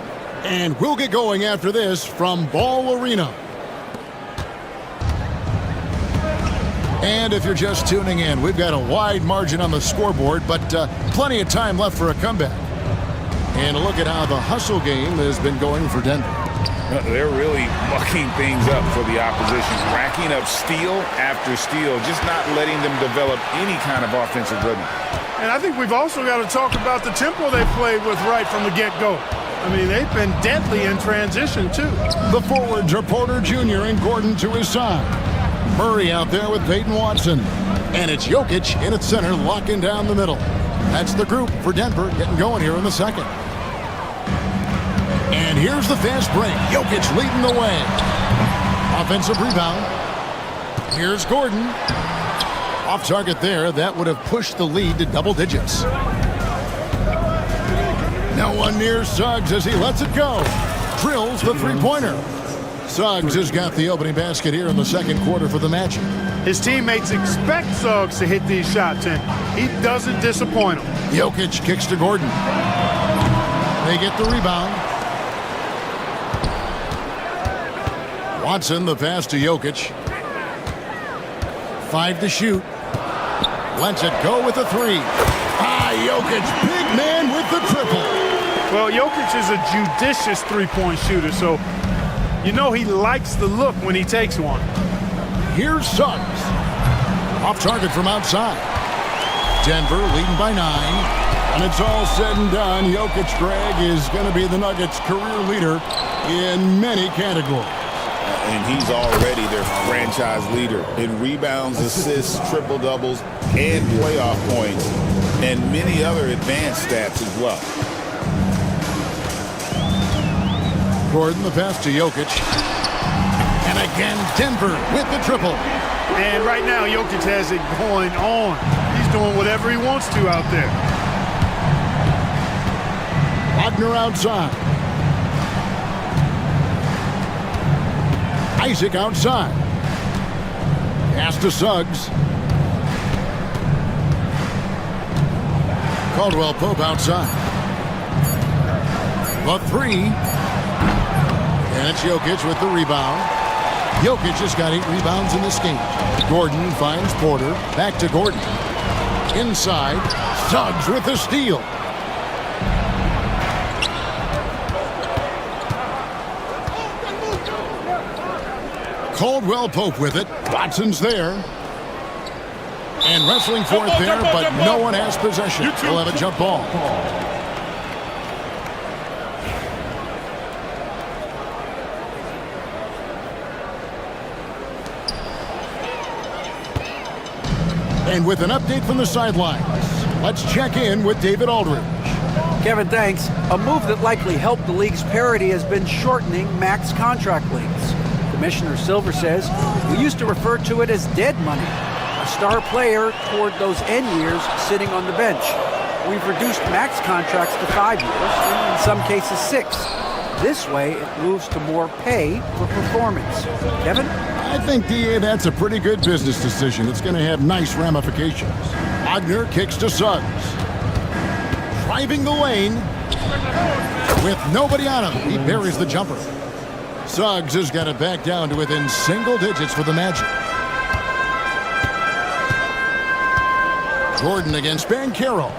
And we'll get going after this from Ball Arena. And if you're just tuning in, we've got a wide margin on the scoreboard, but plenty of time left for a comeback. And a look at how the hustle game has been going for Denver. They're really mucking things up for the opposition, racking up steal after steal, just not letting them develop any kind of offensive rhythm. And I think we've also got to talk about the tempo they played with right from the get-go. I mean, they've been deadly in transition, too. The forwards are Porter Jr. and Gordon to his side. Murray out there with Peyton Watson. And it's Jokic in its center, locking down the middle. That's the group for Denver getting going here in the second. And here's the fast break. Jokic leading the way. Offensive rebound. Here's Gordon. Off target there. That would have pushed the lead to double digits. No one near Suggs as he lets it go. Drills the three-pointer. Suggs has got the opening basket here in the second quarter for the Magic. His teammates expect Suggs to hit these shots, and he doesn't disappoint them. Jokic kicks to Gordon. They get the rebound. Watson, the pass to Jokic. 5 to shoot. Lets it go with the three. Jokic, big man with the triple. Well, Jokic is a judicious three-point shooter, so you know he likes the look when he takes one. Here's Suggs. Off target from outside. Denver leading by 9. When it's all said and done, Jokic, Greg, is going to be the Nuggets' career leader in many categories. And he's already their franchise leader in rebounds, assists, triple-doubles, and playoff points, and many other advanced stats as well. Gordon, the pass to Jokic. And again, Denver with the triple. And right now, Jokic has it going on. He's doing whatever he wants to out there. Wagner outside. Isaac outside. Pass to Suggs. Caldwell Pope outside. The three. And it's Jokic with the rebound. Jokic has got 8 rebounds in this game. Gordon finds Porter. Back to Gordon. Inside. Suggs with the steal. Caldwell Pope with it. Watson's there. And wrestling for it there, but no one has possession. We'll have a jump ball. And with an update from the sidelines, let's check in with David Aldridge. Kevin, thanks. A move that likely helped the league's parity has been shortening max contract lengths. Commissioner Silver says we used to refer to it as dead money, a star player toward those end years sitting on the bench. We've reduced max contracts to 5 years, and in some cases 6. This way, it moves to more pay for performance. Kevin? I think, DA, that's a pretty good business decision. It's going to have nice ramifications. Wagner kicks to Suggs. Driving the lane with nobody on him. He buries the jumper. Suggs has got it back down to within single digits for the Magic. Gordon against Banchero.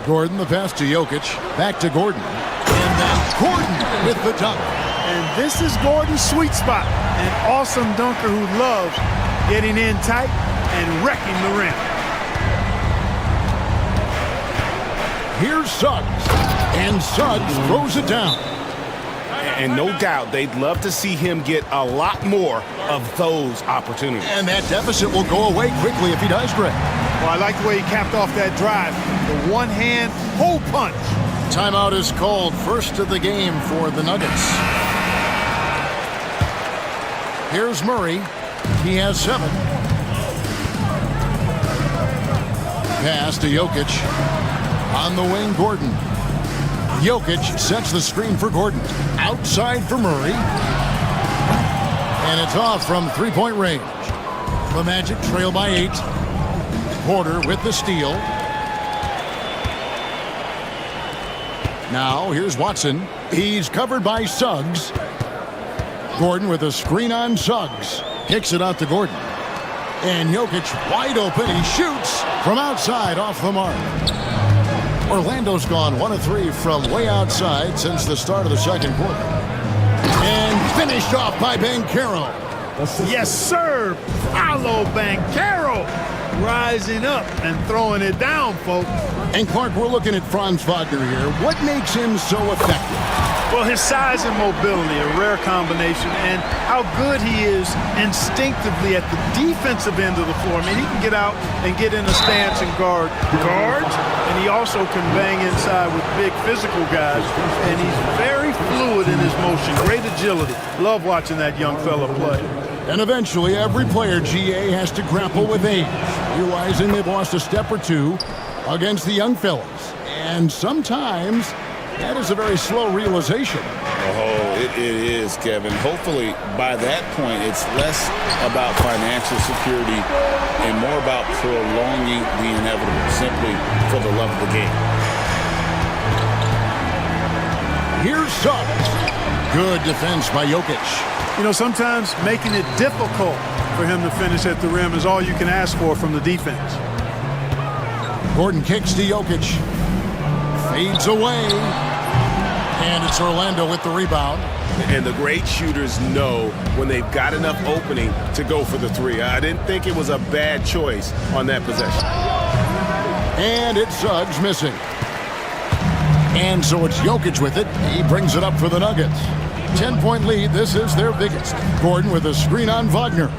Gordon, the pass to Jokic. Back to Gordon. And then Gordon with the dunk. And this is Gordon's sweet spot. An awesome dunker who loves getting in tight and wrecking the rim. Here's Suggs. And Suggs throws it down. And no doubt they'd love to see him get a lot more of those opportunities. And that deficit will go away quickly if he does, Greg. Well, I like the way he capped off that drive. The one-hand hole punch. Timeout is called, first of the game for the Nuggets. Here's Murray. He has 7. Pass to Jokic. On the wing, Gordon. Jokic sets the screen for Gordon. Outside for Murray. And it's off from three-point range. The Magic trail by 8. Porter with the steal. Now, here's Watson. He's covered by Suggs. Gordon with a screen on Suggs. Kicks it out to Gordon. And Jokic wide open. He shoots from outside off the mark. Orlando's gone 1 of 3 from way outside since the start of the second quarter. And finished off by Banchero. Yes, sir. Paolo Banchero rising up and throwing it down, folks. And Clark, we're looking at Franz Wagner here. What makes him so effective? Well, his size and mobility, a rare combination, and how good he is instinctively at the defensive end of the floor. I mean, he can get out and get in a stance and guard guards, and he also can bang inside with big physical guys, and he's very fluid in his motion, great agility. Love watching that young fella play. And eventually, every player, GA, has to grapple with age, realizing they've lost a step or two against the young fellas. And sometimes, that is a very slow realization. Oh, it is, Kevin. Hopefully, by that point, it's less about financial security and more about prolonging the inevitable, simply for the love of the game. Here's Suggs. Good defense by Jokic. You know, sometimes making it difficult for him to finish at the rim is all you can ask for from the defense. Gordon kicks to Jokic. Fades away. And it's Orlando with the rebound. And the great shooters know when they've got enough opening to go for the three. I didn't think it was a bad choice on that possession. And it's Suggs missing. And so it's Jokic with it. He brings it up for the Nuggets. 10-point lead. This is their biggest. Gordon with a screen on Wagner.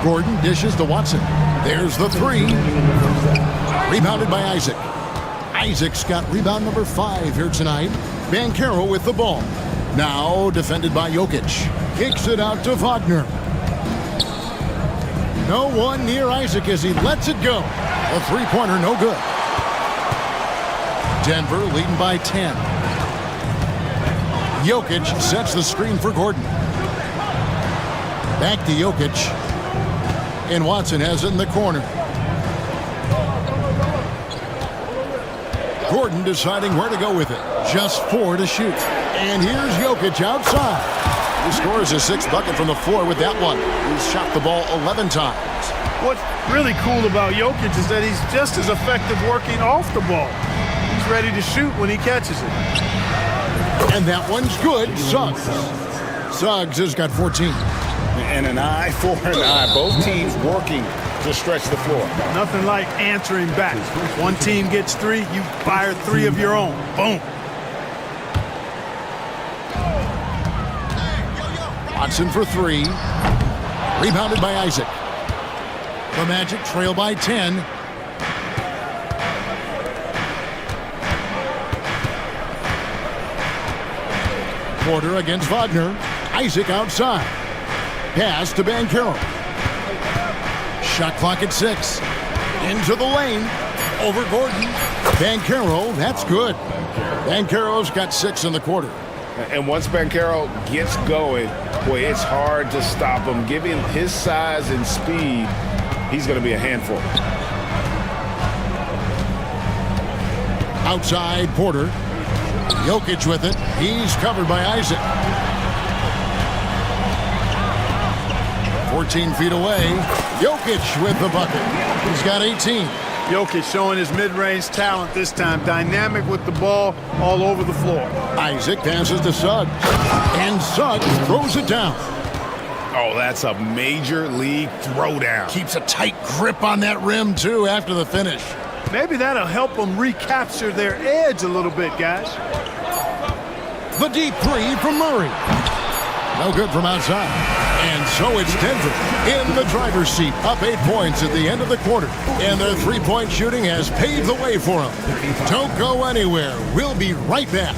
Gordon dishes to Watson. There's the three. Rebounded by Isaac. Isaac's got rebound number 5 here tonight. Banchero with the ball. Now defended by Jokic. Kicks it out to Wagner. No one near Isaac as he lets it go. A three-pointer, no good. Denver leading by 10. Jokic sets the screen for Gordon. Back to Jokic. And Watson has it in the corner. Gordon deciding where to go with it. Just 4 to shoot. And here's Jokic outside. He scores his 6th bucket from the floor with that one. He's shot the ball 11 times. What's really cool about Jokic is that he's just as effective working off the ball. He's ready to shoot when he catches it. And that one's good. Suggs. Suggs has got 14. And an eye for an eye. Both teams working to stretch the floor. Nothing like answering back. One team gets 3, you fire 3 of your own. Boom. Watson for 3. Rebounded by Isaac. The Magic trail by 10. Porter against Wagner. Isaac outside. Pass to Banchero. Shot clock at 6. Into the lane. Over Gordon. Banchero, that's good. Banchero's got 6 in the quarter. And once Banchero gets going, boy, it's hard to stop him. Given his size and speed, he's going to be a handful. Outside, Porter. Jokic with it. He's covered by Isaac. 14 feet away. Jokic with the bucket. He's got 18. Jokic showing his mid-range talent this time. Dynamic with the ball all over the floor. Isaac passes to Suggs. And Suggs throws it down. Oh, that's a major league throwdown. Keeps a tight grip on that rim, too, after the finish. Maybe that'll help them recapture their edge a little bit, guys. The deep 3 from Murray. No good from outside. And so it's Denver in the driver's seat, up 8 points at the end of the quarter. And their three-point shooting has paved the way for them. Don't go anywhere. We'll be right back.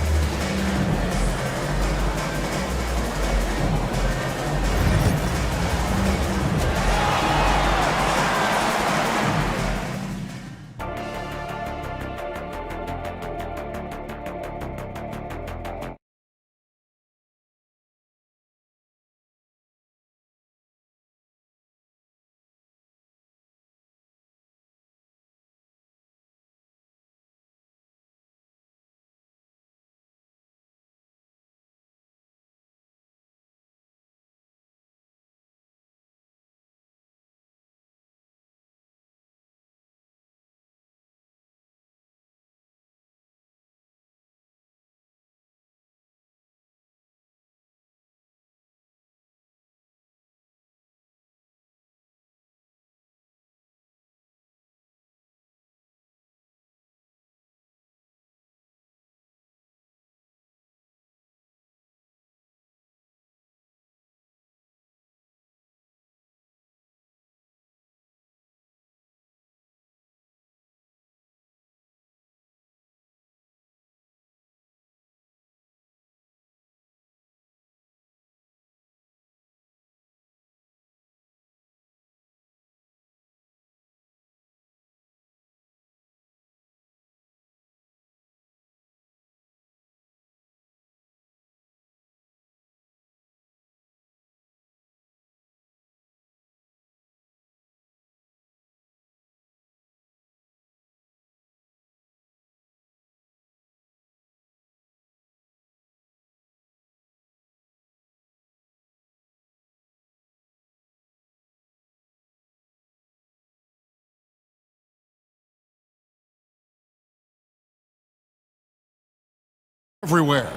everywhere.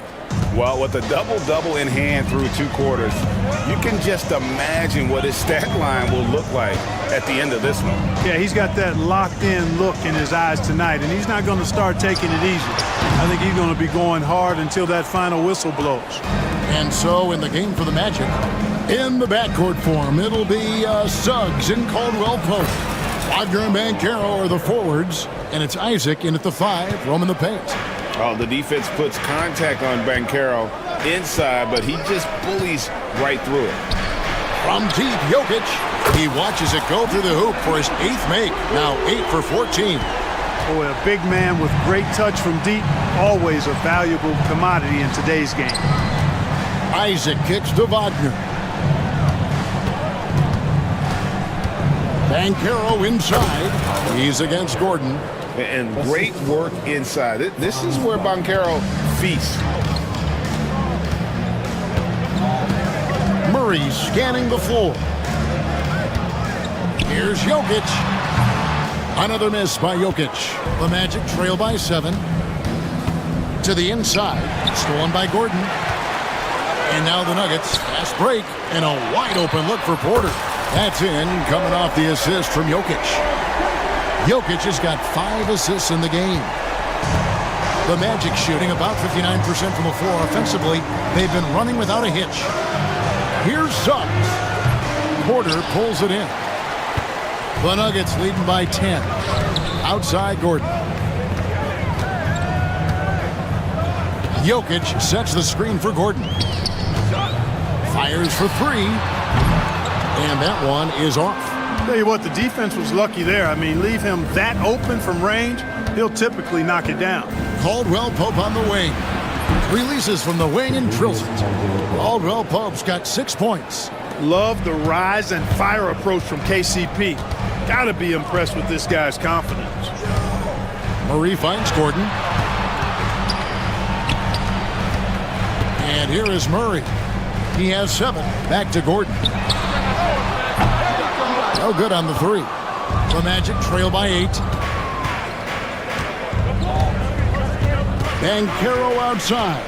Well, with a double-double in hand through 2 quarters, you can just imagine what his stat line will look like at the end of this one. Yeah, he's got that locked-in look in his eyes tonight, and he's not going to start taking it easy. I think he's going to be going hard until that final whistle blows. And so in the game for the Magic, in the backcourt form, it'll be Suggs and Caldwell Pope. Wagner and Banchero are the forwards, and it's Isaac in at the 5, roaming the paint. Oh, the defense puts contact on Banchero inside, but he just bullies right through it. From deep, Jokic. He watches it go through the hoop for his 8th make. Now 8 for 14. Boy, a big man with great touch from deep, always a valuable commodity in today's game. Isaac kicks to Wagner. Banchero inside. He's against Gordon. And great work inside. This is where Banchero feasts. Murray scanning the floor. Here's Jokic. Another miss by Jokic. The Magic trail by 7. To the inside. Stolen by Gordon. And now the Nuggets. Fast break. And a wide open look for Porter. That's in, coming off the assist from Jokic. Jokic has got 5 assists in the game. The Magic shooting about 59% from the floor offensively. They've been running without a hitch. Here's Suggs. Porter pulls it in. The Nuggets leading by 10. Outside Gordon. Jokic sets the screen for Gordon. Fires for 3. And that one is off. Tell you what, the defense was lucky there. I mean, leave him that open from range, he'll typically knock it down. Caldwell Pope on the wing. Releases from the wing and drills it. Caldwell Pope's got 6 points. Love the rise and fire approach from KCP. Gotta be impressed with this guy's confidence. Murray finds Gordon. And here is Murray. He has 7. Back to Gordon. No good on the 3. The Magic trail by 8. Banchero outside.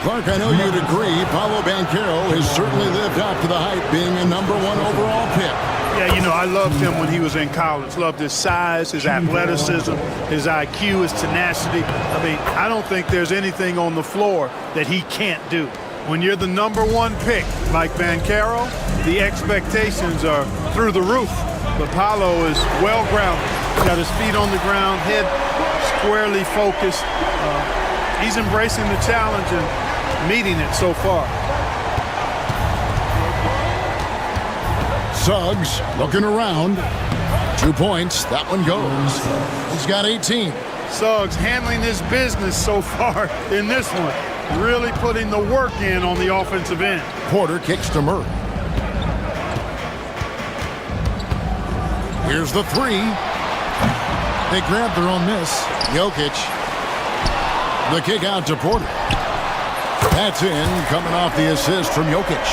Clark, I know you'd agree, Paolo Banchero has certainly lived up to the hype, being a #1 overall pick. Yeah, you know, I loved him when he was in college. Loved his size, his athleticism, his IQ, his tenacity. I mean, I don't think there's anything on the floor that he can't do. When you're the #1 pick, like Banchero, the expectations are through the roof. But Paolo is well-grounded. He's got his feet on the ground, head squarely focused. He's embracing the challenge and meeting it so far. Suggs looking around. 2 points. That one goes. He's got 18. Suggs handling his business so far in this one. Really putting the work in on the offensive end. Porter kicks to Murray. Here's the 3. They grab their own miss. Jokic. The kick out to Porter. That's in, coming off the assist from Jokic.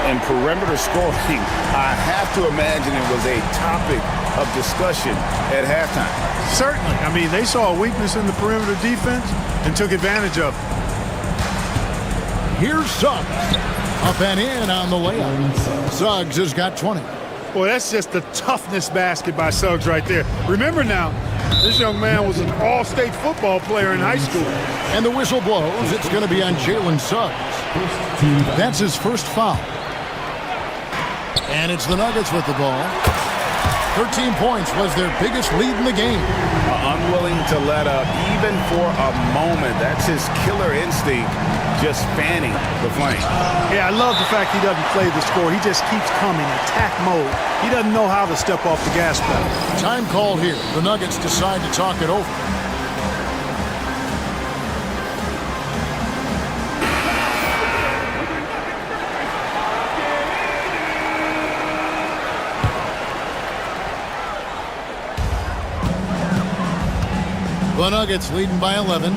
And perimeter scoring, I have to imagine it was a topic of discussion at halftime. Certainly. I mean, they saw a weakness in the perimeter defense and took advantage of it. Here's Suggs. Up and in on the layup. Suggs has got 20. Boy, that's just the toughness basket by Suggs right there. Remember now, this young man was an all-state football player in high school. And the whistle blows. It's going to be on Jalen Suggs. That's his first foul. And it's the Nuggets with the ball. 13 points was their biggest lead in the game. Unwilling to let up even for a moment. That's his killer instinct, just fanning the flame. Yeah, I love the fact he doesn't play the score. He just keeps coming, attack mode. He doesn't know how to step off the gas pedal. Time call here. The Nuggets decide to talk it over. The Nuggets leading by 11.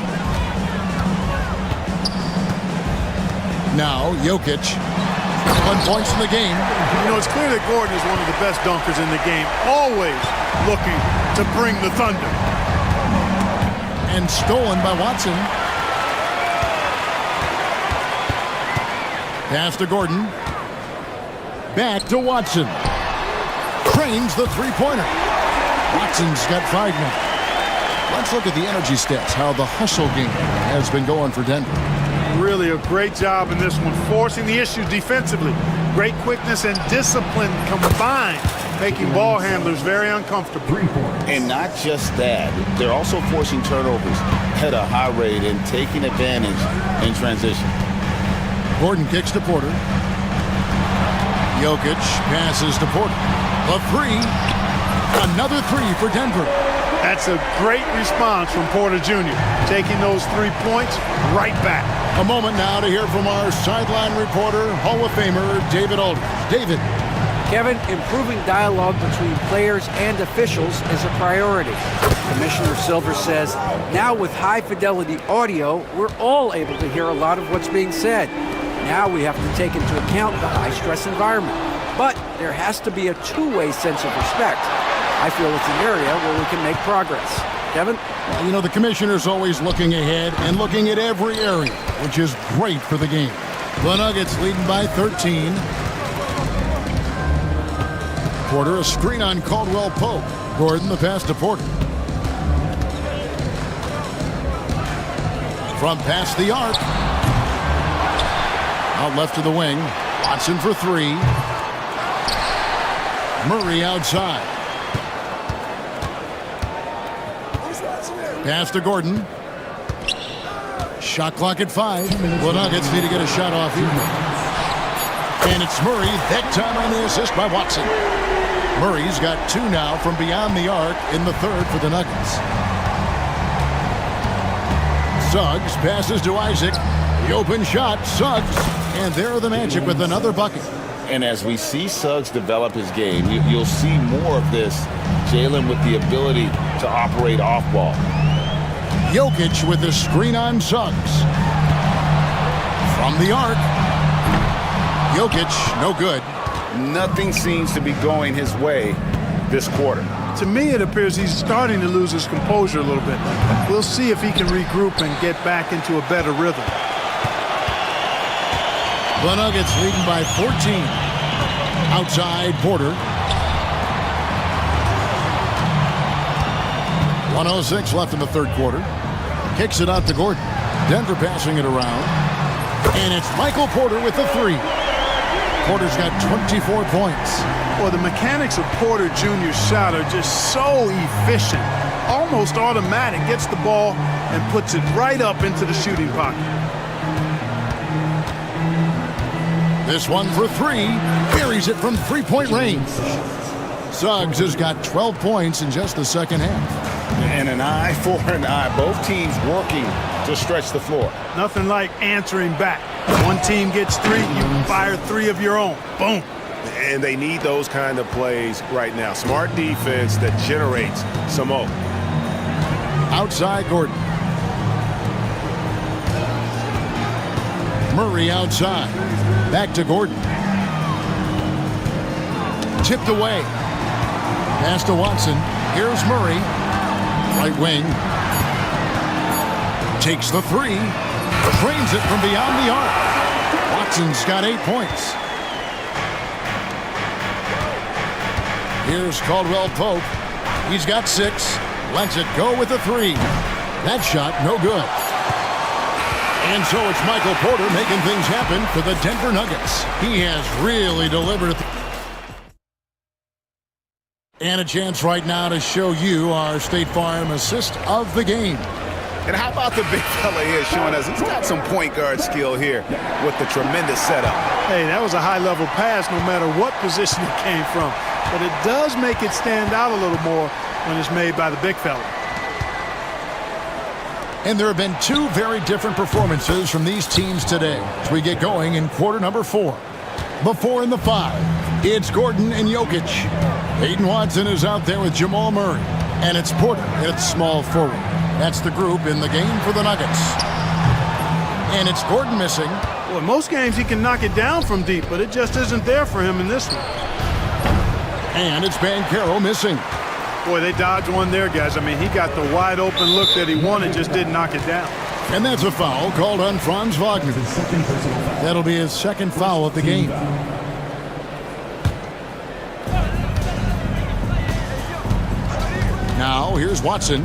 Now, Jokic, 1 points in the game. You know, it's clear that Gordon is one of the best dunkers in the game, always looking to bring the thunder. and stolen by Watson. Pass to Gordon. Back to Watson. Cranes the three-pointer. Watson's got 5 now. Let's look at the energy stats, how the hustle game has been going for Denver. Really a great job in this one, forcing the issues defensively. Great quickness and discipline combined, making ball handlers very uncomfortable. And not just that, they're also forcing turnovers at a high rate and taking advantage in transition. Gordon kicks to Porter. Jokic passes to Porter. A three. Another three for Denver. That's a great response from Porter Jr., taking those 3 points right back. A moment now to hear from our sideline reporter, Hall of Famer David Aldridge. David. Kevin, improving dialogue between players and officials is a priority. Commissioner Silver says, now with high-fidelity audio, we're all able to hear a lot of what's being said. Now we have to take into account the high-stress environment. But there has to be a two-way sense of respect. I feel it's an area where we can make progress. Kevin? Well, you know, the commissioner's always looking ahead and looking at every area, which is great for the game. The Nuggets leading by 13. Porter, a screen on Caldwell Pope. Gordon, the pass to Porter. From past the arc. Out left to the wing. Watson for 3. Murray outside. Pass to Gordon. Shot clock at 5. The Nuggets need to get a shot off here. And it's Murray, that time on the assist by Watson. Murray's got 2 now from beyond the arc in the third for the Nuggets. Suggs passes to Isaac. The open shot, Suggs. And there are the Magic with another bucket. And as we see Suggs develop his game, you'll see more of this. Jalen with the ability to operate off ball. Jokic with the screen on Suggs. From the arc. Jokic, no good. Nothing seems to be going his way this quarter. To me, it appears he's starting to lose his composure a little bit. We'll see if he can regroup and get back into a better rhythm. The Nuggets leading by 14. Outside Porter. 1:06 left in the third quarter. Kicks it out to Gordon. Denver passing it around. And it's Michael Porter with the 3. Porter's got 24 points. Well, the mechanics of Porter Jr.'s shot are just so efficient. Almost automatic. Gets the ball and puts it right up into the shooting pocket. This one for 3. Buries it from 3-point range. Suggs has got 12 points in just the second half. And an eye for an eye. Both teams working to stretch the floor. Nothing like answering back. One team gets 3, you fire 3 of your own. Boom. And they need those kind of plays right now. Smart defense that generates some more. Outside Gordon. Murray outside. Back to Gordon. Tipped away. Pass to Watson. Here's Murray. Right wing. Takes the 3. Trains it from beyond the arc. Watson's got 8 points. Here's Caldwell Pope. He's got 6. Lets it go with the 3. That shot, no good. And so it's Michael Porter making things happen for the Denver Nuggets. He has really delivered. And a chance right now to show you our State Farm assist of the game. And how about the big fella here showing us he's got some point guard skill here with the tremendous setup. Hey, that was a high-level pass no matter what position it came from. But it does make it stand out a little more when it's made by the big fella. And there have been 2 very different performances from these teams today as we get going in quarter number 4. The 4 and the 5. It's Gordon and Jokic. Peyton Watson is out there with Jamal Murray. And it's Porter at small forward. That's the group in the game for the Nuggets. And it's Gordon missing. Well, in most games he can knock it down from deep, but it just isn't there for him in this one. And it's Banchero missing. Boy, they dodged one there, guys. I mean, he got the wide open look that he wanted, just didn't knock it down. And that's a foul called on Franz Wagner. That'll be his second foul of the game. Now, here's Watson.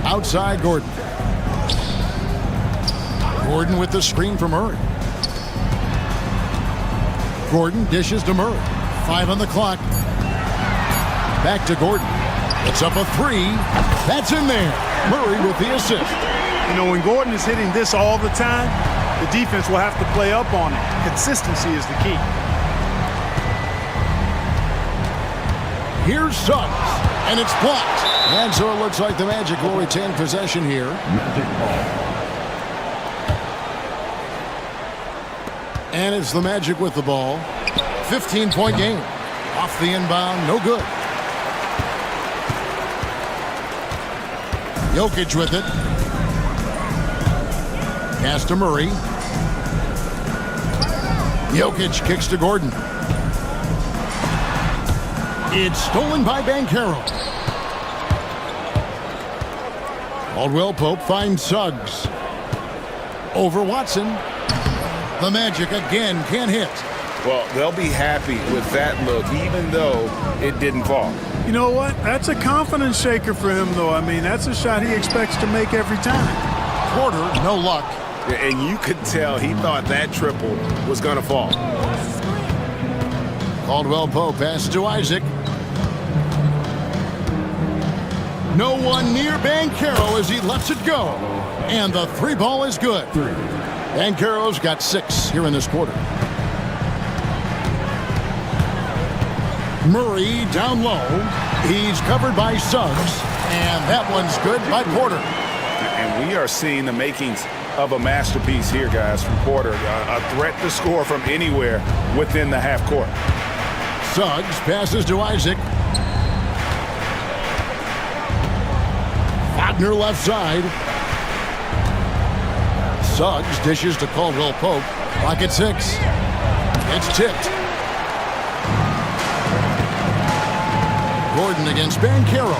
Outside Gordon. Gordon with the screen from Murray. Gordon dishes to Murray. 5 on the clock. Back to Gordon. It's up a 3. That's in there. Murray with the assist. You know, when Gordon is hitting this all the time, the defense will have to play up on it. Consistency is the key. Here's Suggs, and it's blocked. And so it looks like the Magic will retain possession here. And it's the Magic with the ball. 15-point game. Off the inbound, no good. Jokic with it. Pass to Murray. Jokic kicks to Gordon. It's stolen by Banchero. Caldwell Pope finds Suggs. Over Watson. The Magic again can't hit. Well, they'll be happy with that look, even though it didn't fall. You know what? That's a confidence shaker for him, though. I mean, that's a shot he expects to make every time. Porter, no luck. And you could tell he thought that triple was going to fall. Caldwell Pope passes to Isaac. No one near Banchero as he lets it go. And the 3 ball is good. Banchero's got 6 here in this quarter. Murray down low. He's covered by Suggs. And that one's good by Porter. And we are seeing the makings of a masterpiece here, guys, from Porter. A threat to score from anywhere within the half court. Suggs passes to Isaac. Wagner left side. Suggs dishes to Caldwell Pope. Clock at 6. It's tipped. Gordon against Banchero.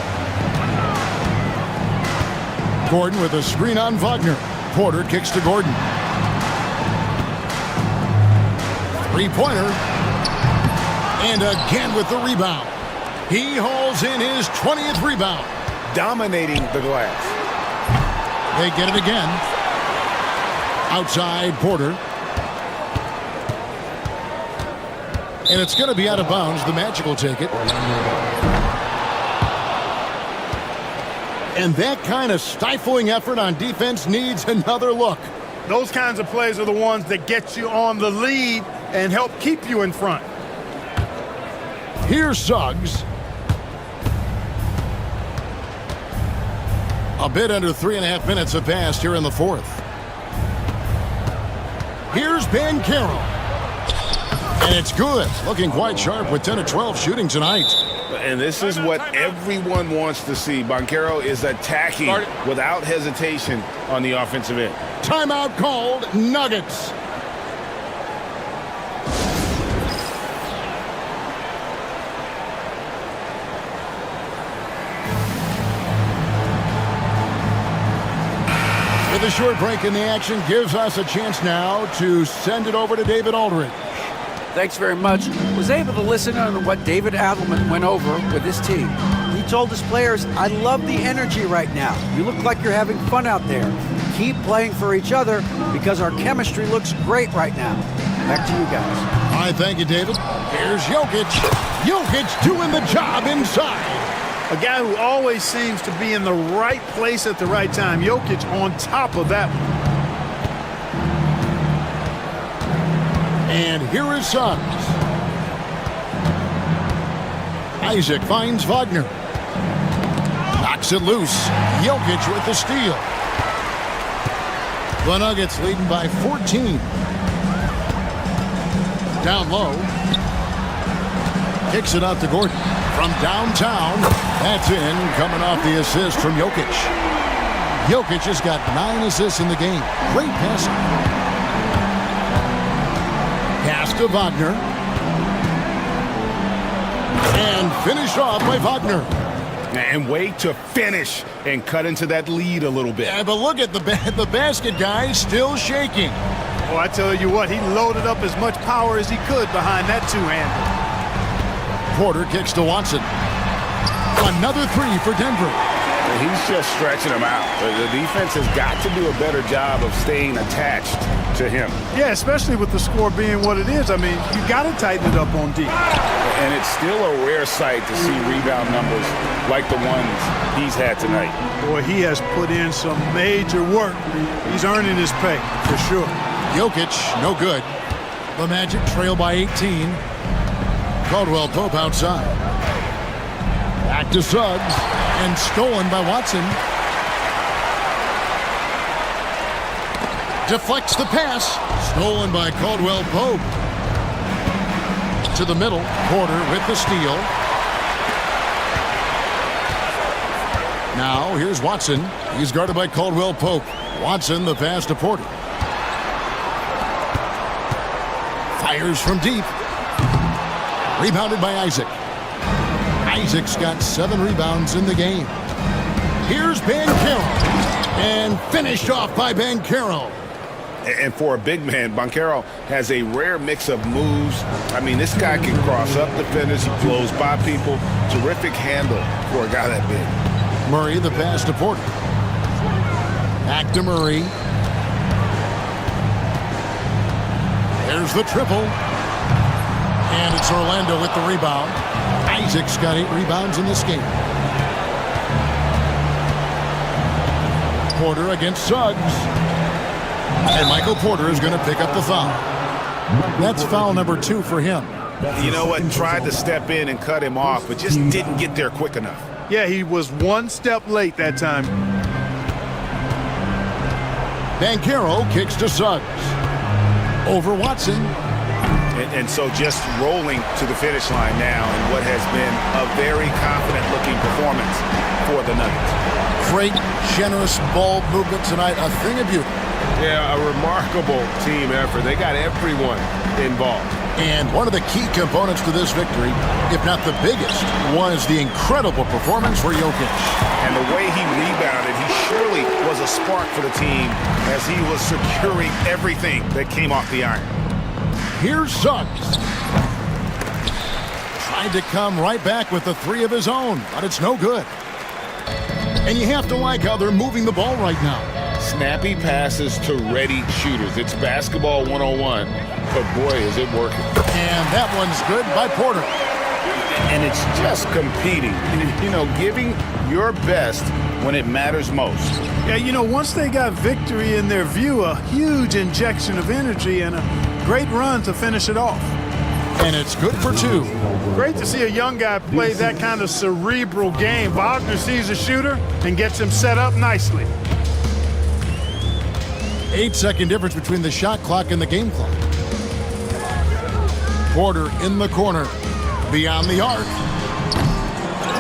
Gordon with a screen on Wagner. Porter kicks to Gordon. 3-pointer. And again with the rebound. He hauls in his 20th rebound. Dominating the glass. They get it again. Outside Porter. And it's going to be out of bounds. The Magic will take it. And that kind of stifling effort on defense needs another look. Those kinds of plays are the ones that get you on the lead and help keep you in front. Here's Suggs. A bit under 3.5 minutes have passed here in the 4th. Here's Banchero. And it's good. Looking quite sharp with 10 of 12 shooting tonight. And this is what everyone wants to see. Banchero is attacking without hesitation on the offensive end. Timeout called. Nuggets. With a short break in the action gives us a chance now to send it over to David Aldridge. Thanks very much. Was able to listen to what David Adelman went over with his team. He told his players, I love the energy right now. You look like you're having fun out there. Keep playing for each other because our chemistry looks great right now. Back to you guys. All right, thank you, David. Here's Jokic. Jokic doing the job inside. A guy who always seems to be in the right place at the right time. Jokic on top of that one. And here is Suggs. Isaac finds Wagner. Knocks it loose. Jokic with the steal. The Nuggets leading by 14. Down low. Kicks it out to Gordon. From downtown. That's in. Coming off the assist from Jokic. Jokic has got 9 assists in the game. Great passing. Pass to Wagner. And finished off by Wagner. And wait to finish and cut into that lead a little bit. Yeah, but look at the basket guy still shaking. Oh, I tell you what, he loaded up as much power as he could behind that two-hander. Porter kicks to Watson. Another three for Denver. He's just stretching him out. The defense has got to do a better job of staying attached to him. Yeah, especially with the score being what it is. I mean, you got to tighten it up on D. And it's still a rare sight to see rebound numbers like the ones he's had tonight. Boy, he has put in some major work. He's earning his pay, for sure. Jokic, no good. The Magic trail by 18. Caldwell Pope outside. Back to Suggs, and stolen by Watson. Deflects the pass, stolen by Caldwell Pope. To the middle, Porter with the steal. Now, here's Watson. He's guarded by Caldwell Pope. Watson, the pass to Porter. Fires from deep. Rebounded by Isaac. Isaac's got 7 rebounds in the game. Here's Banchero. And finished off by Banchero. And for a big man, Banchero has a rare mix of moves. I mean, this guy can cross up defenders. He blows by people. Terrific handle for a guy that big. Murray, the pass to Porter. Back to Murray. There's the triple. And it's Orlando with the rebound. Isaac's got 8 rebounds in this game. Porter against Suggs. And Michael Porter is going to pick up the foul. That's foul number 2 for him. You know what? Tried to step in and cut him off, but just didn't get there quick enough. Yeah, he was one step late that time. Banchero kicks to Suggs. Over Watson. And so just rolling to the finish line now in what has been a very confident-looking performance for the Nuggets. Great, generous ball movement tonight. A thing of beauty. Yeah, a remarkable team effort. They got everyone involved. And one of the key components to this victory, if not the biggest, was the incredible performance for Jokic. And the way he rebounded, he surely was a spark for the team as he was securing everything that came off the iron. Here's Suggs. Tried to come right back with the 3 of his own, but it's no good. And you have to like how they're moving the ball right now. Snappy passes to ready shooters. It's basketball 101, but boy, is it working. And that one's good by Porter. And it's just competing, you know, giving your best when it matters most. Yeah, you know, once they got victory in their view, a huge injection of energy and a great run to finish it off. And it's good for 2. Great to see a young guy play that kind of cerebral game. Wagner sees a shooter and gets him set up nicely. 8-second difference between the shot clock and the game clock. Porter in the corner. Beyond the arc.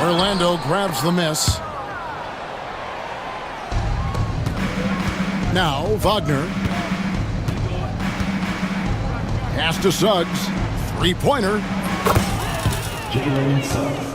Orlando grabs the miss. Now Wagner. Pass to Suggs. 3-pointer. Jalen Suggs.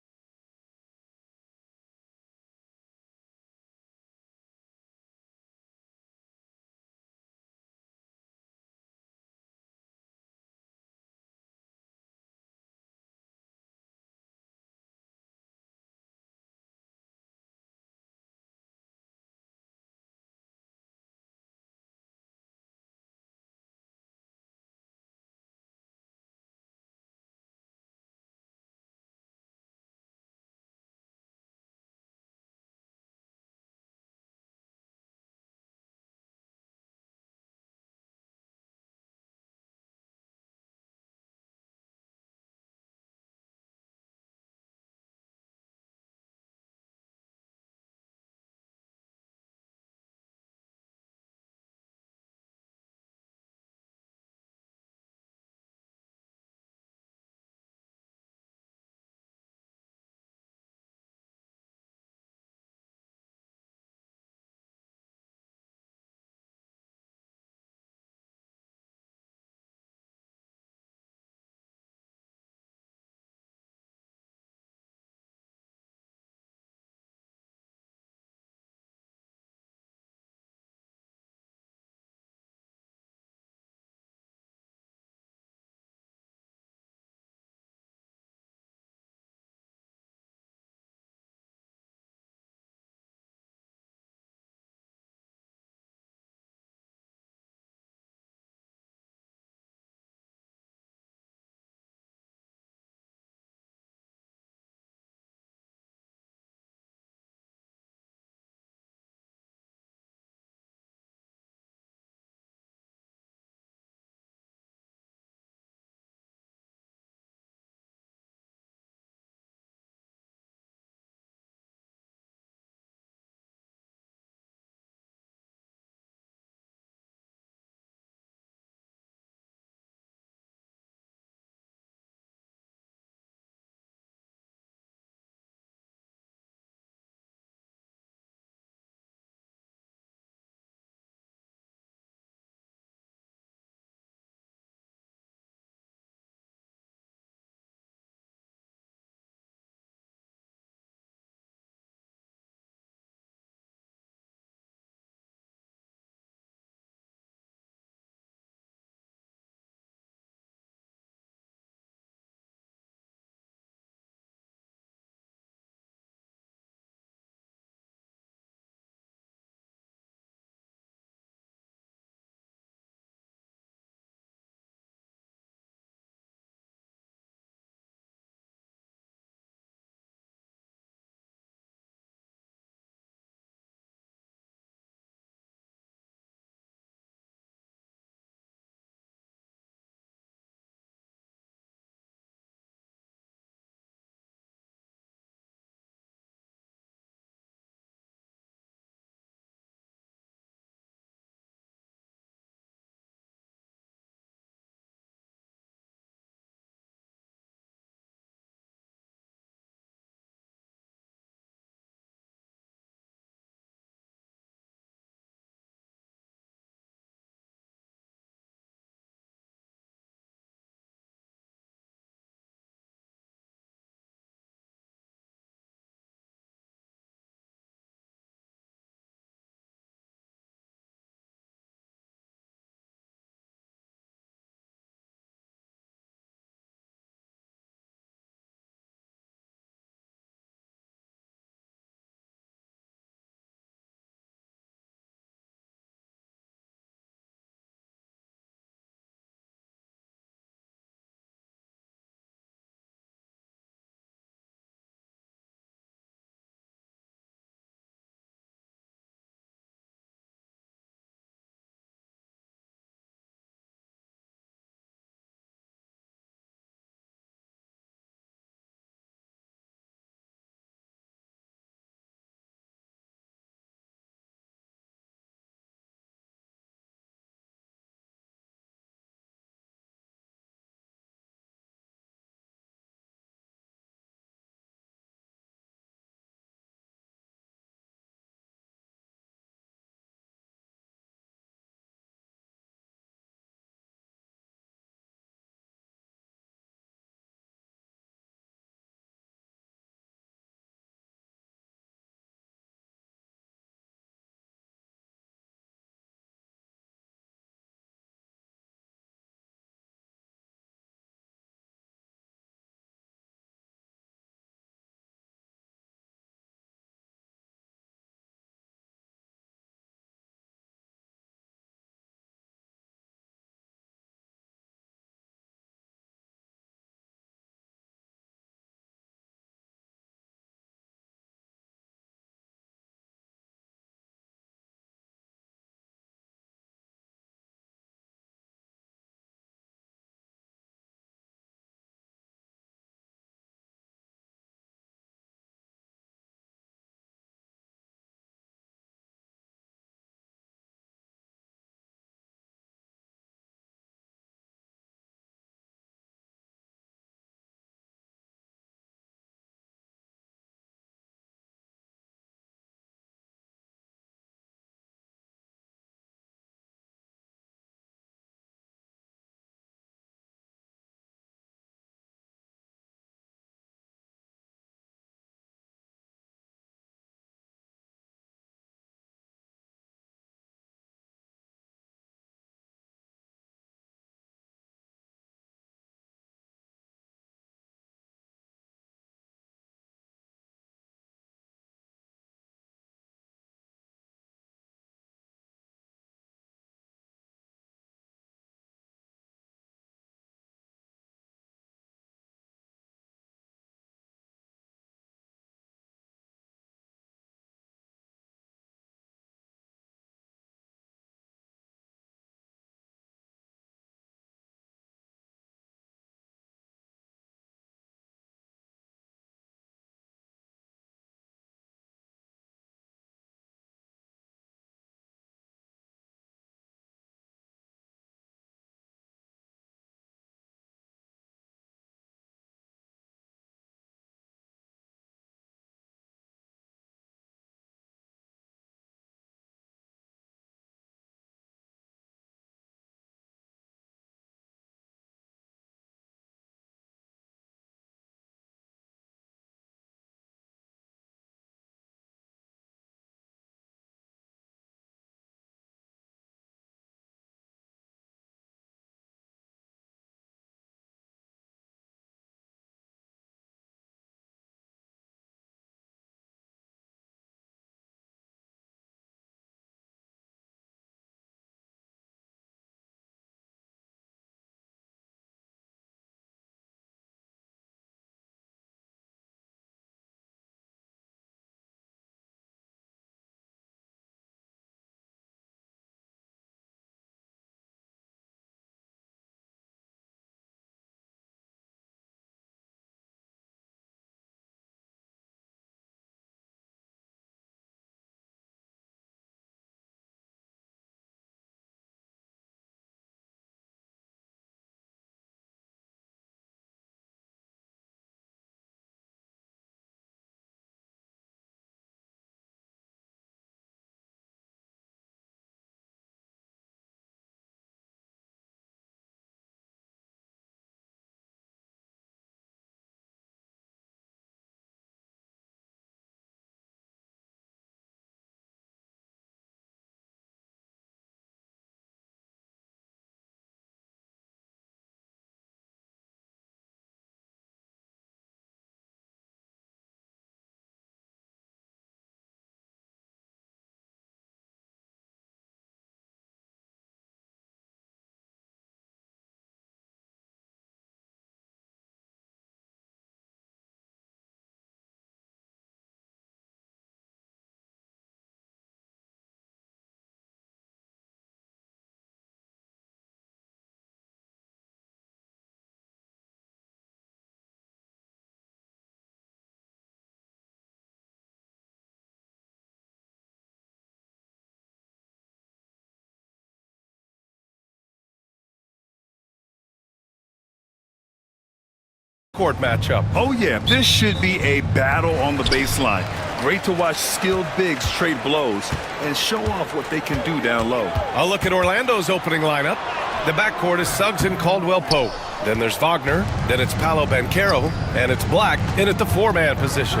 backcourt matchup. Oh, yeah, this should be a battle on the baseline. Great to watch skilled bigs trade blows and show off what they can do down low. A look at Orlando's opening lineup. The backcourt is Suggs and Caldwell-Pope. Then there's Wagner, then it's Paolo Banchero, and it's Black in at the four-man position.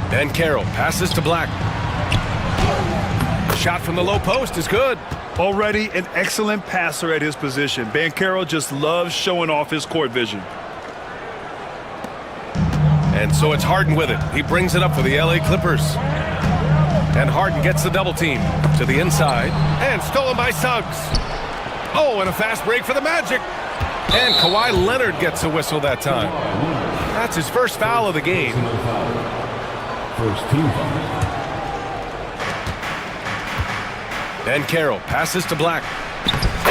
Banchero passes to Black. Shot from the low post is good. Already an excellent passer at his position. Banchero just loves showing off his court vision. And so it's Harden with it. He brings it up for the LA Clippers. And Harden gets the double team to the inside. And stolen by Suggs. Oh, and a fast break for the Magic. And Kawhi Leonard gets a whistle that time. That's his first foul of the game. First team foul. Banchero passes to Black.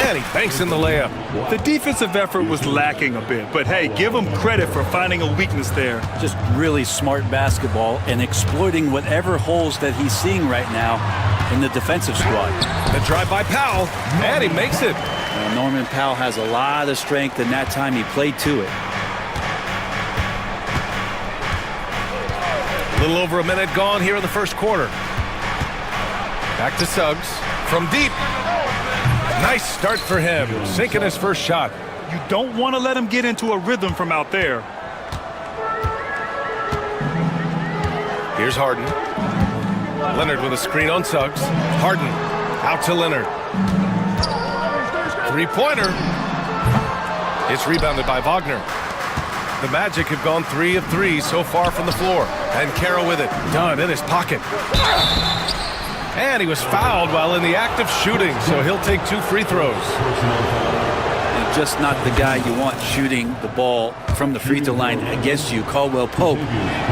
And he banks in the layup. The defensive effort was lacking a bit, but hey, give him credit for finding a weakness there. Just really smart basketball and exploiting whatever holes that he's seeing right now in the defensive squad. The drive by Powell, and he makes it. Norman Powell has a lot of strength, and that time he played to it. A little over a minute gone here in the first quarter. Back to Suggs from deep. Nice start for him, sinking his first shot. You don't want to let him get into a rhythm from out there. Here's Harden. Leonard with a screen on Suggs. Harden out to Leonard. Three-pointer. It's rebounded by Wagner. The Magic have gone 3 of 3 so far from the floor. And Banchero with it, done in his pocket. And he was fouled while in the act of shooting, so he'll take 2 free throws. And just not the guy you want shooting the ball from the free throw line against you. Caldwell-Pope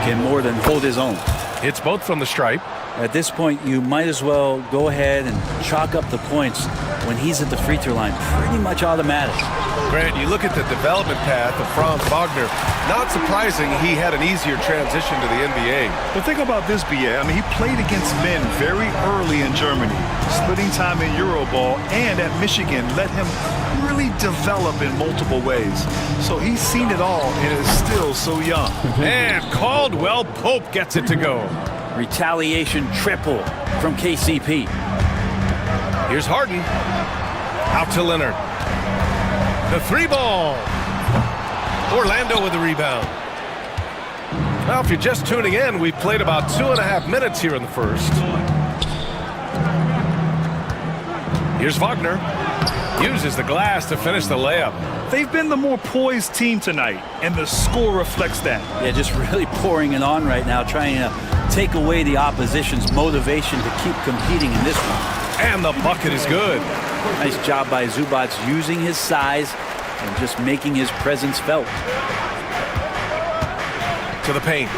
can more than hold his own. It's both from the stripe. At this point, you might as well go ahead and chalk up the points when he's at the free throw line. Pretty much automatic. Grant, you look at the development path of Franz Wagner. Not surprising he had an easier transition to the NBA. But think about this, BA. I mean, he played against men very early in Germany, splitting time in Euroball, and at Michigan let him really develop in multiple ways. So he's seen it all and is still so young. And Caldwell-Pope gets it to go. Retaliation triple from KCP. Here's Harden. Out to Leonard. The 3-ball. Orlando with the rebound. Well, if you're just tuning in, we've played about 2.5 minutes here in the first. Here's Wagner. Uses the glass to finish the layup. They've been the more poised team tonight, and the score reflects that. Yeah, just really pouring it on right now, trying to take away the opposition's motivation to keep competing in this one. And the bucket is good. Nice job by Zubac using his size and just making his presence felt. To the paint.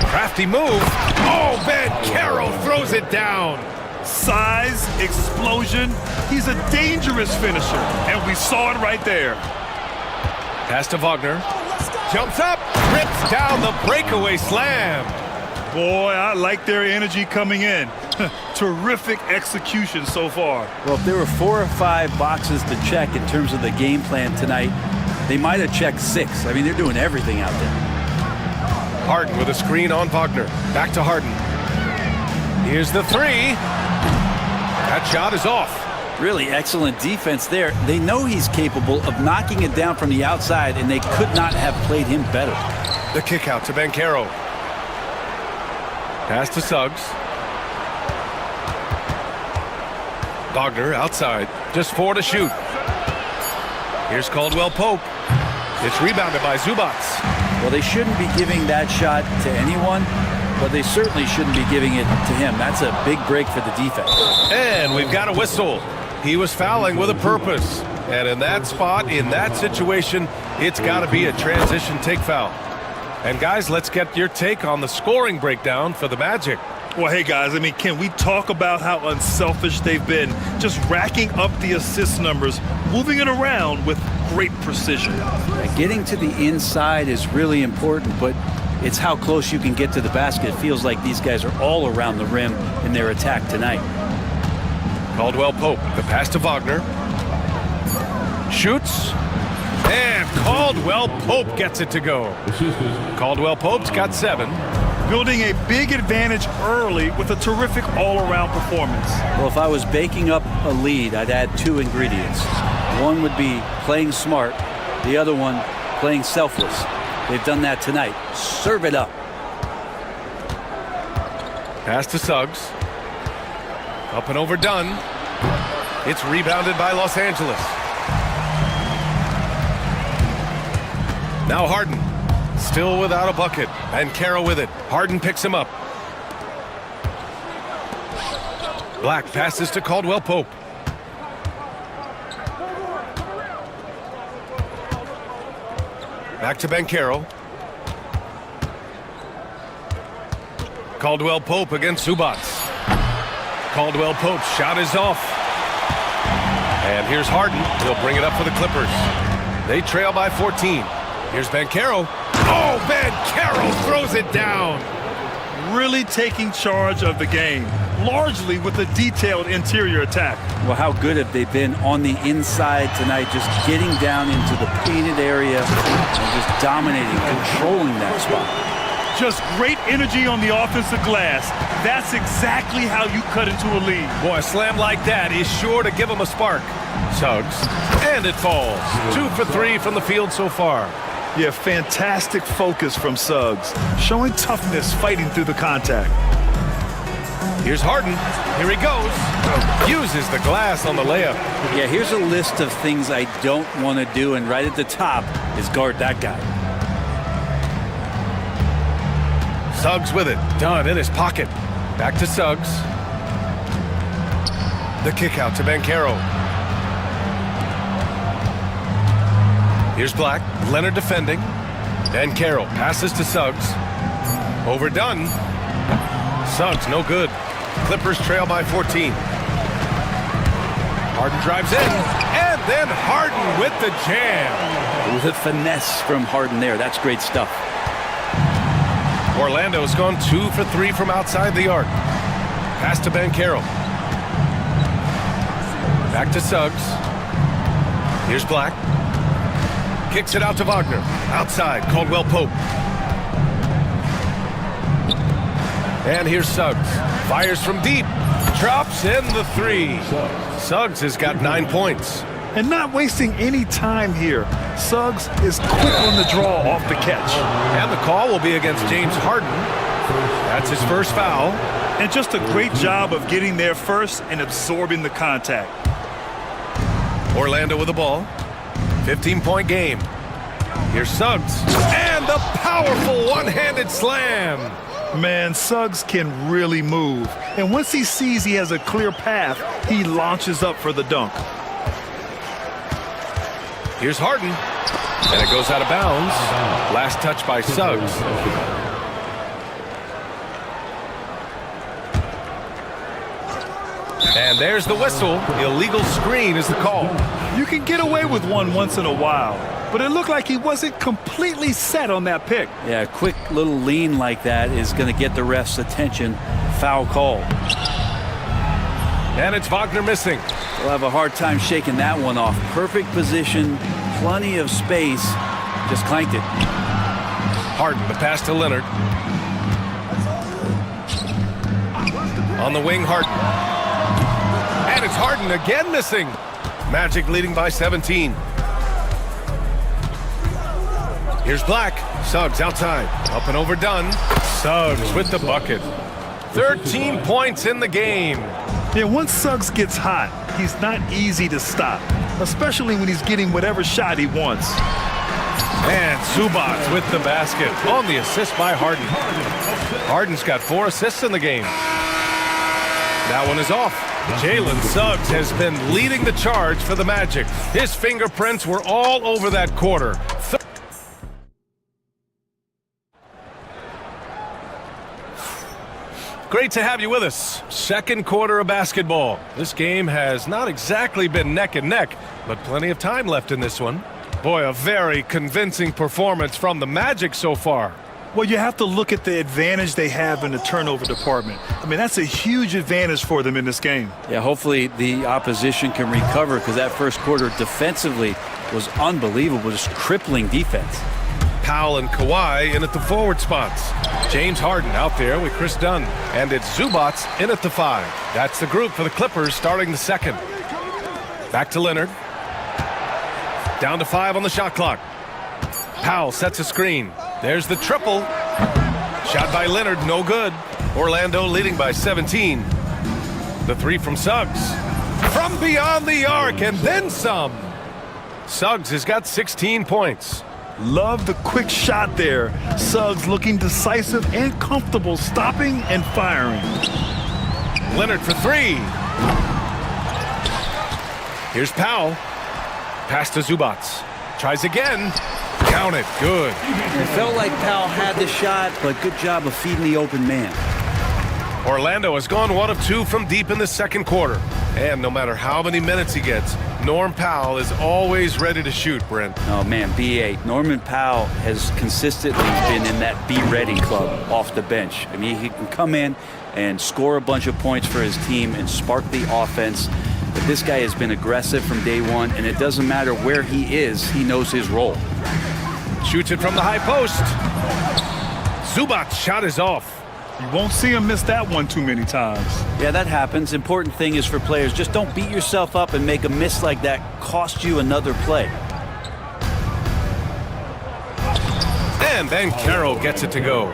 Crafty move. Oh, Banchero throws it down. Size, explosion. He's a dangerous finisher, and we saw it right there. Pass to Wagner. Jumps up, rips down the breakaway slam. Boy, I like their energy coming in. Terrific execution so far. Well, if there were 4 or 5 boxes to check in terms of the game plan tonight, they might have checked 6. I mean, they're doing everything out there. Harden with a screen on Wagner. Back to Harden. Here's the 3. That shot is off. Really excellent defense there. They know he's capable of knocking it down from the outside, and they could not have played him better. The kick out to Banchero. Pass to Suggs. Wagner outside. Just 4 to shoot. Here's Caldwell-Pope. It's rebounded by Zubac. Well, they shouldn't be giving that shot to anyone, but they certainly shouldn't be giving it to him. That's a big break for the defense. And we've got a whistle. He was fouling with a purpose. And in that spot, in that situation, it's got to be a transition take foul. And guys, let's get your take on the scoring breakdown for the Magic. Well, hey, guys, I mean, can we talk about how unselfish they've been? Just racking up the assist numbers, moving it around with great precision. Getting to the inside is really important, but it's how close you can get to the basket. It feels like these guys are all around the rim in their attack tonight. Caldwell-Pope, the pass to Wagner. Shoots. And Caldwell Pope gets it to go. Caldwell Pope's got 7. Building a big advantage early with a terrific all-around performance. Well, if I was baking up a lead, I'd add 2 ingredients. One would be playing smart. The other one, playing selfless. They've done that tonight. Serve it up. Pass to Suggs. Up and overdone. It's rebounded by Los Angeles. Now Harden. Still without a bucket. And Carroll with it. Harden picks him up. Black passes to Caldwell Pope. Back to Banchero. Caldwell Pope against Zubats. Caldwell Pope's shot is off. And here's Harden. He'll bring it up for the Clippers. They trail by 14. Here's Banchero. Oh, Banchero throws it down. Really taking charge of the game, largely with a detailed interior attack. Well, how good have they been on the inside tonight, just getting down into the painted area and just dominating, controlling that spot. Just great energy on the offensive glass. That's exactly how you cut into a lead. Boy, a slam like that is sure to give him a spark. Suggs, and it falls. 2 for 3 from the field so far. Yeah, fantastic focus from Suggs, showing toughness fighting through the contact. Here's Harden. Here he goes. Uses the glass on the layup. Yeah, here's a list of things I don't want to do, and right at the top is guard that guy. Suggs with it. Done in his pocket. Back to Suggs. The kick out to Banchero. Here's Black. Leonard defending. Banchero passes to Suggs. Overdone. Suggs no good. Clippers trail by 14. Harden drives in. And then Harden with the jam. With a finesse from Harden there. That's great stuff. Orlando's gone 2 for 3 from outside the arc. Pass to Banchero. Back to Suggs. Here's Black. Kicks it out to Wagner. Outside, Caldwell Pope. And here's Suggs. Fires from deep. Drops in the 3. Suggs has got 9 points. And not wasting any time here. Suggs is quick on the draw off the catch. And the call will be against James Harden. That's his first foul. And just a great job of getting there first and absorbing the contact. Orlando with the ball. 15-point game. Here's Suggs. And the powerful one-handed slam. Man, Suggs can really move. And once he sees he has a clear path, he launches up for the dunk. Here's Harden. And it goes out of bounds. Last touch by Suggs. And there's the whistle. Illegal screen is the call. You can get away with one once in a while, but it looked like he wasn't completely set on that pick. Yeah, a quick little lean like that is going to get the ref's attention. Foul call. And it's Wagner missing. We'll have a hard time shaking that one off. Perfect position, plenty of space. Just clanked it. Harden, the pass to Leonard. On the wing, Harden. And it's Harden again missing. Magic leading by 17. Here's Black. Suggs outside. Up and overdone. Suggs with the bucket. 13 points in the game. Yeah, once Suggs gets hot, he's not easy to stop, especially when he's getting whatever shot he wants. And Zubats with the basket on the assist by Harden. Harden's got 4 assists in the game. That one is off. Jalen Suggs has been leading the charge for the Magic. His fingerprints were all over that quarter. Great to have you with us. Second quarter of basketball. This game has not exactly been neck and neck, but plenty of time left in this one. Boy, a very convincing performance from the Magic so far. Well, you have to look at the advantage they have in the turnover department. I mean, that's a huge advantage for them in this game. Yeah, hopefully the opposition can recover, because that first quarter defensively, was unbelievable, just crippling defense. Powell and Kawhi in at the forward spots. James Harden out there with Chris Dunn. And it's Zubats in at the 5. That's the group for the Clippers starting the second. Back to Leonard. Down to 5 on the shot clock. Powell sets a screen. There's the triple. Shot by Leonard, no good. Orlando leading by 17. The 3 from Suggs. From beyond the arc and then some. Suggs has got 16 points. Love the quick shot there. Suggs looking decisive and comfortable, stopping and firing. Leonard for 3. Here's Powell. Pass to Zubats. Tries again. Count it. Good. It felt like Powell had the shot, but good job of feeding the open man. Orlando has gone 1 of 2 from deep in the second quarter. And no matter how many minutes he gets, Norm Powell is always ready to shoot, Brent. Oh, man, B8. Norman Powell has consistently been in that Be Ready club off the bench. I mean, he can come in and score a bunch of points for his team and spark the offense. But this guy has been aggressive from day one, and it doesn't matter where he is, he knows his role. Shoots it from the high post. Zubats' shot is off. You won't see him miss that one too many times. Yeah, that happens. Important thing is for players, just don't beat yourself up and make a miss like that cost you another play. And then Carroll gets it to go.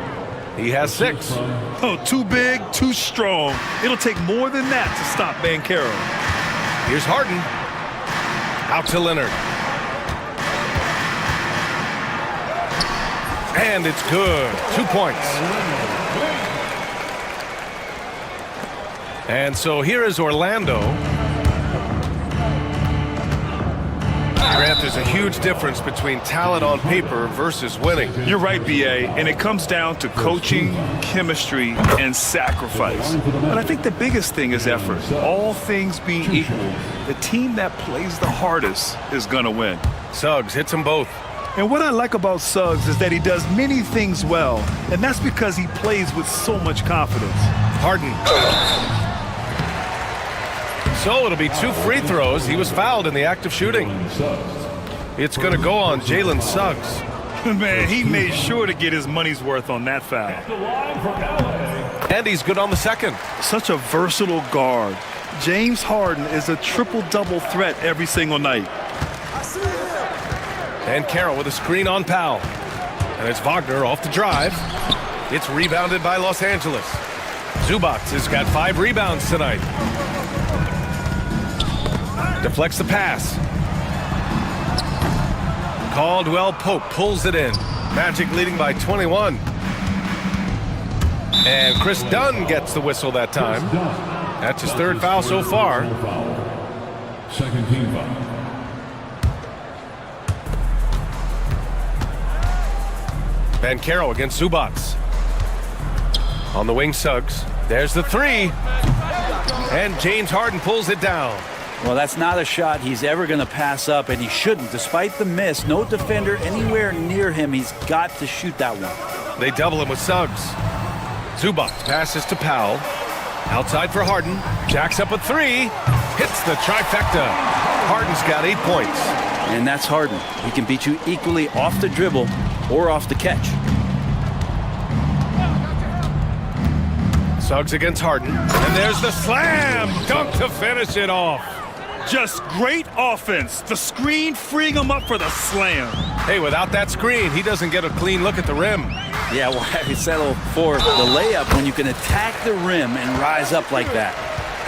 He has 6. Oh, too big, too strong. It'll take more than that to stop Banchero. Here's Harden. Out to Leonard. And it's good. 2 points. And so here is Orlando. Grant, there's a huge difference between talent on paper versus winning. You're right, BA, and it comes down to coaching, chemistry, and sacrifice. But I think the biggest thing is effort. All things being equal, the team that plays the hardest is gonna win. Suggs hits them both. And what I like about Suggs is that he does many things well, and that's because he plays with so much confidence. Harden. So it'll be 2 free throws. He was fouled in the act of shooting. It's going to go on Jalen Suggs. Man, he made sure to get his money's worth on that foul. And he's good on the second. Such a versatile guard. James Harden is a triple-double threat every single night. And Carroll with a screen on Powell. And it's Wagner off the drive. It's rebounded by Los Angeles. Zubats has got 5 rebounds tonight. Deflects the pass. Caldwell Pope pulls it in. Magic leading by 21. And Chris Dunn gets the whistle that time. That's his 3rd foul so far. Second team foul. Banchero against Zubats. On the wing, Suggs. There's the 3. And James Harden pulls it down. Well, that's not a shot he's ever going to pass up, and he shouldn't. Despite the miss, no defender anywhere near him. He's got to shoot that one. They double him with Suggs. Zubats passes to Powell. Outside for Harden. Jacks up a 3. Hits the trifecta. Harden's got 8 points. And that's Harden. He can beat you equally off the dribble or off the catch. Suggs against Harden. And there's the slam dunk to finish it off. Just great offense. The screen freeing him up for the slam. Hey, without that screen, he doesn't get a clean look at the rim. Yeah, well, he settled for the layup when you can attack the rim and rise up like that.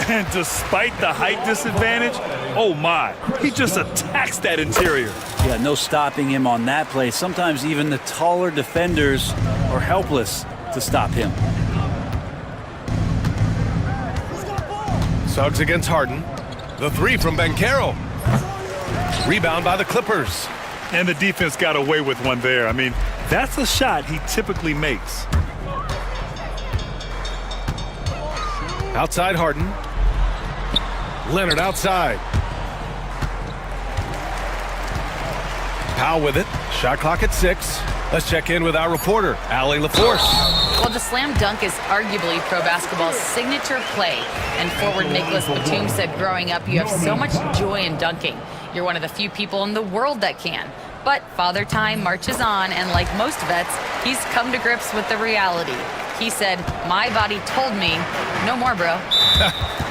And despite the height disadvantage, oh my, he just attacks that interior. Yeah, no stopping him on that play. Sometimes even the taller defenders are helpless to stop him. Suggs against Harden. The 3 from Banchero. Rebound by the Clippers. And the defense got away with one there. I mean, that's a shot he typically makes. Outside Harden. Leonard outside. Powell with it. Shot clock at 6. Let's check in with our reporter, Allie LaForce. Well, the slam dunk is arguably pro basketball's signature play. And forward Nicholas Batum said growing up, you have so much joy in dunking. You're one of the few people in the world that can. But Father Time marches on, and like most vets, he's come to grips with the reality. He said, my body told me, no more, bro.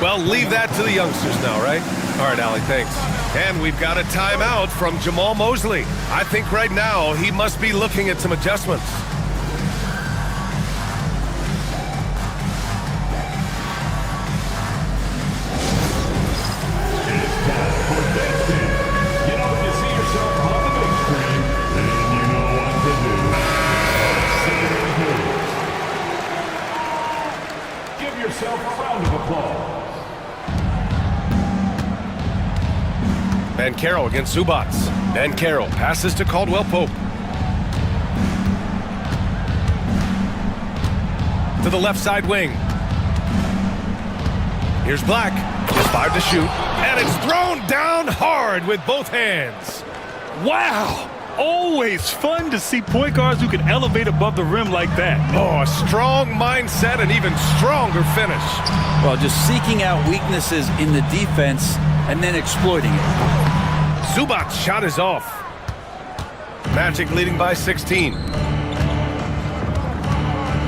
Well, leave that to the youngsters now, right? All right, Allie, thanks. And we've got a timeout from Jamal Mosley. I think right now he must be looking at some adjustments. Bankero against Zubats. Bankero passes to Caldwell Pope. To the left side wing. Here's Black. Just 5 to shoot. And it's thrown down hard with both hands. Wow! Always fun to see point guards who can elevate above the rim like that. Oh, a strong mindset and even stronger finish. Well, just seeking out weaknesses in the defense and then exploiting it. Zubats' shot is off. Magic leading by 16.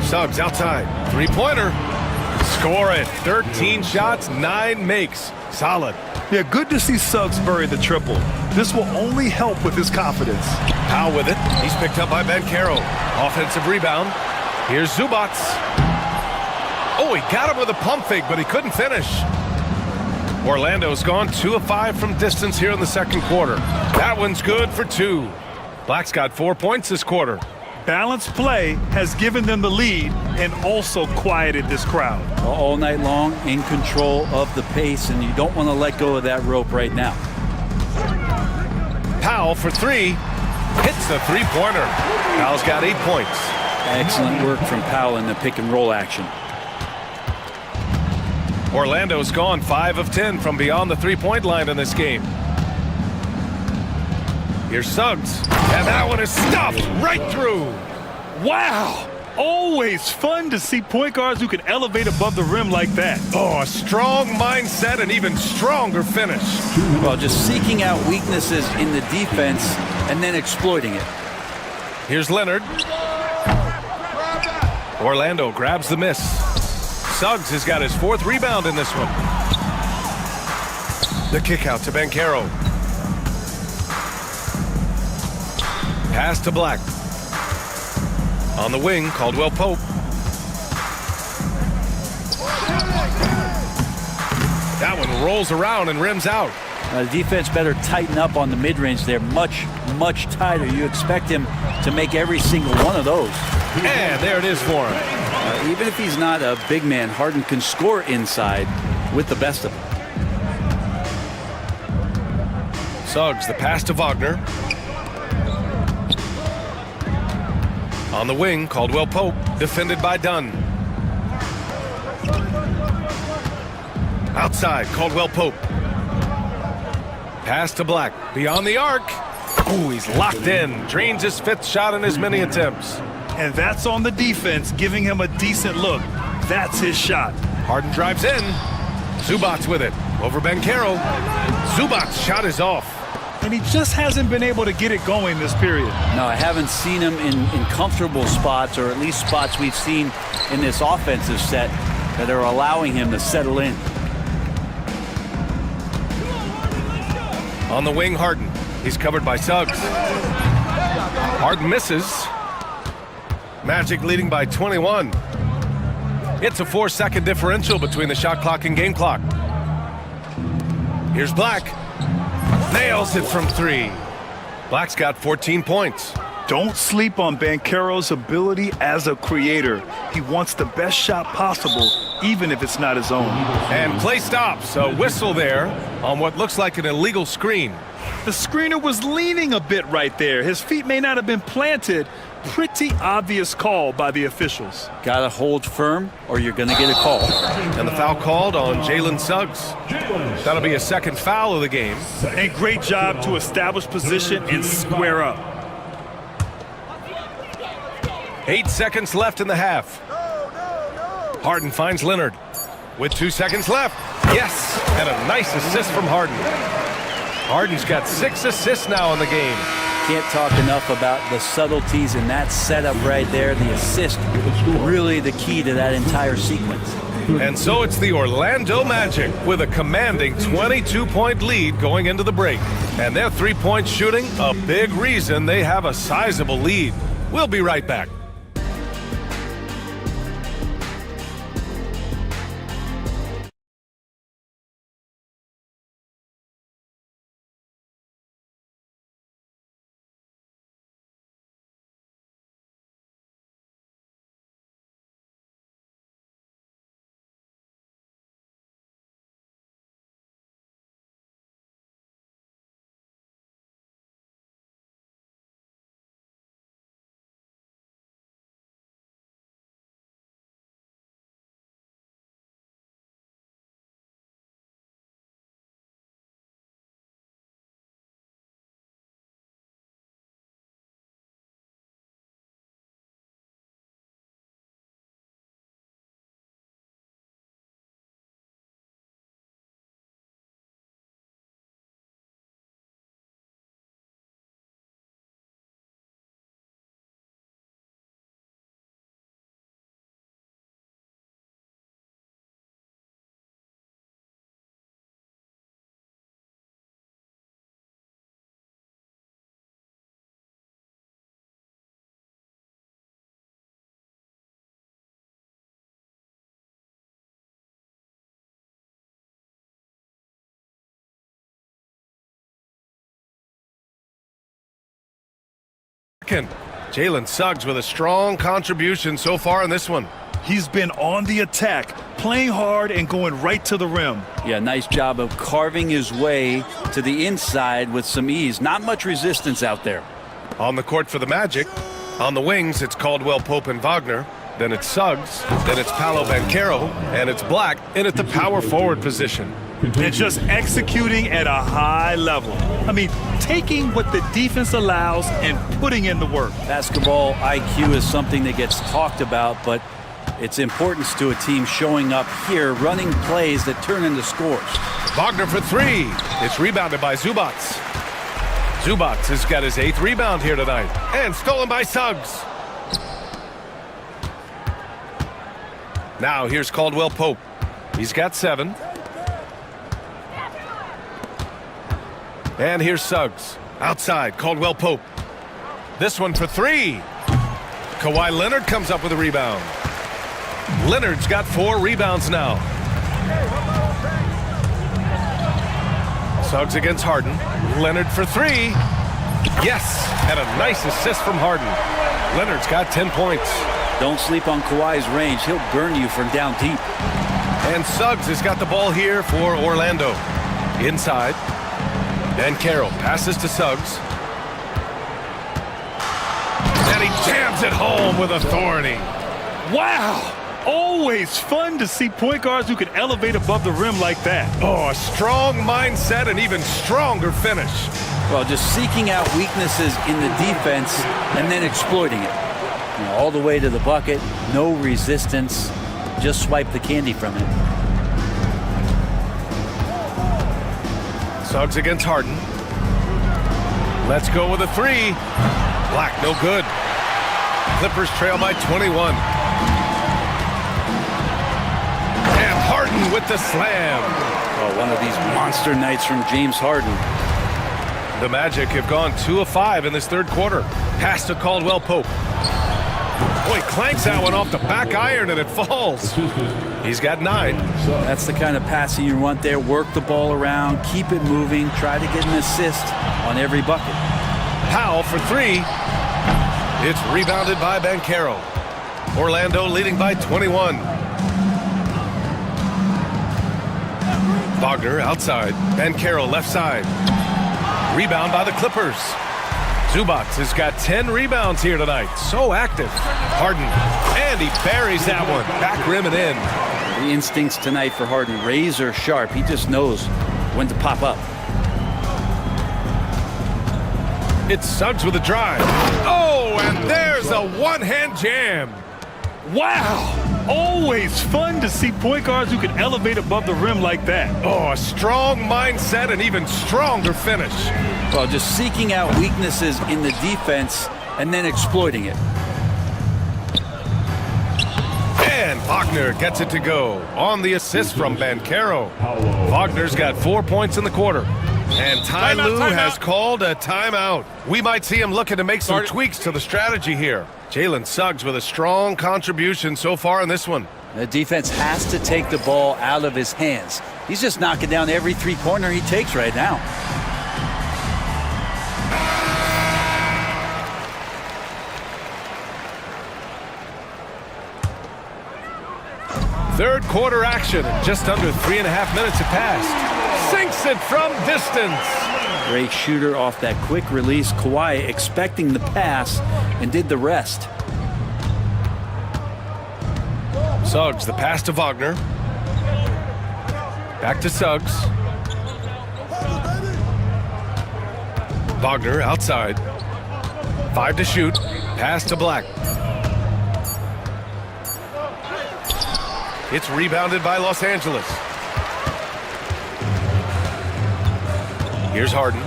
Suggs outside. Three-pointer. Score it. 13 shots, 9 makes. Solid. Yeah, good to see Suggs bury the triple. This will only help with his confidence. Powell with it. He's picked up by Bankero. Offensive rebound. Here's Zubats. Oh, he got him with a pump fake, but he couldn't finish. Orlando's gone 2 of 5 from distance here in the second quarter. That one's good for 2. Black's got 4 points this quarter. Balanced play has given them the lead and also quieted this crowd. All night long, in control of the pace, and you don't want to let go of that rope right now. Powell for 3. Hits the three-pointer. Powell's got 8 points. Excellent work from Powell in the pick and roll action. Orlando's gone 5 of 10 from beyond the three-point line in this game. Here's Suggs, and that one is stuffed right through. Wow! Always fun to see point guards who can elevate above the rim like that. Oh, a strong mindset and even stronger finish. Well, just seeking out weaknesses in the defense and then exploiting it. Here's Leonard. Orlando grabs the miss. Suggs has got his 4th rebound in this one. The kick out to Bankero. Pass to Black. On the wing, Caldwell Pope. That one rolls around and rims out. The defense better tighten up on the mid-range. They're much, much tighter. You expect him to make every single one of those. And there it is for him. Even if he's not a big man, Harden can score inside with the best of them. Suggs, the pass to Wagner. On the wing, Caldwell Pope, defended by Dunn. Outside, Caldwell Pope. Pass to Black, beyond the arc. Ooh, he's locked in. Drains his 5th shot in as many attempts. And that's on the defense, giving him a decent look. That's his shot. Harden drives in. Zubats with it. Over Bankero. Zubats' shot is off. And he just hasn't been able to get it going this period. No, I haven't seen him in comfortable spots, or at least spots we've seen in this offensive set that are allowing him to settle in. On the wing, Harden. He's covered by Suggs. Harden misses. Magic leading by 21. It's a 4-second differential between the shot clock and game clock. Here's Black. Nails it from 3. Black's got 14 points. Don't sleep on Bankero's ability as a creator. He wants the best shot possible, even if it's not his own. And play stops. A whistle there on what looks like an illegal screen. The screener was leaning a bit right there. His feet may not have been planted. Pretty obvious call by the officials. Gotta hold firm or you're gonna get a call. And the foul called on Jalen Suggs. That'll be a 2nd foul of the game. A great job to establish position and square up. 8 seconds left in the half. Harden finds Leonard with 2 seconds left. Yes, and a nice assist from Harden. Harden's got 6 assists now in the game. Can't talk enough about the subtleties in that setup right there. The assist, really the key to that entire sequence. And so it's the Orlando Magic with a commanding 22-point lead going into the break. And their three-point shooting, a big reason they have a sizable lead. We'll be right back. Jalen Suggs with a strong contribution so far in this one. He's been on the attack, playing hard and going right to the rim. Yeah, nice job of carving his way to the inside with some ease. Not much resistance out there. On the court for the Magic. On the wings, it's Caldwell Pope and Wagner. Then it's Suggs. Then it's Paolo Banchero. And it's Black in at the power forward position. And just executing at a high level. I mean, taking what the defense allows and putting in the work. Basketball IQ is something that gets talked about, but its importance to a team showing up here, running plays that turn into scores. Wagner for three. It's rebounded by Zubats. Zubats has got his 8th rebound here tonight. And stolen by Suggs. Now here's Caldwell Pope. He's got 7. And here's Suggs. Outside, Caldwell Pope. This one for 3. Kawhi Leonard comes up with a rebound. Leonard's got 4 rebounds now. Suggs against Harden. Leonard for 3. Yes, and a nice assist from Harden. Leonard's got 10 points. Don't sleep on Kawhi's range. He'll burn you from down deep. And Suggs has got the ball here for Orlando. Inside. Banchero passes to Suggs. And he jams it home with authority. Wow! Always fun to see point guards who can elevate above the rim like that. Oh, a strong mindset and even stronger finish. Well, just seeking out weaknesses in the defense and then exploiting it. You know, all the way to the bucket, no resistance, just swipe the candy from it. Suggs against Harden. Let's go with a 3. Black, no good. Clippers trail by 21. And Harden with the slam. Oh, one of these monster nights from James Harden. The Magic have gone 2 of 5 in this third quarter. Pass to Caldwell Pope. Boy, clanks that one off the back iron and it falls. He's got 9. That's the kind of passing you want there. Work the ball around, keep it moving, try to get an assist on every bucket. Powell for 3. It's rebounded by Banchero. Orlando leading by 21. Wagner outside. Banchero left side. Rebound by the Clippers. Zubats has got 10 rebounds here tonight. So active. Harden. And he buries that one. Back rim and in. The instincts tonight for Harden, razor sharp. He just knows when to pop up. It's Suggs with a drive. Oh, and there's a one-hand jam. Wow! always fun to see point guards who can elevate above the rim like that. Oh, a strong mindset and even stronger finish. Well, just seeking out weaknesses in the defense and then exploiting it. And Wagner gets it to go on the assist from Banchero. Wagner's got 4 points in the quarter. And Ty Lue has called a timeout. We might see him looking to make some tweaks to the strategy here. Jalen Suggs with a strong contribution so far in this one. The defense has to take the ball out of his hands. He's just knocking down every three-pointer he takes right now. Third quarter action, and just under 3.5 minutes have passed. Sinks it from distance. Great shooter off that quick release. Kawhi expecting the pass and did the rest. Suggs, the pass to Wagner. Back to Suggs. Wagner outside. 5 to shoot. Pass to Black. It's rebounded by Los Angeles. Here's Harden.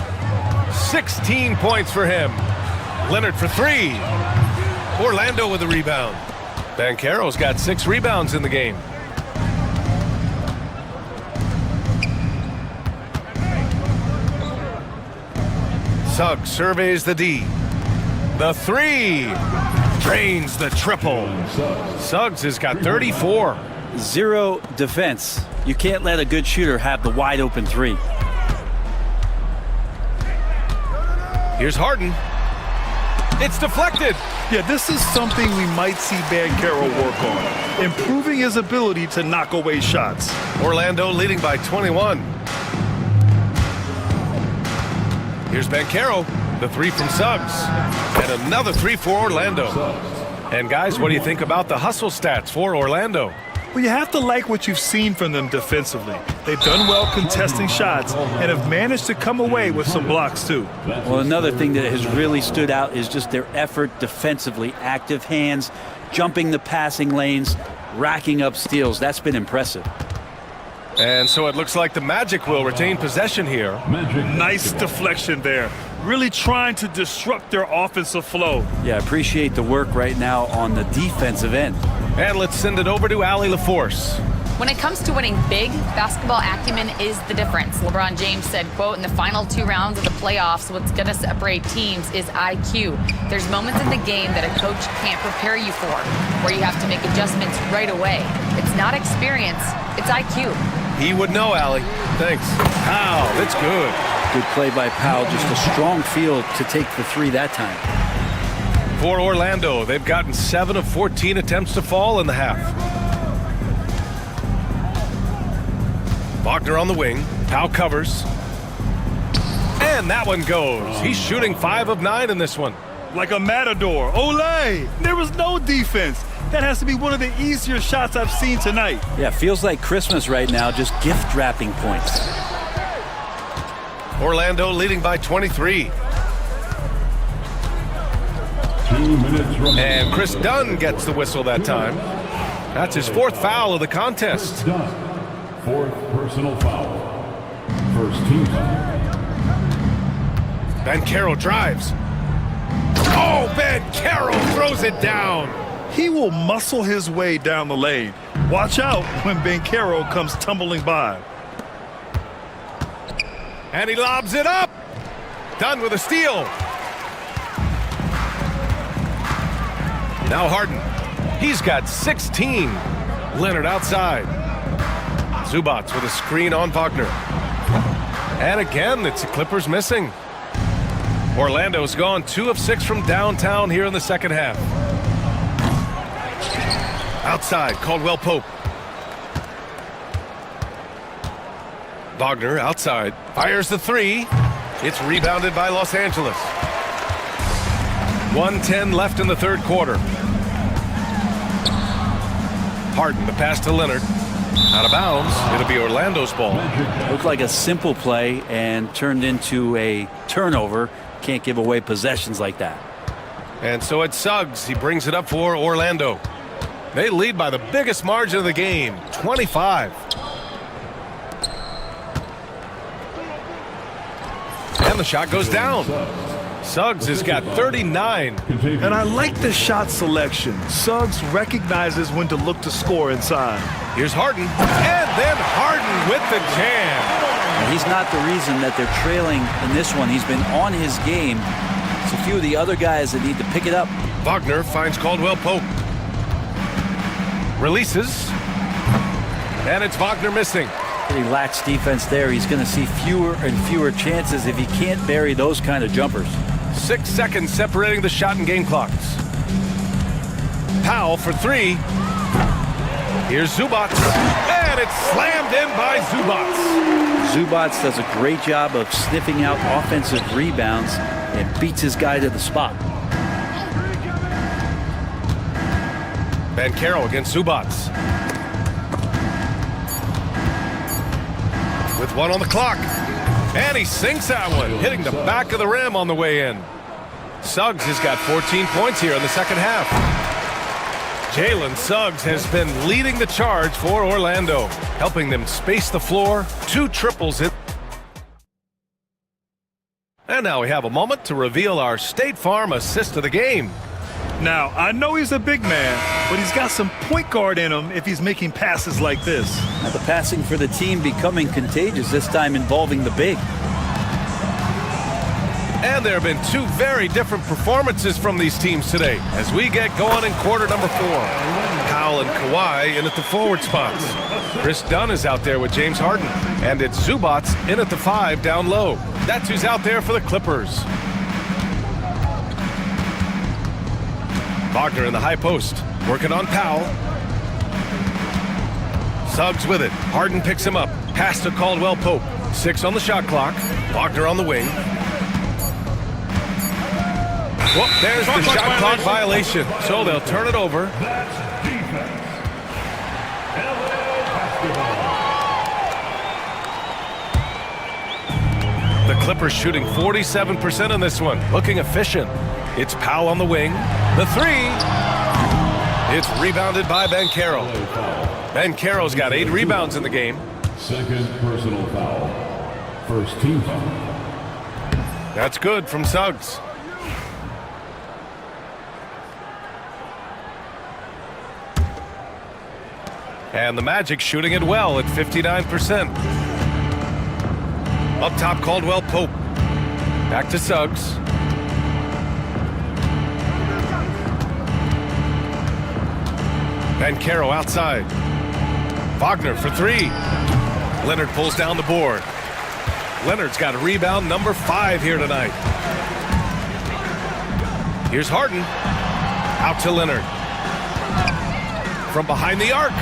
16 points for him. Leonard for 3. Orlando with a rebound. Banchero's got 6 rebounds in the game. Suggs surveys the D. The 3. Drains the triple. Suggs has got 34. Zero defense. You can't let a good shooter have the wide open 3. Here's Harden. It's deflected. Yeah, this is something we might see Banchero work on, improving his ability to knock away shots. Orlando leading by 21. Here's Banchero, the 3 from Suggs, and another 3 for Orlando. And guys, what do you think about the hustle stats for Orlando? Well, you have to like what you've seen from them defensively. They've done well contesting shots and have managed to come away with some blocks too. Well, another thing that has really stood out is just their effort defensively. Active hands, jumping the passing lanes, racking up steals. That's been impressive. And so it looks like the Magic will retain possession here. Nice deflection there. Really trying to disrupt their offensive flow. Yeah, appreciate the work right now on the defensive end. And let's send it over to Allie LaForce. When it comes to winning big, basketball acumen is the difference. LeBron James said, quote, in the final 2 rounds of the playoffs, what's going to separate teams is IQ. There's moments in the game that a coach can't prepare you for, where you have to make adjustments right away. It's not experience, it's IQ. He would know, Allie. Thanks. Powell, that's good. Good play by Powell. Just a strong field to take the 3 that time. For Orlando, they've gotten 7 of 14 attempts to fall in the half. Wagner on the wing. Powell covers. And that one goes. He's shooting 5 of 9 in this one. Like a matador. Olay! There was no defense. That has to be one of the easier shots I've seen tonight. Yeah, feels like Christmas right now, just gift wrapping points. Orlando leading by 23. 2 minutes remaining. And Chris Dunn gets the whistle that time. That's his 4th foul of the contest. Dunn, 4th personal foul. First team foul. Banchero drives. Oh, Banchero throws it down. He will muscle his way down the lane. Watch out when Banchero comes tumbling by. And he lobs it up. Dunn with a steal. Now Harden. He's got 16. Leonard outside. Zubats with a screen on Wagner. And again, it's the Clippers missing. Orlando's gone 2 of 6 from downtown here in the second half. Outside, Caldwell Pope. Wagner outside, fires the 3. It's rebounded by Los Angeles. 1:10 left in the 3rd quarter. Harden, the pass to Leonard. Out of bounds. It'll be Orlando's ball. Looked like a simple play and turned into a turnover. Can't give away possessions like that. And so it's Suggs. He brings it up for Orlando. They lead by the biggest margin of the game, 25. And the shot goes down. Suggs has got 39. And I like the shot selection. Suggs recognizes when to look to score inside. Here's Harden, and then Harden with the jam. He's not the reason that they're trailing in this one. He's been on his game. It's a few of the other guys that need to pick it up. Wagner finds Caldwell Pope. Releases. And it's Wagner missing. Pretty lax defense there. He's going to see fewer and fewer chances if he can't bury those kind of jumpers. 6 seconds separating the shot and game clocks. Powell for three. Here's Zubats. And it's slammed in by Zubats. Zubats does a great job of sniffing out offensive rebounds and beats his guy to the spot. Banchero against Zubats. With one on the clock. And he sinks that one, hitting the back of the rim on the way in. Suggs has got 14 points here in the second half. Jalen Suggs has been leading the charge for Orlando, helping them space the floor, 2 triples in. And now we have a moment to reveal our State Farm assist of the game. Now, I know he's a big man, but he's got some point guard in him if he's making passes like this. Now the passing for the team becoming contagious, this time involving the big. And there have been 2 very different performances from these teams today as we get going in quarter number 4. Powell and Kawhi in at the forward spots. Chris Dunn is out there with James Harden. And it's Zubats in at the 5 down low. That's who's out there for the Clippers. Wagner in the high post, working on Powell. Suggs with it. Harden picks him up. Pass to Caldwell Pope. 6 on the shot clock. Wagner on the wing. Whoop, there's the shot clock violation. So they'll turn it over. The Clippers shooting 47% in this one. Looking efficient. It's Powell on the wing. The 3. It's rebounded by Banchero. Banchero's got 8 rebounds in the game. Second personal foul. First team foul. That's good from Suggs. And the Magic shooting it well at 59%. Up top, Caldwell Pope. Back to Suggs. Banchero outside. Wagner for 3. Leonard pulls down the board. Leonard's got rebound number 5 here tonight. Here's Harden. Out to Leonard. From behind the arc.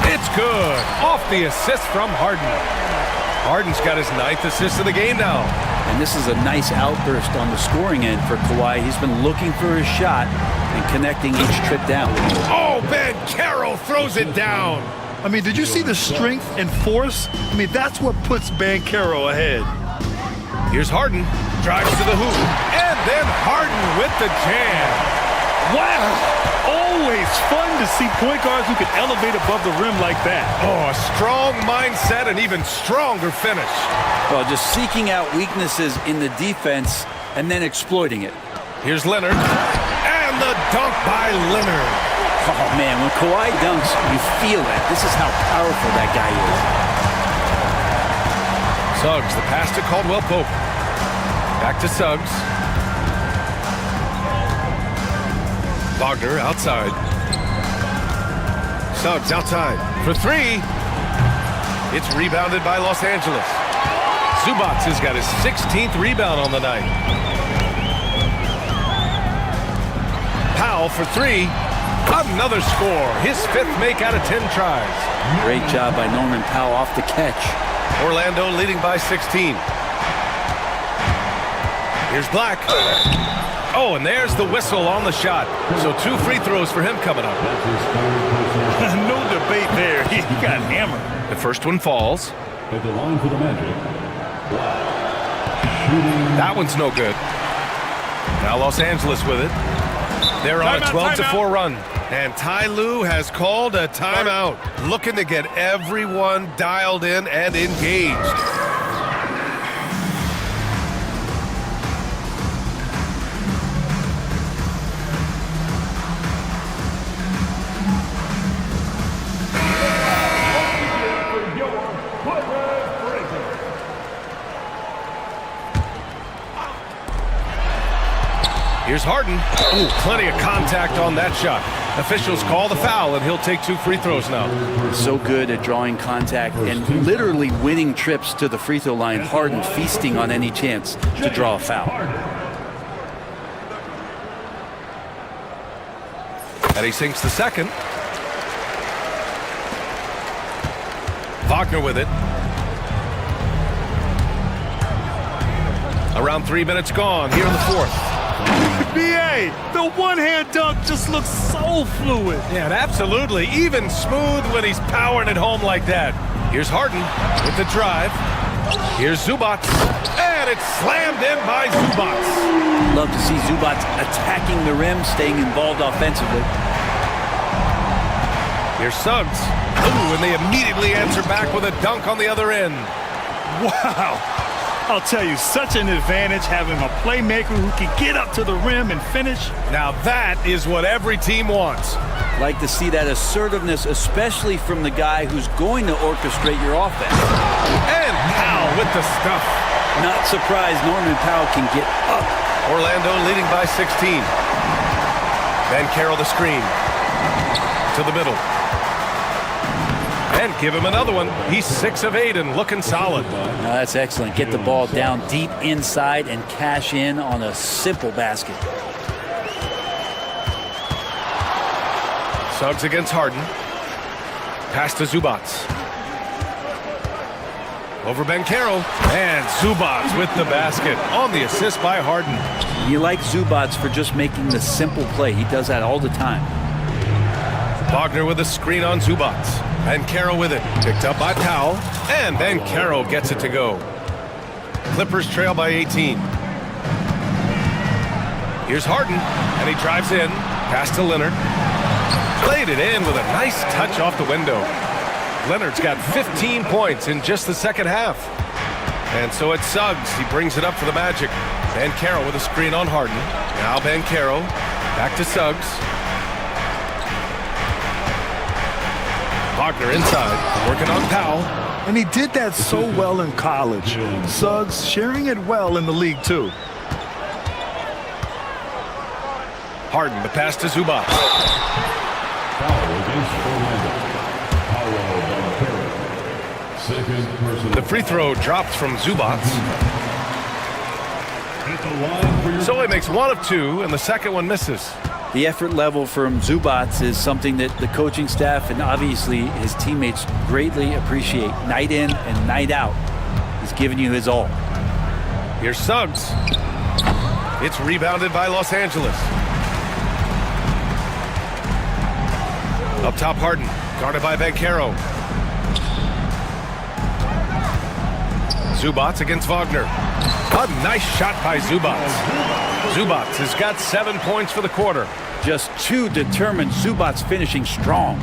It's good. Off the assist from Harden. Harden's got his 9th assist of the game now. And this is a nice outburst on the scoring end for Kawhi. He's been looking for his shot and connecting each trip down. Oh, Banchero throws it down. I mean, did you see the strength and force? I mean, that's what puts Banchero ahead. Here's Harden. Drives to the hoop. And then Harden with the jam. Wow. Always fun to see point guards who can elevate above the rim like that. Oh, a strong mindset and even stronger finish. Well, just seeking out weaknesses in the defense and then exploiting it. Here's Leonard. And the dunk by Leonard. Oh, man, when Kawhi dunks, you feel that. This is how powerful that guy is. Suggs, the pass to Caldwell Pope. Back to Suggs. Wagner outside. Suggs outside for 3. It's rebounded by Los Angeles. Zubats has got his 16th rebound on the night. Powell for 3. Another score. His 5th make out of 10 tries. Great job by Norman Powell off the catch. Orlando leading by 16. Here's Black. Oh, and there's the whistle on the shot. So 2 free throws for him coming up. No debate there. He got hammered. The first one falls. At the line for the Magic. That one's no good. Now Los Angeles with it. They're on a 12-4 run. And Ty Lue has called a timeout, looking to get everyone dialed in and engaged. Here's Harden. Oh, plenty of contact on that shot. Officials call the foul, and he'll take 2 free throws now. So good at drawing contact and literally winning trips to the free throw line. Harden feasting on any chance to draw a foul. And he sinks the second. Wagner with it. Around 3 minutes gone here in the fourth. BA, the one-hand dunk just looks so fluid. Yeah, and absolutely. Even smooth when he's powering it home like that. Here's Harden with the drive. Here's Zubats. And it's slammed in by Zubats. Love to see Zubats attacking the rim, staying involved offensively. Here's Suggs. Ooh, and they immediately answer back with a dunk on the other end. Wow. I'll tell you, such an advantage having a playmaker who can get up to the rim and finish. Now that is what every team wants. Like to see that assertiveness, especially from the guy who's going to orchestrate your offense. And Powell with the stuff. Not surprised Norman Powell can get up. Orlando leading by 16. Van Carroll the screen. To the middle. And give him another one. He's 6 of 8 and looking solid. No, that's excellent. Get the ball down deep inside and cash in on a simple basket. Suggs against Harden. Pass to Zubats. Over Banchero. And Zubats with the basket on the assist by Harden. You like Zubats for just making the simple play. He does that all the time. Wagner with a screen on Zubats. Banchero with it. Picked up by Powell. And Banchero gets it to go. Clippers trail by 18. Here's Harden. And he drives in. Pass to Leonard. Played it in with a nice touch off the window. Leonard's got 15 points in just the second half. And so it's Suggs. He brings it up for the Magic. Banchero with a screen on Harden. Now Banchero. Back to Suggs. Wagner inside, working on Powell. And he did that so well in college. Suggs sharing it well in the league, too. Harden, the pass to Zubats. The free throw drops from Zubats. So he makes 1 of 2, and the second one misses. The effort level from Zubats is something that the coaching staff and obviously his teammates greatly appreciate. Night in and night out, he's giving you his all. Here's Suggs. It's rebounded by Los Angeles. Up top, Harden, guarded by Banchero. Zubats against Wagner. A nice shot by Zubats. Zubats has got 7 points for the quarter. Just 2 determined. Zubats finishing strong.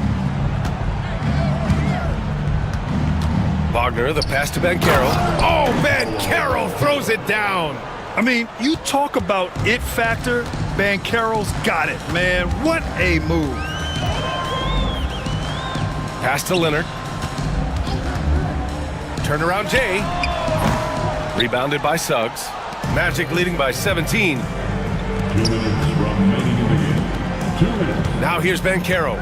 Wagner, the pass to Banchero. Oh, Banchero throws it down. I mean, you talk about it factor. Banchero's got it, man. What a move. Pass to Leonard. Turnaround Jay. Rebounded by Suggs. Magic leading by 17. Now here's Banchero.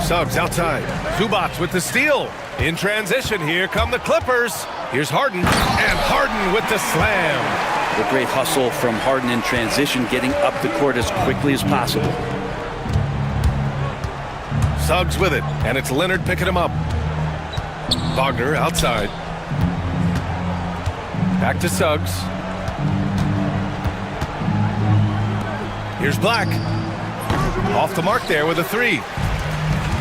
Suggs outside. Zubats with the steal. In transition, here come the Clippers. Here's Harden. And Harden with the slam. The great hustle from Harden in transition, getting up the court as quickly as possible. Suggs with it. And it's Leonard picking him up. Wagner outside. Back to Suggs. Here's Black. Off the mark there with a 3.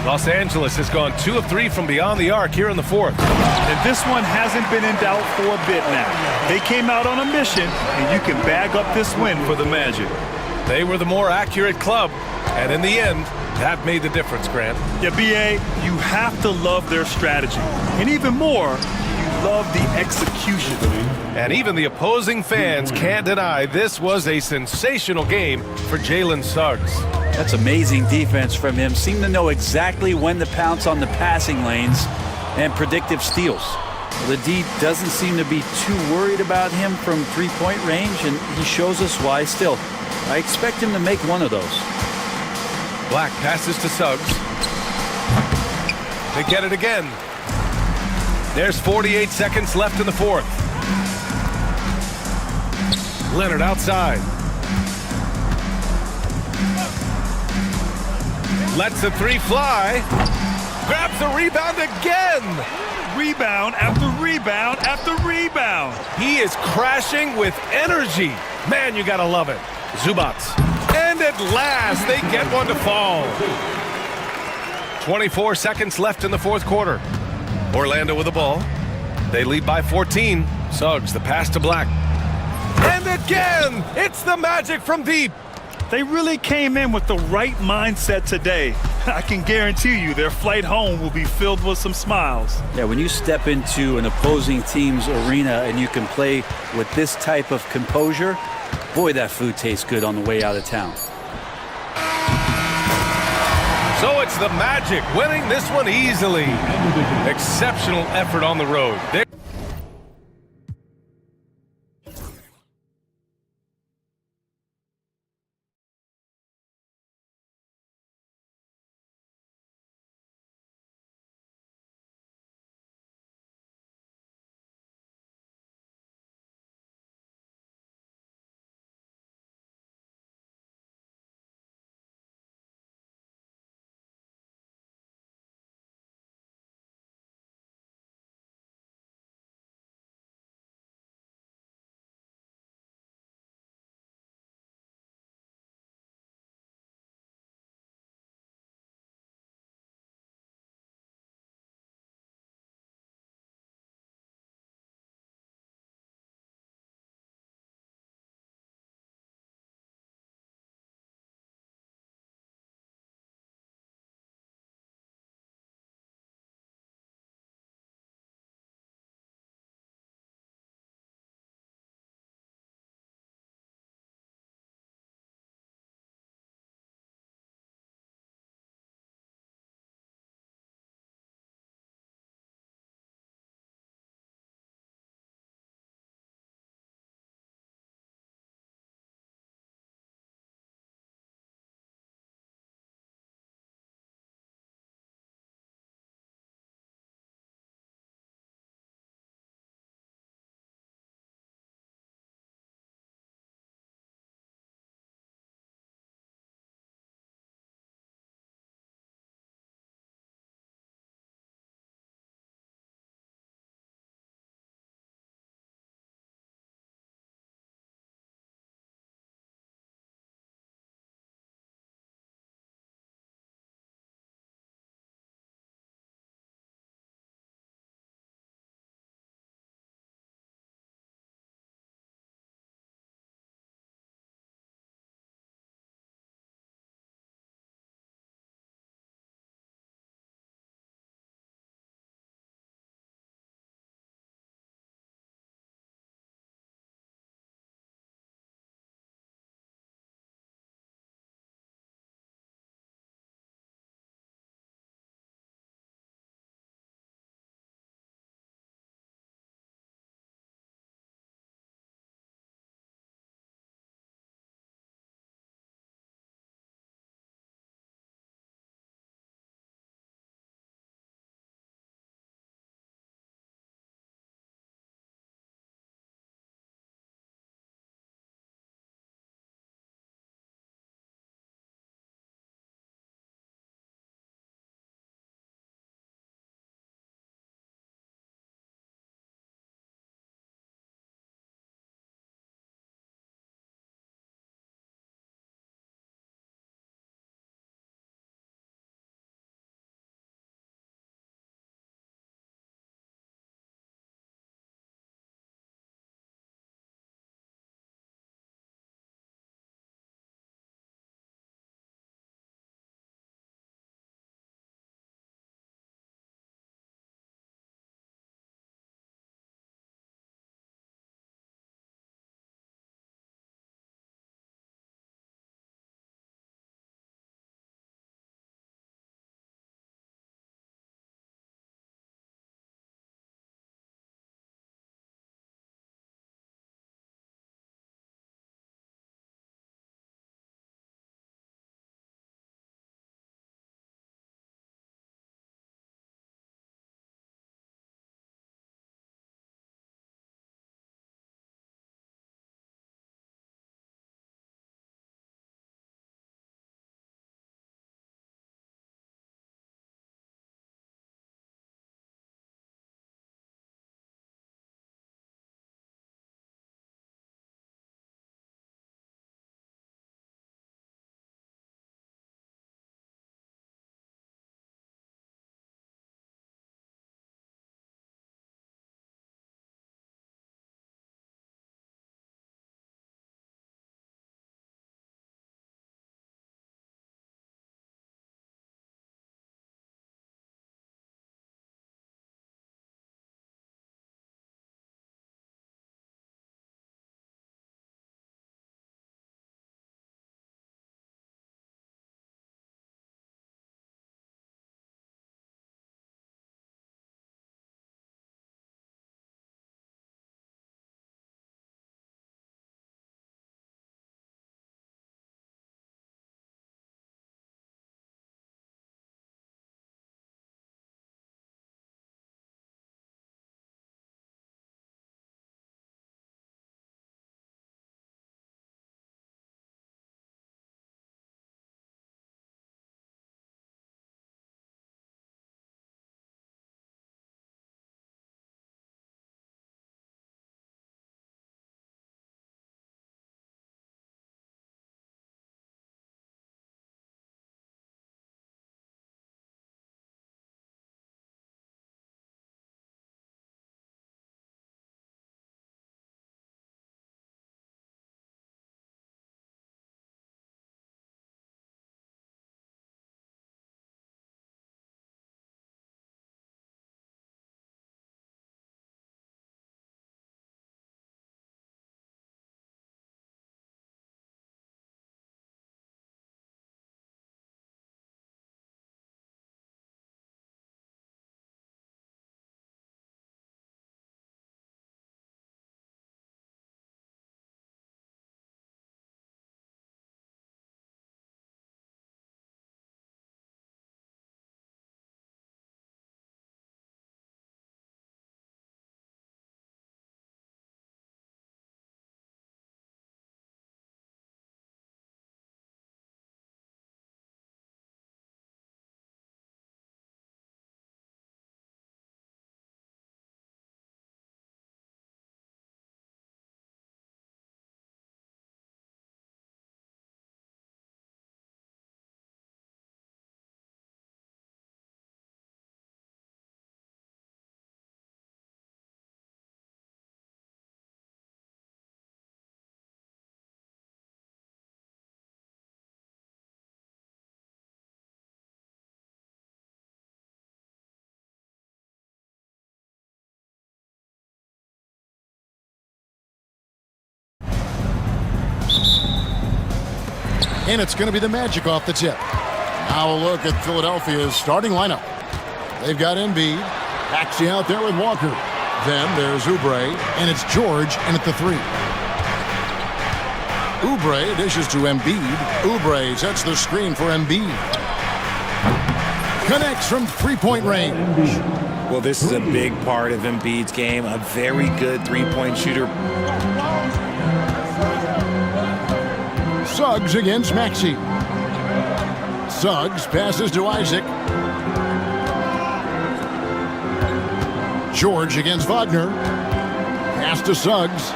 Los Angeles has gone 2 of 3 from beyond the arc here in the fourth. And this one hasn't been in doubt for a bit now. They came out on a mission, and you can bag up this win for the Magic. They were the more accurate club, And in the end, that made the difference, Grant. Yeah, BA, you have to love their strategy. And even more, you love the execution. And even the opposing fans can't deny this was a sensational game for Jalen Suggs. That's amazing defense from him. Seemed to know exactly when to pounce on the passing lanes and predictive steals. The D doesn't seem to be too worried about him from three-point range, and he shows us why still. I expect him to make one of those. Black passes to Suggs. They get it again. There's 48 seconds left in the fourth. Leonard outside. Lets the three fly. Grabs the rebound again. Rebound after rebound after rebound. He is crashing with energy. Man, you gotta love it. Zubats. And at last, they get one to fall. 24 seconds left in the fourth quarter. Orlando with the ball. They lead by 14. Suggs, the pass to Black. And again, it's the magic from deep. They really came in with the right mindset today. I can guarantee you their flight home will be filled with some smiles. Yeah, when you step into an opposing team's arena and you can play with this type of composure, boy, that food tastes good on the way out of town. So it's the Magic winning this one easily. Exceptional effort on the road. And it's going to be the Magic off the tip. Now a look at Philadelphia's starting lineup. They've got Embiid, Maxey out there with Walker. Then there's Oubre, and it's George in at the 3. Oubre dishes to Embiid. Oubre sets the screen for Embiid. Connects from three-point range. Well, this is a big part of Embiid's game, a very good three-point shooter. Suggs against Maxey. Suggs passes to Isaac. George against Wagner. Pass to Suggs.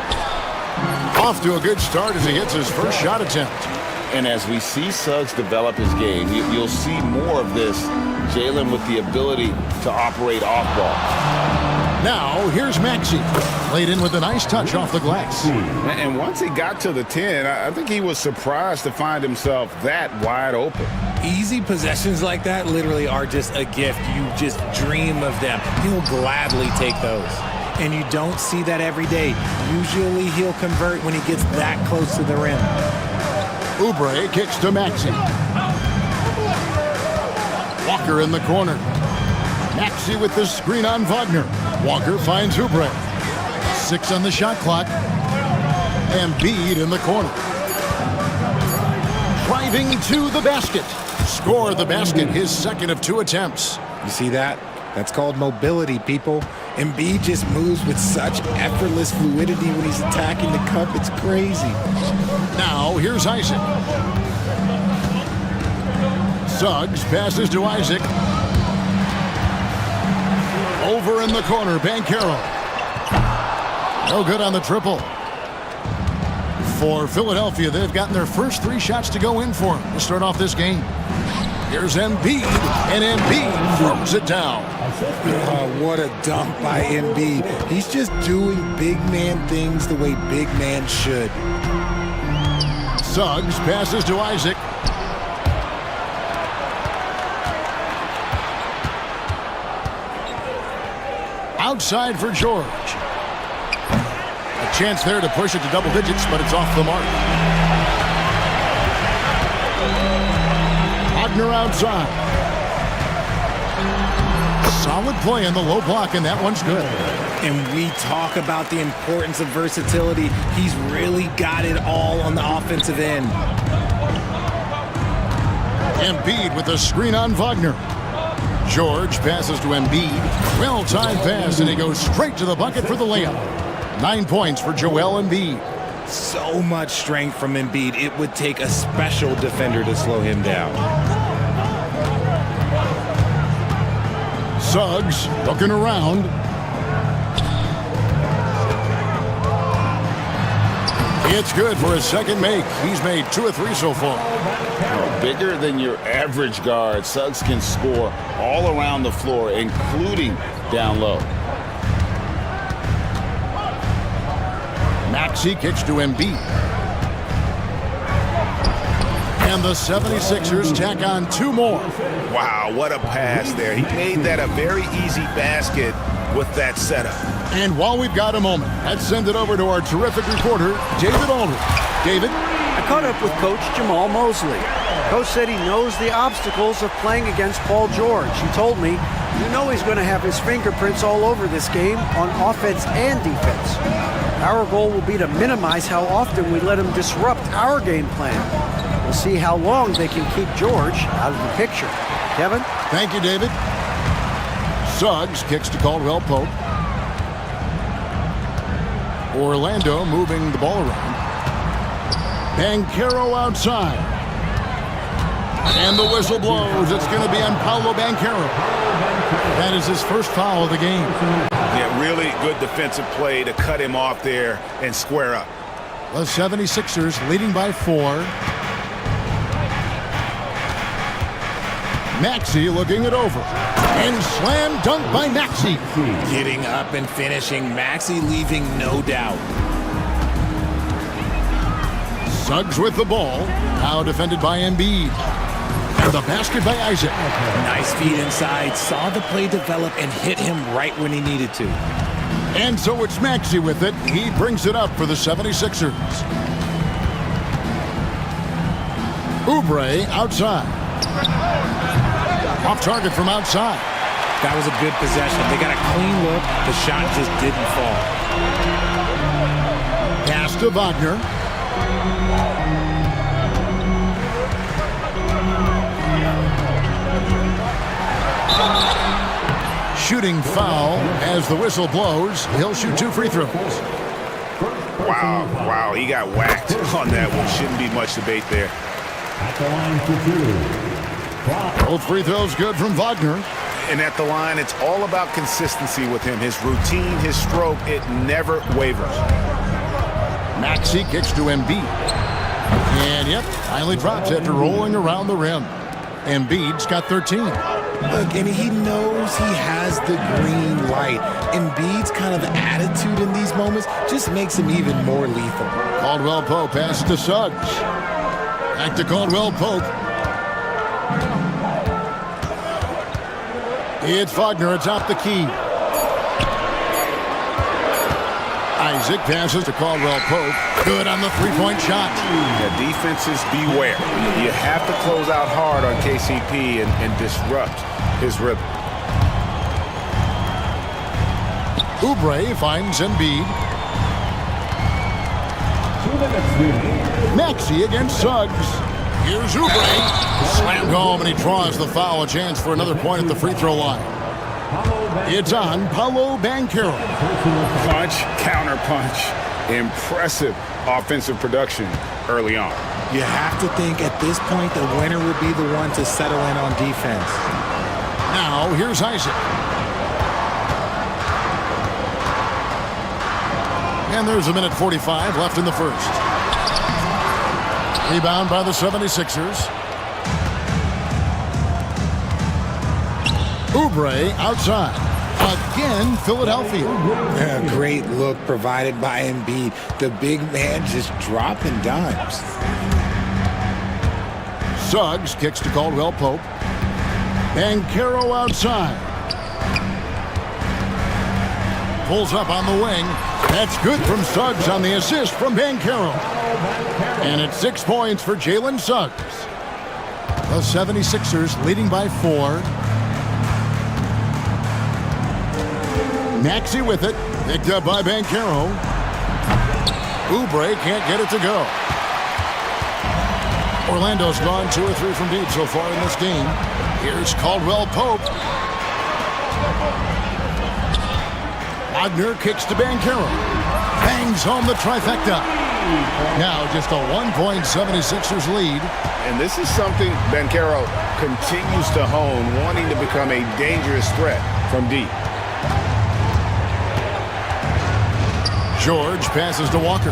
Off to a good start as he hits his first shot attempt. And as we see Suggs develop his game, you'll see more of this. Jalen with the ability to operate off ball. Now, here's Maxey. Laid in with a nice touch off the glass. And once he got to the 10, I think he was surprised to find himself that wide open. Easy possessions like that literally are just a gift. You just dream of them. He'll gladly take those. And you don't see that every day. Usually he'll convert when he gets that close to the rim. Oubre kicks to Maxey. Walker in the corner. Maxey with the screen on Wagner. Walker finds Oubre. 6 on the shot clock. Embiid in the corner. Driving to the basket. Score the basket, his second of 2 attempts. You see that? That's called mobility, people. Embiid just moves with such effortless fluidity when he's attacking the cup. It's crazy. Now, here's Isaac. Suggs passes to Isaac. Over in the corner, Banchero. No good on the triple. For Philadelphia, they've gotten their first 3 shots to go in for them to start off this game. Here's Embiid, and Embiid throws it down. Oh, what a dunk by Embiid. He's just doing big man things the way big man should. Suggs passes to Isaac. Outside for George. A chance there to push it to double digits, but it's off the mark. Wagner outside. Solid play in the low block, and that one's good. And we talk about the importance of versatility. He's really got it all on the offensive end. Embiid with the screen on Wagner. George passes to Embiid. Well-timed pass, and he goes straight to the bucket for the layup. 9 points for Joel Embiid. So much strength from Embiid. It would take a special defender to slow him down. Suggs looking around. It's good for his second make. He's made 2 of 3 so far. Bigger than your average guard, Suggs can score all around the floor, including down low. Maxey kicks to Embiid. And the 76ers tack on 2 more. Wow, what a pass there. He made that a very easy basket with that setup. And while we've got a moment, let's send it over to our terrific reporter, David Aldridge. David? I caught up with Coach Jamal Mosley. Coach said he knows the obstacles of playing against Paul George. He told me, you know he's going to have his fingerprints all over this game on offense and defense. Our goal will be to minimize how often we let him disrupt our game plan. We'll see how long they can keep George out of the picture. Kevin? Thank you, David. Suggs kicks to Caldwell Pope. Orlando moving the ball around. Banchero outside. And the whistle blows. It's going to be on Paolo Banchero. That is his first foul of the game. Yeah, really good defensive play to cut him off there and square up. The 76ers leading by 4. Maxey looking it over. And slam dunk by Maxey. Getting up and finishing. Maxey leaving no doubt. Suggs with the ball. Now defended by Embiid. And the basket by Isaac. Nice feed inside. Saw the play develop and hit him right when he needed to. And so it's Maxey with it. He brings it up for the 76ers. Oubre outside. Off target from outside. That was a good possession. They got a clean look. The shot just didn't fall. Pass to Wagner. Shooting foul as the whistle blows. He'll shoot 2 free throws. Wow, he got whacked on that one. Shouldn't be much debate there. At the line for 2. Both free throws good from Wagner. And at the line, it's all about consistency with him. His routine, his stroke, it never wavers. Maxey kicks to Embiid. And yep, finally drops after rolling around the rim. Embiid's got 13. Look, and he knows he has the green light. Embiid's kind of attitude in these moments just makes him even more lethal. Caldwell Pope passes to Suggs. Back to Caldwell Pope. It's Wagner atop the key. Isaac passes to Caldwell Pope. Good on the three-point shot. Yeah, defenses beware. You have to close out hard on KCP and disrupt his rhythm. Oubre finds Embiid. 2 minutes remaining. Maxey against Suggs. Here's Oubre. Slammed home, and he draws the foul. A chance for another point at the free throw line. It's on Paolo Banchero. Punch, counter punch. Impressive offensive production early on. You have to think at this point the winner will be the one to settle in on defense. Now, here's Isaac. And there's 1:45 left in the first. Rebound by the 76ers. Oubre outside. Again, Philadelphia. A great look provided by Embiid. The big man just dropping dimes. Suggs kicks to Caldwell Pope. Banchero outside. Pulls up on the wing. That's good from Suggs on the assist from Banchero. And it's 6 points for Jalen Suggs. The 76ers leading by 4. Maxey with it. Picked up by Banchero. Oubre can't get it to go. Orlando's gone 2 or 3 from deep so far in this game. Here's Caldwell Pope. Wagner kicks to Banchero. Bangs home the trifecta. Now just a 1-point 76ers lead. And this is something Banchero continues to hone, wanting to become a dangerous threat from deep. George passes to Walker.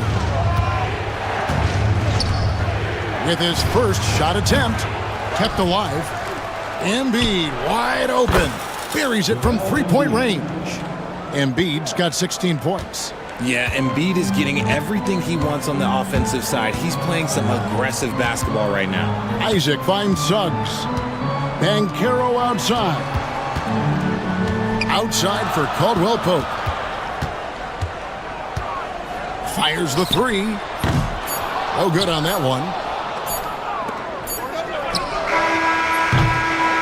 With his first shot attempt, kept alive. Embiid wide open. Buries it from 3-point range. Embiid's got 16 points. Yeah, Embiid is getting everything he wants on the offensive side. He's playing some aggressive basketball right now. Isaac finds Suggs. Banchero outside. Outside for Caldwell Pope. Fires the 3. Oh, good on that one.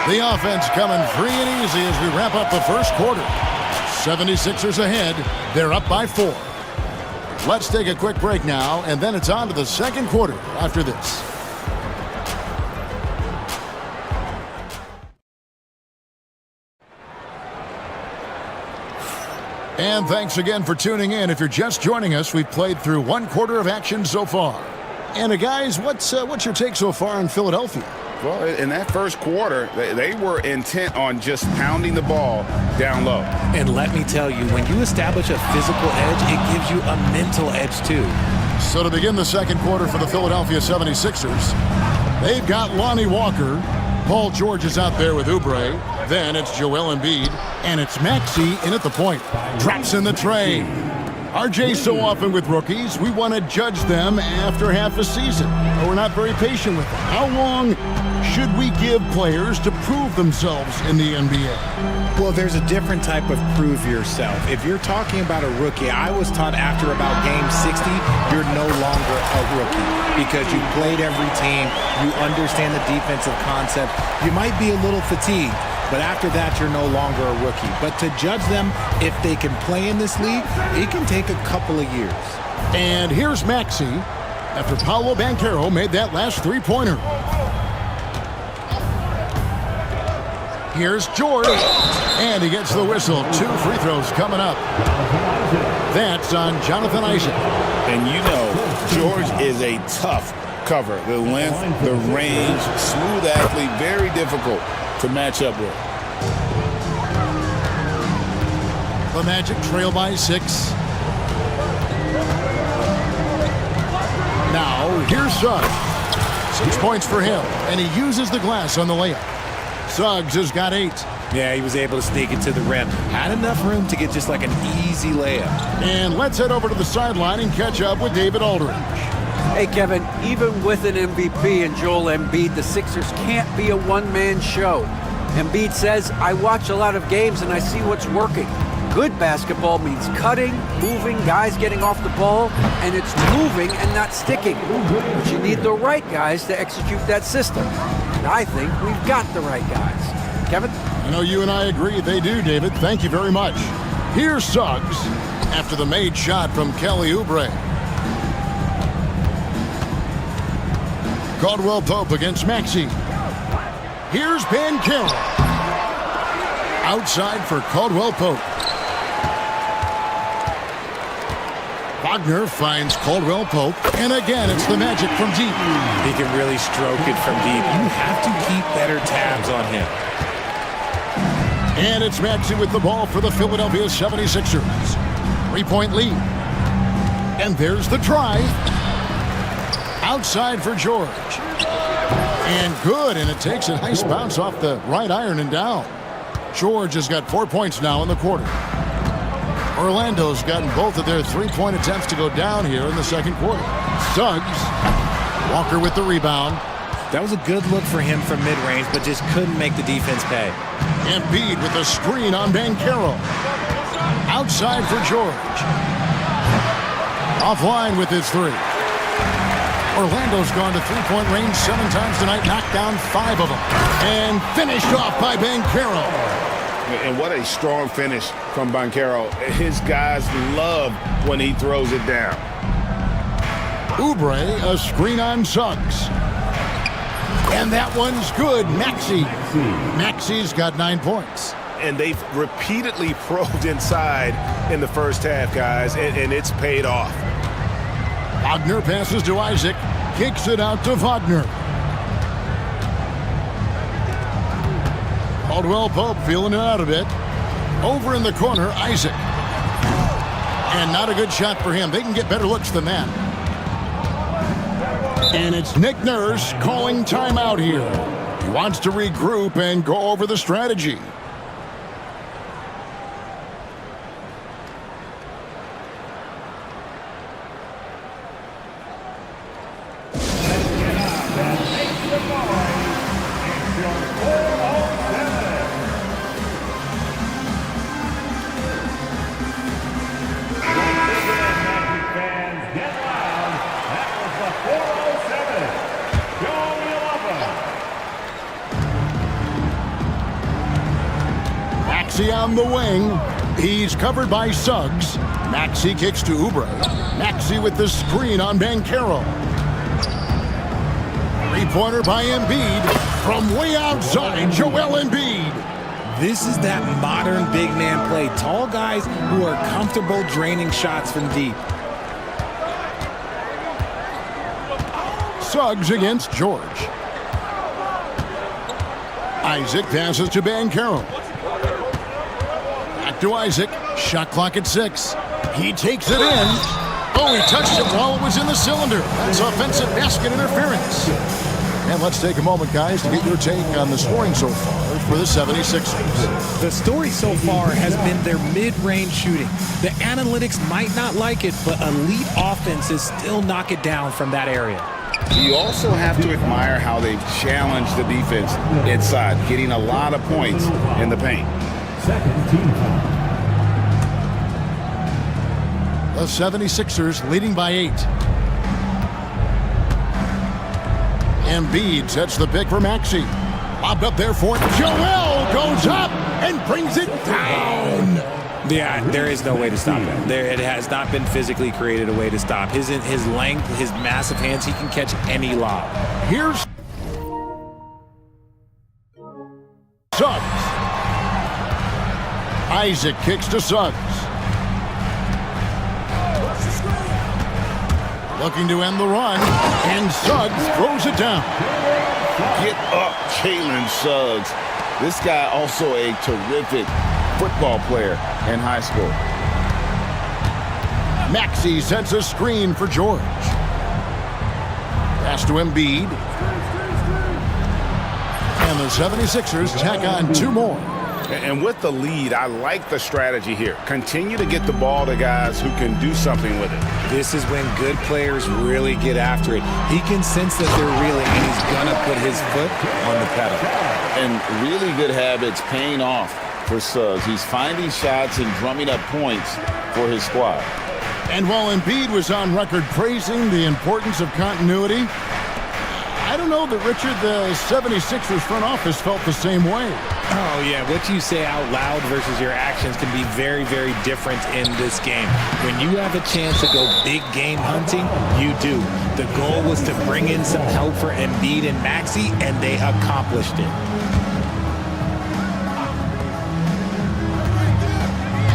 The offense coming free and easy as we wrap up the first quarter. 76ers ahead. They're up by 4. Let's take a quick break now, and then it's on to the second quarter after this. And thanks again for tuning in. If you're just joining us, we've played through 1 quarter of action so far. And guys, what's your take so far on Philadelphia? Well, in that first quarter, they were intent on just pounding the ball down low. And let me tell you, when you establish a physical edge, it gives you a mental edge too. So to begin the second quarter for the Philadelphia 76ers, they've got Lonnie Walker. Paul George is out there with Oubre. Then it's Joel Embiid. And it's Maxey in at the point. Drops in the tray. RJ, so often with rookies, we want to judge them after half a season. We're not very patient with them. How long should we give players to prove themselves in the NBA? Well, there's a different type of prove yourself. If you're talking about a rookie, I was taught after about game 60, you're no longer a rookie because you played every team, you understand the defensive concept, you might be a little fatigued, but after that, you're no longer a rookie. But to judge them if they can play in this league, it can take a couple of years. And here's Maxey after Paolo Banchero made that last three-pointer. Here's George, and he gets the whistle. 2 free throws coming up. That's on Jonathan Isaac. And you know, George is a tough cover. The length, the range, smooth athlete, very difficult to match up with. The Magic trail by 6. Now, here's Suggs. 6 points for him, and he uses the glass on the layup. Suggs has got 8. Yeah, he was able to sneak it to the rim. Had enough room to get just like an easy layup. And let's head over to the sideline and catch up with David Aldridge. Hey, Kevin, even with an MVP and Joel Embiid, the Sixers can't be a one-man show. Embiid says, I watch a lot of games and I see what's working. Good basketball means cutting, moving, guys getting off the ball, and it's moving and not sticking. But you need the right guys to execute that system. And I think we've got the right guys. Kevin? I know you and I agree they do, David. Thank you very much. Here's Suggs after the made shot from Kelly Oubre. Caldwell Pope against Maxey. Here's Banchero. Outside for Caldwell Pope. Wagner finds Caldwell Pope, and again it's the Magic from deep. He can really stroke it from deep. You have to keep better tabs on him. And it's Maxey with the ball for the Philadelphia 76ers. 3-point lead. And there's the drive. Outside for George. And good, and it takes a nice bounce off the right iron and down. George has got 4 points now in the quarter. Orlando's gotten both of their 3-point attempts to go down here in the second quarter. Suggs. Walker with the rebound. That was a good look for him from mid-range, but just couldn't make the defense pay. Embiid with a screen on Banchero. Outside for George. Offline with his 3. Orlando's gone to 3-point range 7 times tonight, knocked down 5 of them. And finished off by Banchero. And what a strong finish from Banchero. His guys love when he throws it down. Oubre, a screen on Suggs. And that one's good. Maxey. Maxey's got 9 points. And they've repeatedly probed inside in the first half, guys, and it's paid off. Wagner passes to Isaac. Kicks it out to Wagner. Caldwell Pope feeling it out a bit. Over in the corner, Isaac. And not a good shot for him. They can get better looks than that. And it's Nick Nurse calling timeout here. He wants to regroup and go over the strategy. On the wing. He's covered by Suggs. Maxey kicks to Oubre. Maxey with the screen on Banchero. 3-pointer by Embiid. From way outside, Joel Embiid. This is that modern big man play. Tall guys who are comfortable draining shots from deep. Suggs against George. Isaac passes to Banchero. To Isaac, shot clock at 6. He takes it in. Oh, he touched it while it was in the cylinder. That's offensive basket interference. And let's take a moment, guys, to get your take on the scoring so far for the 76ers. The story so far has been their mid-range shooting. The analytics might not like it, but elite offenses still knock it down from that area. You also have to admire how they've challenged the defense inside, getting a lot of points in the paint. The 76ers leading by 8. Embiid sets the pick for Maxey. Lobbed up there for it. Joel goes up and brings it down. Yeah, there is no way to stop that. It has not been physically created a way to stop. His length, his massive hands, he can catch any lob. Here's Suggs. Isaac kicks to Suggs. Looking to end the run, and Suggs throws it down. Get up, Jalen Suggs. This guy also a terrific football player in high school. Maxey sets a screen for George. Pass to Embiid. And the 76ers tack on 2 more. And with the lead, I like the strategy here. Continue to get the ball to guys who can do something with it. This is when good players really get after it. He can sense that they're reeling, and he's going to put his foot on the pedal. And really good habits paying off for Suggs. He's finding shots and drumming up points for his squad. And while Embiid was on record praising the importance of continuity, I don't know that, Richard, the 76ers front office felt the same way. Oh, yeah. What you say out loud versus your actions can be very, very different in this game. When you have a chance to go big game hunting, you do. The goal was to bring in some help for Embiid and Maxey, and they accomplished it.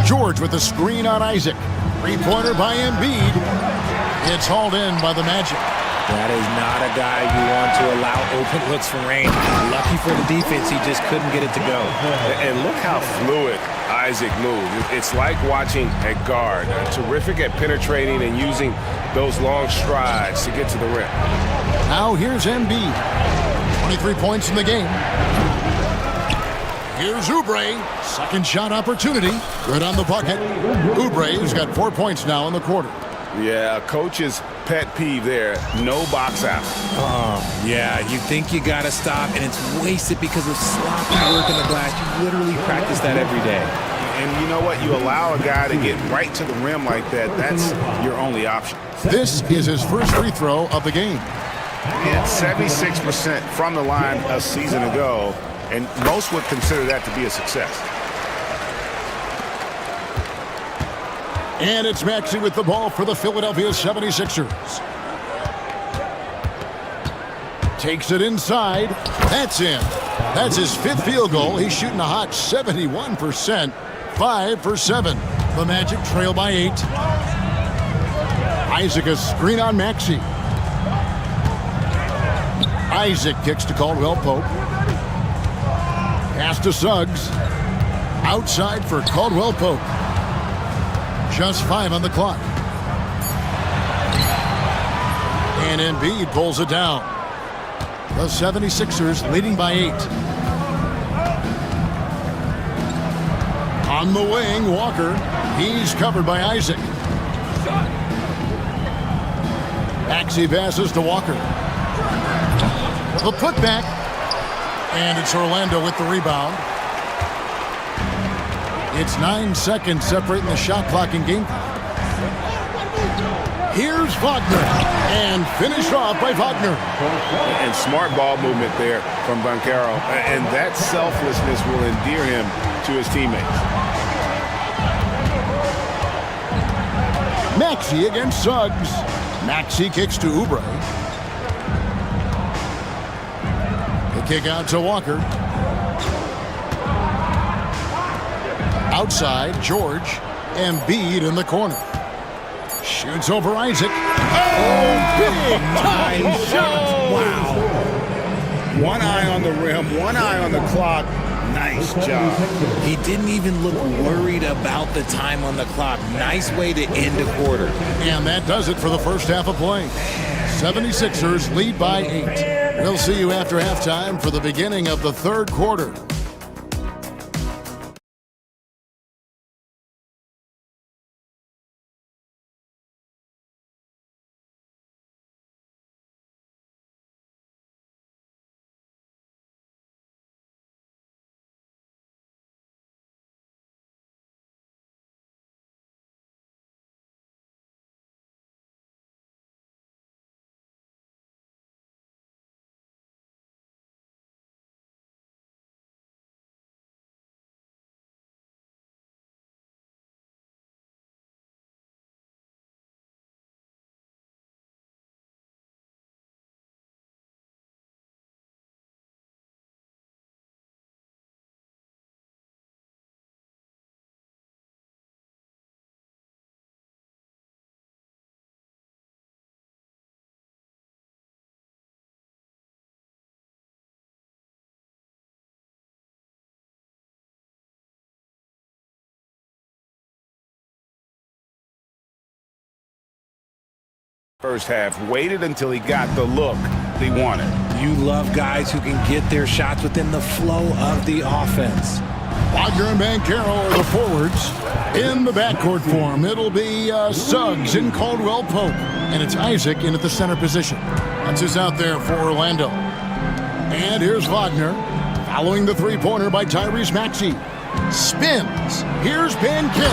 George with the screen on Isaac. 3-pointer by Embiid. It's hauled in by the Magic. That is not a guy you want to allow open looks from range. Lucky for the defense, he just couldn't get it to go. And look how fluid Isaac moved. It's like watching a guard. Terrific at penetrating and using those long strides to get to the rim. Now here's Embiid. 23 points in the game. Here's Oubre. Second shot opportunity. Good on the bucket. Oubre has got 4 points now in the quarter. Yeah, coach's pet peeve there. No box out. Yeah, you think you got to stop, and it's wasted because of sloppy work in the glass. You literally practice that every day. And you know what? You allow a guy to get right to the rim like that, that's your only option. This is his first free throw of the game. And 76% from the line a season ago, and most would consider that to be a success. And it's Maxey with the ball for the Philadelphia 76ers. Takes it inside. That's in. That's his 5th field goal. He's shooting a hot 71%. 5 for 7. The Magic trail by 8. Isaac a screen on Maxey. Isaac kicks to Caldwell Pope. Pass to Suggs. Outside for Caldwell Pope. Just 5 on the clock. And Embiid pulls it down. The 76ers leading by 8. On the wing, Walker. He's covered by Isaac. Maxey passes to Walker. The putback. And it's Orlando with the rebound. It's 9 seconds separating the shot clock and game clock. Here's Wagner, and finished off by Wagner. And smart ball movement there from Banchero. And that selflessness will endear him to his teammates. Maxey against Suggs. Maxey kicks to Oubre. The kick out to Walker. Outside, George. Embiid in the corner. Shoots over Isaac. Oh, big time shot! Wow. One eye on the rim, one eye on the clock. Nice job. He didn't even look worried about the time on the clock. Nice way to end a quarter. And that does it for the first half of play. 76ers lead by 8. We'll see you after halftime for the beginning of the third quarter. First half, waited until he got the look he wanted. You love guys who can get their shots within the flow of the offense. Wagner and Banchero are the forwards. In the backcourt form, it'll be Suggs and Caldwell Pope. And it's Isaac in at the center position. That's who's out there for Orlando. And here's Wagner, following the three-pointer by Tyrese Maxey. Spins. Here's Banchero.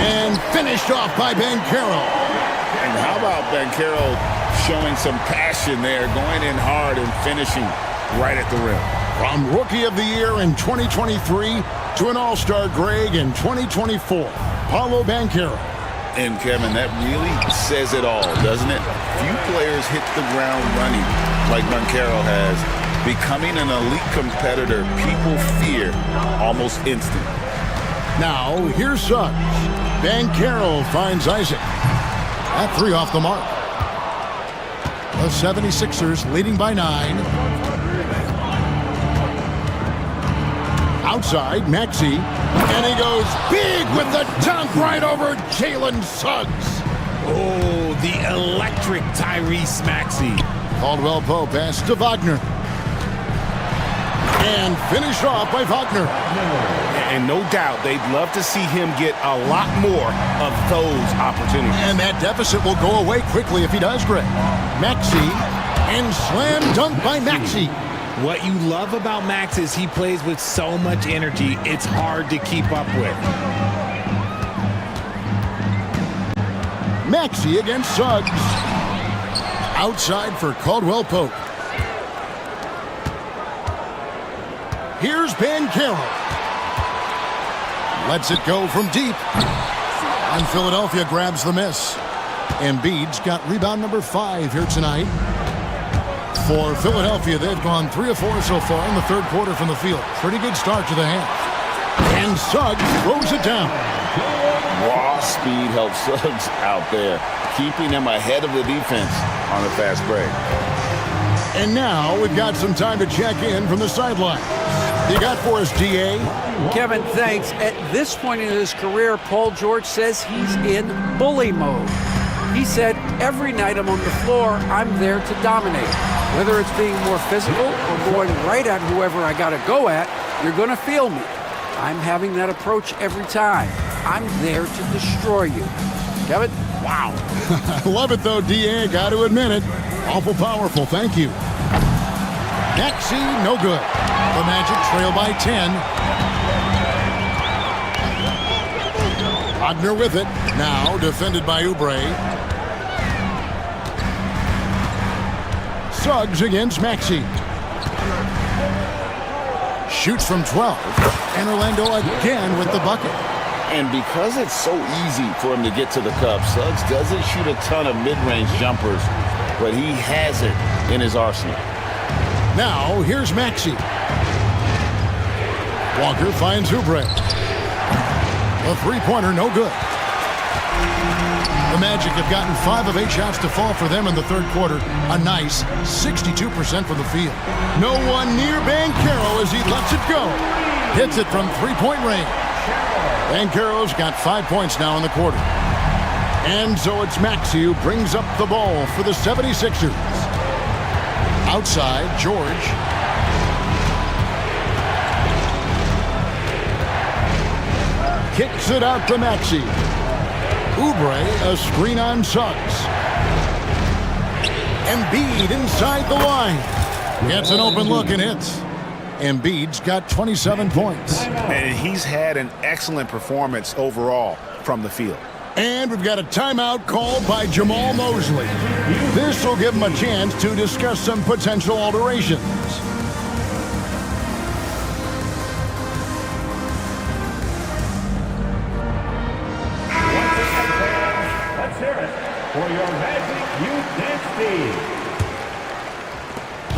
And finished off by Banchero. And how about Banchero showing some passion there, going in hard and finishing right at the rim. From Rookie of the Year in 2023 to an All-Star grade in 2024, Paolo Banchero. And Kevin, that really says it all, doesn't it? Few players hit the ground running like Banchero has, becoming an elite competitor people fear almost instantly. Now, here's Suggs. Banchero finds Isaac. That three off the mark. The 76ers leading by 9. Outside, Maxey. And he goes big with the dunk right over Jalen Suggs. Oh, the electric Tyrese Maxey. Caldwell Pope pass to Wagner. And finished off by Wagner. And no doubt they'd love to see him get a lot more of those opportunities. And that deficit will go away quickly if he does, Greg. Maxey, and slam dunk by Maxey. What you love about Max is he plays with so much energy, it's hard to keep up with. Maxey against Suggs. Outside for Caldwell Pope. Here's Banchero. Lets it go from deep. And Philadelphia grabs the miss. Embiid's got rebound number 5 here tonight. For Philadelphia, they've gone 3 of 4 so far in the third quarter from the field. Pretty good start to the half. And Suggs throws it down. Raw speed helps Suggs out there, keeping him ahead of the defense on the fast break. And now we've got some time to check in from the sideline. You got for us, D.A.? Kevin, thanks. At this point in his career, Paul George says he's in bully mode. He said, every night I'm on the floor, I'm there to dominate. Whether it's being more physical or going right at whoever I got to go at, you're going to feel me. I'm having that approach every time. I'm there to destroy you. Kevin? Wow. I love it, though, D.A. Got to admit it. Awful powerful. Thank you. Maxey, no good. The Magic trail by 10. Wagner with it. Now defended by Oubre. Suggs against Maxey. Shoots from 12. And Orlando again with the bucket. And because it's so easy for him to get to the cup, Suggs doesn't shoot a ton of mid-range jumpers, but he has it in his arsenal. Now, here's Maxey. Walker finds Oubre. A three-pointer, no good. The Magic have gotten 5 of 8 shots to fall for them in the third quarter. A nice 62% from the field. No one near Banchero as he lets it go. Hits it from three-point range. Banchero's got 5 points now in the quarter. And so it's Maxey who brings up the ball for the 76ers. Outside, George. Kicks it out to Maxey. Oubre, a screen on Suggs. Embiid inside the line. Gets an open look and hits. Embiid's got 27 points. And he's had an excellent performance overall from the field. And we've got a timeout called by Jamal Mosley. This will give him a chance to discuss some potential alterations. Let's hear it for your Magic Youth Dance Team.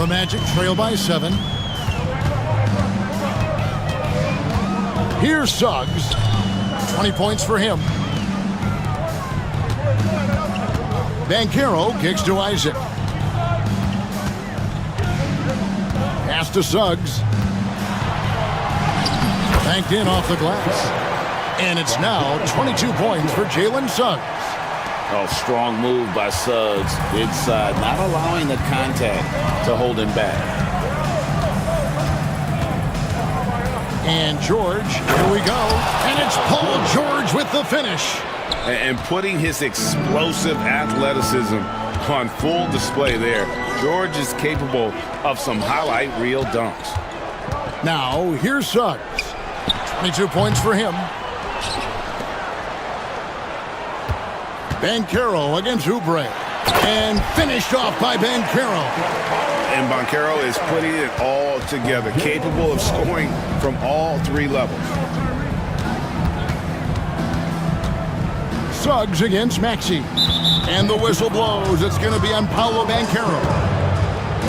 The Magic trail by 7. Here's Suggs. 20 points for him. Banchero kicks to Isaac. Pass to Suggs. Banked in off the glass. And it's now 22 points for Jalen Suggs. Oh, strong move by Suggs inside, not allowing the contact to hold him back. And George, here we go. And it's Paul George with the finish. And putting his explosive athleticism on full display there. George is capable of some highlight reel dunks. Now, here's Suggs. 22 points for him. Banchero against Oubre. And finished off by Banchero. And Banchero is putting it all together, capable of scoring from all 3 levels. Suggs against Maxey. And the whistle blows. It's going to be on Paolo Banchero.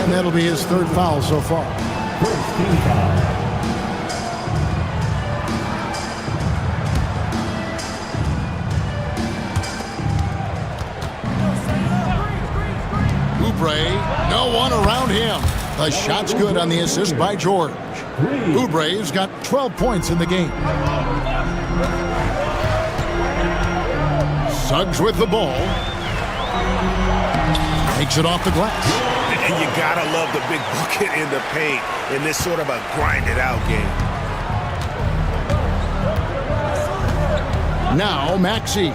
And that'll be his 3rd foul so far. First team foul. Oubre, no one around him. The shot's good on the assist by George. Oubre's got 12 points in the game. Suggs with the ball. Takes it off the glass. And you gotta love the big bucket in the paint in this sort of a grinded-out game. Now Maxey.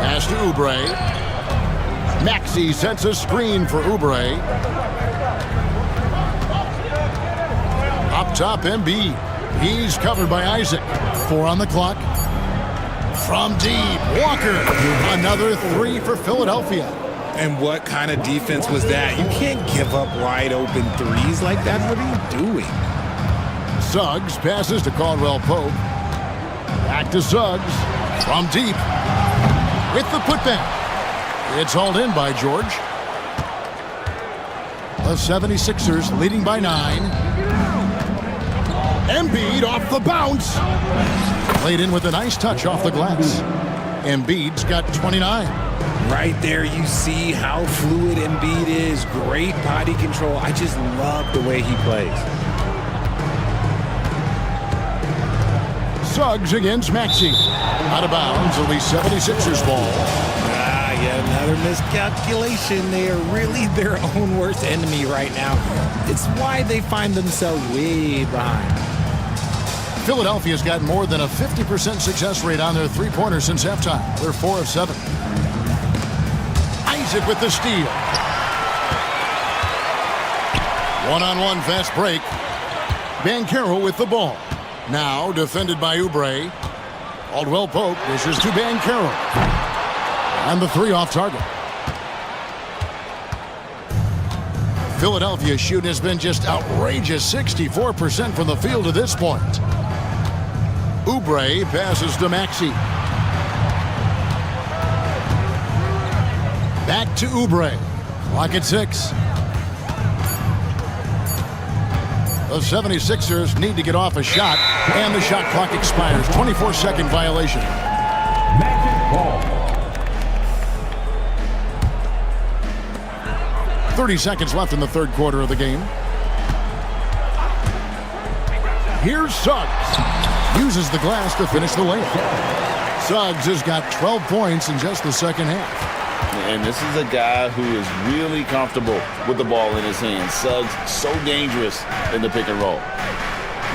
Pass to Oubre. Maxey sets a screen for Oubre. Up top, Embiid. He's covered by Isaac. 4 on the clock. From deep, Walker. Another 3 for Philadelphia. And what kind of defense was that? You can't give up wide open threes like that. What are you doing? Suggs passes to Caldwell Pope. Back to Suggs. From deep. With the putback. It's hauled in by George. The 76ers leading by 9. Embiid off the bounce. Played in with a nice touch off the glass. Embiid's got 29. Right there you see how fluid Embiid is. Great body control. I just love the way he plays. Suggs against Maxey. Out of bounds, it'll be 76ers ball. Yet another miscalculation. They are really their own worst enemy right now. It's why they find themselves way behind. Philadelphia's got more than a 50% success rate on their three-pointers since halftime. They're 4 of 7. Isaac with the steal. One-on-one fast break. Banchero with the ball. Now defended by Oubre. Caldwell Pope dishes to Banchero. And the 3 off target. Philadelphia's shooting has been just outrageous, 64% from the field to this point. Oubre passes to Maxey. Back to Oubre. Clock at 6. The 76ers need to get off a shot, and the shot clock expires. 24-second violation. Magic ball. 30 seconds left in the 3rd quarter of the game. Here's Suggs. Uses the glass to finish the layup. Suggs has got 12 points in just the 2nd half. And this is a guy who is really comfortable with the ball in his hands. Suggs so dangerous in the pick and roll.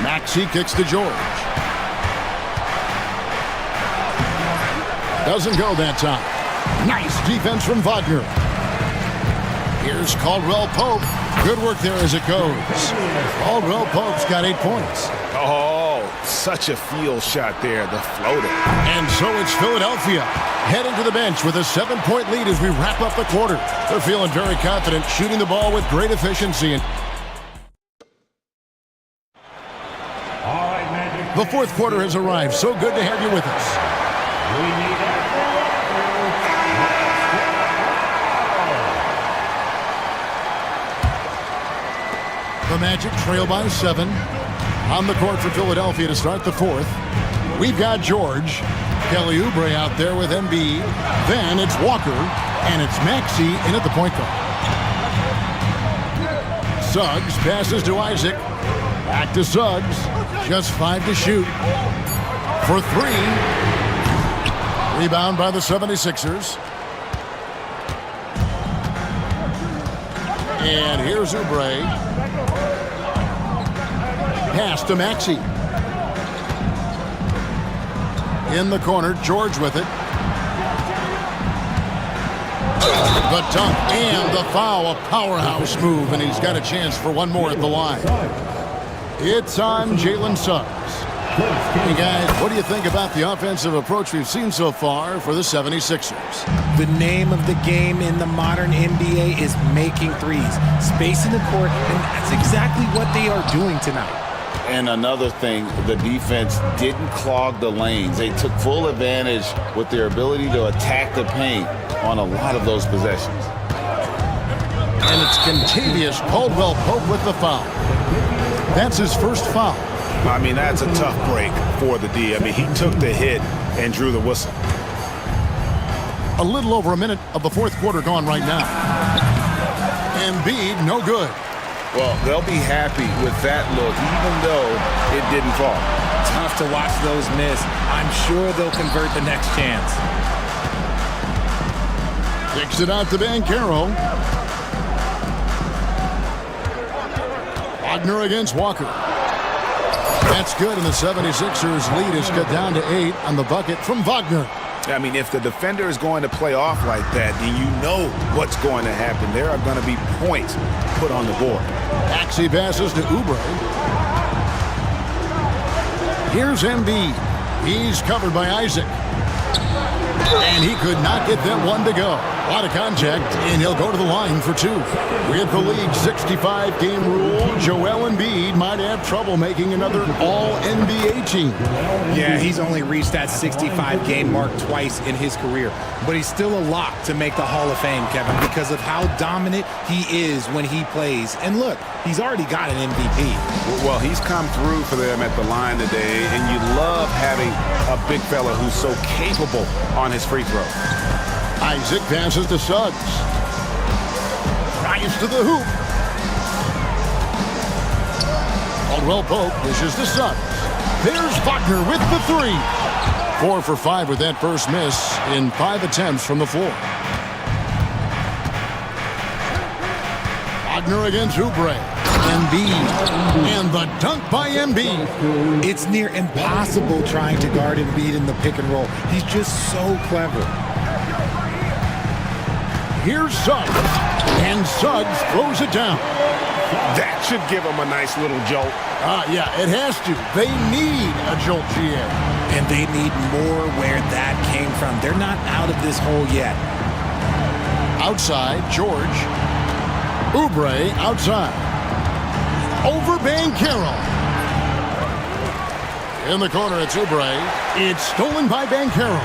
Maxey kicks to George. Doesn't go that time. Nice defense from Wagner. Here's Caldwell Pope. Good work there as it goes. Caldwell Pope's got 8 points. Oh, such a field shot there, the floater. And so it's Philadelphia heading to the bench with a 7-point lead as we wrap up the quarter. They're feeling very confident, shooting the ball with great efficiency. And the fourth quarter has arrived. So good to have you with us. The Magic trail by 7. On the court for Philadelphia to start the fourth. We've got George. Kelly Oubre out there with Embiid. Then it's Walker. And it's Maxey in at the point guard. Suggs passes to Isaac. Back to Suggs. Just 5 to shoot. For 3. Rebound by the 76ers. And here's Oubre. Pass to Maxey. In the corner, George with it. The dunk and the foul, a powerhouse move, and he's got a chance for one more at the line. It's on Jalen Suggs. Hey guys, what do you think about the offensive approach we've seen so far for the 76ers? The name of the game in the modern NBA is making threes, spacing the court, and that's exactly what they are doing tonight. And another thing, the defense didn't clog the lanes. They took full advantage with their ability to attack the paint on a lot of those possessions. And it's Contavious Caldwell Pope with the foul. That's his first foul. I mean, that's a tough break for the D. I mean, he took the hit and drew the whistle. A little over a minute of the fourth quarter gone right now. Embiid, no good. Well, they'll be happy with that look, even though it didn't fall. Tough to watch those miss. I'm sure they'll convert the next chance. Kicks it out to Banchero. Wagner against Walker. That's good, and the 76ers lead is cut down to 8 on the bucket from Wagner. I mean, if the defender is going to play off like that, then you know what's going to happen. There are going to be points put on the board. Maxey passes to Oubre. Here's Embiid. He's covered by Isaac. And he could not get that one to go. A lot of contact, and he'll go to the line for 2. With the league's 65-game rule, Joel Embiid might have trouble making another All-NBA team. Yeah, he's only reached that 65-game mark twice in his career. But he's still a lock to make the Hall of Fame, Kevin, because of how dominant he is when he plays. And look, he's already got an MVP. Well, he's come through for them at the line today, and you love having a big fella who's so capable on his free throw. Isaac passes to Suggs. Drives to the hoop. Caldwell Pope dishes to Suggs. There's Wagner with the 3. 4 for 5 with that first miss in 5 attempts from the floor. Wagner against Oubre. Embiid. And the dunk by Embiid. It's near impossible trying to guard Embiid in the pick and roll. He's just so clever. Here's Suggs. And Suggs throws it down. That should give him a nice little jolt. Yeah, it has to. They need a jolt, GA. And they need more where that came from. They're not out of this hole yet. Outside, George. Oubre outside. Over Banchero. In the corner, it's Oubre. It's stolen by Banchero.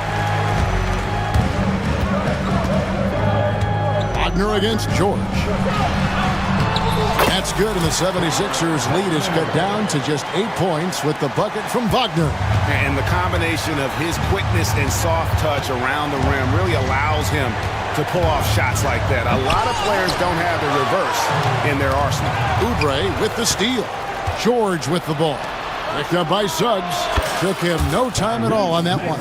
Wagner against George. That's good, and the 76ers lead is cut down to just 8 points with the bucket from Wagner. And the combination of his quickness and soft touch around the rim really allows him to pull off shots like that. A lot of players don't have the reverse in their arsenal. Oubre with the steal. George with the ball. Picked up by Suggs. Took him no time at all on that one.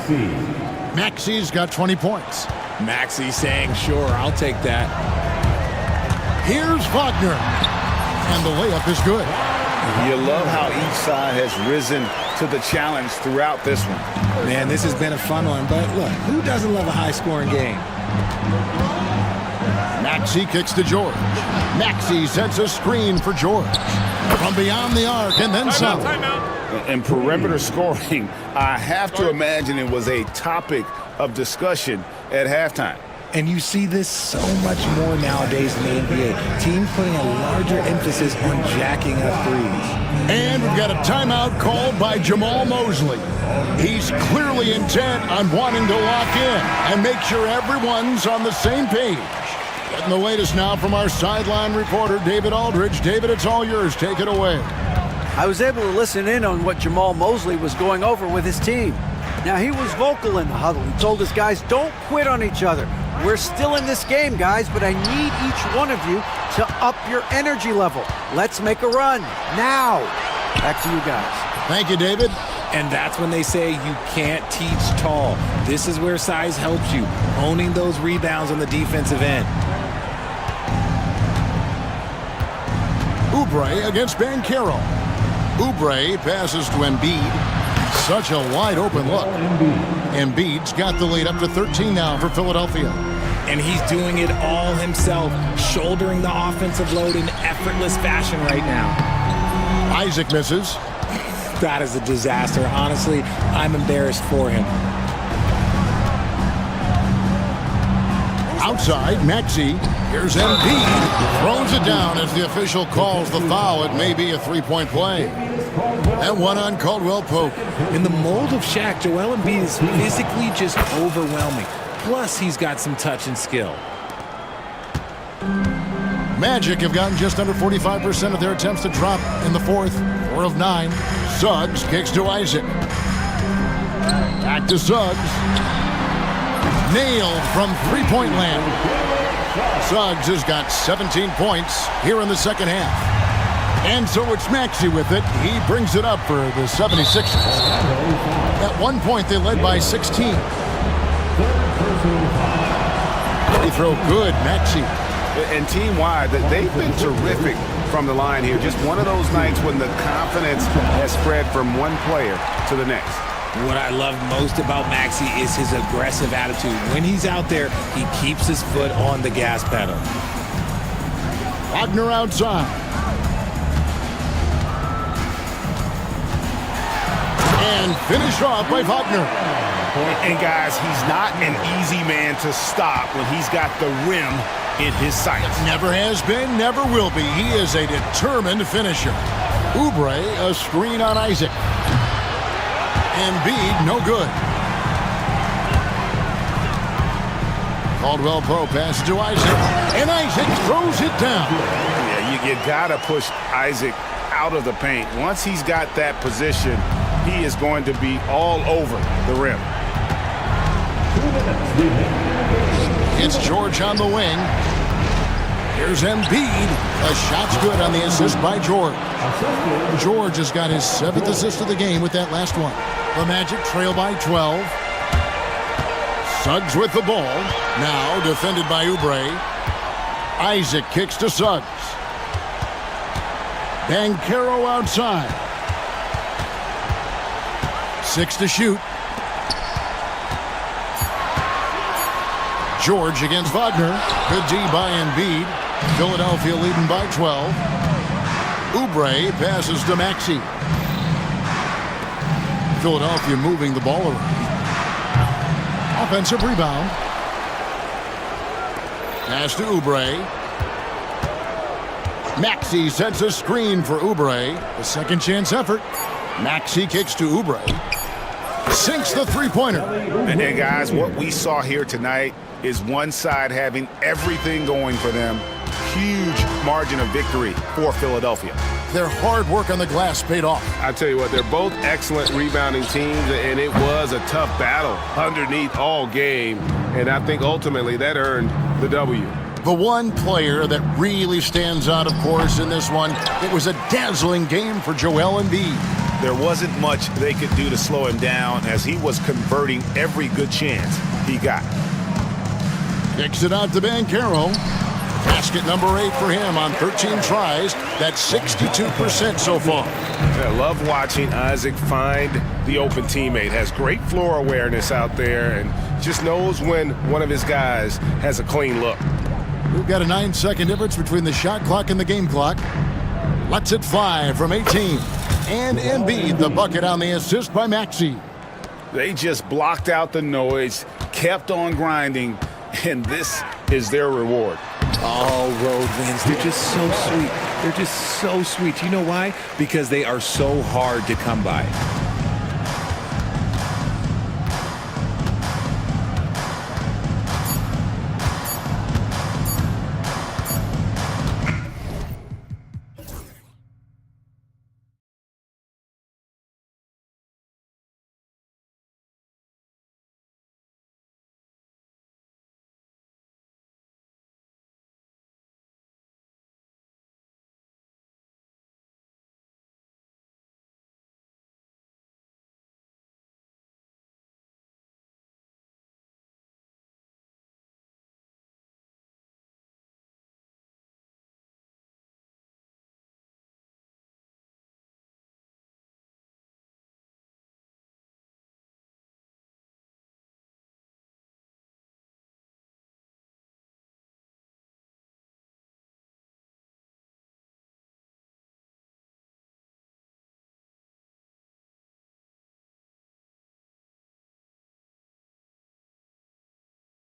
Maxey's got 20 points. Maxey saying, sure, I'll take that. Here's Wagner. And the layup is good. You love how each side has risen to the challenge throughout this one. Man, this has been a fun one, but look, who doesn't love a high-scoring game? Maxey kicks to George. Maxey sets a screen for George. From beyond the arc and then some. And perimeter scoring, I have to imagine it was a topic of discussion at halftime. And you see this so much more nowadays in the NBA. Teams putting a larger emphasis on jacking up threes. And we've got a timeout called by Jamal Mosley. He's clearly intent on wanting to lock in and make sure everyone's on the same page. Getting the latest now from our sideline reporter, David Aldridge. David, it's all yours. Take it away. I was able to listen in on what Jamal Mosley was going over with his team. Now, he was vocal in the huddle. He told his guys, don't quit on each other. We're still in this game, guys, but I need each one of you to up your energy level. Let's make a run now. Back to you guys. Thank you, David. And that's when they say you can't teach tall. This is where size helps you, owning those rebounds on the defensive end. Oubre against Banchero. Oubre passes to Embiid. Such a wide open look. Embiid's got the lead up to 13 now for Philadelphia. And he's doing it all himself, shouldering the offensive load in effortless fashion right now. Isaac misses. That is a disaster. Honestly, I'm embarrassed for him. Outside, Maxey. Here's Embiid. Throws it down as the official calls the foul. It may be a three-point play. And one on Caldwell Pope. In the mold of Shaq, Joel Embiid is physically just overwhelming. Plus, he's got some touch and skill. Magic have gotten just under 45% of their attempts to drop in the fourth. 4 of 9. Suggs kicks to Isaac. Back to Suggs. Nailed from three-point land. Suggs has got 17 points here in the second half. And so it's Maxey with it. He brings it up for the 76ers. At one point, they led by 16. They throw good, Maxey. And team-wide, they've been terrific from the line here. Just one of those nights when the confidence has spread from one player to the next. What I love most about Maxey is his aggressive attitude. When he's out there, he keeps his foot on the gas pedal. Wagner outside. And finished off by Wagner. And guys, he's not an easy man to stop when he's got the rim in his sights. Never has been, never will be. He is a determined finisher. Oubre, a screen on Isaac. Embiid, no good. Caldwell Pope passes to Isaac. And Isaac throws it down. Yeah, you gotta push Isaac out of the paint. Once he's got that position, he is going to be all over the rim. It's George on the wing. Here's Embiid. A shot's good on the assist by George. George has got his 7th assist of the game with that last one. The Magic trail by 12. Suggs with the ball. Now defended by Oubre. Isaac kicks to Suggs. Banchero outside. 6 to shoot. George against Wagner. Good D by Embiid. Philadelphia leading by 12. Oubre passes to Maxey. Philadelphia moving the ball around. Offensive rebound. Pass to Oubre. Maxey sets a screen for Oubre. A second chance effort. Maxey kicks to Oubre. Sinks the three-pointer. And guys, what we saw here tonight is one side having everything going for them. Huge margin of victory for Philadelphia. Their hard work on the glass paid off. I tell you what, they're both excellent rebounding teams, and it was a tough battle underneath all game. And I think ultimately that earned the W. The one player that really stands out, of course, in this one, it was a dazzling game for Joel Embiid. There wasn't much they could do to slow him down as he was converting every good chance he got. Kicks it out to Banchero. Basket number 8 for him on 13 tries. That's 62% so far. I love watching Isaac find the open teammate. Has great floor awareness out there and just knows when one of his guys has a clean look. We've got a 9-second difference between the shot clock and the game clock. Lets it fly from 18. And Embiid, the bucket on the assist by Maxey. They just blocked out the noise, kept on grinding, and this is their reward. Oh, road wins. They're just so sweet. They're just so sweet. You know why? Because they are so hard to come by.